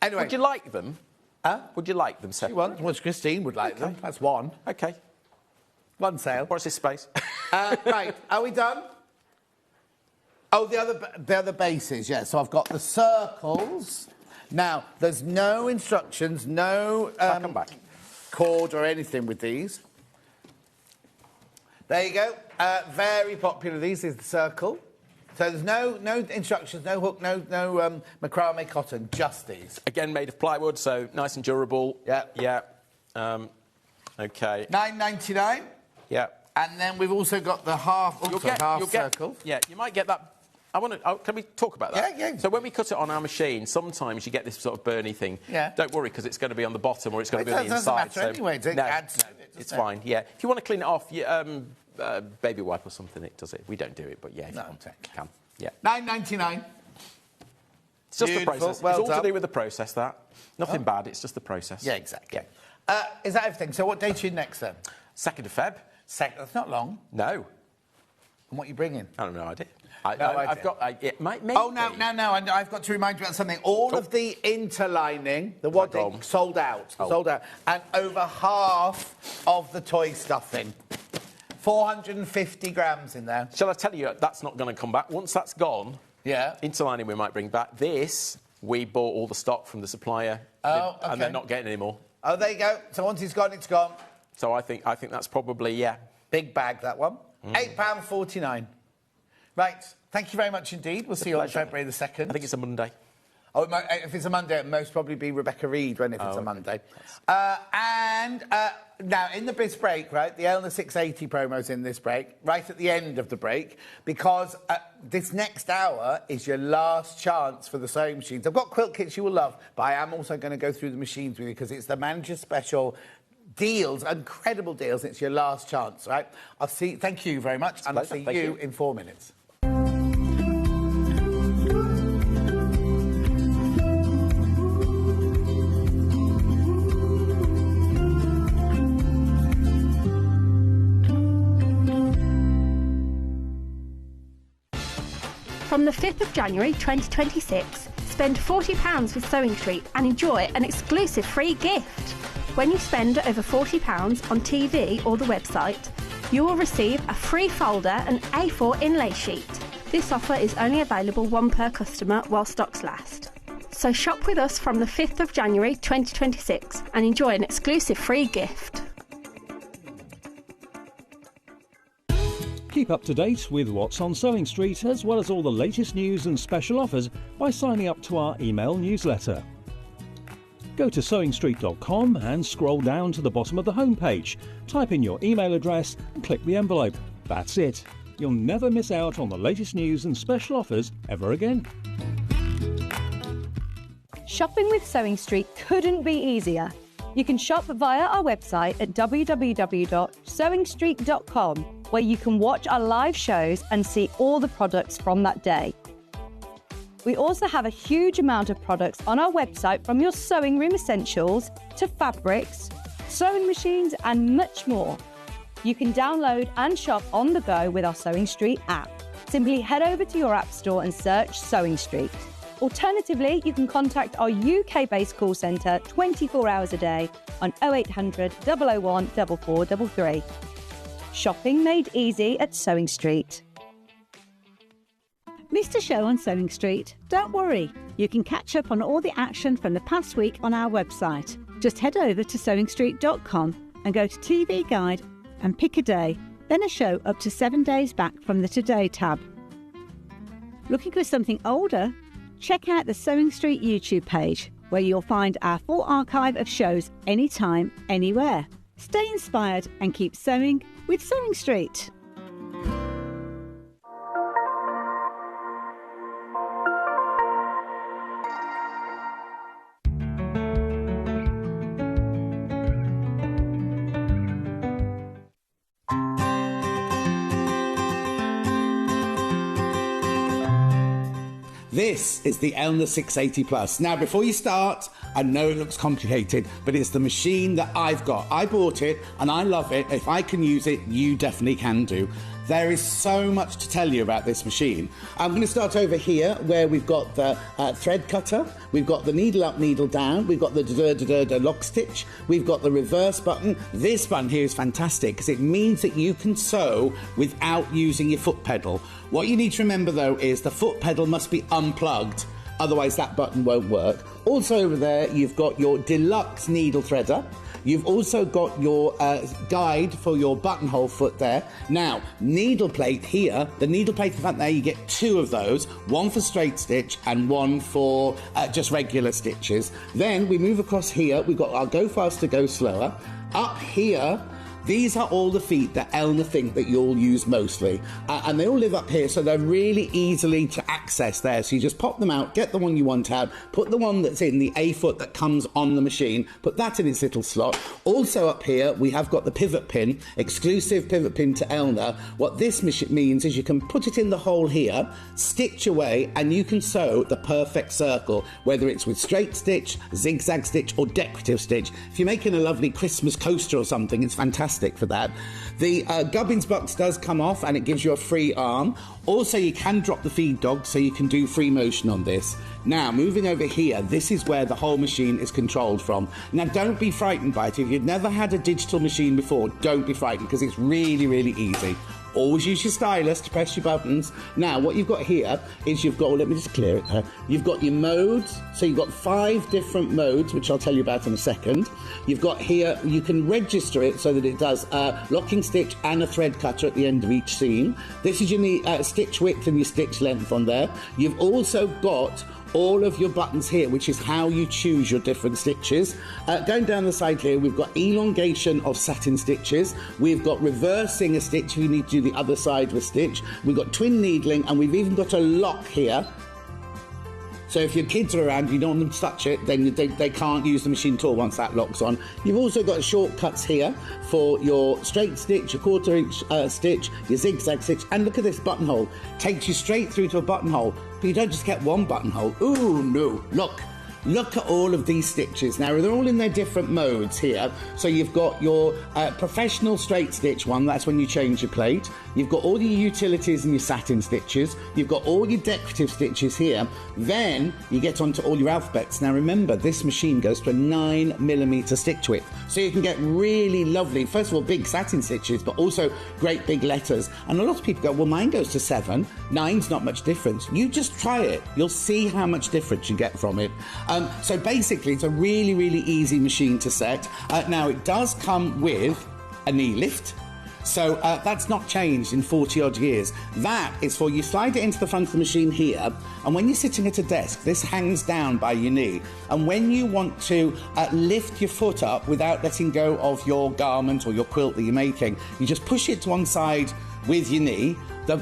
Anyway. Would you like them? Huh? Would you like them separately? Well, Christine would like them. That's one. OK. One sale. What's this space? Right, are we done? Oh, the other bases, yeah. So I've got the circles. Now, there's no instructions, no cord or anything with these. There you go. Very popular. These is the circle. So there's no instructions, no hook, no macrame cotton, just these. Again, made of plywood, so nice and durable. Yeah. Yeah. OK. $9.99. Yeah. And then we've also got the half circle. Yeah, you might get that. Can we talk about that? Yeah. So when we cut it on our machine, sometimes you get this sort of burny thing. Yeah. Don't worry, because it's going to be on the bottom or it's going to be on the inside. inside. It doesn't matter anyway. It adds to it. It's fine, yeah. If you want to clean it off, baby wipe or something, it does it. We don't do it, but yeah, if you want to, you can. Yeah. $9.99. It's just the process. Well it's all to do with the process, that. Nothing bad, it's just the process. Yeah, exactly. Yeah. Is that everything? So what date are you next, then? 2nd of Feb. That's not long. No. And what are you bringing? I don't know, I did. I've got... it might Oh, no, I've got to remind you about something. All of the interlining, the wadding, sold out. Sold out. And over half of the toy stuffing. 450 grams in there. Shall I tell you, that's not going to come back. Once that's gone, interlining we might bring back. This, we bought all the stock from the supplier. Oh, okay. And they're not getting any more. Oh, there you go. So once it's gone, it's gone. So I think that's probably, Big bag, that one. £8.49. Right. Thank you very much indeed. We'll see you on February the 2nd. I think it's a Monday. Oh, if it's a Monday, it'll most probably be Rebecca Reed if it's a Monday. Now, in this break, right, the Elna 680 promo's in this break, right at the end of the break, because this next hour is your last chance for the sewing machines. I've got quilt kits you will love, but I am also going to go through the machines with you because it's the manager's special deals, incredible deals. It's your last chance, right? Thank you very much, and I'll see you in 4 minutes. From the 5th of January 2026, spend £40 with Sewing Street and enjoy an exclusive free gift. When you spend over £40 on TV or the website, you will receive a free folder and A4 inlay sheet. This offer is only available one per customer while stocks last. So shop with us from the 5th of January 2026 and enjoy an exclusive free gift. Keep up to date with what's on Sewing Street, as well as all the latest news and special offers by signing up to our email newsletter. Go to sewingstreet.com and scroll down to the bottom of the homepage. Type in your email address and click the envelope. That's it. You'll never miss out on the latest news and special offers ever again. Shopping with Sewing Street couldn't be easier. You can shop via our website at www.sewingstreet.com, where you can watch our live shows and see all the products from that day. We also have a huge amount of products on our website, from your sewing room essentials to fabrics, sewing machines and much more. You can download and shop on the go with our Sewing Street app. Simply head over to your app store and search Sewing Street. Alternatively, you can contact our UK-based call centre 24 hours a day on 0800 001 4433. Shopping made easy at Sewing Street. Missed a show on Sewing Street? Don't worry, you can catch up on all the action from the past week on our website. Just head over to sewingstreet.com and go to TV Guide and pick a day, then a show up to 7 days back from the Today tab. Looking for something older? Check out the Sewing Street YouTube page, where you'll find our full archive of shows anytime, anywhere. Stay inspired and keep sewing with Sewing Street. This is the Elna 680 Plus. Now, before you start, I know it looks complicated, but it's the machine that I've got. I bought it and I love it. If I can use it, you definitely can do. There is so much to tell you about this machine. I'm going to start over here where we've got the thread cutter, we've got the needle up, needle down, we've got the lock stitch, we've got the reverse button. This button here is fantastic because it means that you can sew without using your foot pedal. What you need to remember though is the foot pedal must be unplugged, otherwise that button won't work. Also over there you've got your deluxe needle threader. You've also got your guide for your buttonhole foot there. Now, needle plate here, the needle plate in front there, you get two of those, one for straight stitch and one for just regular stitches. Then we move across here, we've got our go faster, go slower. Up here, these are all the feet that Elna think that you'll use mostly. And they all live up here, so they're really easily to access there. So you just pop them out, get the one you want out, put the one that's in the A foot that comes on the machine, put that in its little slot. Also up here, we have got the pivot pin, exclusive pivot pin to Elna. What this means is you can put it in the hole here, stitch away, and you can sew the perfect circle, whether it's with straight stitch, zigzag stitch, or decorative stitch. If you're making a lovely Christmas coaster or something, it's fantastic for that. The gubbins box does come off and it gives you a free arm. Also, you can drop the feed dog, so you can do free motion on this. Now, moving over here, this is where the whole machine is controlled from. Now, don't be frightened by it. If you've never had a digital machine before, don't be frightened, because it's really, really easy. Always use your stylus to press your buttons. Now, what you've got here is you've got, let me just clear it there. You've got your modes. So you've got 5 different modes, which I'll tell you about in a second. You've got here, you can register it so that it does locking stitch and a thread cutter at the end of each seam. This is your stitch width and your stitch length on there. You've also got all of your buttons here, which is how you choose your different stitches. Going down the side here, we've got elongation of satin stitches. We've got reversing a stitch if you need to do the other side of a stitch. We've got twin needling, and we've even got a lock here. So if your kids are around, you don't want them to touch it, then they can't use the machine at all once that lock's on. You've also got shortcuts here for your straight stitch, your quarter-inch stitch, your zigzag stitch, and look at this buttonhole. Takes you straight through to a buttonhole, but you don't just get one buttonhole. Ooh, no, look. Look at all of these stitches. Now, they're all in their different modes here. So you've got your professional straight stitch one. That's when you change your plate. You've got all your utilities and your satin stitches. You've got all your decorative stitches here. Then you get onto all your alphabets. Now, remember, this machine goes to a 9mm stitch width. So you can get really lovely, first of all, big satin stitches, but also great big letters. And a lot of people go, well, mine goes to 7. 9's not much difference. You just try it. You'll see how much difference you get from it. So basically, it's a really, really easy machine to set. Now, it does come with a knee lift. So that's not changed in 40 odd years. That is for you slide it into the front of the machine here, and when you're sitting at a desk, this hangs down by your knee. And when you want to lift your foot up without letting go of your garment or your quilt that you're making, you just push it to one side with your knee. The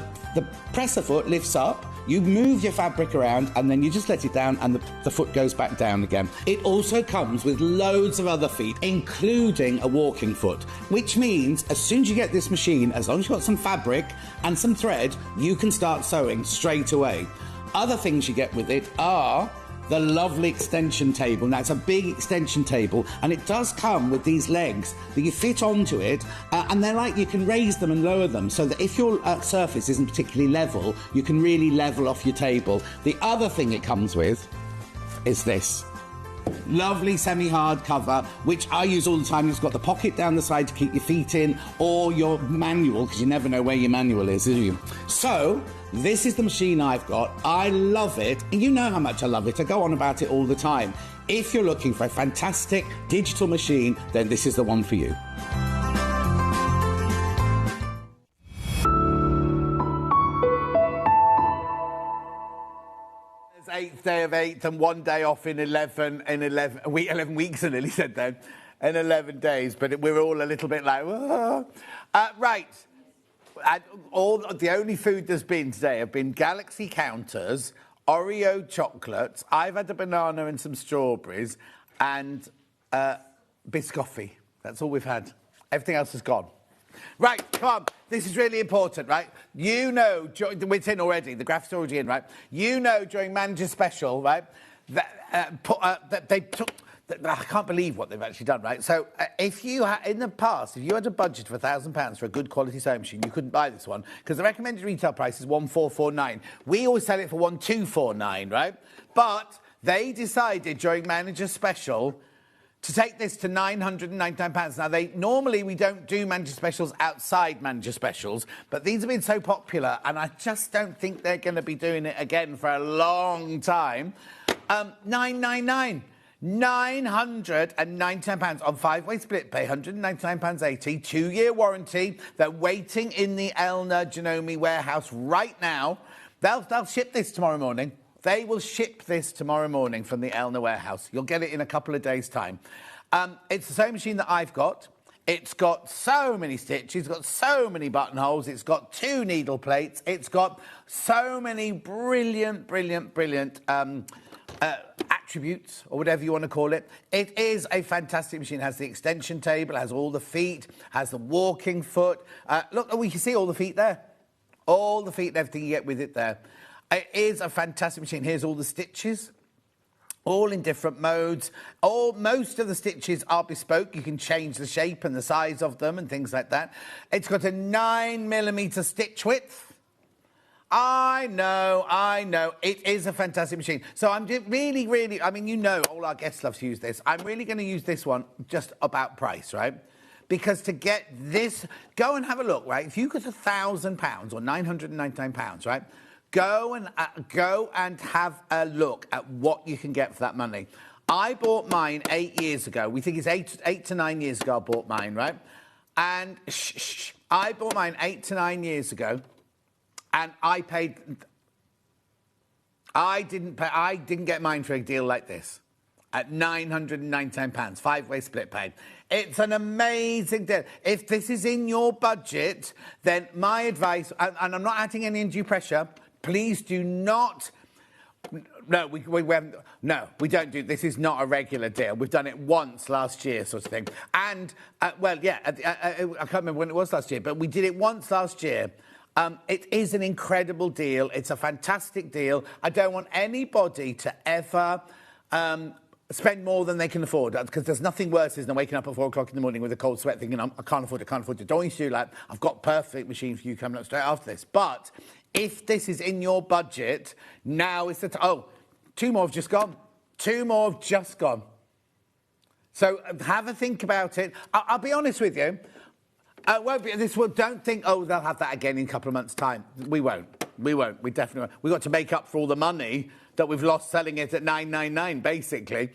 presser foot lifts up. You move your fabric around and then you just let it down and the foot goes back down again. It also comes with loads of other feet, including a walking foot, which means as soon as you get this machine, as long as you've got some fabric and some thread, you can start sewing straight away. Other things you get with it are the lovely extension table. Now, it's a big extension table, and it does come with these legs that you fit onto it, and they're like you can raise them and lower them so that if your surface isn't particularly level, you can really level off your table. The other thing it comes with is this. Lovely semi-hard cover, which I use all the time. It's got the pocket down the side to keep your feet in, or your manual, because you never know where your manual is, do you? So, this is the machine I've got. I love it. You know how much I love it. I go on about it all the time. If you're looking for a fantastic digital machine, then this is the one for you. Eighth day of 8th and 1 day off in 11 weeks, I nearly said then, in 11 days, but we're all a little bit like, whoa. Right. The only food there's been today have been Galaxy counters, Oreo chocolates. I've had a banana and some strawberries, and biscotti. That's all we've had. Everything else is gone. Right, come on. This is really important, right? You know, it's in already. The graph's already in, right? You know, during Manager Special, right, that they took... I can't believe what they've actually done, right? So, if you in the past, if you had a budget of £1,000 for a good quality sewing machine, you couldn't buy this one because the recommended retail price is 1,449. We always sell it for 1,249, right? But they decided during Manager Special to take this to £999. Now, normally we don't do Manager Specials outside Manager Specials, but these have been so popular, and I just don't think they're going to be doing it again for a long time. £999. £999 on 5-way split pay, £199.80, 2-year warranty. They're waiting in the Elna Genome warehouse right now. They'll ship this tomorrow morning. They will ship this tomorrow morning from the Elna warehouse. You'll get it in a couple of days' time. It's the same machine that I've got. It's got so many stitches, it's got so many buttonholes, it's got 2 needle plates, it's got so many brilliant attributes, or whatever you want to call it. It is a fantastic machine. It has the extension table, it has all the feet, has the walking foot. Look, we can see all the feet there. All the feet and everything you get with it there. It is a fantastic machine. Here's all the stitches, all in different modes. Most of the stitches are bespoke. You can change the shape and the size of them and things like that. It's got a 9mm stitch width. I know. It is a fantastic machine. So I'm really, I mean, you know, all our guests love to use this. I'm really going to use this one just about price, right? Because to get this, go and have a look, right? If you got £1,000 or £999, right? Go and have a look at what you can get for that money. I bought mine 8 years ago. We think it's 8 to 9 years ago I bought mine, right? And I bought mine 8 to 9 years ago. And I didn't get mine for a deal like this at £999, 5-way split pay. It's an amazing deal. If this is in your budget, then my advice, and I'm not adding any undue pressure, please do not. No, we don't do. This is not a regular deal. We've done it once last year, sort of thing. And I can't remember when it was last year, but we did it once last year. It is an incredible deal. It's a fantastic deal. I don't want anybody to ever spend more than they can afford, because there's nothing worse than waking up at 4 o'clock in the morning with a cold sweat thinking, I can't afford it. Don't want you to do that. I've got a perfect machine for you coming up straight after this. But if this is in your budget, now is the time. Oh, 2 more have just gone. 2 more have just gone. So have a think about it. I'll be honest with you. Won't be this one. Don't think, they'll have that again in a couple of months' time. We won't. We definitely won't. We've got to make up for all the money that we've lost selling it at $999, basically.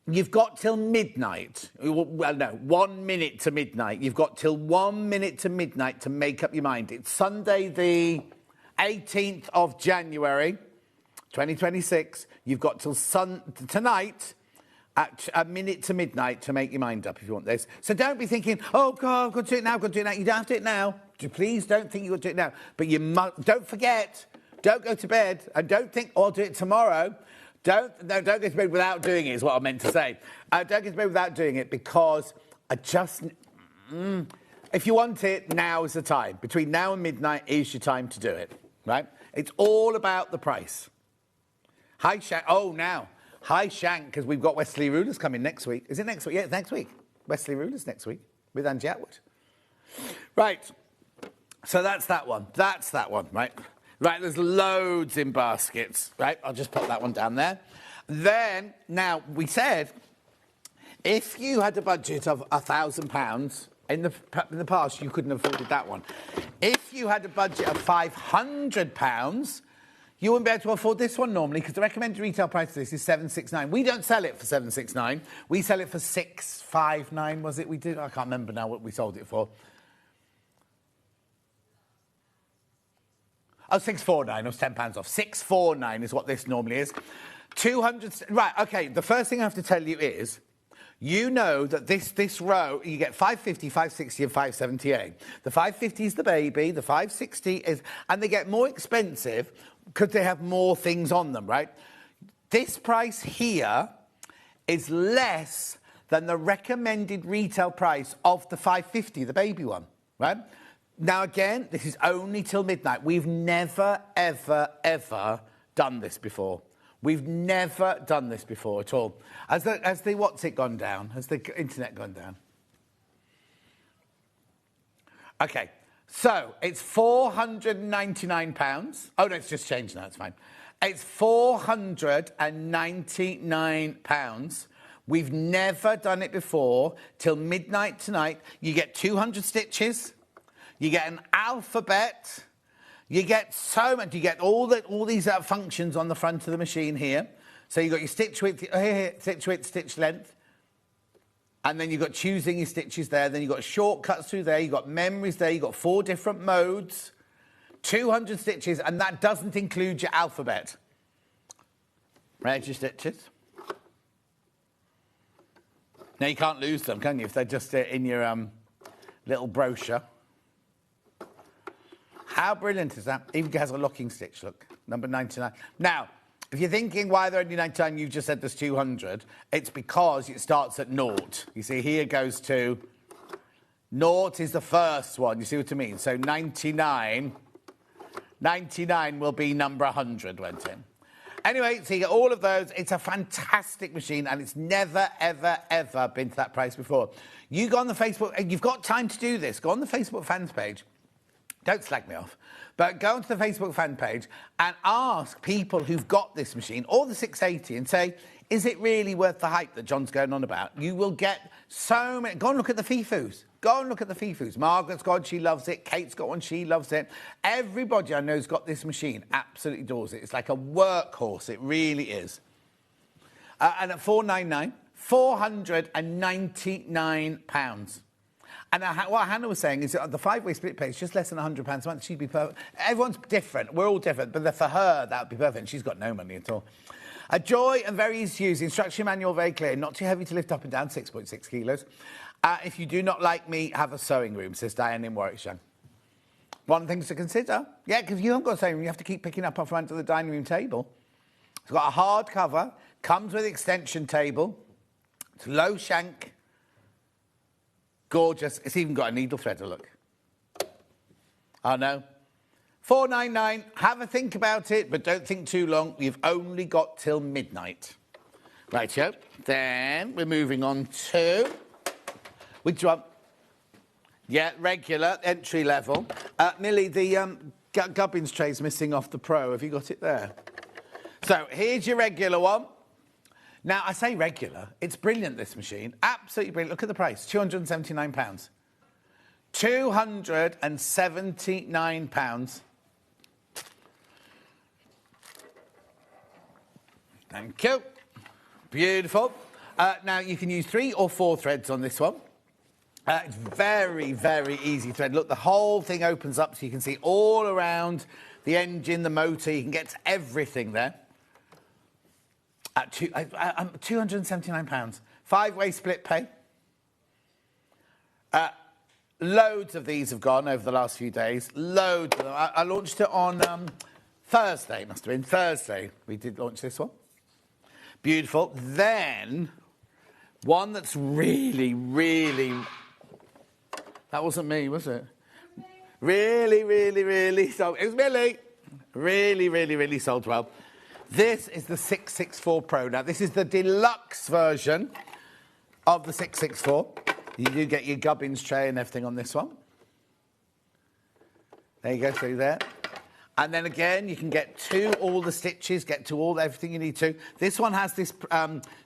You've got till midnight. Well, no, 1 minute to midnight. You've got till 1 minute to midnight to make up your mind. It's Sunday, the 18th of January, 2026. You've got till tonight at a minute to midnight to make your mind up if you want this. So don't be thinking, oh, God, I've got to do it now, I've got to do it now. You don't have to do it now. Please don't think you've got to do it now. But you must, don't forget, don't go to bed, and don't think, oh, I'll do it tomorrow. Don't go to bed without doing it, is what I meant to say. Don't go to bed without doing it, because if you want it, now is the time. Between now and midnight is your time to do it, right? It's all about the price. Hi, Shank. Oh, now. Hi, Shank, because we've got Wesley Rulers coming next week. Is it next week? Yeah, it's next week. Wesley Rulers next week with Angie Atwood. Right. So that's that one. That's that one, right? Right, there's loads in baskets, right? I'll just put that one down there. Then, now, we said, if you had a budget of £1,000, in the past, you couldn't have afforded that one. If you had a budget of £500, you wouldn't be able to afford this one normally, because the recommended retail price of this is $769. We don't sell it for $769. We sell it for $659, was it? We did. I can't remember now what we sold it for. Oh, $649. I was £10 off. $649 is what this normally is. 200. Right. Okay. The first thing I have to tell you is, you know that this row, you get 550, 560 and 578. The 550 is the baby, the 560 is, and they get more expensive because they have more things on them, right? This price here is less than the recommended retail price of the 550, the baby one, right? Now, again, this is only till midnight. We've never, ever, ever done this before. We've never done this before at all. Has the what's it gone down? Has the internet gone down? Okay, so it's £499. Oh, no, it's just changed now, it's fine. It's £499. We've never done it before. Till midnight tonight, you get 200 stitches. You get an alphabet. You get so much. You get all these functions on the front of the machine here. So you've got your stitch width, stitch width, stitch length. And then you've got choosing your stitches there. Then you've got shortcuts through there. You've got memories there. You've got 4 different modes. 200 stitches. And that doesn't include your alphabet. There's your stitches. Now, you can't lose them, can you? If they're just in your little brochure. How brilliant is that? Even has a locking stitch, look. Number 99. Now, if you're thinking why they're only 99, you've just said there's 200. It's because it starts at 0. You see, here goes to 0 is the first one. You see what I mean? So 99 will be number 100, went in. Anyway, so you get all of those. It's a fantastic machine, and it's never, ever, ever been to that price before. You go on the Facebook, and you've got time to do this. Go on the Facebook fans page. Don't slag me off, but go onto the Facebook fan page and ask people who've got this machine or the 680 and say, is it really worth the hype that John's going on about? You will get so many. Go and look at the FIFUs. Go and look at the FIFUs. Margaret's got one, she loves it. Kate's got one, she loves it. Everybody I know who's got this machine absolutely adores it. It's like a workhorse. It really is. And at $499, £499. And what Hannah was saying is that the 5-way split pay is just less than £100 a month. She'd be perfect. Everyone's different. We're all different. But for her, that would be perfect. And she's got no money at all. A joy and very easy to use. The instruction manual very clear. Not too heavy to lift up and down, 6.6 kilos. If you do not like me, have a sewing room, says Diane in Warwickshire. One of the things to consider. Yeah, because you haven't got a sewing room. You have to keep picking up off front of the dining room table. It's got a hard cover. Comes with extension table. It's low shank. Gorgeous. It's even got a needle threader, look. Oh, no. $499. Have a think about it, but don't think too long. You've only got till midnight. Rightio. Then we're moving on to... Which one? Yeah, regular, entry level. Millie, the gubbins tray's missing off the Pro. Have you got it there? So here's your regular one. Now, I say regular. It's brilliant, this machine. Absolutely brilliant. Look at the price, £279. £279. Thank you. Beautiful. Now, you can use 3 or 4 threads on this one. It's very, very easy thread. Look, the whole thing opens up so you can see all around the engine, the motor. You can get to everything there. At £279. 5-way split pay. Loads of these have gone over the last few days. Loads of them. I launched it on Thursday, must have been Thursday. We did launch this one. Beautiful. Then, one that's really, really... That wasn't me, was it? Really, really, really sold. It was Millie. Really, really, really sold well. This is the 664 Pro. Now, this is the deluxe version of the 664. You do get your gubbins tray and everything on this one. There you go, through there. And then again, you can get to all the stitches, get to everything you need to. This one has this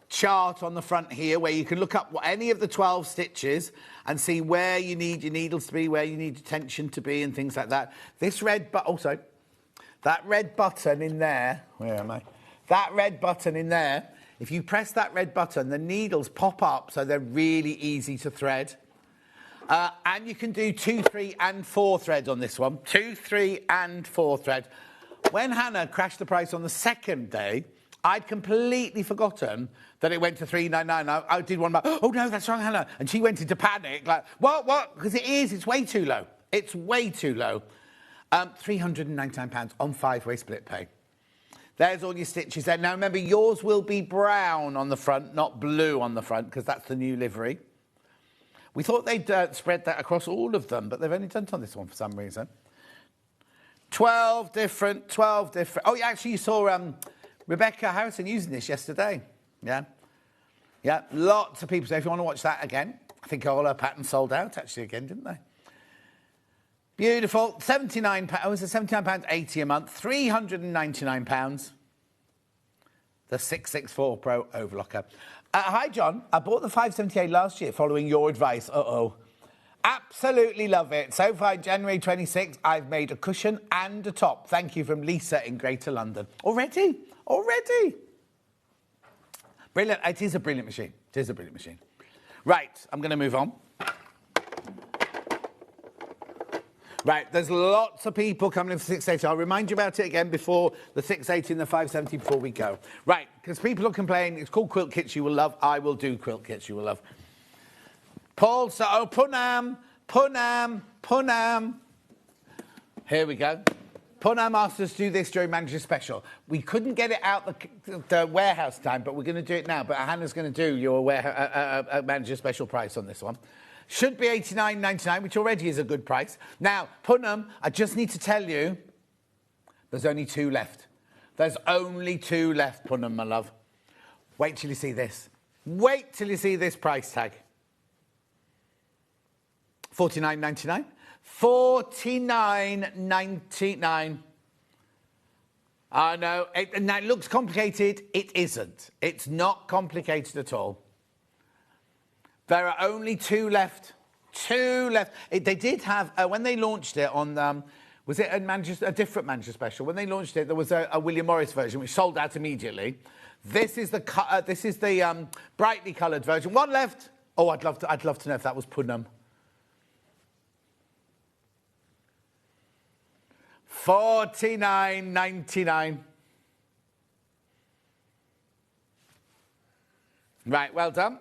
chart on the front here where you can look up any of the 12 stitches and see where you need your needles to be, where you need your tension to be and things like that. This red button, that red button in there, where am I? That red button in there, if you press that red button, the needles pop up so they're really easy to thread. And you can do 2, 3 and 4 thread on this one. 2, 3 and 4 thread. When Hannah crashed the price on the second day, I'd completely forgotten that it went to £399. I did one, oh no, that's wrong, Hannah. And she went into panic, like, what? Because it's way too low. It's way too low. £399 on 5-way split pay. There's all your stitches there. Now, remember, yours will be brown on the front, not blue on the front, because that's the new livery. We thought they'd spread that across all of them, but they've only done it on this one for some reason. 12 different... Oh, yeah, actually, you saw Rebecca Harrison using this yesterday. Yeah. Yeah, lots of people. So if you want to watch that again, I think all her patterns sold out, actually, again, didn't they? Beautiful. £79. Oh, it's £79.80 a month. £399. The 664 Pro Overlocker. Hi, John. I bought the 578 last year following your advice. Absolutely love it. So far, January 26th, I've made a cushion and a top. Thank you from Lisa in Greater London. Already? Brilliant. It is a brilliant machine. Right, I'm going to move on. Right, there's lots of people coming in for 680. I'll remind you about it again before the 680 and the 570 before we go. Right, because people are complaining. It's called quilt kits you will love. I will do quilt kits you will love. Paul, Punam. Here we go. Punam asked us to do this during Manager Special. We couldn't get it out the warehouse time, but we're going to do it now. But Hannah's going to do your Manager Special price on this one. Should be $89.99, which already is a good price. Now, Punam, I just need to tell you, there's only 2 left. There's only 2 left, Punam, my love. Wait till you see this. Wait till you see this price tag. $49.99. $49.99. I know. Now, it looks complicated. It isn't. It's not complicated at all. There are only 2 left. 2 left. They did have, when they launched it on, was it a different Manager Special? When they launched it, there was a William Morris version, which sold out immediately. This is the brightly coloured version. 1 left. Oh, I'd love to know if that was Punam. $49.99. Right, well done.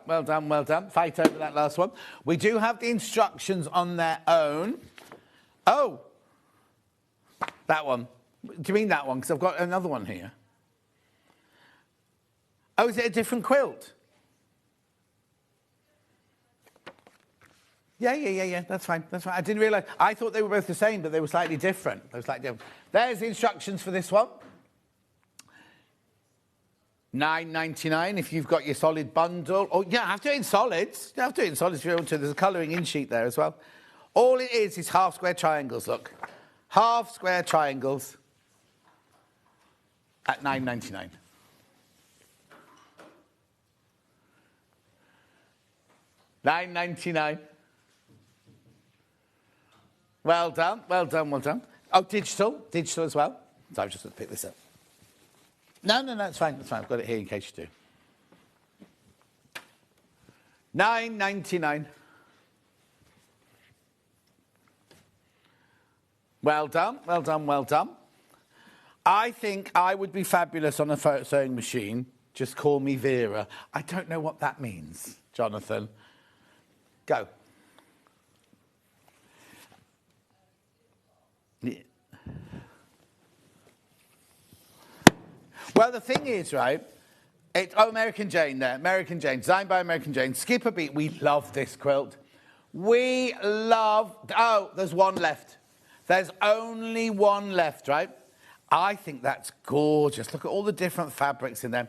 Fight over that last one. We do have the instructions on their own. Oh, that one. Do you mean that one? Because I've got another one here. Oh, is it a different quilt? Yeah. That's fine. I didn't realise. I thought they were both the same, but they were slightly different. There's the instructions for this one. $9.99 if you've got your solid bundle. Oh, yeah, I have to do it in solids. You have to do it in solids if you want to. There's a colouring in sheet there as well. All it is half square triangles, look. Half square triangles at $9.99. $9.99. Well done. Oh, digital as well. So I'm just going to pick this up. No, it's fine. I've got it here in case you do. $9.99. Well done, well done, well done. I think I would be fabulous on a sewing machine. Just call me Vera. I don't know what that means, Jonathan. Go. Yeah. Well, the thing is, right, American Jane there. American Jane, designed by American Jane. Skip a beat. We love this quilt. We love... Oh, there's one left. There's only one left, right? I think that's gorgeous. Look at all the different fabrics in there.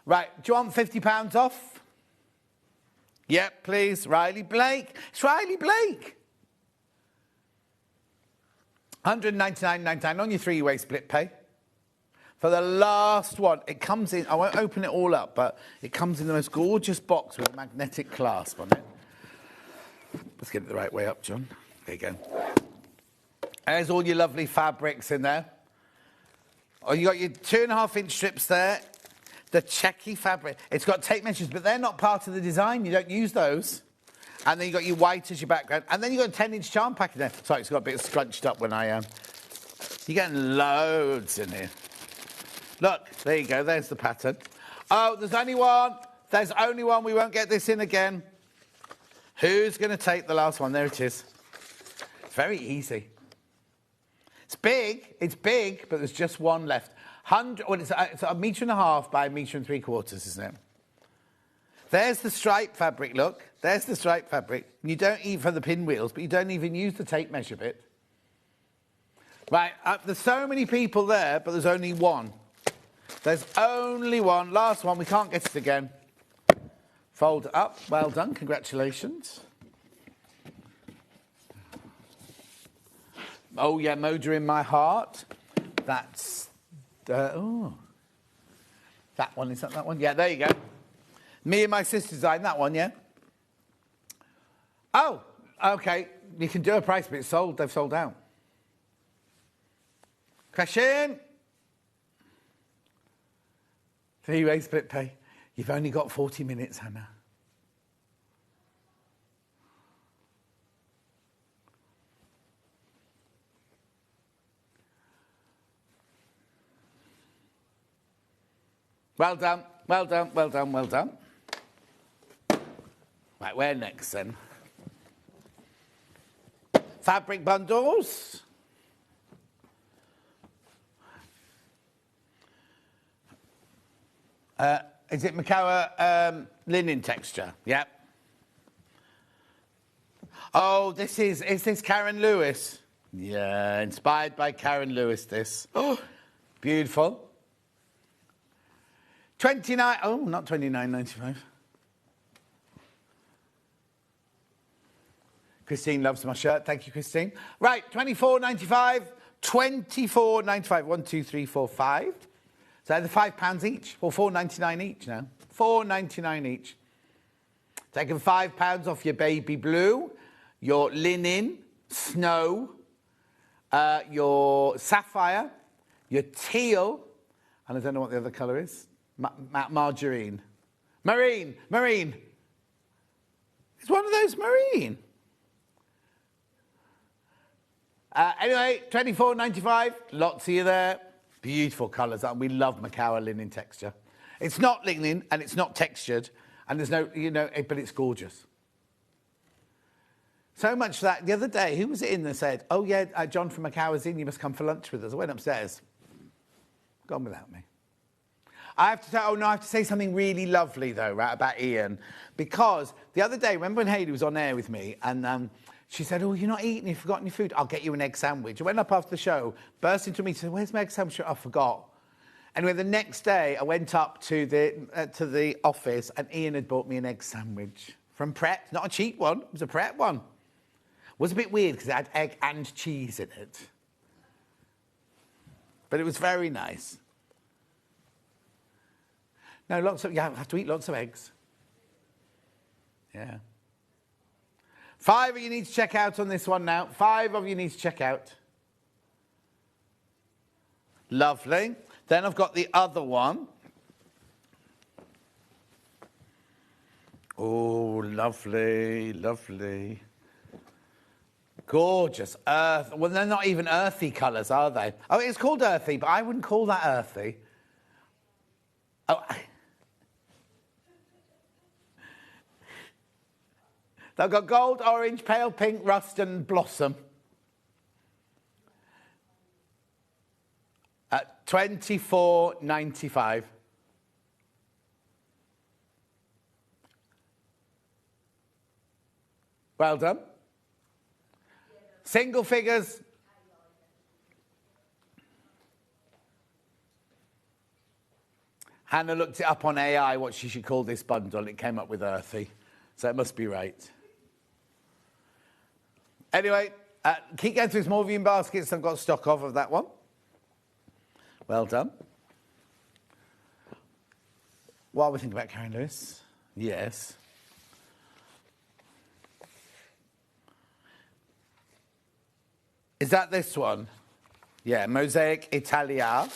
Right, do you want £50 off? Yep, please. Riley Blake. It's Riley Blake. $199.99 on your three-way split pay. For the last one, it comes in, I won't open it all up, but it comes in the most gorgeous box with a magnetic clasp on it. Let's get it the right way up, John. There you go. There's all your lovely fabrics in there. Oh, you got your 2.5-inch strips there. The checky fabric. It's got tape measures, but they're not part of the design. You don't use those. And then you got your white as your background. And then you got a 10-inch charm pack in there. Sorry, it's got a bit scrunched up when I... You're getting loads in here. Look, there you go. There's the pattern. Oh, there's only one. There's only one. We won't get this in again. Who's going to take the last one? There it is. It's very easy. It's big, but there's just one left. Well, it's a metre and a half by 1 3/4 meters, isn't it? There's the stripe fabric, look. There's the stripe fabric. You don't even for the pinwheels, but you don't even use the tape measure bit. Right, there's so many people there, but there's only one. There's only one. Last one, we can't get it again. Fold it up. Well done, congratulations. Oh, yeah, Moda in my heart. That's... oh. That one, is that one? Yeah, there you go. Me and my sister designed that one, yeah? Oh, OK. You can do a price, but it's sold. They've sold out. Question? Three-way split pay. You've only got 40 minutes, Hannah. Well done, well done, well done, well done. Right, where next then? Fabric bundles. Is it Macrame linen texture? Yep. Oh, is this Karen Lewis? Yeah, inspired by Karen Lewis, this. Oh, beautiful. 29, oh, not 29.95. Christine loves my shirt. Thank you, Christine. Right, 24.95. 24.95. 1, 2, 3, 4, 5. So they're £5 each, or £4.99 each now. £4.99 each. Taking £5 off your baby blue, your linen, snow, your sapphire, your teal, and I don't know what the other colour is. Margarine. Marine. It's one of those marine. Anyway, £24.95. Lots of you there. Beautiful colours. We love Macrame linen texture. It's not linen and it's not textured, and there's no, but it's gorgeous. So much that the other day, who was it in that said, "Oh yeah, John from Macrame's in. You must come for lunch with us." I went upstairs. Gone without me. I have to say something really lovely, though, right, about Ian. Because the other day, remember when Hayley was on air with me, and she said, "Oh, you're not eating, you've forgotten your food. I'll get you an egg sandwich." I went up after the show, burst into me, said, "Where's my egg sandwich?" I forgot. Anyway, the next day, I went up to the office, and Ian had bought me an egg sandwich from Pret. Not a cheap one, it was a Pret one. It was a bit weird, because it had egg and cheese in it. But it was very nice. No, you have to eat lots of eggs. Yeah. 5 of you need to check out on this one now. 5 of you need to check out. Lovely. Then I've got the other one. Oh, lovely, lovely. Gorgeous. Earth. Well, they're not even earthy colours, are they? Oh, it's called earthy, but I wouldn't call that earthy. Oh. They've got gold, orange, pale pink, rust and blossom. At $24.95. Well done. Single figures. Hannah looked it up on AI what she should call this bundle, and it came up with earthy. So it must be right. Anyway, keep going through small viewing baskets. I've got stock of that one. Well done. What are we thinking about, Karen Lewis? Yes. Is that this one? Yeah, Mosaic Italia.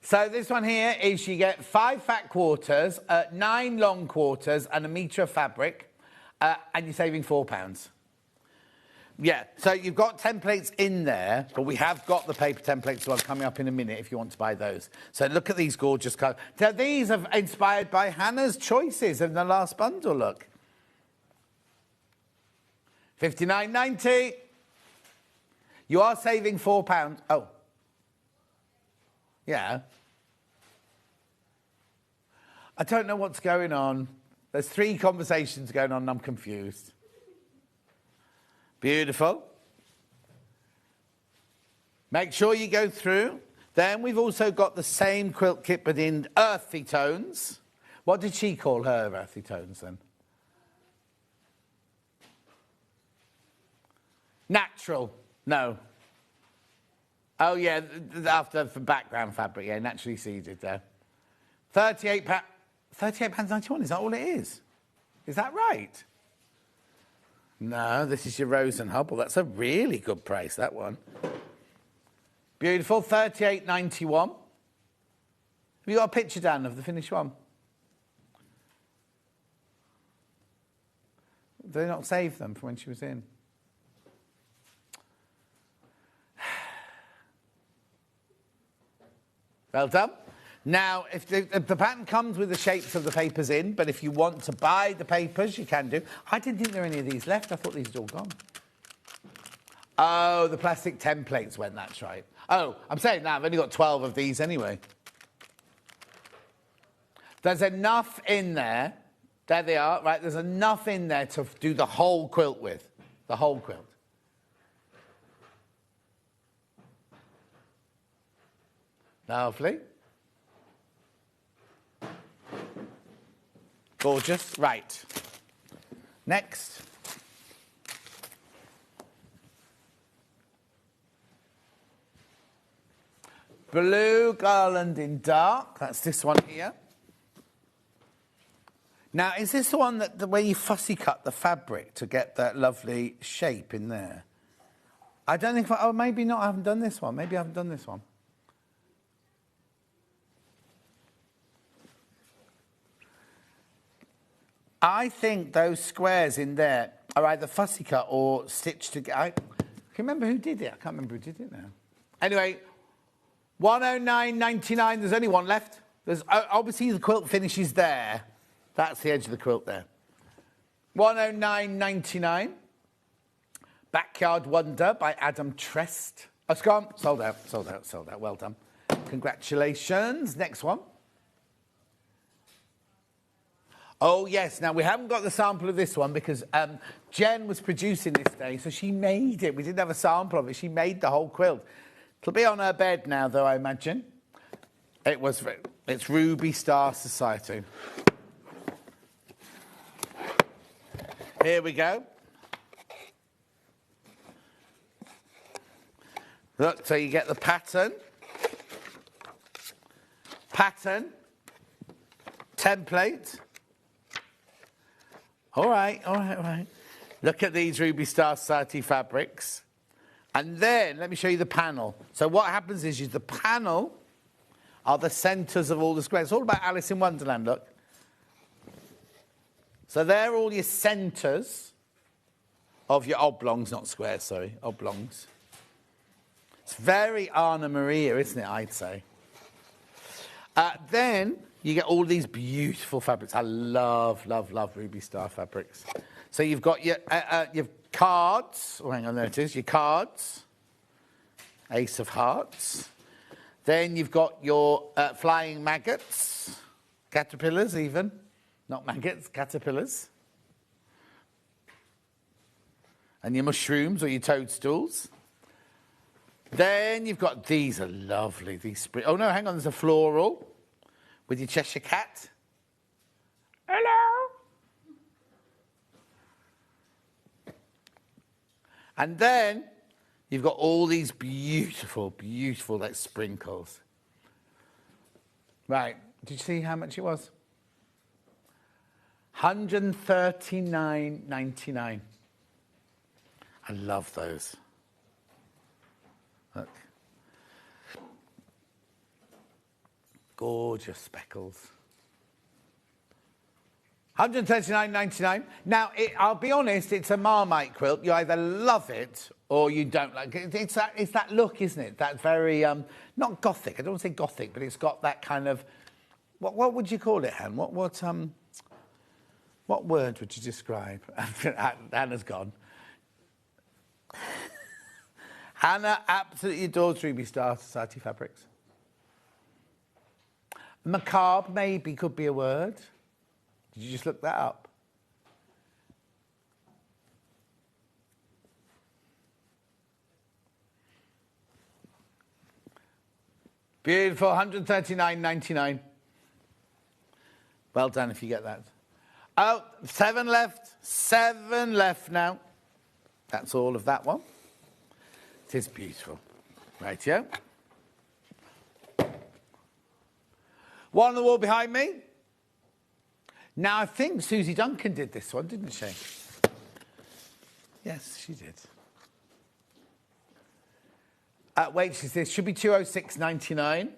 So this one here is you get 5 fat quarters, 9 long quarters and a metre of fabric, and you're saving £4. Yeah, so you've got templates in there, but we have got the paper templates one coming up in a minute if you want to buy those. So look at these gorgeous colours. Now, these are inspired by Hannah's choices in the last bundle, look. $59.90. You are saving £4. Oh. Yeah. I don't know what's going on. There's 3 conversations going on and I'm confused. Beautiful. Make sure you go through. Then we've also got the same quilt kit but in earthy tones. What did she call her earthy tones then? Natural. No. Oh, yeah, after the background fabric, yeah, naturally seeded there. £38.91, is that all it is? Is that right? No, this is your Rose and Hubble. That's a really good price, that one. Beautiful, $38.91. Have you got a picture, Dan, of the finished one? Did they not save them from when she was in? Well done. Now, if the pattern comes with the shapes of the papers in, but if you want to buy the papers, you can do. I didn't think there were any of these left. I thought these had all gone. Oh, the plastic templates went, that's right. Oh, I'm saying that. I've only got 12 of these anyway. There's enough in there. There they are. Right, there's enough in there to do the whole quilt with. The whole quilt. Lovely. Gorgeous. Right. Next. Blue garland in dark. That's this one here. Now, is this the one that where you fussy cut the fabric to get that lovely shape in there? I don't think. Oh, maybe not. I haven't done this one. Maybe I haven't done this one. I think those squares in there are either fussy cut or stitched together. I can remember who did it. I can't remember who did it now. Anyway, $109.99. There's only one left. There's obviously the quilt finishes there. That's the edge of the quilt there. $109.99. Backyard Wonder by Adam Trest. Oh, it's gone. Sold out. Sold out. Sold out. Well done. Congratulations. Next one. Oh, yes. Now, we haven't got the sample of this one because Jen was producing this day, so she made it. We didn't have a sample of it. She made the whole quilt. It'll be on her bed now, though, I imagine. It's Ruby Star Society. Here we go. Look, so you get the pattern, template. All right. Look at these Ruby Star Society fabrics. And then, let me show you the panel. So what happens is the panel are the centres of all the squares. It's all about Alice in Wonderland, look. So they're all your centres of your oblongs, not squares, sorry, oblongs. It's very Anna Maria, isn't it, I'd say. Then you get all these beautiful fabrics. I love, love, love Ruby Star fabrics. So you've got your cards. Oh, hang on, there it is. Your cards. Ace of Hearts. Then you've got your flying maggots. Caterpillars, even. Not maggots, caterpillars. And your mushrooms or your toadstools. Then you've got, these are lovely, these oh no, hang on, there's a floral with your Cheshire Cat. Hello. And then you've got all these beautiful, beautiful like sprinkles. Right, did you see how much it was? $139.99. I love those. Look. Gorgeous speckles. $139.99. Now, I'll be honest, it's a Marmite quilt. You either love it or you don't like it. It's that look, isn't it? That very, not Gothic. I don't want to say Gothic, but it's got that kind of, what would you call it, Han? What word would you describe? Hannah's gone. Hannah absolutely adores Ruby Star Society fabrics. Macabre maybe could be a word. Did you just look that up? Beautiful, $139.99. Well done if you get that. Oh, 7 left. 7 left now. That's all of that one. It is beautiful. Rightio. One on the wall behind me. Now, I think Susie Duncan did this one, didn't she? Yes, she did. Wait, she says, should be $206.99.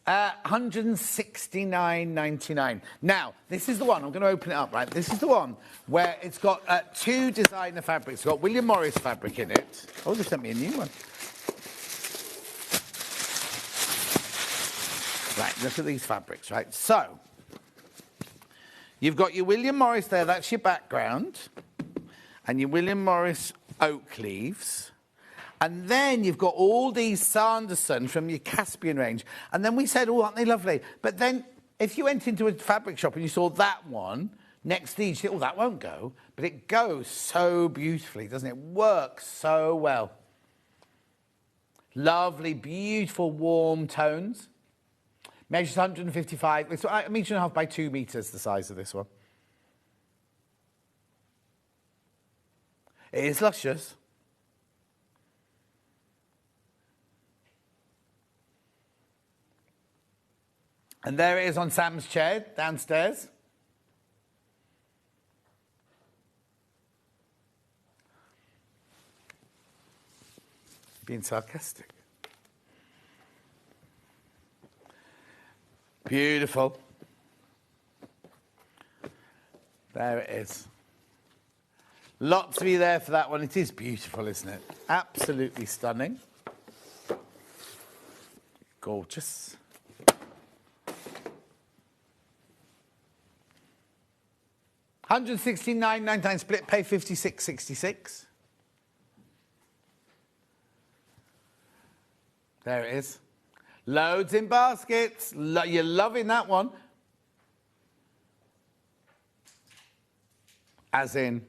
$169.99. Now, this is the one. I'm going to open it up, right? This is the one where it's got 2 designer fabrics. It's got William Morris fabric in it. Oh, they sent me a new one. Right, look at these fabrics, right? So, you've got your William Morris there. That's your background. And your William Morris oak leaves. And then you've got all these Sanderson from your Caspian range. And then we said, oh, aren't they lovely? But then if you went into a fabric shop and you saw that one next to these, you think, oh, that won't go. But it goes so beautifully, doesn't it? It works so well. Lovely, beautiful, warm tones. Measures 155. It's a metre and a half by 2 metres, the size of this one. It is luscious. And there it is on Sam's chair downstairs. Being sarcastic. Beautiful. There it is. Lots of you there for that one. It is beautiful, isn't it? Absolutely stunning. Gorgeous. $169.99 split pay, $56.66. There it is. Loads in baskets. You're loving that one. As in.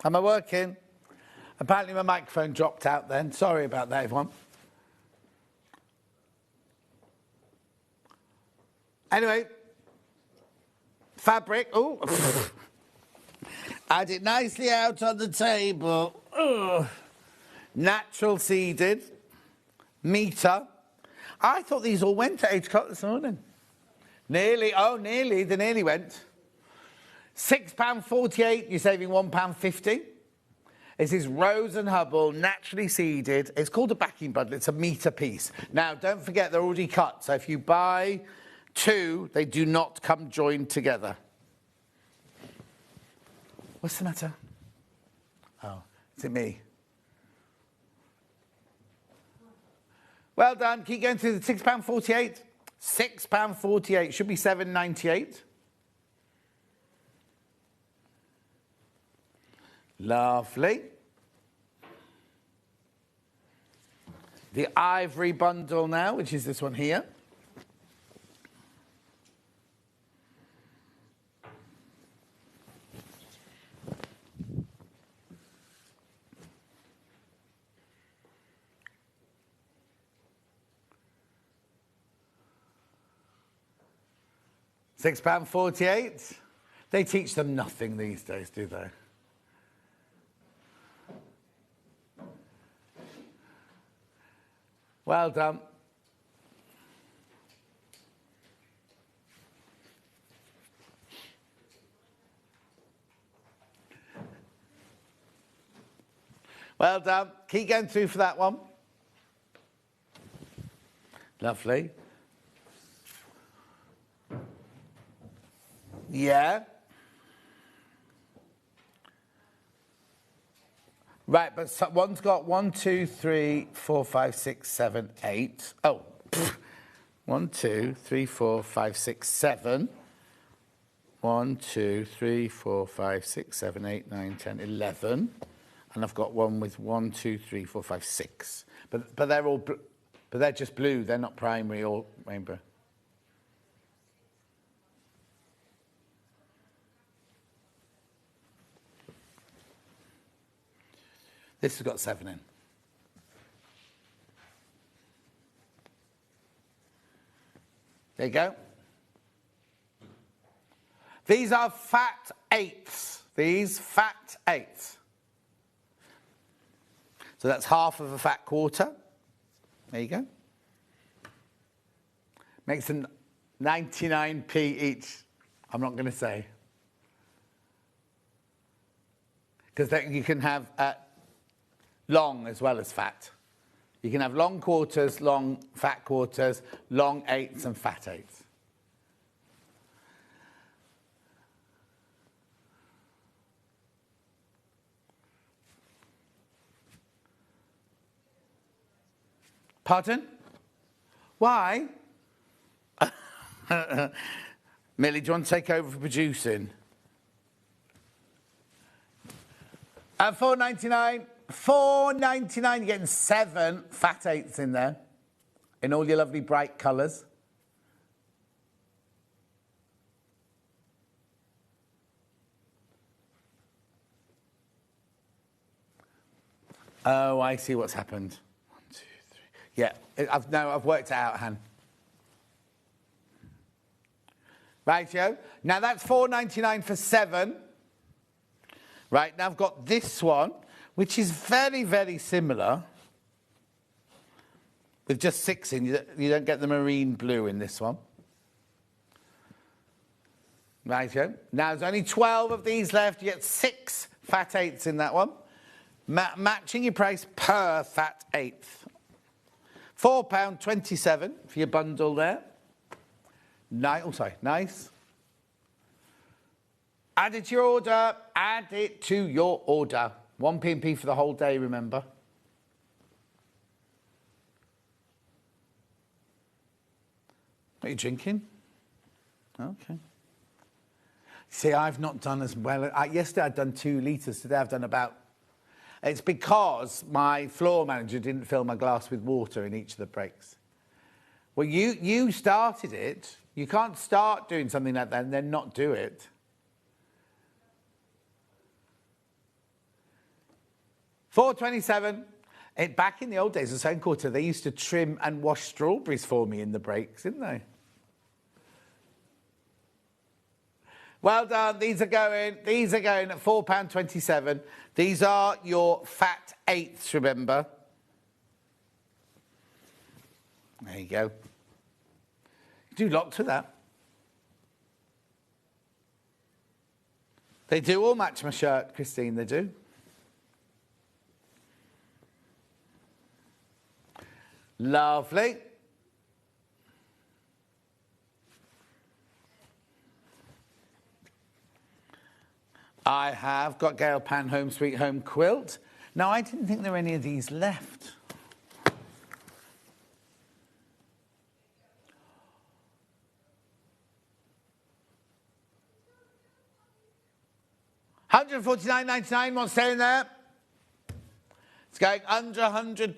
Am I working? Apparently my microphone dropped out then. Sorry about that, everyone. Anyway, fabric. Oh, add it nicely out on the table. Ugh. Natural seeded. Metre. I thought these all went at 8 o'clock this morning. Nearly. Oh, nearly. They nearly went. £6.48. You're saving £1.50. This is Rose and Hubble, naturally seeded. It's called a backing bundle. It's a metre piece. Now, don't forget they're already cut. So if you buy 2, they do not come joined together. What's the matter? Oh, is it me? Well done. Keep going through the £6.48. £6.48. Should be £7.98. Lovely. The ivory bundle now, which is this one here. £6.48. They teach them nothing these days, do they? Well done. Well done. Keep going through for that one. Lovely. Yeah. Right, but one's got 1, 2, 3, 4, 5, 6, 7, 8. Oh, 1, 2, 3, 4, 5, 6, 7. 1, 2, 3, 4, 5, 6, 7, 8, 9, 10, 11. And I've got one with 1, 2, 3, 4, 5, 6. But they're all, but they're just blue. They're not primary or rainbow. This has got 7 in. There you go. These are fat 8s. These fat 8s. So that's half of a fat quarter. There you go. Makes them 99p each. I'm not going to say. Because you can have long as well as fat. You can have long quarters, long fat quarters, long 8s and fat 8s. Pardon? Why? Millie, do you want to take over for producing? At £4.99. £4.99, you're getting 7 fat 8s in there, in all your lovely bright colours. Oh, I see what's happened. 1, 2, 3. Yeah, I've worked it out, Han. Right, Joe. Now that's £4.99 for 7. Right, now I've got this one, which is very, very similar, with just 6 in. You don't get the marine blue in this one. Right, Joe. Now there's only 12 of these left. You get 6 fat 8s in that one. Matching your price per fat 8th. £4.27 for your bundle there. Nice. Add it to your order. Add it to your order. 1p for the whole day, remember. Are you drinking? Okay. See, I've not done as well. Yesterday I'd done 2 litres. Today I've done about... It's because my floor manager didn't fill my glass with water in each of the breaks. Well, you started it. You can't start doing something like that and then not do it. 4.27. Back in the old days of Sewing Quarter, they used to trim and wash strawberries for me in the breaks, didn't they? Well done. These are going at £4.27. These are your fat eighths, remember? There you go. Do lots with that. They do all match my shirt, Christine, they do. Lovely. I have got Gale Pan Home Sweet Home Quilt. Now, I didn't think there were any of these left. £149.99, what's staying there? It's going under £100.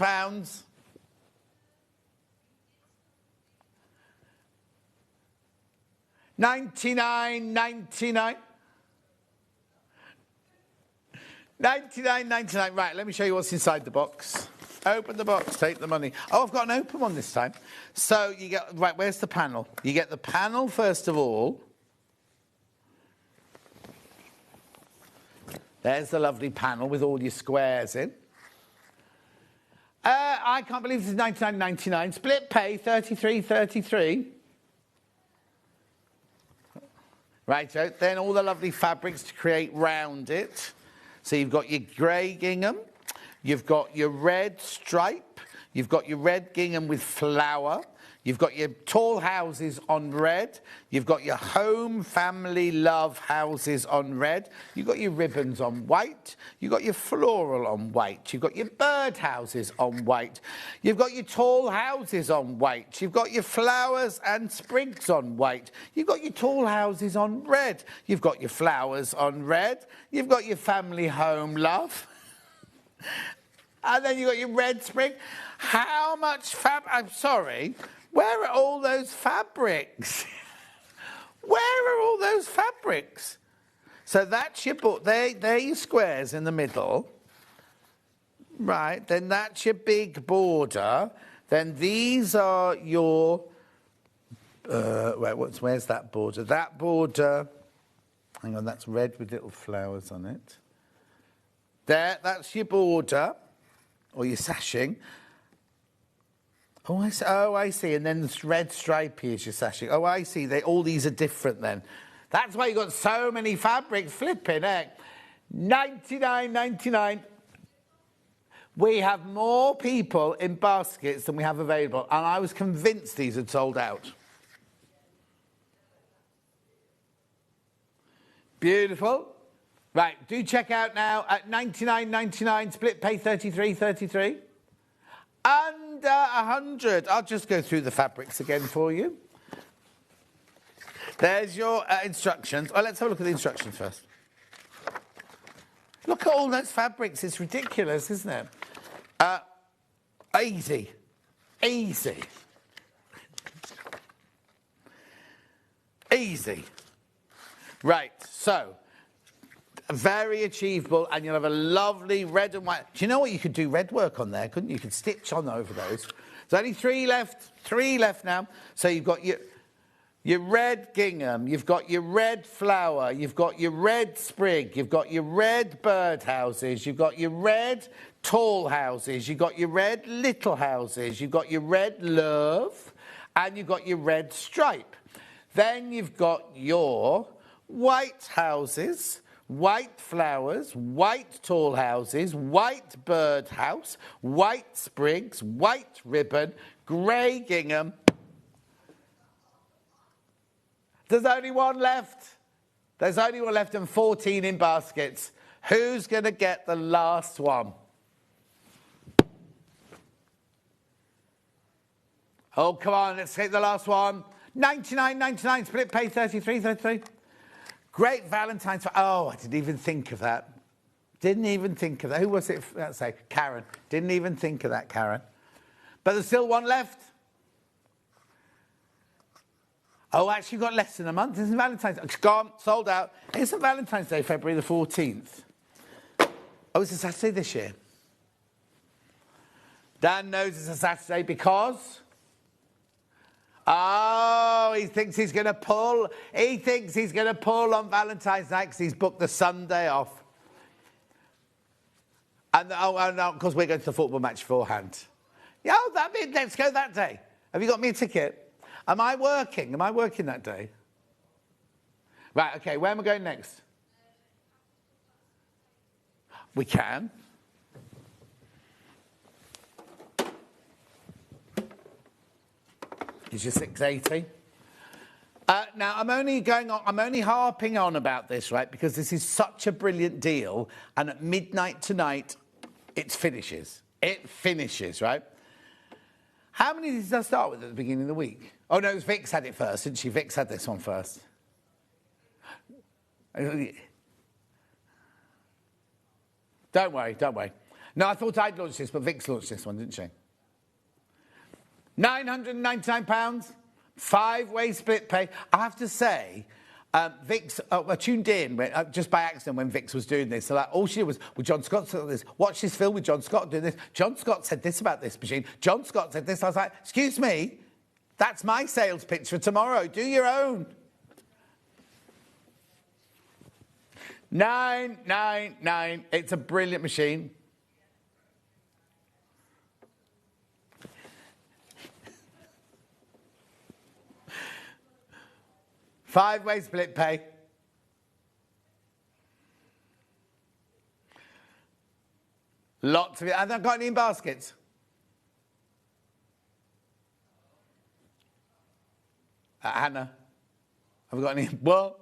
$99.99. $99.99. Right, let me show you what's inside the box. Open the box, take the money. Oh, I've got an open one this time. So you get, right, where's the panel? You get the panel first of all. There's the lovely panel with all your squares in. I can't believe this is $99.99. Split pay, $33.33. Right, so then all the lovely fabrics to create round it. So you've got your grey gingham, you've got your red stripe, you've got your red gingham with flower, you've got your tall houses on red, you've got your home, family, love houses on red, you've got your ribbons on white, you've got your floral on white, you've got your bird houses on white, you've got your tall houses on white, you've got your flowers and sprigs on white, you've got your tall houses on red, you've got your flowers on red, you've got your family, home, love, and then you've got your red sprig. How much I'm sorry. Where are all those fabrics? Where are all those fabrics? So that's your they're your squares in the middle. Right, then that's your big border. Then these are your... where's that border? That border... Hang on, that's red with little flowers on it. There, that's your border, or your sashing. Oh, I see. And then this red stripey is your sashing. Oh, I see. All these are different then. That's why you've got so many fabrics. Flipping heck. $99.99. We have more people in baskets than we have available. And I was convinced these had sold out. Beautiful. Right, do check out now at $99.99. Split pay $33.33. Under 100. I'll just go through the fabrics again for you. There's your instructions. Oh, let's have a look at the instructions first. Look at all those fabrics. It's ridiculous, isn't it? Easy. Easy. Easy. Right, so... very achievable, and you'll have a lovely red and white. Do you know what? You could do red work on there, couldn't you? You could stitch on over those. There's only three left now. So you've got your red gingham, you've got your red flower, you've got your red sprig, you've got your red bird houses, you've got your red tall houses, you've got your red little houses, you've got your red love, and you've got your red stripe. Then you've got your white houses, white flowers, white tall houses, white bird house, white sprigs, white ribbon, grey gingham. There's only one left. There's only one left and 14 in baskets. Who's going to get the last one? Oh, come on, let's take the last one. $99.99, split pay $33.33. Great Valentine's. Oh, I didn't even think of that. Didn't even think of that. Who was it? Let's say Karen. Didn't even think of that, Karen. But there's still one left. Oh, actually, you've got less than a month. Isn't Valentine's? It's gone, sold out. Isn't Valentine's Day February the 14th? Oh, it's a Saturday this year. Dan knows it's a Saturday because... Oh, he thinks he's going to pull. He thinks he's going to pull on Valentine's night because he's booked the Sunday off. And of course, we're going to the football match beforehand. Yeah, let's go that day. Have you got me a ticket? Am I working? Am I working that day? Right, okay, where am I going next? We can. Is your 680? Now, I'm only harping on about this, right, because this is such a brilliant deal, and at midnight tonight, it finishes. It finishes, right? How many did I start with at the beginning of the week? Oh, no, Vix had it first, didn't she? Vix had this one first. Don't worry, don't worry. No, I thought I'd launched this, but Vix launched this one, didn't she? £999, 5-way split pay. I have to say, Vix, I tuned in just by accident when Vix was doing this. So like, all she did was, well, John Scott's got this. Watch this film with John Scott doing this. John Scott said this about this machine. John Scott said this. I was like, excuse me, that's my sales pitch for tomorrow. Do your own. 999. It's a brilliant machine. Five-way split pay. Lots of it. And I've got any in baskets. Hannah, have we got any? What?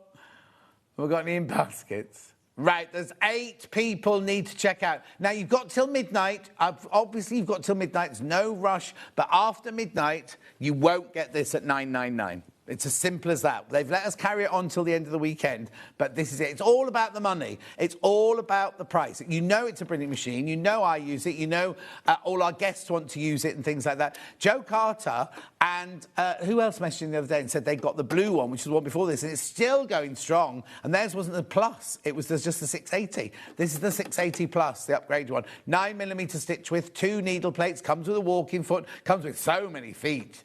Have we got any in baskets? Right, there's 8 people need to check out. Now, you've got till midnight. Obviously, you've got till midnight. There's no rush. But after midnight, you won't get this at $999. It's as simple as that. They've let us carry it on till the end of the weekend, but this is it. It's all about the money. It's all about the price. You know it's a brilliant machine. You know I use it. You know all our guests want to use it and things like that. Joe Carter and who else messaged the other day and said they got the blue one, which was the one before this, and it's still going strong. And theirs wasn't the plus. It was just the 680. This is the 680 plus, the upgrade one. 9mm stitch width, 2 needle plates, comes with a walking foot, comes with so many feet.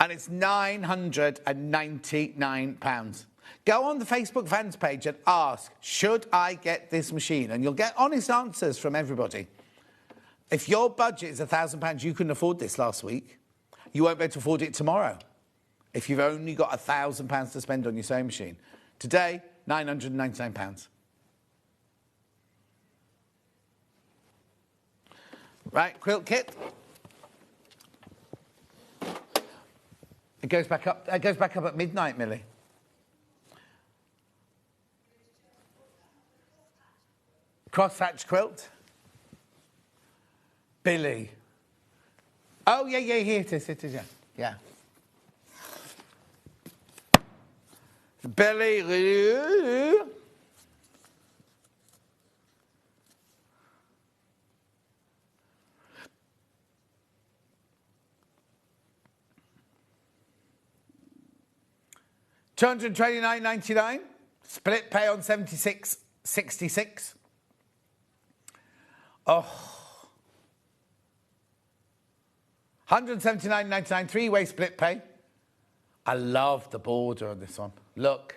And it's £999. Go on the Facebook fans page and ask, should I get this machine? And you'll get honest answers from everybody. If your budget is £1,000, you couldn't afford this last week. You won't be able to afford it tomorrow if you've only got £1,000 to spend on your sewing machine. Today, £999. Right, quilt kit. It goes back up. It goes back up at midnight, Millie. Crosshatch quilt. Billy. Oh yeah, here it is. Yeah. Billy. $229.99. Split pay on 76.66. Oh. $179.99. 3-way split pay. I love the border on this one. Look.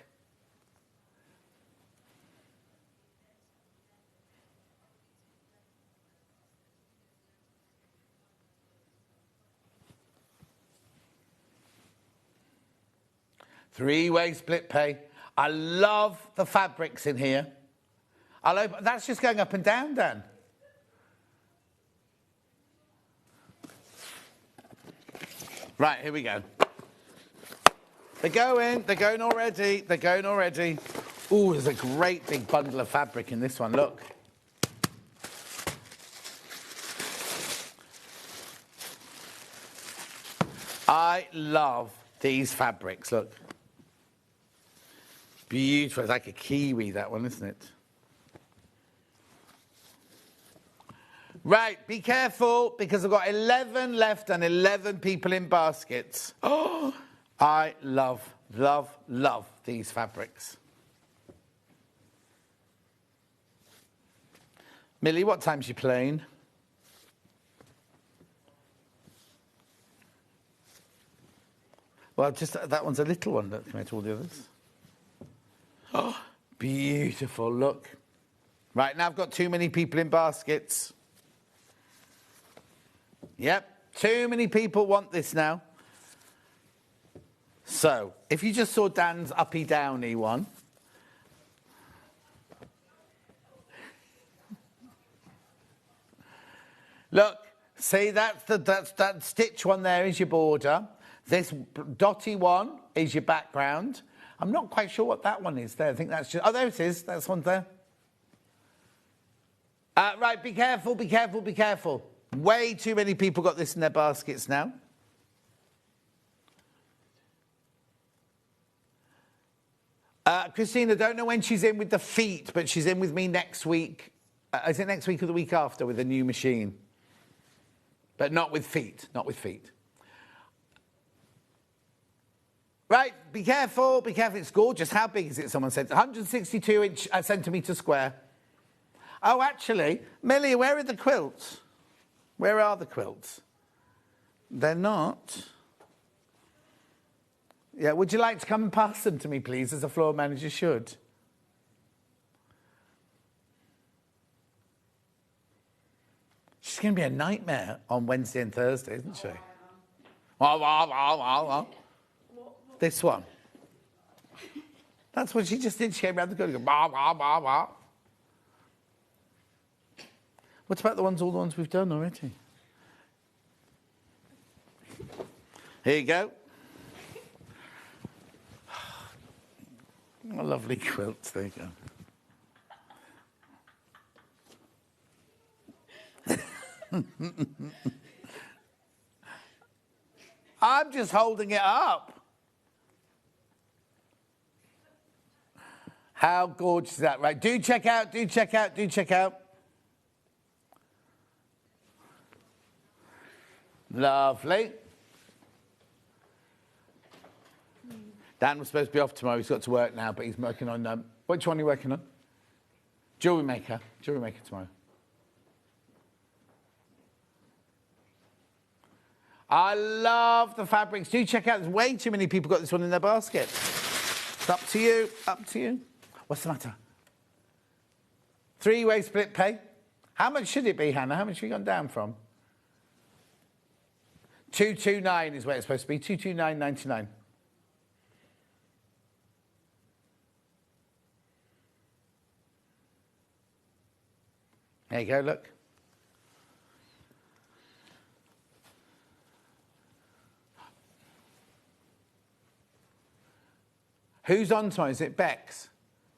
Three-way split pay. I love the fabrics in here. That's just going up and down, Dan. Right, here we go. They're going already. They're going already. Ooh, there's a great big bundle of fabric in this one, look. I love these fabrics, look. Beautiful. It's like a kiwi, that one, isn't it? Right, be careful, because I've got 11 left and 11 people in baskets. Oh, I love these fabrics. Millie, what time's you playing? Well, just that one's a little one compared to all the others. Oh, beautiful, look. Right, now I've got too many people in baskets. Yep, too many people want this now. So, if you just saw Dan's uppy-downy one. Look, see, that stitch one there is your border. This dotty one is your background. I'm not quite sure what that one is there. I think that's just... Oh, there it is. That's one there. Right, be careful, be careful, be careful. Way too many people got this in their baskets now. Christina, don't know when she's in with the feet, but she's in with me next week. Is it next week or the week after with a new machine? But not with feet, not with feet. Right, be careful, be careful. It's gorgeous. How big is it, someone said? 162 centimetre square. Oh, actually, Millie, where are the quilts? Where are the quilts? They're not. Yeah, would you like to come and pass them to me, please, as a floor manager should? She's going to be a nightmare on Wednesday and Thursday, isn't she? This one. That's what she just did. She came around the corner and go, What about all the ones we've done already? Here you go. A lovely quilt. There you go. I'm just holding it up. How gorgeous is that, right? Do check out, do check out, do check out. Lovely. Dan was supposed to be off tomorrow. He's got to work now, but he's working on... which one are you working on? Jewellery maker. Jewellery maker tomorrow. I love the fabrics. Do check out. There's way too many people got this one in their basket. It's up to you. Up to you. What's the matter? 3-way split pay. How much should it be, Hannah? How much have you gone down from? 229 is where it's supposed to be. 229.99. There you go, look. Who's on tomorrow? Is it Bex?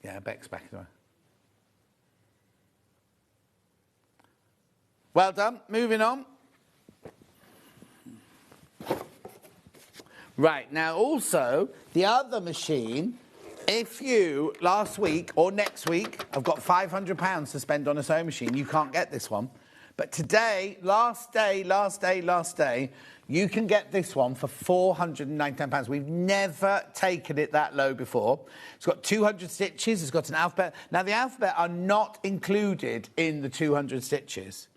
Yeah, Bex back tomorrow. Well done. Moving on. Right, now also, the other machine, if you, last week or next week, have got £500 to spend on a sewing machine, you can't get this one. But today, last day, you can get this one for £499. We've never taken it that low before. It's got 200 stitches, it's got an alphabet. Now, the alphabet are not included in the 200 stitches.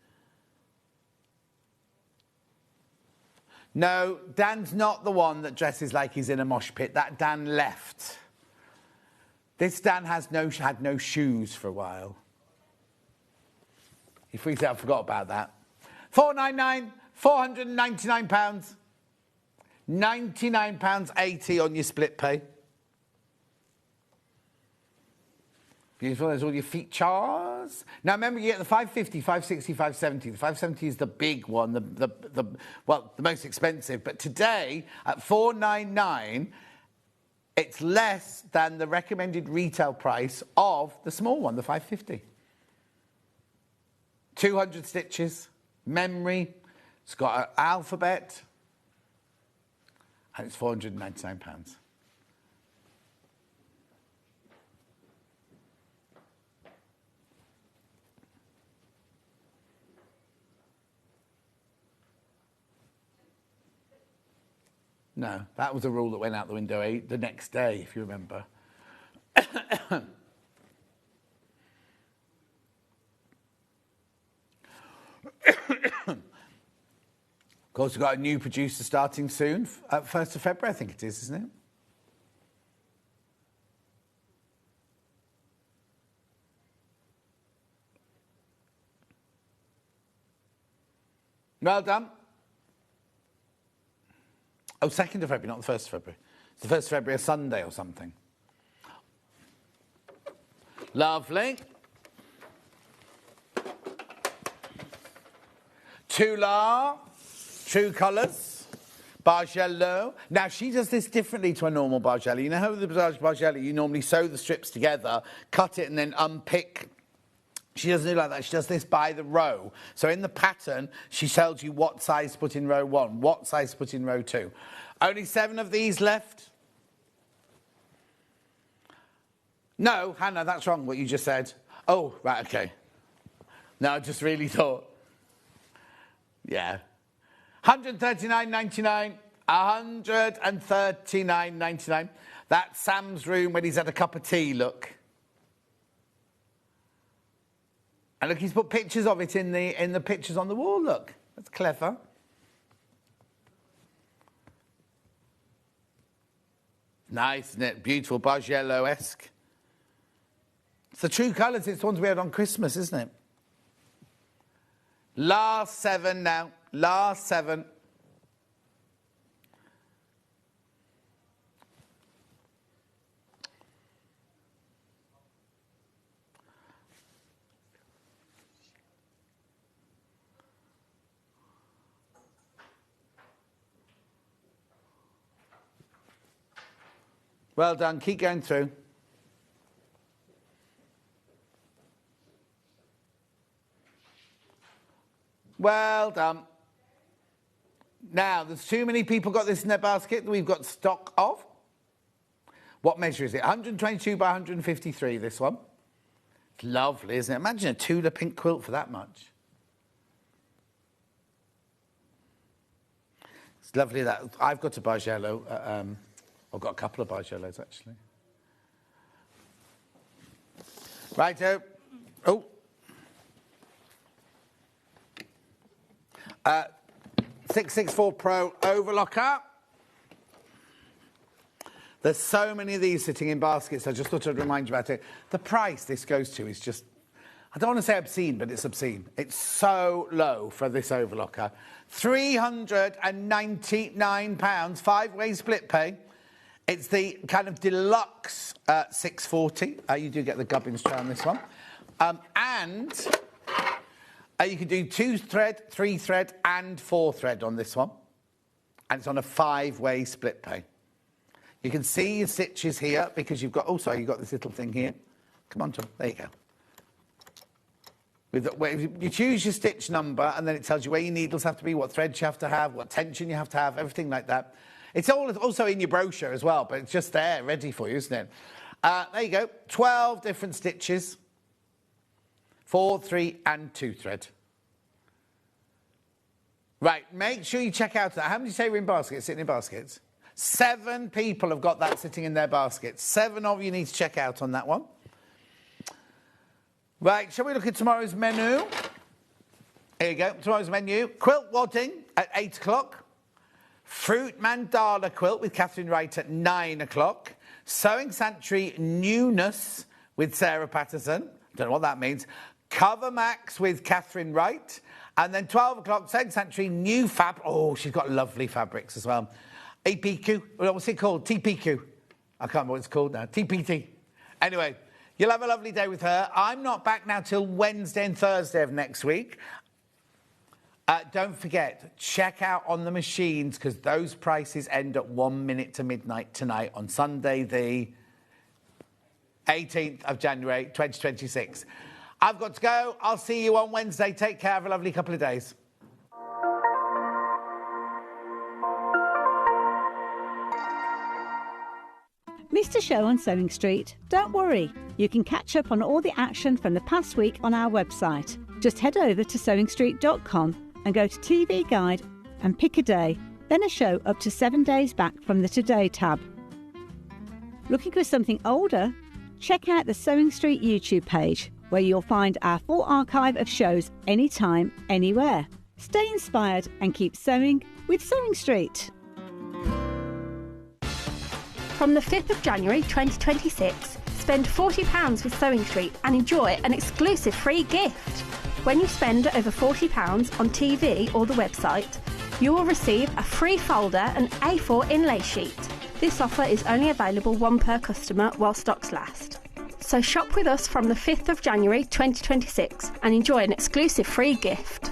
No, Dan's not the one that dresses like he's in a mosh pit. That Dan left. This Dan had no shoes for a while. He freaked out, forgot about that. £499, £499. £99.80 on your split pay. Beautiful, there's all your features. Now remember, you get the 550, 560, 570. The 570 is the big one, the most expensive. But today, at $499, it's less than the recommended retail price of the small one, the 550. 200 stitches, memory, it's got an alphabet, and it's £499. No, that was a rule that went out the window the next day, if you remember. Of course, we've got a new producer starting soon, 1st of February, I think it is, isn't it? Well done. Oh, 2nd of February, not the 1st of February. It's the 1st of February, a Sunday or something. Lovely. Tulle, True Colours, Bargello. Now, she does this differently to a normal Bargello. You know how with the Bargello, you normally sew the strips together, cut it, and then unpick. She doesn't do like that. She does this by the row. So in the pattern, she tells you what size to put in row 1, what size to put in row 2. Only 7 of these left. No, Hannah, that's wrong, what you just said. Oh, right, okay. No, I just really thought. Yeah. 139.99. 139.99. That's Sam's room when he's had a cup of tea, look. And look, he's put pictures of it in the pictures on the wall, look. That's clever. Nice, isn't it? Beautiful, Bargello-esque. It's the True Colours. It's the ones we had on Christmas, isn't it? Last 7 now. Last 7. Well done. Keep going through. Well done. Now, there's too many people got this in their basket that we've got stock of. What measure is it? 122 by 153, this one. It's lovely, isn't it? Imagine a Tudor pink quilt for that much. It's lovely that I've got a Bargello. I've got a couple of Bargellos, actually. Righto. Oh. 664 Pro Overlocker. There's so many of these sitting in baskets, I just thought I'd remind you about it. The price this goes to is just, I don't want to say obscene, but it's obscene. It's so low for this Overlocker. £399, 5-way split pay. It's the kind of deluxe 640. You do get the gubbins tray on this one. And you can do 2-thread, 3-thread, and 4-thread on this one. And it's on a 5-way split pay. You can see your stitches here because you've got, oh, sorry, you've got this little thing here. Come on, Tom. There you go. You choose your stitch number, and then it tells you where your needles have to be, what threads you have to have, what tension you have to have, everything like that. It's also in your brochure as well, but it's just there, ready for you, isn't it? There you go. 12 different stitches. 4, 3, and 2-thread. Right, make sure you check out that. How many say were in baskets, sitting in baskets? 7 people have got that sitting in their baskets. 7 of you need to check out on that one. Right, shall we look at tomorrow's menu? Here you go, tomorrow's menu. Quilt wadding at 8 o'clock. Fruit Mandala quilt with Catherine Wright at 9 o'clock. Sewing Sanctuary Newness with Sarah Patterson. Don't know what that means. Cover Max with Catherine Wright. And then 12 o'clock, Sewing Sanctuary New Fab. Oh, she's got lovely fabrics as well. APQ. What's it called? TPQ. I can't remember what it's called now. TPT. Anyway, you'll have a lovely day with her. I'm not back now till Wednesday and Thursday of next week. Don't forget, check out on the machines because those prices end at 1 minute to midnight tonight on Sunday, the 18th of January, 2026. I've got to go. I'll see you on Wednesday. Take care. Have a lovely couple of days. Missed a show on Sewing Street? Don't worry. You can catch up on all the action from the past week on our website. Just head over to sewingstreet.com and go to TV Guide and pick a day, then a show up to 7 days back from the Today tab. Looking for something older? Check out the Sewing Street YouTube page, where you'll find our full archive of shows anytime, anywhere. Stay inspired and keep sewing with Sewing Street. From the 5th of January 2026, spend £40 with Sewing Street and enjoy an exclusive free gift. When you spend over £40 on TV or the website, you will receive a free folder and A4 inlay sheet. This offer is only available one per customer while stocks last. So shop with us from the 5th of January 2026 and enjoy an exclusive free gift.